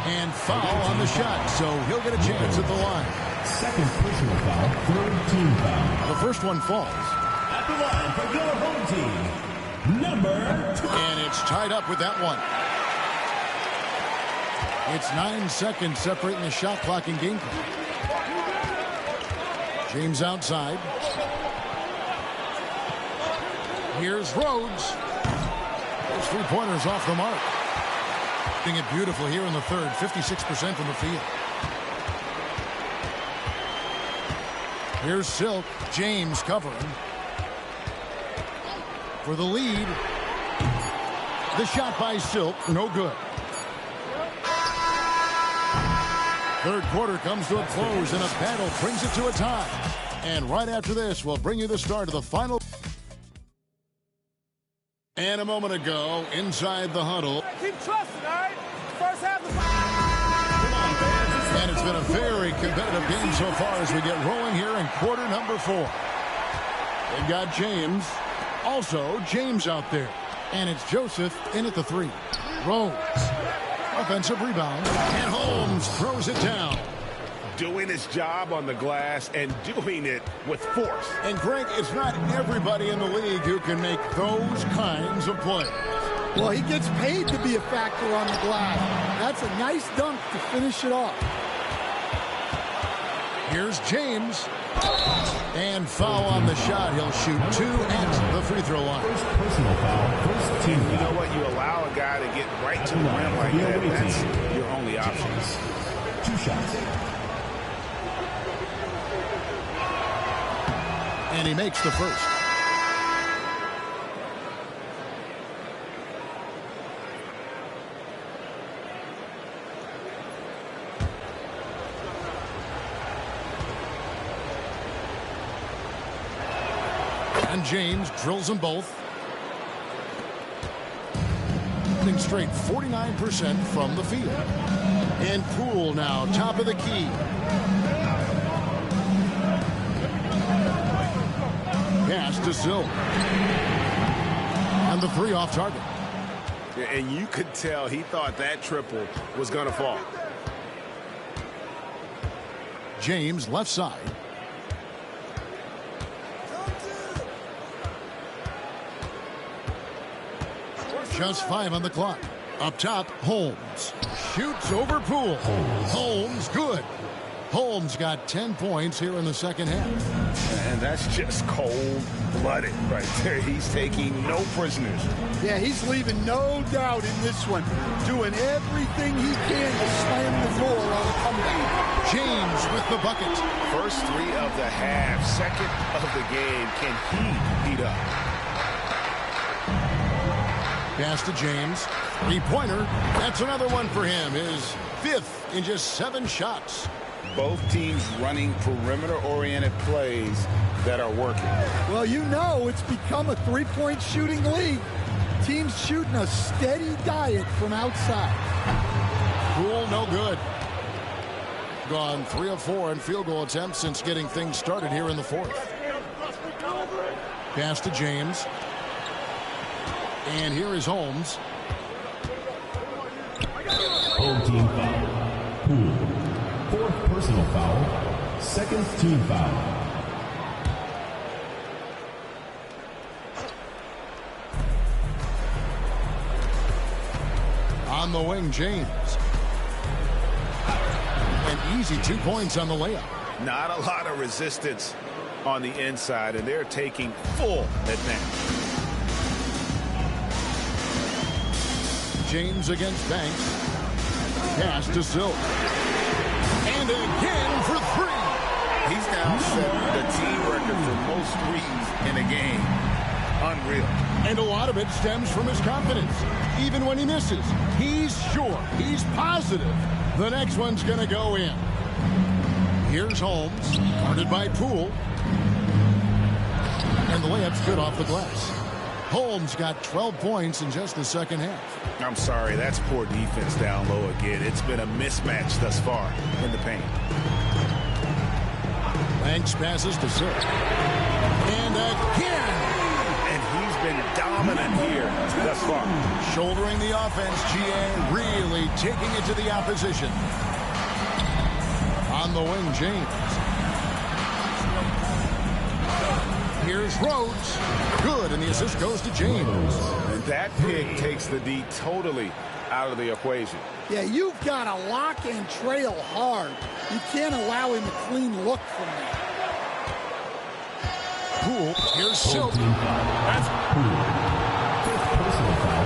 And foul on the shot, so he'll get a chance at the line. Second personal foul, 3rd team foul. The first one falls. At the line for your home team, number 2. And it's tied up with that one. It's 9 seconds separating the shot clock and game clock. James outside. Here's Rhodes. Those three-pointers off the mark. Doing it beautifully here in the third. 56% from the field. Here's Silk. James covering. For the lead. The shot by Silk. No good. Third quarter comes to a close, and a battle brings it to a tie. And right after this, we'll bring you the start of the final. And a moment ago, inside the huddle. Keep trusting, all right? First half of the And it's It's been a very competitive game so far as we get rolling here in quarter number 4. They've got James. Also, James out there. And it's Joseph in at the 3. Rose. Offensive rebound. And Holmes throws it down. Doing his job on the glass and doing it with force. And Greg, it's not everybody in the league who can make those kinds of plays. Well, he gets paid to be a factor on the glass. That's a nice dunk to finish it off. Here's James. And foul on the shot. He'll shoot 2 at the free throw line. First personal foul. First team You foul. know what? You allow a guy to get right to the rim like that. That's your only option. 2 shots. And he makes the first. And James drills them both. Shooting straight 49% from the field. And Poole now, top of the key. Pass to Silk. And the 3 off target. And you could tell he thought that triple was going to fall. James left side. Just 5 on the clock. Up top, Holmes. Shoots over Poole. Holmes, good. Holmes got 10 points here in the second half. And that's just cold-blooded right there. He's taking no prisoners. Yeah, he's leaving no doubt in this one. Doing everything he can to slam the door on a comeback. James with the bucket. First 3 of the half, second of the game. Can he heat up? Pass to James. 3-pointer. That's another one for him. His 5th in just 7 shots. Both teams running perimeter-oriented plays that are working. Well, you know it's become a 3-point shooting league. Teams shooting a steady diet from outside. Poole, no good. Gone 3 of 4 in field goal attempts since getting things started here in the 4th. Pass to James. And here is Holmes. Home team foul. Poole. 4th personal foul. 2nd team foul. On the wing, James. An easy 2 points on the layup. Not a lot of resistance on the inside, and they're taking full advantage. James against Banks. Pass to Silk. And again for 3. He's now set the team record for most threes in a game. Unreal. And a lot of it stems from his confidence. Even when he misses, he's sure, he's positive the next one's going to go in. Here's Holmes, guarded by Poole. And the layup's good off the glass. Holmes got 12 points in just the second half. I'm sorry, that's poor defense down low again. It's been a mismatch thus far in the paint. Banks passes to Silk. And again! And he's been dominant here thus far. Shouldering the offense, GA really taking it to the opposition. On the wing, James. Here's Rhodes. Good, and the assist goes to James. And that pick takes the D totally out of the equation. Yeah, you've got to lock and trail hard. You can't allow him a clean look from that. Poole, here's Silk. That's Poole. 5th personal foul.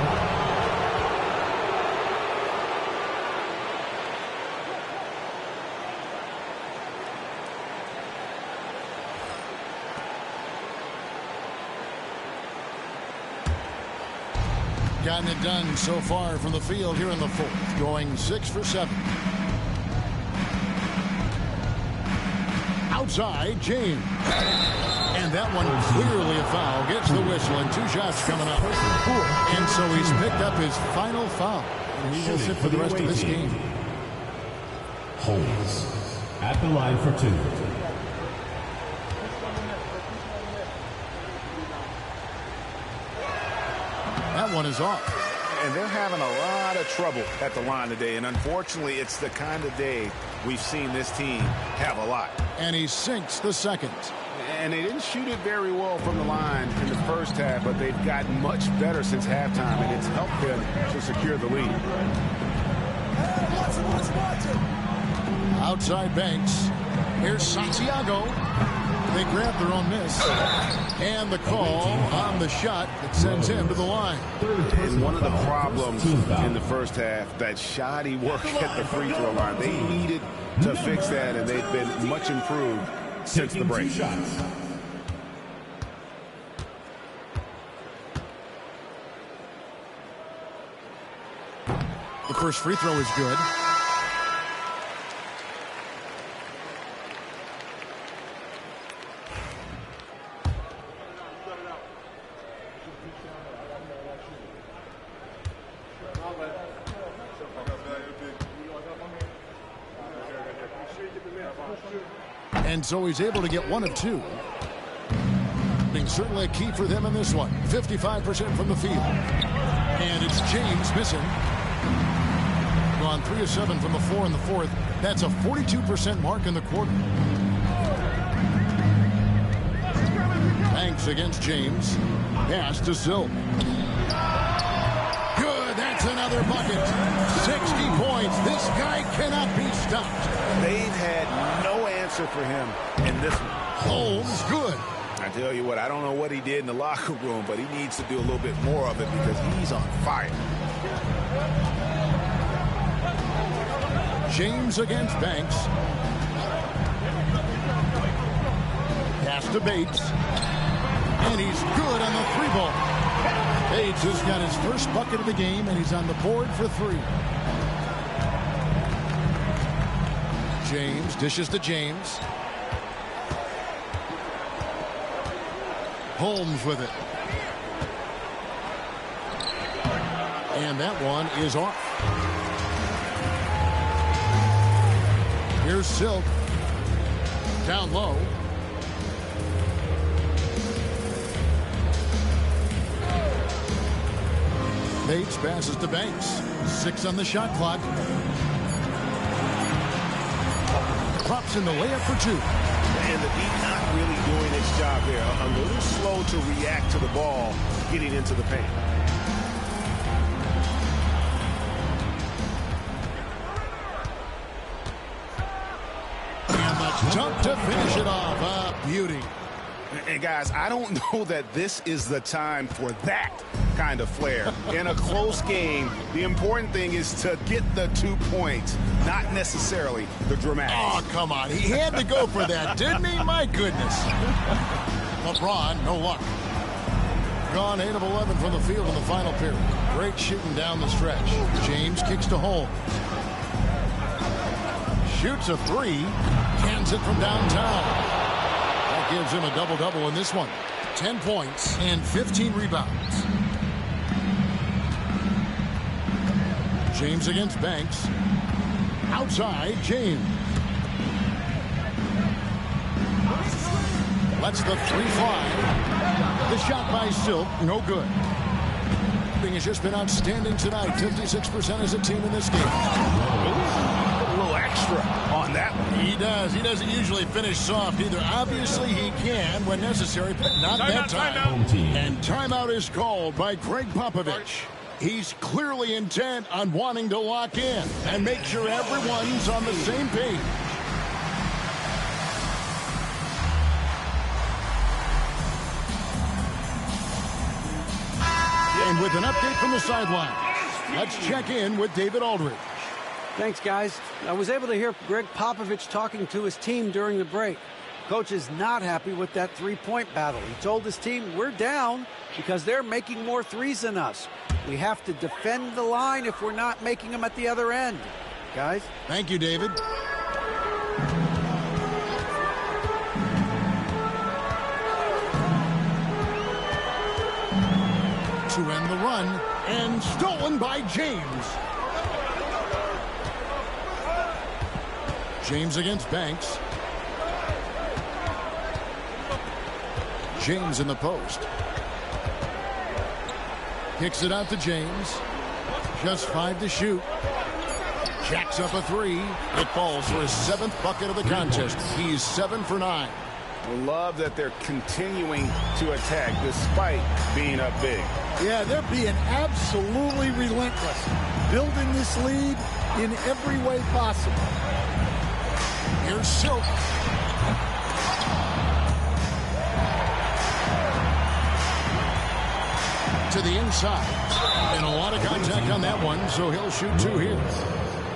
Gotten it done so far from the field here in the 4th, going 6 for 7. Outside, James. And that one clearly a foul. Gets the whistle and 2 shots coming up. And so he's picked up his final foul. And he will sit for the rest of this game. Holmes at the line for 2. That one is off. And they're having a lot of trouble at the line today. And unfortunately, it's the kind of day we've seen this team have a lot. And he sinks the second. And they didn't shoot it very well from the line in the first half, but they've gotten much better since halftime, and it's helped them to secure the lead. Outside Banks. Here's Santiago. They grab their own miss. And the call on the shot that sends him to the line. And one of the problems in the first half, that shoddy work at the free throw line. They needed to fix that, and they've been much improved since the break. The first free throw is good. And so he's able to get 1 of 2. Being certainly a key for them in this one. 55% from the field. And it's James missing. Gone 3 of 7 from the floor in the fourth. That's a 42% mark in the quarter. Banks against James. Pass to Silk. Good. That's another bucket. 60 points. This guy cannot be stopped. They've had no answer for him in this one. Holmes, good. I tell you what, I don't know what he did in the locker room, but he needs to do a little bit more of it because he's on fire. James against Banks. Pass to Bates. And he's good on the 3-ball. Bates has got his first bucket of the game, and he's on the board for 3. James dishes to James. Holmes with it. And that one is off. Here's Silk. Down low. Bates passes to Banks. 6 on the shot clock. Drops in the layup for 2. And the Heat not really doing its job there. A little slow to react to the ball getting into the paint. And the dunk to finish it off. A beauty. And guys, I don't know that this is the time for that kind of flair. In a close game, the important thing is to get the 2 points, not necessarily the dramatics. Oh, come on. He had to go for that, didn't he? My goodness. LeBron, no luck. Gone 8 of 11 from the field in the final period. Great shooting down the stretch. James kicks to Holmes. Shoots a 3. Cans it from downtown. That gives him a double-double in this one. 10 points and 15 rebounds. James against Banks. Outside, James. Lets the 3 fly. The shot by Silk, no good. Thing has just been outstanding tonight. 56% as a team in this game. A little extra on that one. He does. He doesn't usually finish soft either. Obviously, he can when necessary, but not that time. And timeout is called by Greg Popovich. He's clearly intent on wanting to lock in and make sure everyone's on the same page. And with an update from the sideline, let's check in with David Aldridge. Thanks, guys. I was able to hear Greg Popovich talking to his team during the break. Coach is not happy with that three-point battle. He told his team, we're down because they're making more threes than us. We have to defend the line if we're not making them at the other end. Guys? Thank you, David. To end the run, and stolen by James. James against Banks. James in the post. Kicks it out to James. Just 5 to shoot. Jacks up a 3. It falls for his 7th bucket of the contest. He's 7 for 9. I love that they're continuing to attack despite being up big. Yeah, they're being absolutely relentless, building this lead in every way possible. Here's Silk. To the inside. And a lot of contact on that one, so he'll shoot 2 here.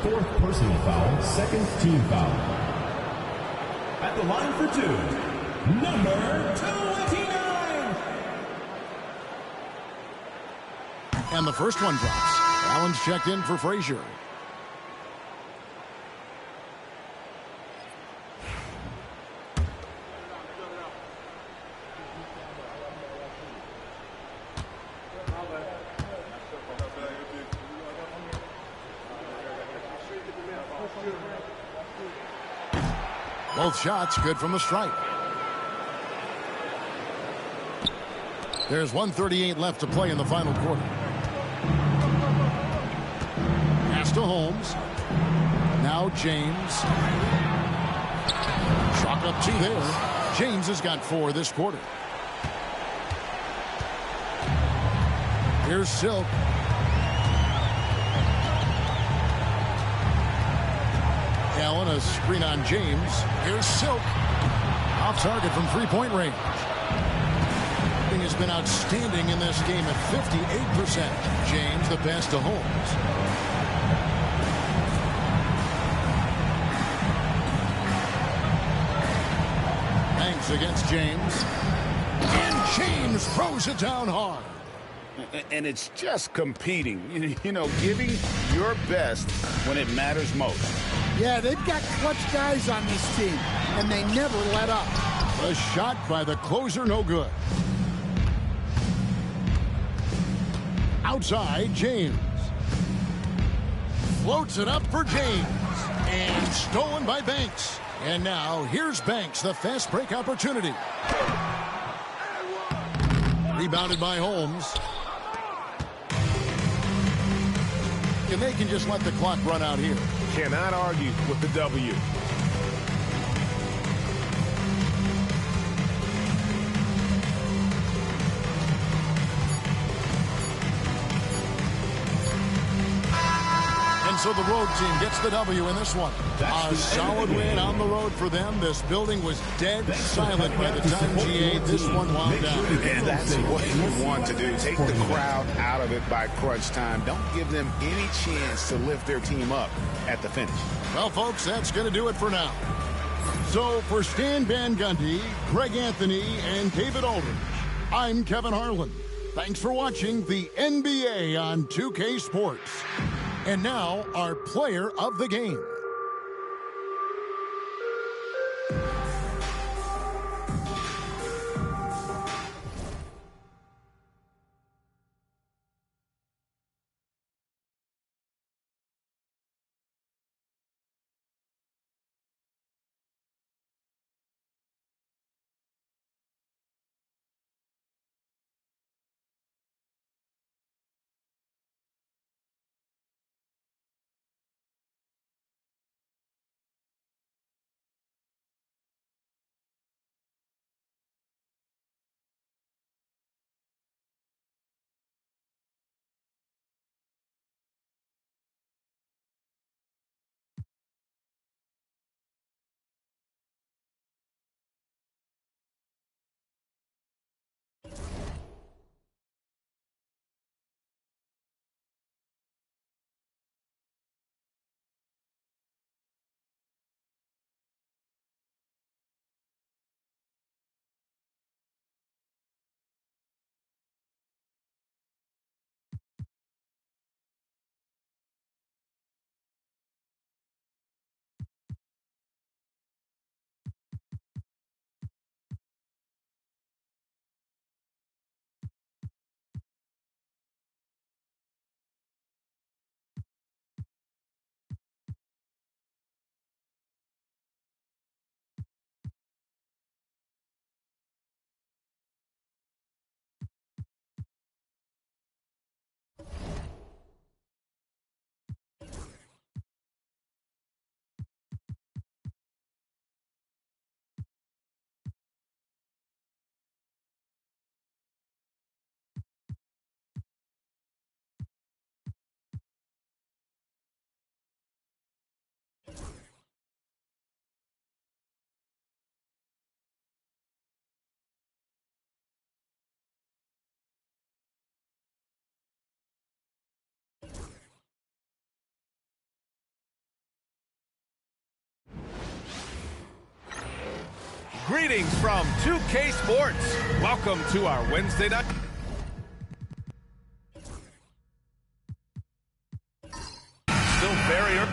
4th personal foul, 2nd team foul. At the line for 2, number 29. And the first one drops. Allen's checked in for Frazier. Both shots good from the stripe. There's 1:38 left to play in the final quarter. Pass to Holmes. Now James. Chalk up 2 there. James has got 4 this quarter. Here's Silk. Allen, a screen on James. Here's Silk. Off target from 3-point range. Has been outstanding in this game at 58%. James the pass to Holmes. Banks against James. And James throws it down hard. And it's just competing, you know, giving your best when it matters most. Yeah, they've got clutch guys on this team, and they never let up. A shot by the closer, no good. Outside, James. Floats it up for James. And stolen by Banks. And now, here's Banks, the fast break opportunity. Rebounded by Holmes. And they can just let the clock run out here. Cannot argue with the W. So the road team gets the W in this one. A solid win on the road for them. This building was dead silent by the time GA this one wound down. And that's what you want to do. Take the crowd out of it by crunch time. Don't give them any chance to lift their team up at the finish. Well, folks, that's going to do it for now. So for Stan Van Gundy, Greg Anthony, and David Aldridge, I'm Kevin Harlan. Thanks for watching the NBA on 2K Sports. And now, our player of the game. Greetings from 2K Sports. Welcome to our Wednesday night. Still very early.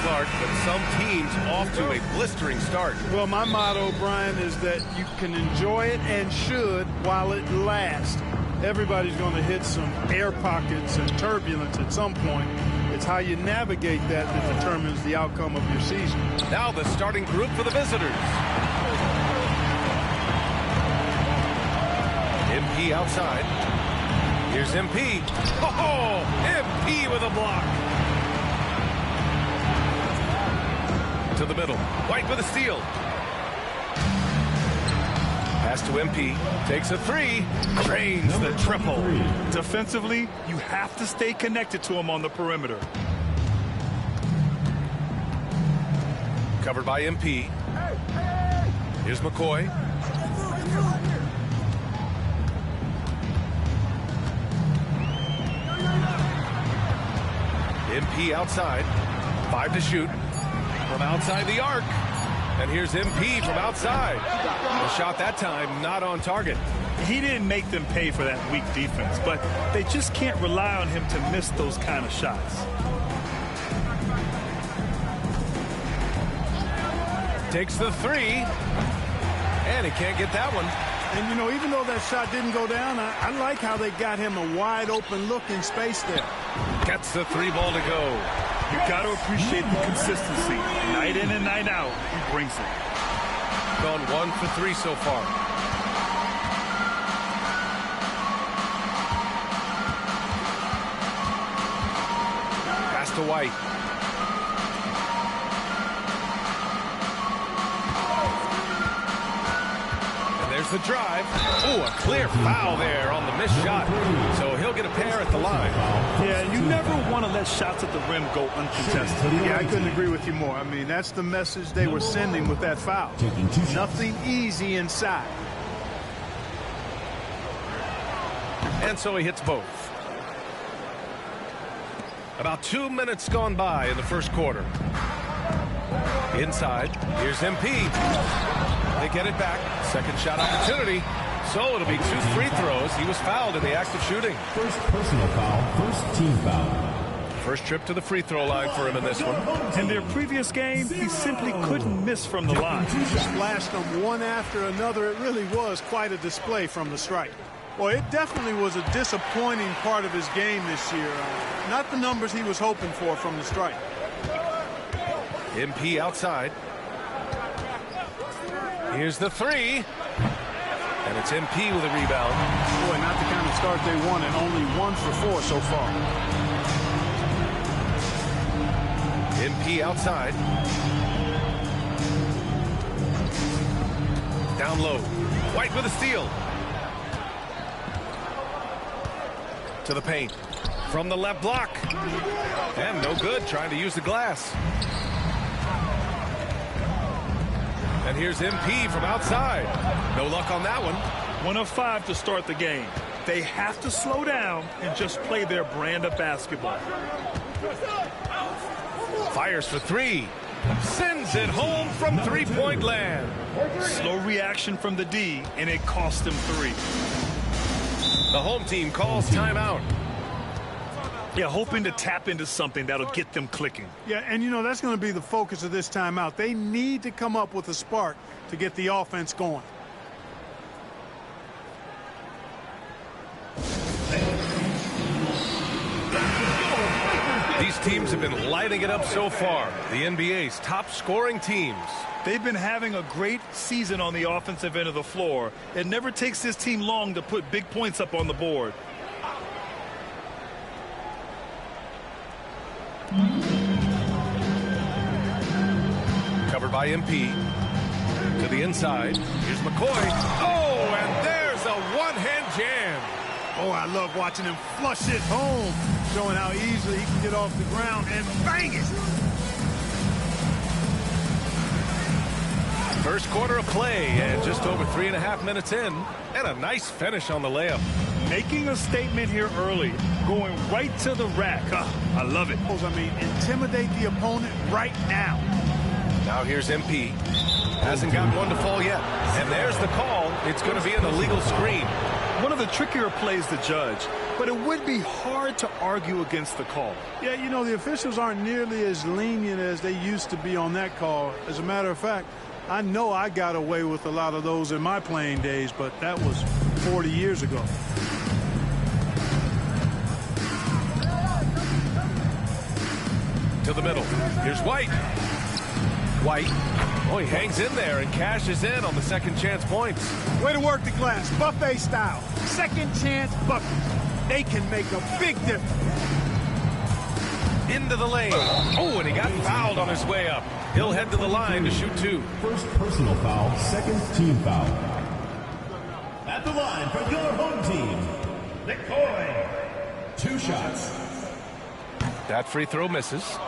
Clark, but some teams off to a blistering start. Well, my motto, Brian, is that you can enjoy it and should while it lasts. Everybody's going to hit some air pockets and turbulence at some point. It's how you navigate that determines the outcome of your season. Now the starting group for the visitors. MP outside. Here's MP. Oh, MP with a block. To the middle. White with a steal. Pass to MP. Takes a three. Drains the triple. Defensively, you have to stay connected to him on the perimeter. Covered by MP. Here's McCoy. MP outside. 5 to shoot. From outside the arc. And here's MP from outside. The shot that time not on target. He didn't make them pay for that weak defense, but they just can't rely on him to miss those kind of shots. Takes the three. And he can't get that one. And, you know, even though that shot didn't go down, I like how they got him a wide open look in space there. Gets the three ball to go. You got to appreciate the consistency. Night in and night out, he brings it. Gone 1 for 3 so far. Pass to White. And there's the drive. Oh, a clear foul there on the missed shot. So he'll get a pair at the line. Yeah, you never want to let shots at the rim go uncontested. Yeah, I couldn't agree with you more. I mean, that's the message they were sending with that foul. Nothing easy inside. And so he hits both. About 2 minutes gone by in the first quarter. Inside, here's MP. They get it back. Second shot opportunity. So it'll be 2 free throws. He was fouled in the act of shooting. First personal foul, first team foul. First trip to the free throw line for him in this one. In their previous game, he simply couldn't miss from the line. Splashed them one after another. It really was quite a display from the stripe. Well, it definitely was a disappointing part of his game this year. Not the numbers he was hoping for from the stripe. MP outside. Here's the three. And it's MP with a rebound. Boy, not the kind of start they wanted. Only 1 for 4 so far. MP outside. Down low. White with a steal. To the paint. From the left block. And no good, trying to use the glass. And here's MP from outside. No luck on that one. 1 of 5 to start the game. They have to slow down and just play their brand of basketball. Fires for three. Sends it home from three-point land. Slow reaction from the D, and it cost them 3. The home team calls timeout. Yeah, hoping to tap into something that'll get them clicking. Yeah, and you know, that's going to be the focus of this timeout. They need to come up with a spark to get the offense going. These These teams have been lighting it up so far. The NBA's top scoring teams. They've been having a great season on the offensive end of the floor. It never takes this team long to put big points up on the board. Covered by MP. To the inside. Here's McCoy. Oh, and there's a one-hand jam. Oh, I love watching him flush it home, showing how easily he can get off the ground and bang it. First quarter of play, and just over 3.5 minutes in, and a nice finish on the layup. Making a statement here early, going right to the rack. I love it. I mean, intimidate the opponent right now. Now here's MP. Hasn't got one to fall yet. And there's the call. It's going to be an illegal screen. One of the trickier plays to judge, but it would be hard to argue against the call. Yeah, you know, the officials aren't nearly as lenient as they used to be on that call. As a matter of fact, I know I got away with a lot of those in my playing days, but that was 40 years ago. To the middle. Here's White. White. Oh, he hangs in there and cashes in on the second chance points. Way to work the glass, buffet style. Second chance buckets. They can make a big difference. Into the lane. Oh, and he got fouled on his way up. He'll head to the line to shoot two. First personal foul, second team foul. At the line for your home team, McCoy. 2 shots. That free throw misses.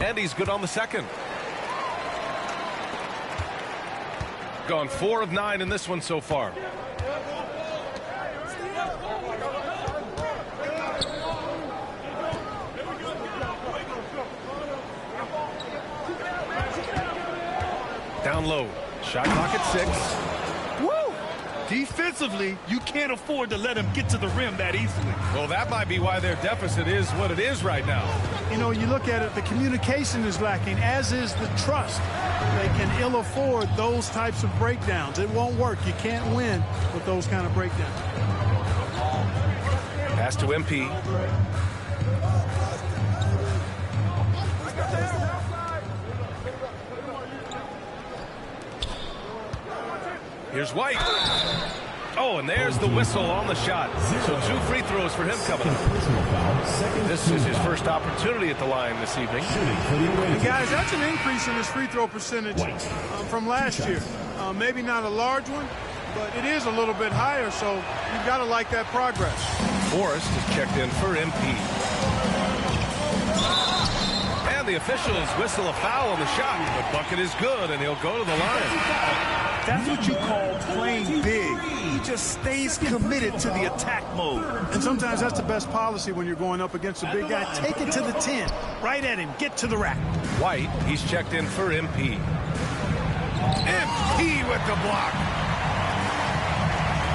And he's good on the second. Gone 4 of 9 in this one so far. Down low. Shot clock at 6. Woo! Defensively, you can't afford to let him get to the rim that easily. Well, that might be why their deficit is what it is right now. You know, you look at it, the communication is lacking, as is the trust. They can ill afford those types of breakdowns. It won't work. You can't win with those kind of breakdowns. Pass to MP. Here's White. Oh, and there's the whistle on the shot. So 2 free throws for him coming up. This is his first opportunity at the line this evening. And guys, that's an increase in his free throw percentage from last year. Maybe not a large one, but it is a little bit higher, so you've got to like that progress. Forrest is checked in for MP. And the officials whistle a foul on the shot. The bucket is good, and he'll go to the line. That's what you call playing big. He just stays committed to the attack mode. And sometimes that's the best policy when you're going up against a big guy. Take it to the 10. Right at him. Get to the rack. White, he's checked in for MP. MP with the block.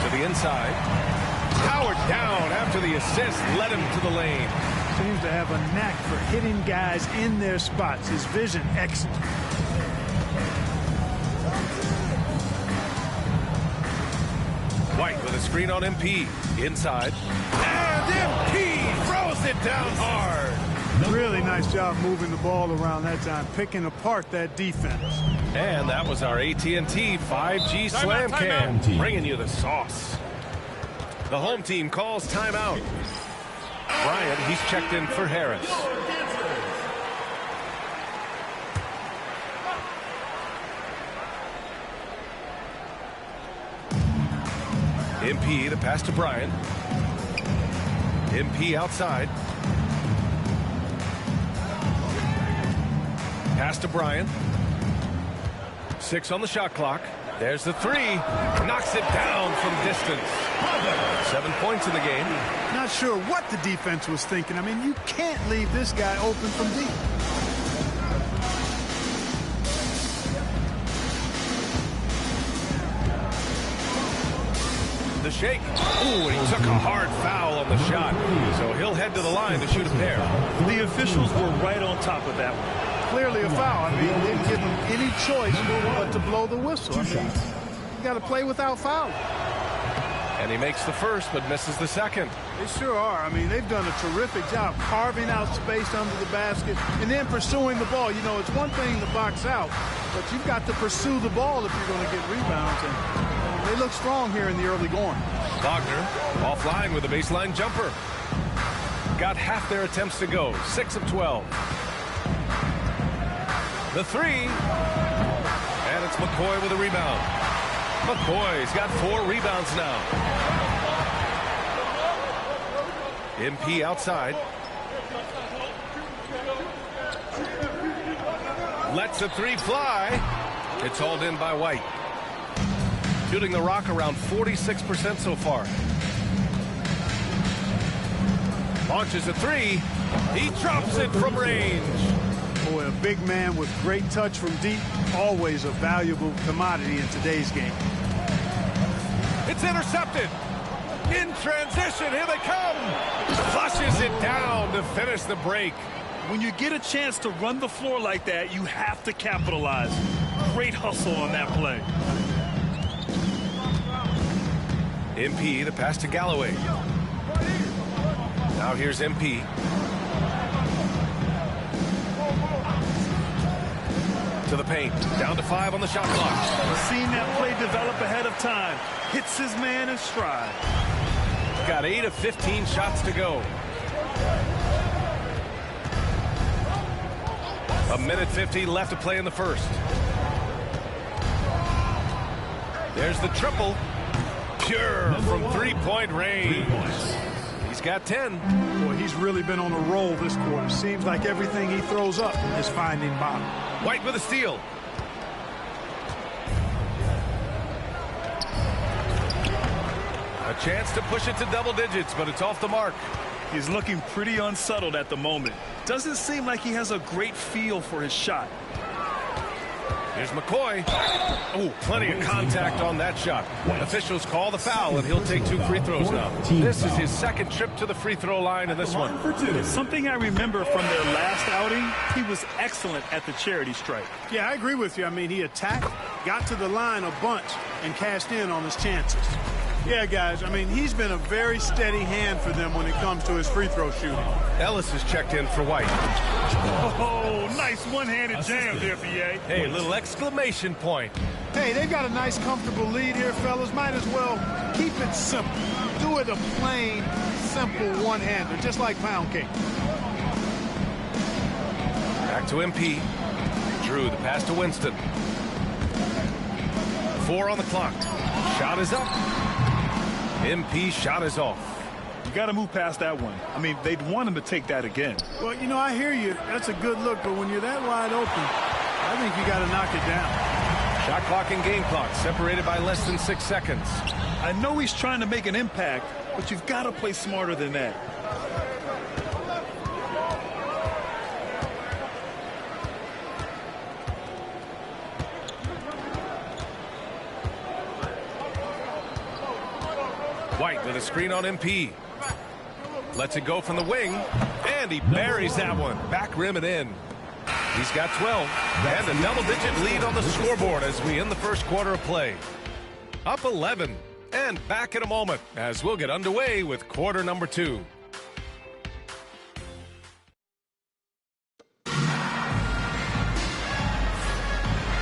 To the inside. Howard down after the assist. Led him to the lane. Seems to have a knack for hitting guys in their spots. His vision excellent. White with a screen on MP. Inside. And MP throws it down hard. Really nice job moving the ball around that time, picking apart that defense. And that was our AT&T 5G Slam Cam, bringing you the sauce. The home team calls timeout. Bryant, he's checked in for Harris. MP, the pass to Bryant. MP outside. Pass to Bryant. 6 on the shot clock. There's the 3. Knocks it down from distance. 7 points in the game. Not sure what the defense was thinking. I mean, you can't leave this guy open from deep. the shake. Ooh, and he took a hard foul on the shot. So he'll head to the line to shoot a pair. The officials were right on top of that one. Clearly a foul. I mean, they didn't give him any choice but to blow the whistle. I mean, you got to play without fouling. And he makes the first, but misses the second. They sure are. I mean, they've done a terrific job carving out space under the basket and then pursuing the ball. You know, it's one thing to box out, but you've got to pursue the ball if you're going to get rebounds. And they look strong here in the early going. Wagner offline with a baseline jumper. Got half their attempts to go. 6 of 12. The three. And it's McCoy with a rebound. McCoy's got 4 rebounds now. MP outside. Lets a three fly. It's hauled in by White. Shooting the rock around 46% so far. Launches a three. He drops it from range. Boy, a big man with great touch from deep. Always a valuable commodity in today's game. It's intercepted. In transition, here they come. Flushes it down to finish the break. When you get a chance to run the floor like that, you have to capitalize. Great hustle on that play. MP, the pass to Galloway. Now here's MP. To the paint. Down to 5 on the shot clock. Seen that play develop ahead of time. Hits his man in stride. Got 8 of 15 shots to go. A minute 50 left to play in the first. There's the triple. Pure from three-point range. He's got 10. Boy, he's really been on a roll this quarter. Seems like everything he throws up is finding bottom. White with a steal. A chance to push it to double digits, but it's off the mark. He's looking pretty unsettled at the moment. Doesn't seem like he has a great feel for his shot. Here's McCoy. Oh, plenty of contact on that shot. Officials call the foul, and he'll take 2 free throws now. This is his second trip to the free throw line in this one. Something I remember from their last outing, he was excellent at the charity stripe. Yeah, I agree with you. I mean, he attacked, got to the line a bunch, and cashed in on his chances. Yeah, guys, I mean, he's been a very steady hand for them when it comes to his free throw shooting. Ellis is checked in for White. Oh, nice one-handed jam there, BA. Hey, a little exclamation point. Hey, they've got a nice, comfortable lead here, fellas. Might as well keep it simple. Do it a plain, simple one-hander, just like pound cake. Back to MP. Drew, the pass to Winston. 4 on the clock. Shot is up. MP shot is off. You got to move past that one. I mean, they'd want him to take that again. Well, you know, I hear you. That's a good look, but when you're that wide open, I think you got to knock it down. Shot clock and game clock separated by less than 6 seconds. I know he's trying to make an impact, but you've got to play smarter than that. White with a screen on MP. Lets it go from the wing, and he buries that one. Back rim and in. He's got 12, and a double-digit lead on the scoreboard as we end the first quarter of play. Up 11, and back in a moment as we'll get underway with quarter number 2.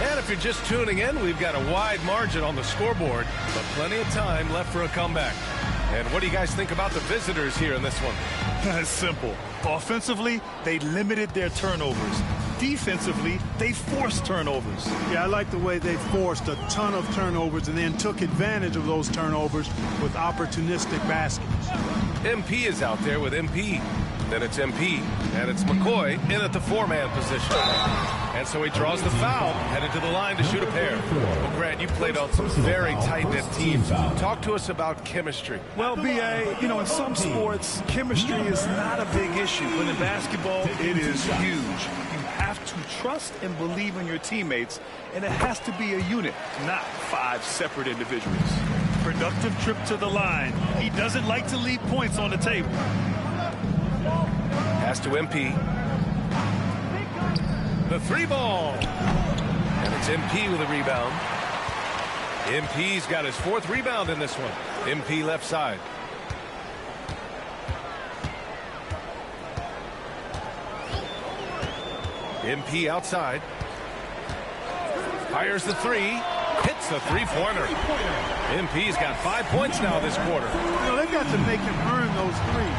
And if you're just tuning in, we've got a wide margin on the scoreboard, but plenty of time left for a comeback. And what do you guys think about the visitors here in this one? It's simple. Offensively, they limited their turnovers. Defensively, they forced turnovers. Yeah, I like the way they forced a ton of turnovers and then took advantage of those turnovers with opportunistic baskets. MP is out there with MP. Then it's MP, and it's McCoy in at the 4-man position. And so he draws the foul, headed to the line to shoot a pair. Well, Grant, you played on some very tight-knit teams. Talk to us about chemistry. Well, BA, you know, in some sports, chemistry is not a big issue. But in basketball, it is huge. You have to trust and believe in your teammates, and it has to be a unit, not 5 separate individuals. productive trip to the line. He doesn't like to leave points on the table. Pass to MP. The 3 ball. And it's MP with a rebound. MP's got his 4th rebound in this one. MP left side. MP outside. Fires the 3. Hits the 3-pointer. MP's got 5 points now this quarter. You know, they've got to make him earn those threes.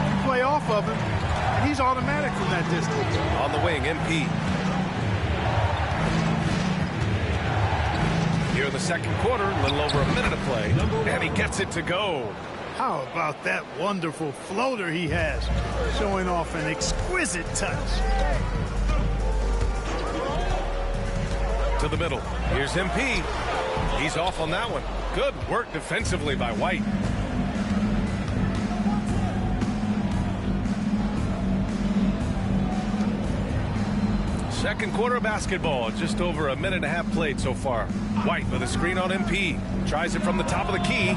You play off of him, and he's automatic from that distance. On the wing, MP. Here in the second quarter, a little over a minute of play, and he gets it to go. How about that wonderful floater he has, showing off an exquisite touch. To the middle. Here's MP. He's off on that one. Good work defensively by White. Second quarter basketball. Just over a minute and a half played so far. White with a screen on MP. Tries it from the top of the key.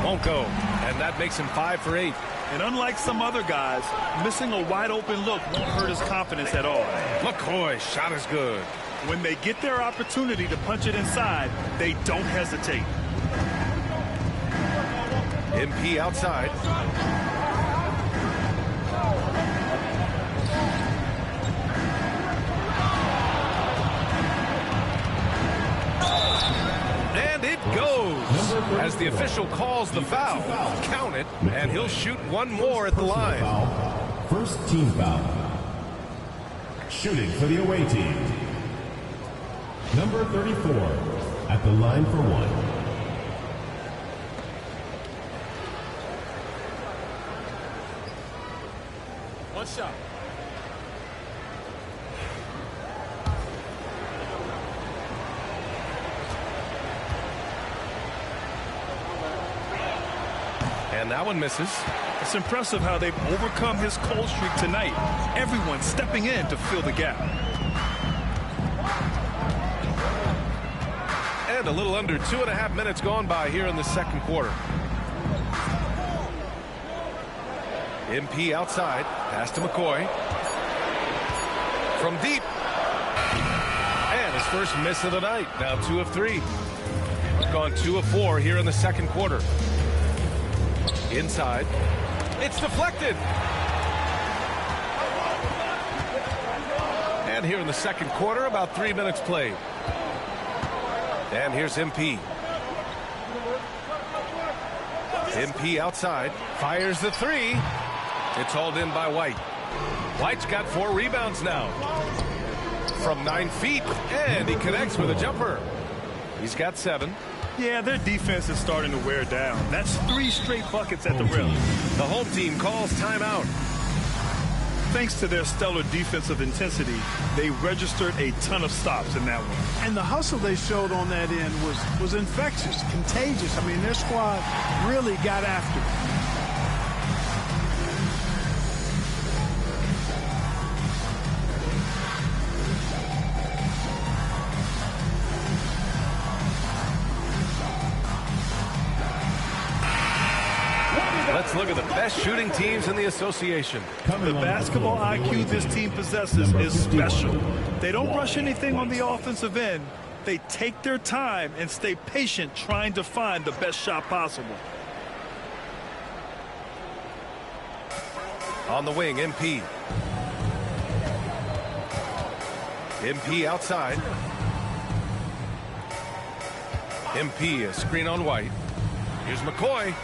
Won't go. And that makes him 5 for 8. And unlike some other guys, missing a wide open look won't hurt his confidence at all. McCoy's shot is good. When they get their opportunity to punch it inside, they don't hesitate. MP outside. And it goes as the official calls the foul. Count it, and he'll shoot one more at the line. First team foul. Shooting for the away team. Number 34 at the line for 1. One shot. And that one misses. It's impressive how they've overcome his cold streak tonight. Everyone stepping in to fill the gap. And a little under 2.5 minutes gone by here in the second quarter. MP outside. Pass to McCoy. From deep. And his first miss of the night. Now 2 of 3. Gone 2 of 4 here in the second quarter. Inside. It's deflected. And here in the second quarter, about 3 minutes played. And here's MP. MP outside. Fires the 3. It's hauled in by White. White's got 4 rebounds now. From 9 feet. And he connects with a jumper. He's got 7. Yeah, their defense is starting to wear down. That's 3 straight buckets at the rim. The home team calls timeout. Thanks to their stellar defensive intensity, they registered a ton of stops in that one. And the hustle they showed on that end was infectious, contagious. I mean, their squad really got after it. Let's look at the best shooting teams in the association. The basketball IQ this team possesses is special. They don't rush anything on the offensive end. They take their time and stay patient trying to find the best shot possible. On the wing, MP. MP outside. MP, a screen on White. Here's McCoy.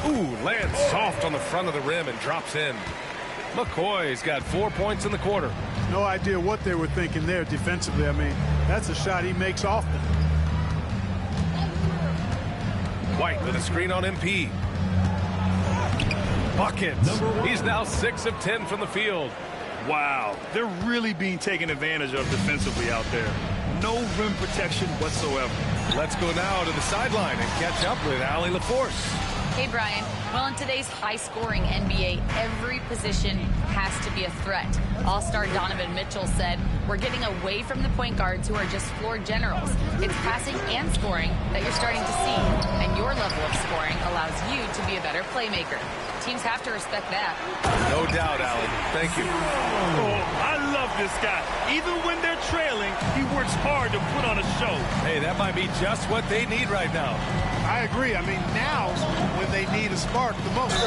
Ooh, lands soft on the front of the rim and drops in. McCoy's got 4 points in the quarter. No idea what they were thinking there defensively. I mean, that's a shot he makes often. White with a screen on MP. Buckets. He's now 6 of 10 from the field. Wow, they're really being taken advantage of defensively out there. No rim protection whatsoever. Let's go now to the sideline and catch up with Allie LaForce. Hey, Brian. Well, in today's high-scoring NBA, every position has to be a threat. All-star Donovan Mitchell said, "We're getting away from the point guards who are just floor generals. It's passing and scoring that you're starting to see, and your level of scoring allows you to be a better playmaker." Teams have to respect that. No doubt, Allen. Thank you. Oh, I love this guy. Even when they're trailing, he works hard to put on a show. Hey, that might be just what they need right now. I agree. I mean, now's when they need a spark the most.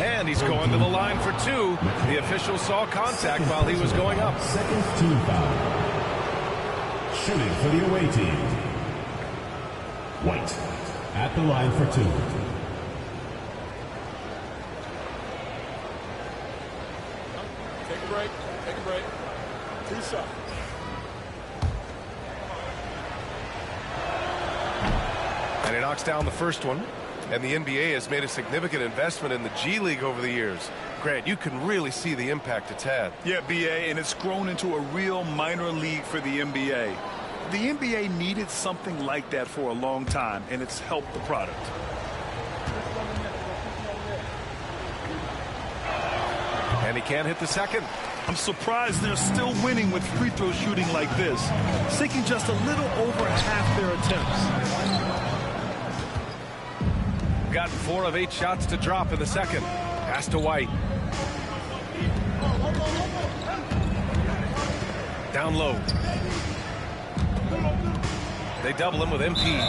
And he's going to the line for two. The official saw contact while he was going up. Second team foul. Shooting for the away team. White at the line for two. Take a break. Take a break. 2 shots. And he knocks down the first one. And the NBA has made a significant investment in the G League over the years. Grant, you can really see the impact it's had. Yeah, BA, and it's grown into a real minor league for the NBA. The NBA needed something like that for a long time, and it's helped the product. And he can't hit the second. I'm surprised they're still winning with free throw shooting like this, sinking just a little over half their attempts. Got 4 of 8 shots to drop in the second. Pass to White. Down low. They double him with MP.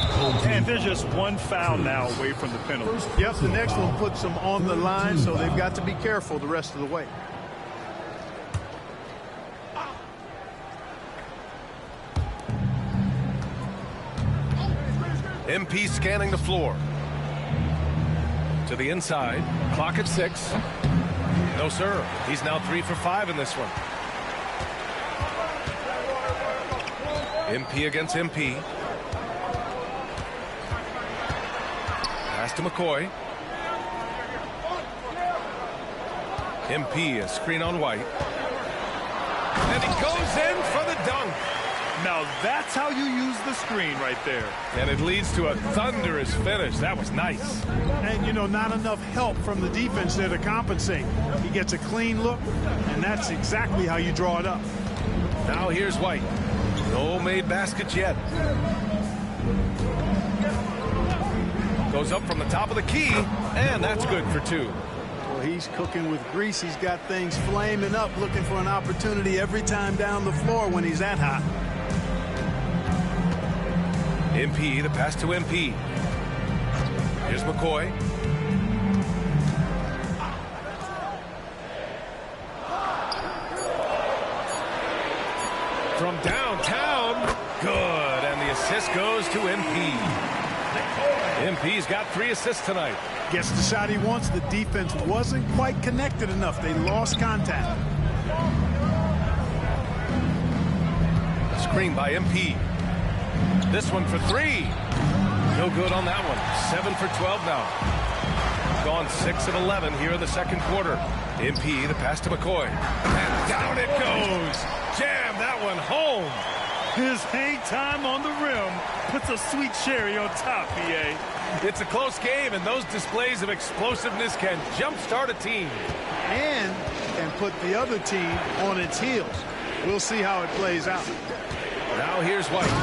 And they're just one foul now away from the penalty. Yep, the next one puts them on the line, so they've got to be careful the rest of the way. MP scanning the floor. To the inside. Clock at 6. No, sir. He's now 3 for 5 in this one. MP against MP. Pass to McCoy. MP, a screen on White. And he goes in for the dunk. Now that's how you use the screen right there. And it leads to a thunderous finish. That was nice. And, you know, not enough help from the defense there to compensate. He gets a clean look, and that's exactly how you draw it up. Now here's White. No made baskets yet. Goes up from the top of the key, and that's good for 2. Well, he's cooking with grease. He's got things flaming up, looking for an opportunity every time down the floor when he's that hot. MP, the pass to MP. Here's McCoy. From downtown. Good. And the assist goes to MP. MP's got 3 assists tonight. Gets the shot he wants. The defense wasn't quite connected enough. They lost contact. Screen by MP. This one for 3. No good on that one. 7 for 12 now. Gone 6 of 11 here in the second quarter. MP, the pass to McCoy. And down it goes. Jam that one home. His hang time on the rim puts a sweet cherry on top, BA. It's a close game, and those displays of explosiveness can jumpstart a team. And can put the other team on its heels. We'll see how it plays out. Now here's White,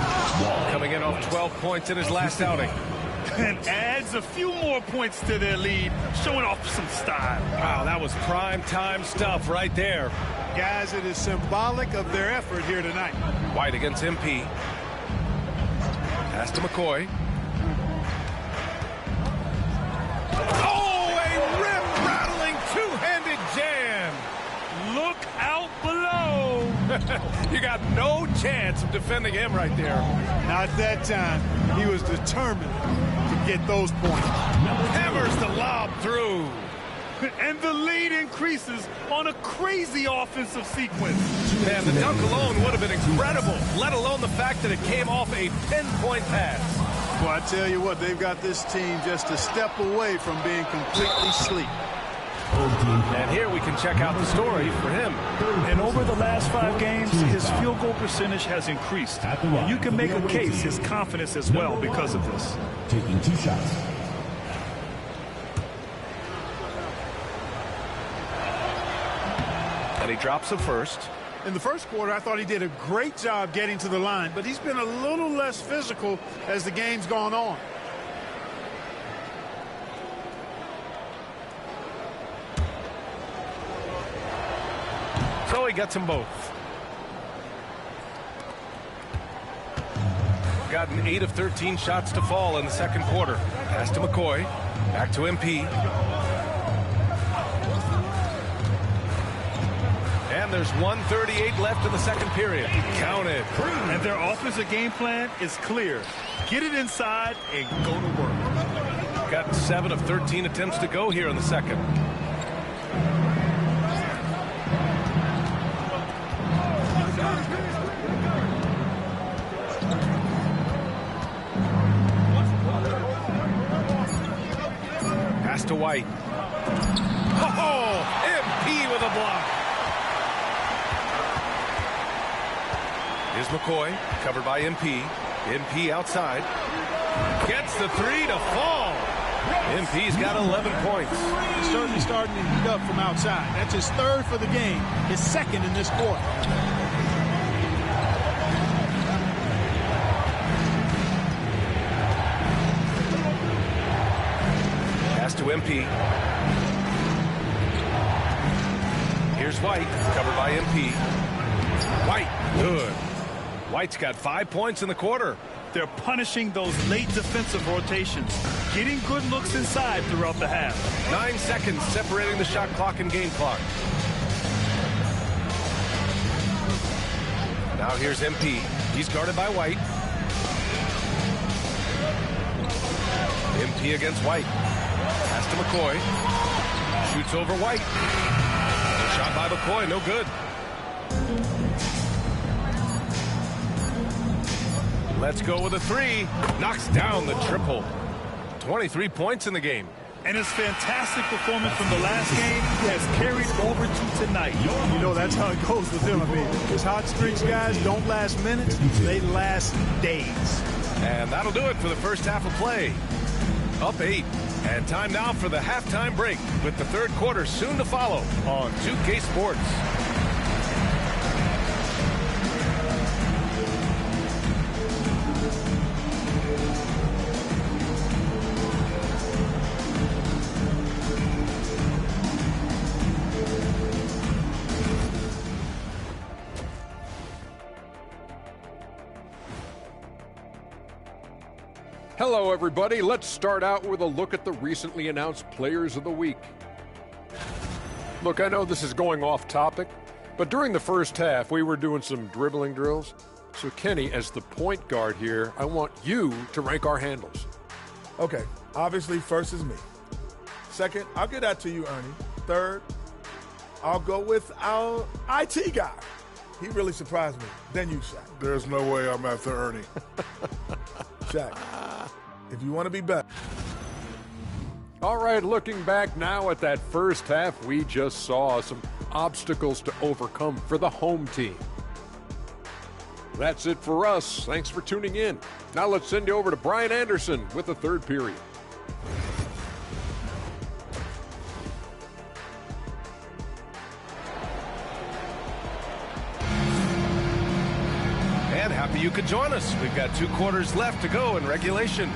coming in off 12 points in his last outing. And adds a few more points to their lead, showing off some style. Wow, that was prime time stuff right there. Guys, it is symbolic of their effort here tonight. White against MP. Pass to McCoy. Oh, a rim-rattling two-handed jam. Look out below. You got no chance of defending him right there. Not that time. He was determined to get those points. Hammers the lob through. And the lead increases on a crazy offensive sequence. Man, the dunk alone would have been incredible, let alone the fact that it came off a pinpoint pass. Well, I tell you what, they've got this team just a step away from being completely asleep. And here we can check out the story for him. And over the last 5 games, his field goal percentage has increased. And you can make a case his confidence as well because of this. Taking 2 shots. And he drops a first. In the first quarter, I thought he did a great job getting to the line, but he's been a little less physical as the game's gone on. So he gets them both. Gotten 8 of 13 shots to fall in the second quarter. Pass to McCoy. Back to MP. And there's 1:38 left in the second period. Count it. And their offensive game plan is clear. Get it inside and go to work. Got 7 of 13 attempts to go here in the second. Pass to White. Oh, MP with a block. Here's McCoy, covered by MP. MP outside. Gets the three to fall. MP's got 11 points. He's certainly starting to heat up from outside. That's his third for the game, his second in this quarter. Pass to MP. Here's White, covered by MP. White, good. White's got 5 points in the quarter. They're punishing those late defensive rotations, getting good looks inside throughout the half. 9 seconds separating the shot clock and game clock. Now here's MP. He's guarded by White. MP against White. Pass to McCoy. Shoots over White. Shot by McCoy, no good. Let's go with a three. Knocks down the triple. 23 points in the game. And his fantastic performance from the last game has carried over to tonight. You know, that's how it goes with him. I mean, his hot streaks guys don't last minutes, they last days. And that'll do it for the first half of play. Up 8. And time now for the halftime break with the third quarter soon to follow on 2K Sports. Hello, everybody. Let's start out with a look at the recently announced Players of the Week. Look, I know this is going off topic, but during the first half, we were doing some dribbling drills. So, Kenny, as the point guard here, I want you to rank our handles. Okay, obviously, first is me. Second, I'll get that to you, Ernie. Third, I'll go with our IT guy. He really surprised me. Then you, Shaq. There's no way I'm after Ernie. Shaq, if you want to be better. All right, looking back now at that first half, we just saw some obstacles to overcome for the home team. That's it for us. Thanks for tuning in. Now let's send you over to Brian Anderson with the third period. And happy you could join us. We've got 2 quarters left to go in regulation.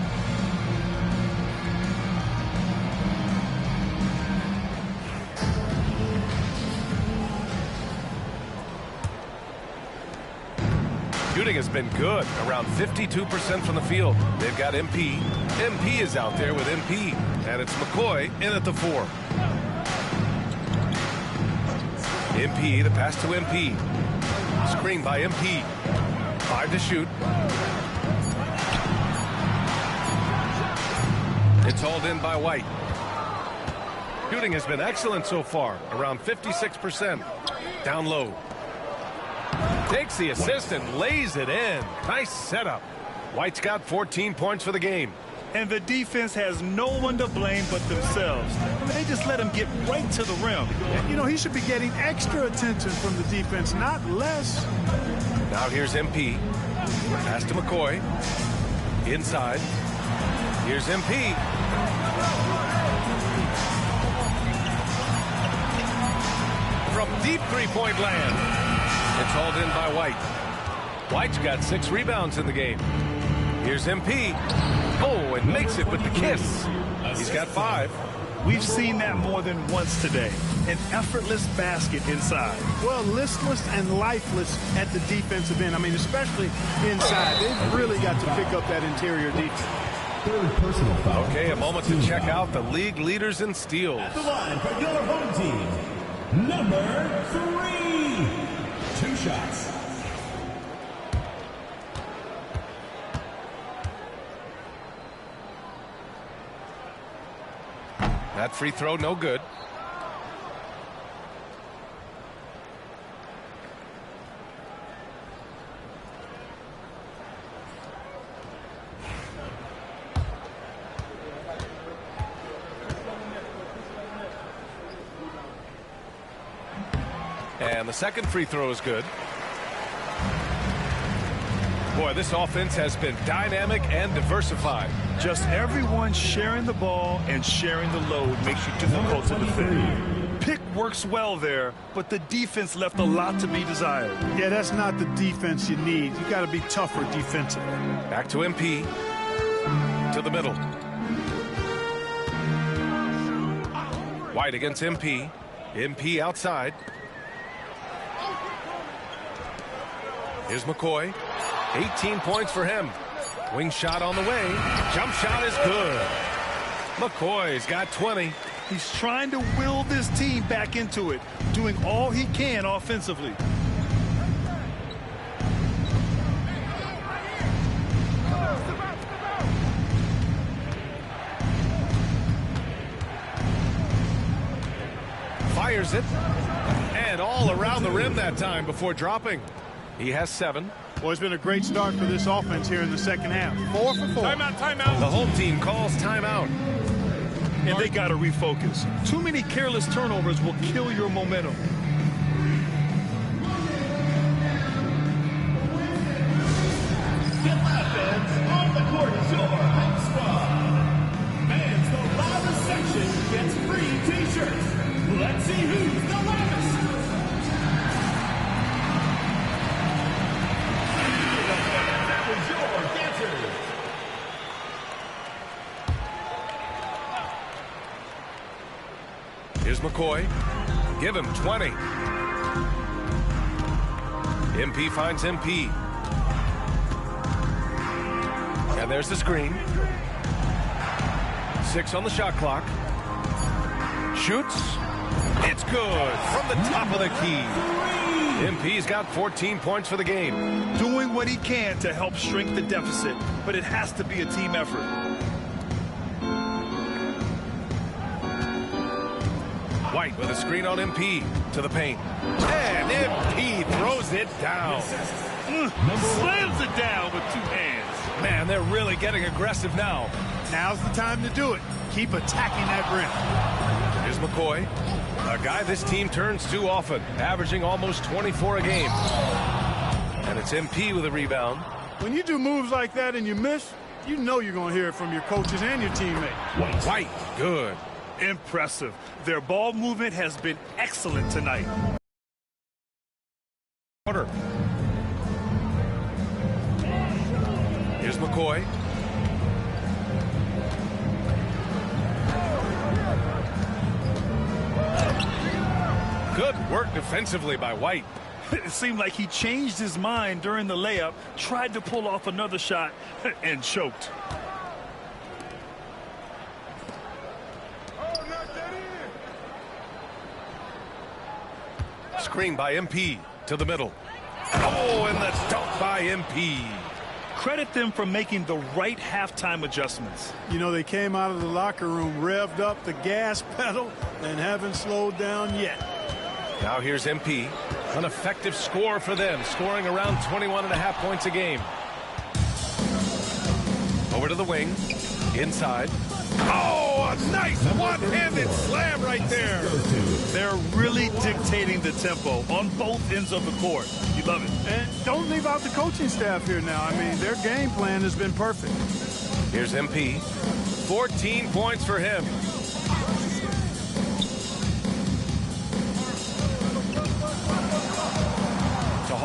Shooting has been good, around 52% from the field. They've got MP. MP is out there with MP, and it's McCoy in at the 4. MP, the pass to MP. Screen by MP. 5 to shoot. It's hauled in by White. Shooting has been excellent so far, around 56%. Down low. Takes the assist and lays it in. Nice setup. White's got 14 points for the game. And the defense has no one to blame but themselves. I mean, they just let him get right to the rim. You know, he should be getting extra attention from the defense, not less. Now here's MP. Pass to McCoy. Inside. Here's MP. from deep three-point land. It's hauled in by White. White's got 6 rebounds in the game. Here's MP. Oh, and makes it with the kiss. He's got 5. We've seen that more than once today. An effortless basket inside. Well, listless and lifeless at the defensive end. I mean, especially inside. They've really got to pick up that interior defense. Third personal foul. Okay, a moment to check out the league leaders in steals. At the line for your home team, number 3. 2 shots. That free throw, no good. And the second free throw is good. Boy, this offense has been dynamic and diversified. Just everyone sharing the ball and sharing the load makes you difficult to defend. Pick works well there, but the defense left a lot to be desired. Yeah, that's not the defense you need. You got to be tougher defensively. Back to MP. To the middle. White against MP. MP outside. Here's McCoy. 18 points for him. Wing shot on the way. Jump shot is good. McCoy's got 20. He's trying to will this team back into it, doing all he can offensively. Fires it. And all around the rim that time before dropping. He has 7. Well, it's been a great start for this offense here in the second half. 4 for 4. Timeout, timeout. The home team calls timeout. And they got to refocus. Too many careless turnovers will kill your momentum. Get that, fans. On the court is your home squad. Fans, the loudest section gets free T-shirts. Let's see who's the loudest. That was your dancer. Here's McCoy. Give him 20. MP finds MP. And there's the screen. 6 on the shot clock. Shoots. It's good from the top of the key. MP's got 14 points for the game. Doing what he can to help shrink the deficit, but it has to be a team effort. White with a screen on MP to the paint. And MP throws it down. Slams it down with 2 hands. Man, they're really getting aggressive now. Now's the time to do it. Keep attacking that rim. Here's McCoy, a guy this team turns to often, averaging almost 24 a game. And it's MP with a rebound. When you do moves like that and you miss, you know you're going to hear it from your coaches and your teammates. White, good. Impressive. Their ball movement has been excellent tonight. Here's McCoy. Good work defensively by White. It seemed like he changed his mind during the layup, tried to pull off another shot, and choked. Screen by MP to the middle. Oh, and the dunk by MP. Credit them for making the right halftime adjustments. You know, they came out of the locker room, revved up the gas pedal, and haven't slowed down yet. Now here's MP. An effective score for them, scoring around 21.5 points a game. Over to the wing. Inside. Oh, a nice one-handed slam right there. They're really dictating the tempo on both ends of the court. You love it. And don't leave out the coaching staff here now. I mean, their game plan has been perfect. Here's MP. 14 points for him.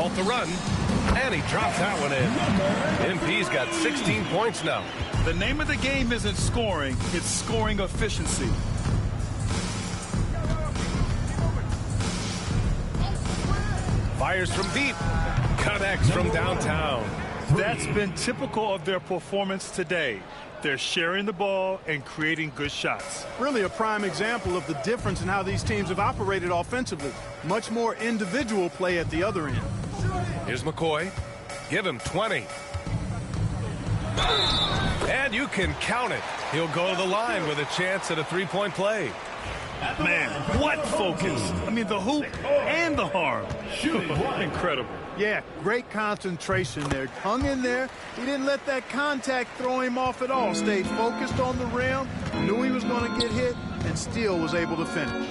halt the run. And he drops that one in. MP's got 16 points now. The name of the game isn't scoring, it's scoring efficiency. Fires from deep. Connects from downtown. That's been typical of their performance today. They're sharing the ball and creating good shots. Really a prime example of the difference in how these teams have operated offensively. Much more individual play at the other end. Here's McCoy. Give him 20. And you can count it. He'll go to the line with a chance at a three-point play. Man, what focus. I mean, the hoop and the harm. Incredible. Yeah, great concentration there. Hung in there. He didn't let that contact throw him off at all. Stayed focused on the rim, knew he was going to get hit, and still was able to finish.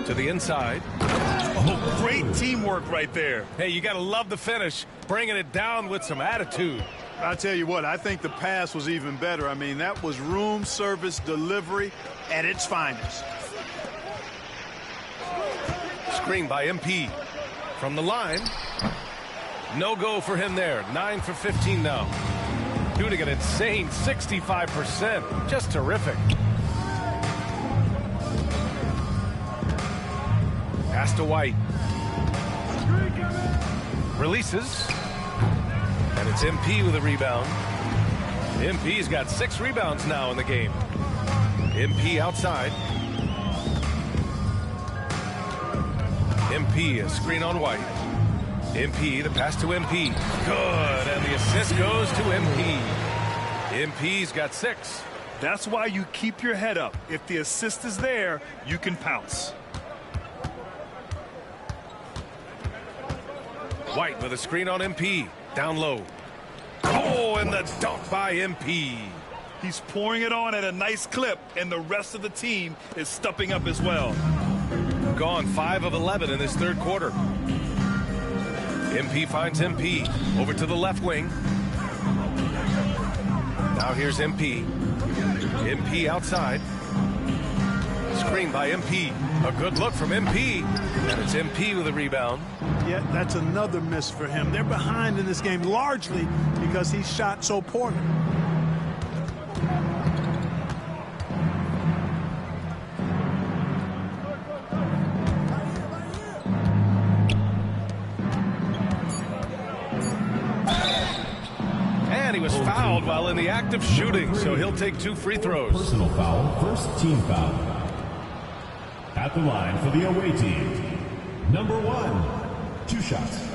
To the inside. Oh, great teamwork right there. Hey, you got to love the finish. Bringing it down with some attitude. I'll tell you what, I think the pass was even better. I mean, that was room service delivery at its finest. Screen by MP. From the line. No go for him there. 9 for 15 now. Shooting an insane 65%. Just terrific. Pass to White. Releases. And it's MP with a rebound. MP's got 6 rebounds now in the game. MP outside. MP, a screen on White. MP, the pass to MP. Good, and the assist goes to MP. MP's got 6. That's why you keep your head up. If the assist is there, you can pounce. White with a screen on MP. Down low. Oh, and the dunk by MP. He's pouring it on at a nice clip, and the rest of the team is stepping up as well. Gone 5 of 11 in this third quarter. MP finds MP. Over to the left wing. Now here's MP. MP outside. Screen by MP. A good look from MP. And it's MP with a rebound. Yeah, that's another miss for him. They're behind in this game largely because he shot so poorly. And he was fouled while in the act of shooting, so he'll take 2 free throws. Personal foul, first team foul. At the line for the away team, number 1, 2 shots.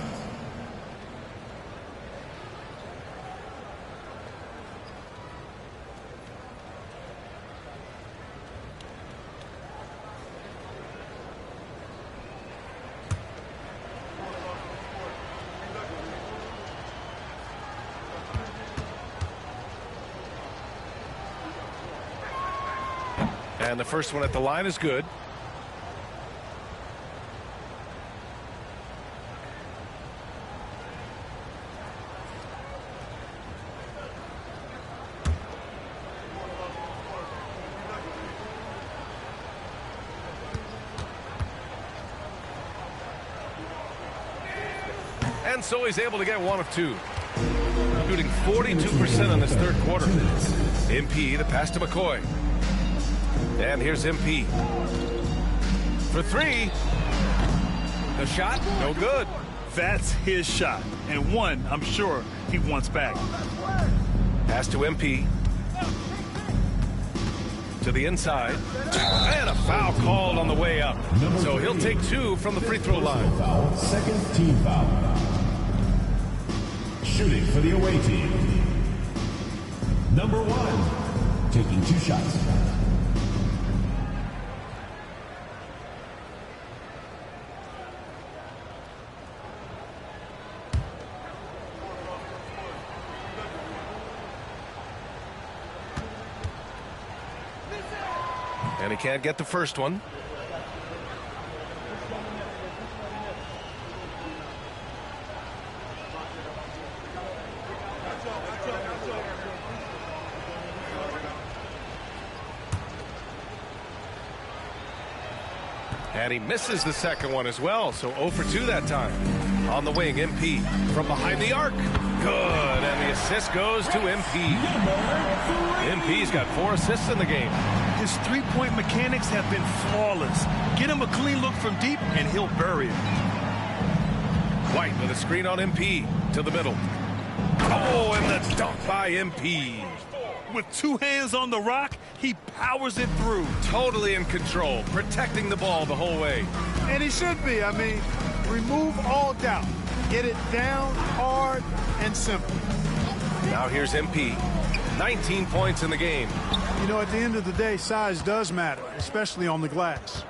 And the first one at the line is good. And so he's able to get 1 of 2. Shooting 42% in this third quarter. MP, the pass to McCoy. And here's MP. For 3. The shot, no good. That's his shot. And one, I'm sure, he wants back. Pass to MP. To the inside. And a foul called on the way up. So he'll take 2 from the free throw line. Foul, second team foul. Shooting for the away team, number 1, taking 2 shots. And he can't get the first one. And he misses the second one as well, so 0 for 2 that time. On the wing, MP from behind the arc. Good, and the assist goes to MP. MP's got 4 assists in the game. His three-point mechanics have been flawless. Get him a clean look from deep, and he'll bury it. White with a screen on MP to the middle. Oh, and the dunk by MP. With 2 hands on the rock, he powers it through. Totally in control, protecting the ball the whole way. And he should be. I mean, remove all doubt. Get it down, hard, and simple. Now here's MP. 19 points in the game. You know, at the end of the day, size does matter, especially on the glass.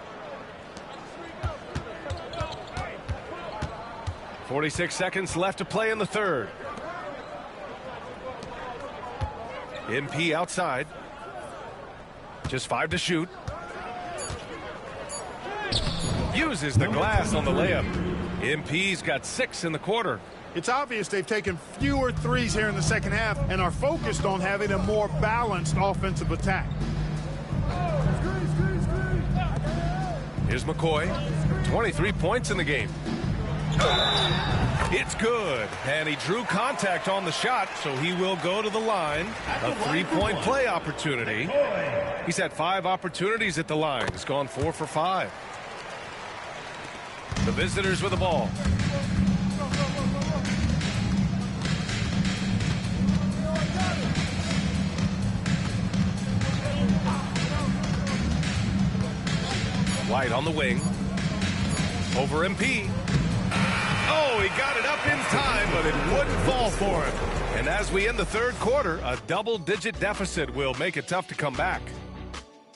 46 seconds left to play in the third. MP outside. Just 5 to shoot. Uses the glass on the layup. MP's got 6 in the quarter. It's obvious they've taken fewer threes here in the second half and are focused on having a more balanced offensive attack. Here's McCoy. 23 points in the game. It's good. And he drew contact on the shot, so he will go to the line. A 3-point play opportunity. He's had 5 opportunities at the line. He's gone 4 for 5. The visitors with the ball. White on the wing. Over MP. Oh, he got it up in time, but it wouldn't fall for him. And as we end the third quarter, a double-digit deficit will make it tough to come back.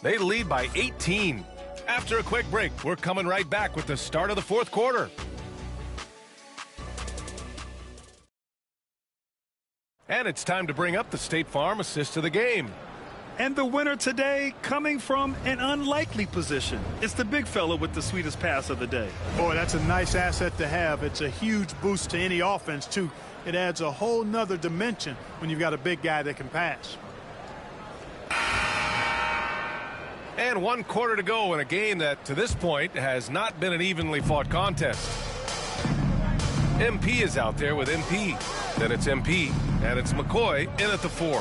They lead by 18. After a quick break, we're coming right back with the start of the fourth quarter. And it's time to bring up the State Farm assist of the game. And the winner today coming from an unlikely position. It's the big fella with the sweetest pass of the day. Boy, that's a nice asset to have. It's a huge boost to any offense, too. It adds a whole nother dimension when you've got a big guy that can pass. And 1 quarter to go in a game that, to this point, has not been an evenly fought contest. MP is out there with MP. Then it's MP, and it's McCoy in at the 4.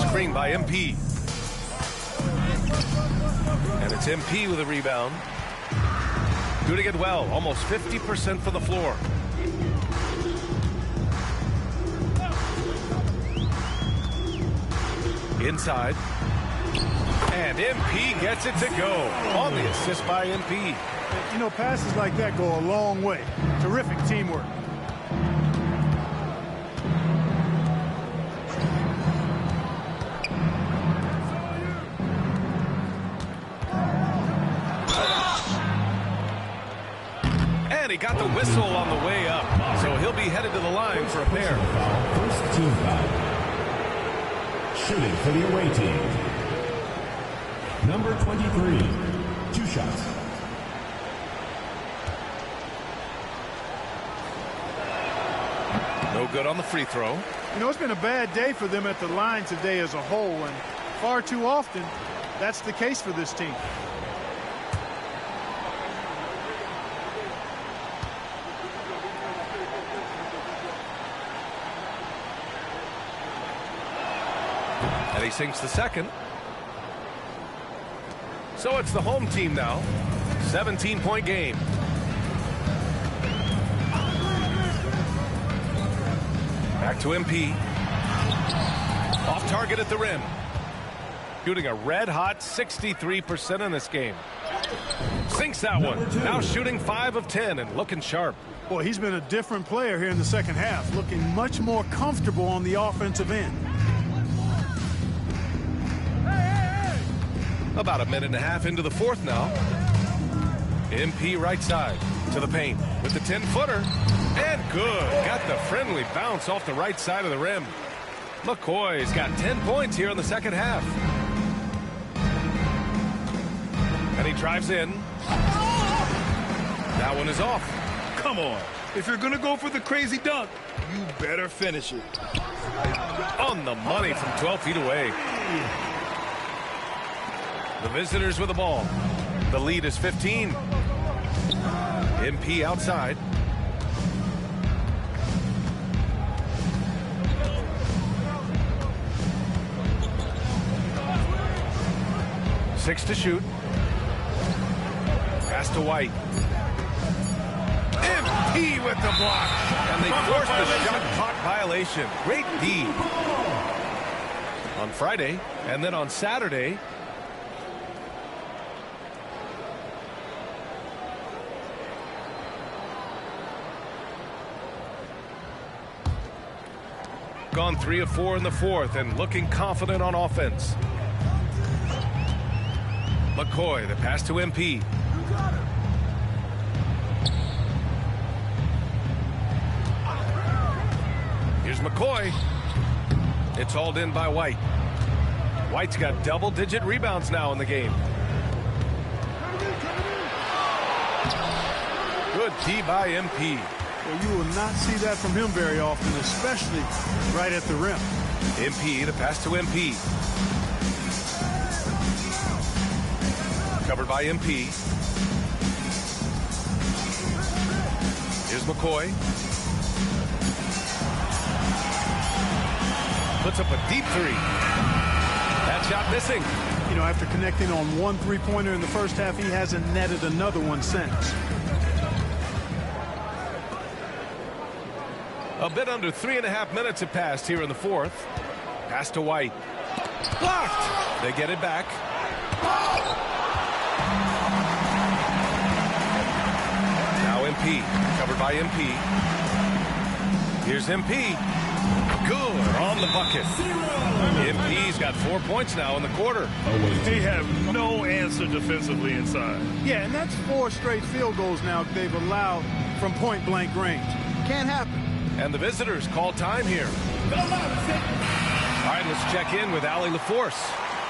Screen by MP. And it's MP with a rebound. Doing it well, almost 50% for the floor. Inside. And MP gets it to go on the assist by MP. You know, passes like that go a long way. Terrific teamwork. And he got the whistle on the way up, so he'll be headed to the line for a pair. First team foul. Shooting for the away team. Number 23, 2 shots. No good on the free throw. You know, it's been a bad day for them at the line today as a whole, and far too often that's the case for this team. And he sinks the second. So it's the home team now. 17-point game. Back to MP. Off target at the rim. Shooting a red-hot 63% in this game. Sinks that one. Now shooting 5 of 10 and looking sharp. Boy, he's been a different player here in the second half, looking much more comfortable on the offensive end. About a minute and a half into the fourth now. MP right side to the paint with the 10-footer. And good. Got the friendly bounce off the right side of the rim. McCoy's got 10 points here in the second half. And he drives in. That one is off. Come on. If you're going to go for the crazy dunk, you better finish it. On the money from 12 feet away. The visitors with the ball. The lead is 15. MP outside. Six to shoot. Pass to White. MP with the block. And they forced the shot clock violation. Great D. On Friday, and then on Saturday, gone 3 of 4 in the fourth and looking confident on offense. McCoy, the pass to MP. Here's McCoy. It's hauled in by White. White's got double-digit rebounds now in the game. Good D by MP. Well, you will not see that from him very often, especially right at the rim. MP, the pass to MP. Covered by MP. Here's McCoy. Puts up a deep three. That shot missing. You know, after connecting on one three-pointer in the first half, he hasn't netted another one since. A bit under 3.5 minutes have passed here in the fourth. Pass to White. Blocked. They get it back. Now MP. Covered by MP. Here's MP. Good on the bucket. MP's got 4 points now in the quarter. They have no answer defensively inside. Yeah, and that's 4 straight field goals now they've allowed from point-blank range. Can't happen. And the visitors call time here. All right, let's check in with Allie LaForce.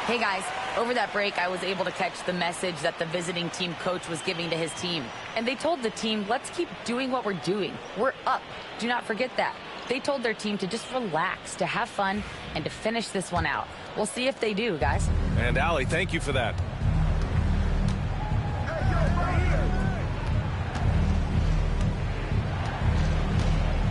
Hey, guys. Over that break, I was able to catch the message that the visiting team coach was giving to his team. And they told the team, let's keep doing what we're doing. We're up. Do not forget that. They told their team to just relax, to have fun, and to finish this one out. We'll see if they do, guys. And Allie, thank you for that.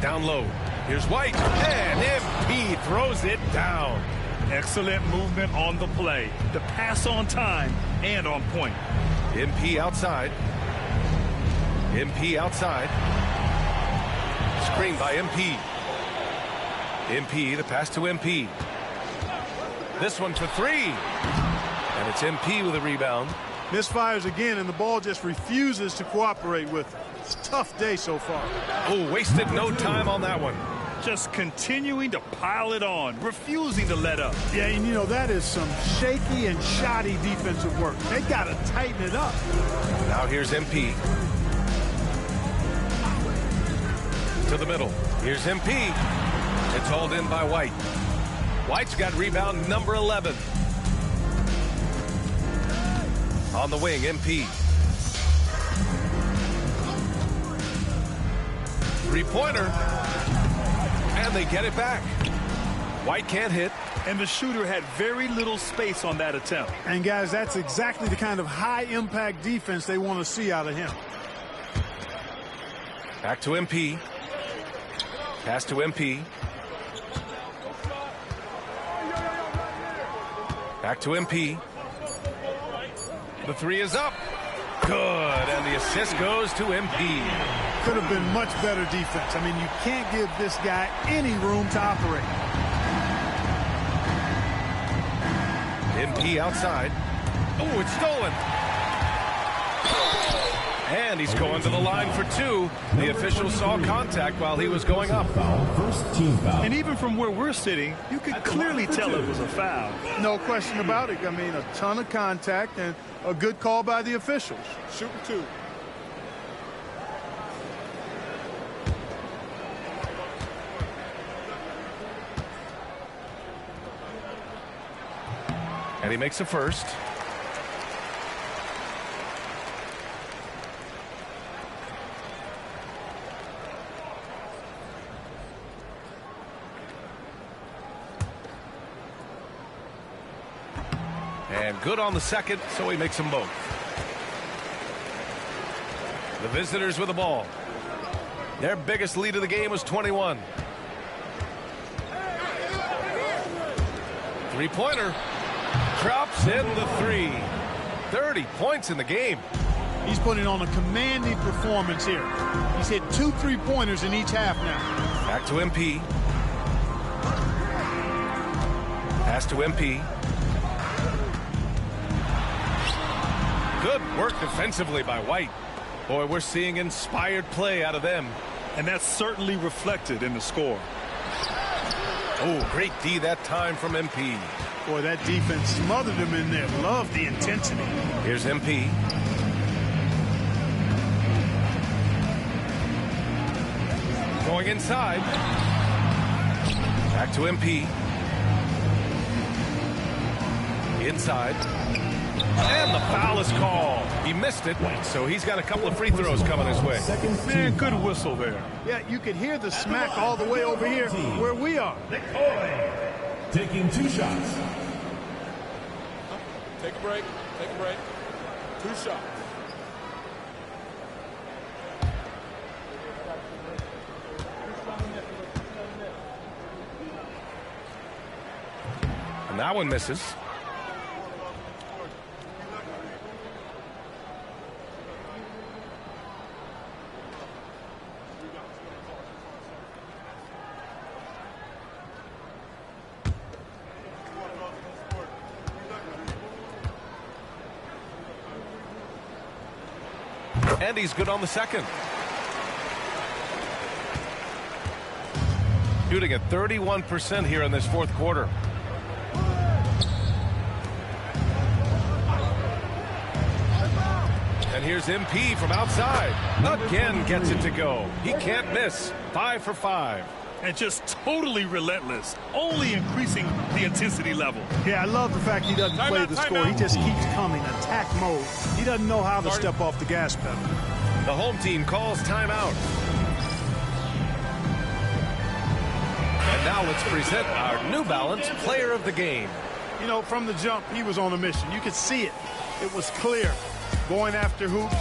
Down low. Here's White. And MP throws it down. Excellent movement on the play. The pass on time and on point. MP outside. MP outside. Screen by MP. MP, the pass to MP. This one for 3. And it's MP with a rebound. Misfires again, and the ball just refuses to cooperate with it. It's a tough day so far. Oh, wasted no time on that one. Just continuing to pile it on, refusing to let up. Yeah, and you know, that is some shaky and shoddy defensive work. They got to tighten it up. Now here's MP. To the middle. Here's MP. It's hauled in by White. White's got rebound number 11. On the wing, MP. Three-pointer. And they get it back. White can't hit. And the shooter had very little space on that attempt. And, guys, that's exactly the kind of high-impact defense they want to see out of him. Back to MP. Pass to MP. Back to MP. The three is up. Good. And the assist goes to MP. Could have been much better defense. I mean, you can't give this guy any room to operate. MP outside. Oh, it's stolen. And he's going to the line for 2. The official saw contact while he was going up. First team foul. And even from where we're sitting, you could clearly tell it was a foul. No question about it. I mean, a ton of contact and a good call by the officials. Shooting 2. And he makes a first. And And good on the second, so he makes them both. The visitors with the ball. Their biggest lead of the game was 21. Three-pointer. Drops in the three. 30 points in the game. He's putting on a commanding performance here. He's hit 2 3-pointers in each half now. Back to MP. Pass to MP. Good work defensively by White. Boy, we're seeing inspired play out of them. And that's certainly reflected in the score. Oh, great D that time from MP. Boy, that defense smothered him in there. Love the intensity. Here's MP. Going inside. Back to MP. Inside. And the foul is called. He missed it, so he's got a couple of free throws coming his way. Man, good whistle there. Yeah, you could hear the smack all the way over here where we are. Taking 2 shots. Take a break. Take a break. 2 shots. And that one misses. And he's good on the second. Shooting at 31% here in this fourth quarter. And here's MP from outside. Again gets it to go. He can't miss. 5 for 5. And just totally relentless, only increasing the intensity level. Yeah, I love the fact he doesn't play the score. He just keeps coming, attack mode. He doesn't know how to step off the gas pedal. The home team calls timeout. And now let's present our New Balance Player of the Game. You know, from the jump, he was on a mission. You could see it. It was clear. Going after hoops,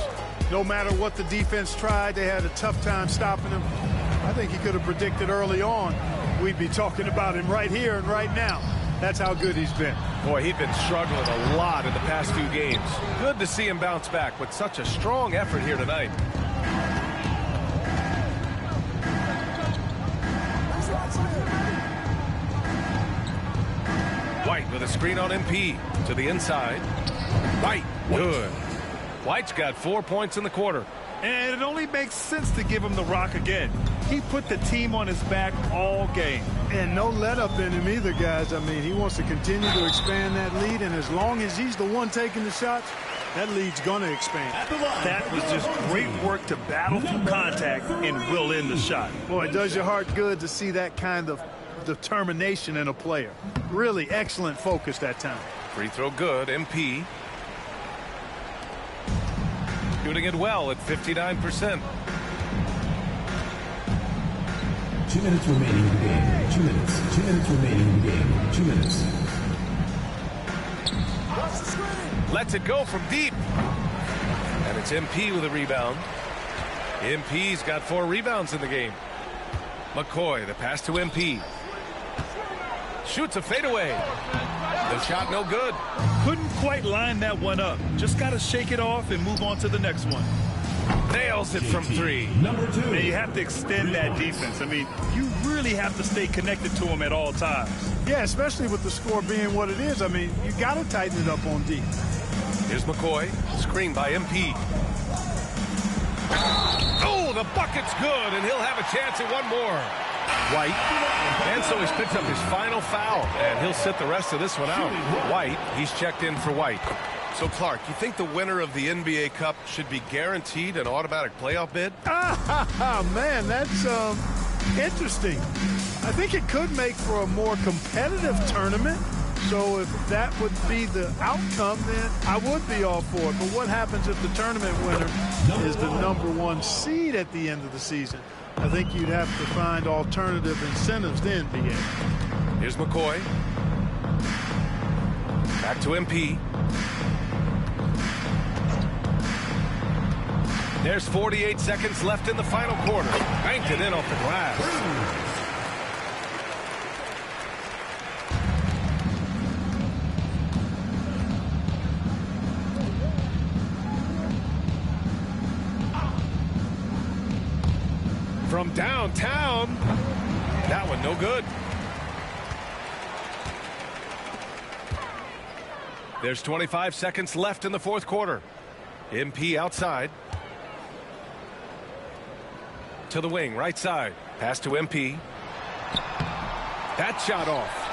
no matter what the defense tried, they had a tough time stopping him. I think he could have predicted early on we'd be talking about him right here and right now. That's how good he's been. Boy, he'd been struggling a lot in the past few games. Good to see him bounce back with such a strong effort here tonight. White with a screen on MP to the inside. White, good. White's got 4 points in the quarter. And it only makes sense to give him the rock again. He put the team on his back all game. And no let up in him either, guys. I mean, he wants to continue to expand that lead, and as long as he's the one taking the shots, that lead's going to expand. That was just great work to battle through contact and will in the shot. Boy, it does your heart good to see that kind of determination in a player. Really excellent focus that time. Free throw good, MP. Shooting it well at 59%. 2 minutes remaining in the game. 2 minutes. 2 minutes remaining in the game. 2 minutes. Lets it go from deep. And it's MP with a rebound. MP's got 4 rebounds in the game. McCoy, the pass to MP. Shoots a fadeaway. The shot no good. Couldn't quite line that one up. Just got to shake it off and move on to the next one. Nails it from 3. Number 2. And you have to extend that defense. I mean, you really have to stay connected to him at all times. Yeah, especially with the score being what it is. I mean, you got to tighten it up on D. Here's McCoy. Screen by MP. Oh, the bucket's good, and he'll have a chance at one more. White. And so he's picked up his final foul, and he'll sit the rest of this one out. White, he's checked in for White. So, Clark, you think the winner of the NBA Cup should be guaranteed an automatic playoff bid? Man, that's interesting. I think it could make for a more competitive tournament. So if that would be the outcome, then I would be all for it. But what happens if the tournament winner is the #1 seed at the end of the season? I think you'd have to find alternative incentives then, BA. Here's McCoy. Back to MP. There's 48 seconds left in the final quarter. Banked it in off the glass. From downtown. That one no good. There's 25 seconds left in the fourth quarter. MP outside. To the wing, right side. Pass to MP. That shot off.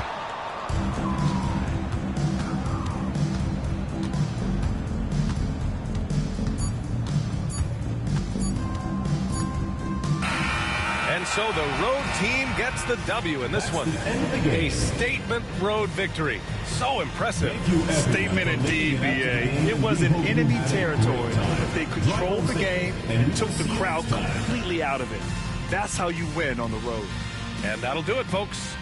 And so the road team gets the W in this one. A statement road victory. So impressive. Statement indeed, BA. It was in enemy territory, but they controlled the game and took the crowd completely out of it. That's how you win on the road. And that'll do it, folks.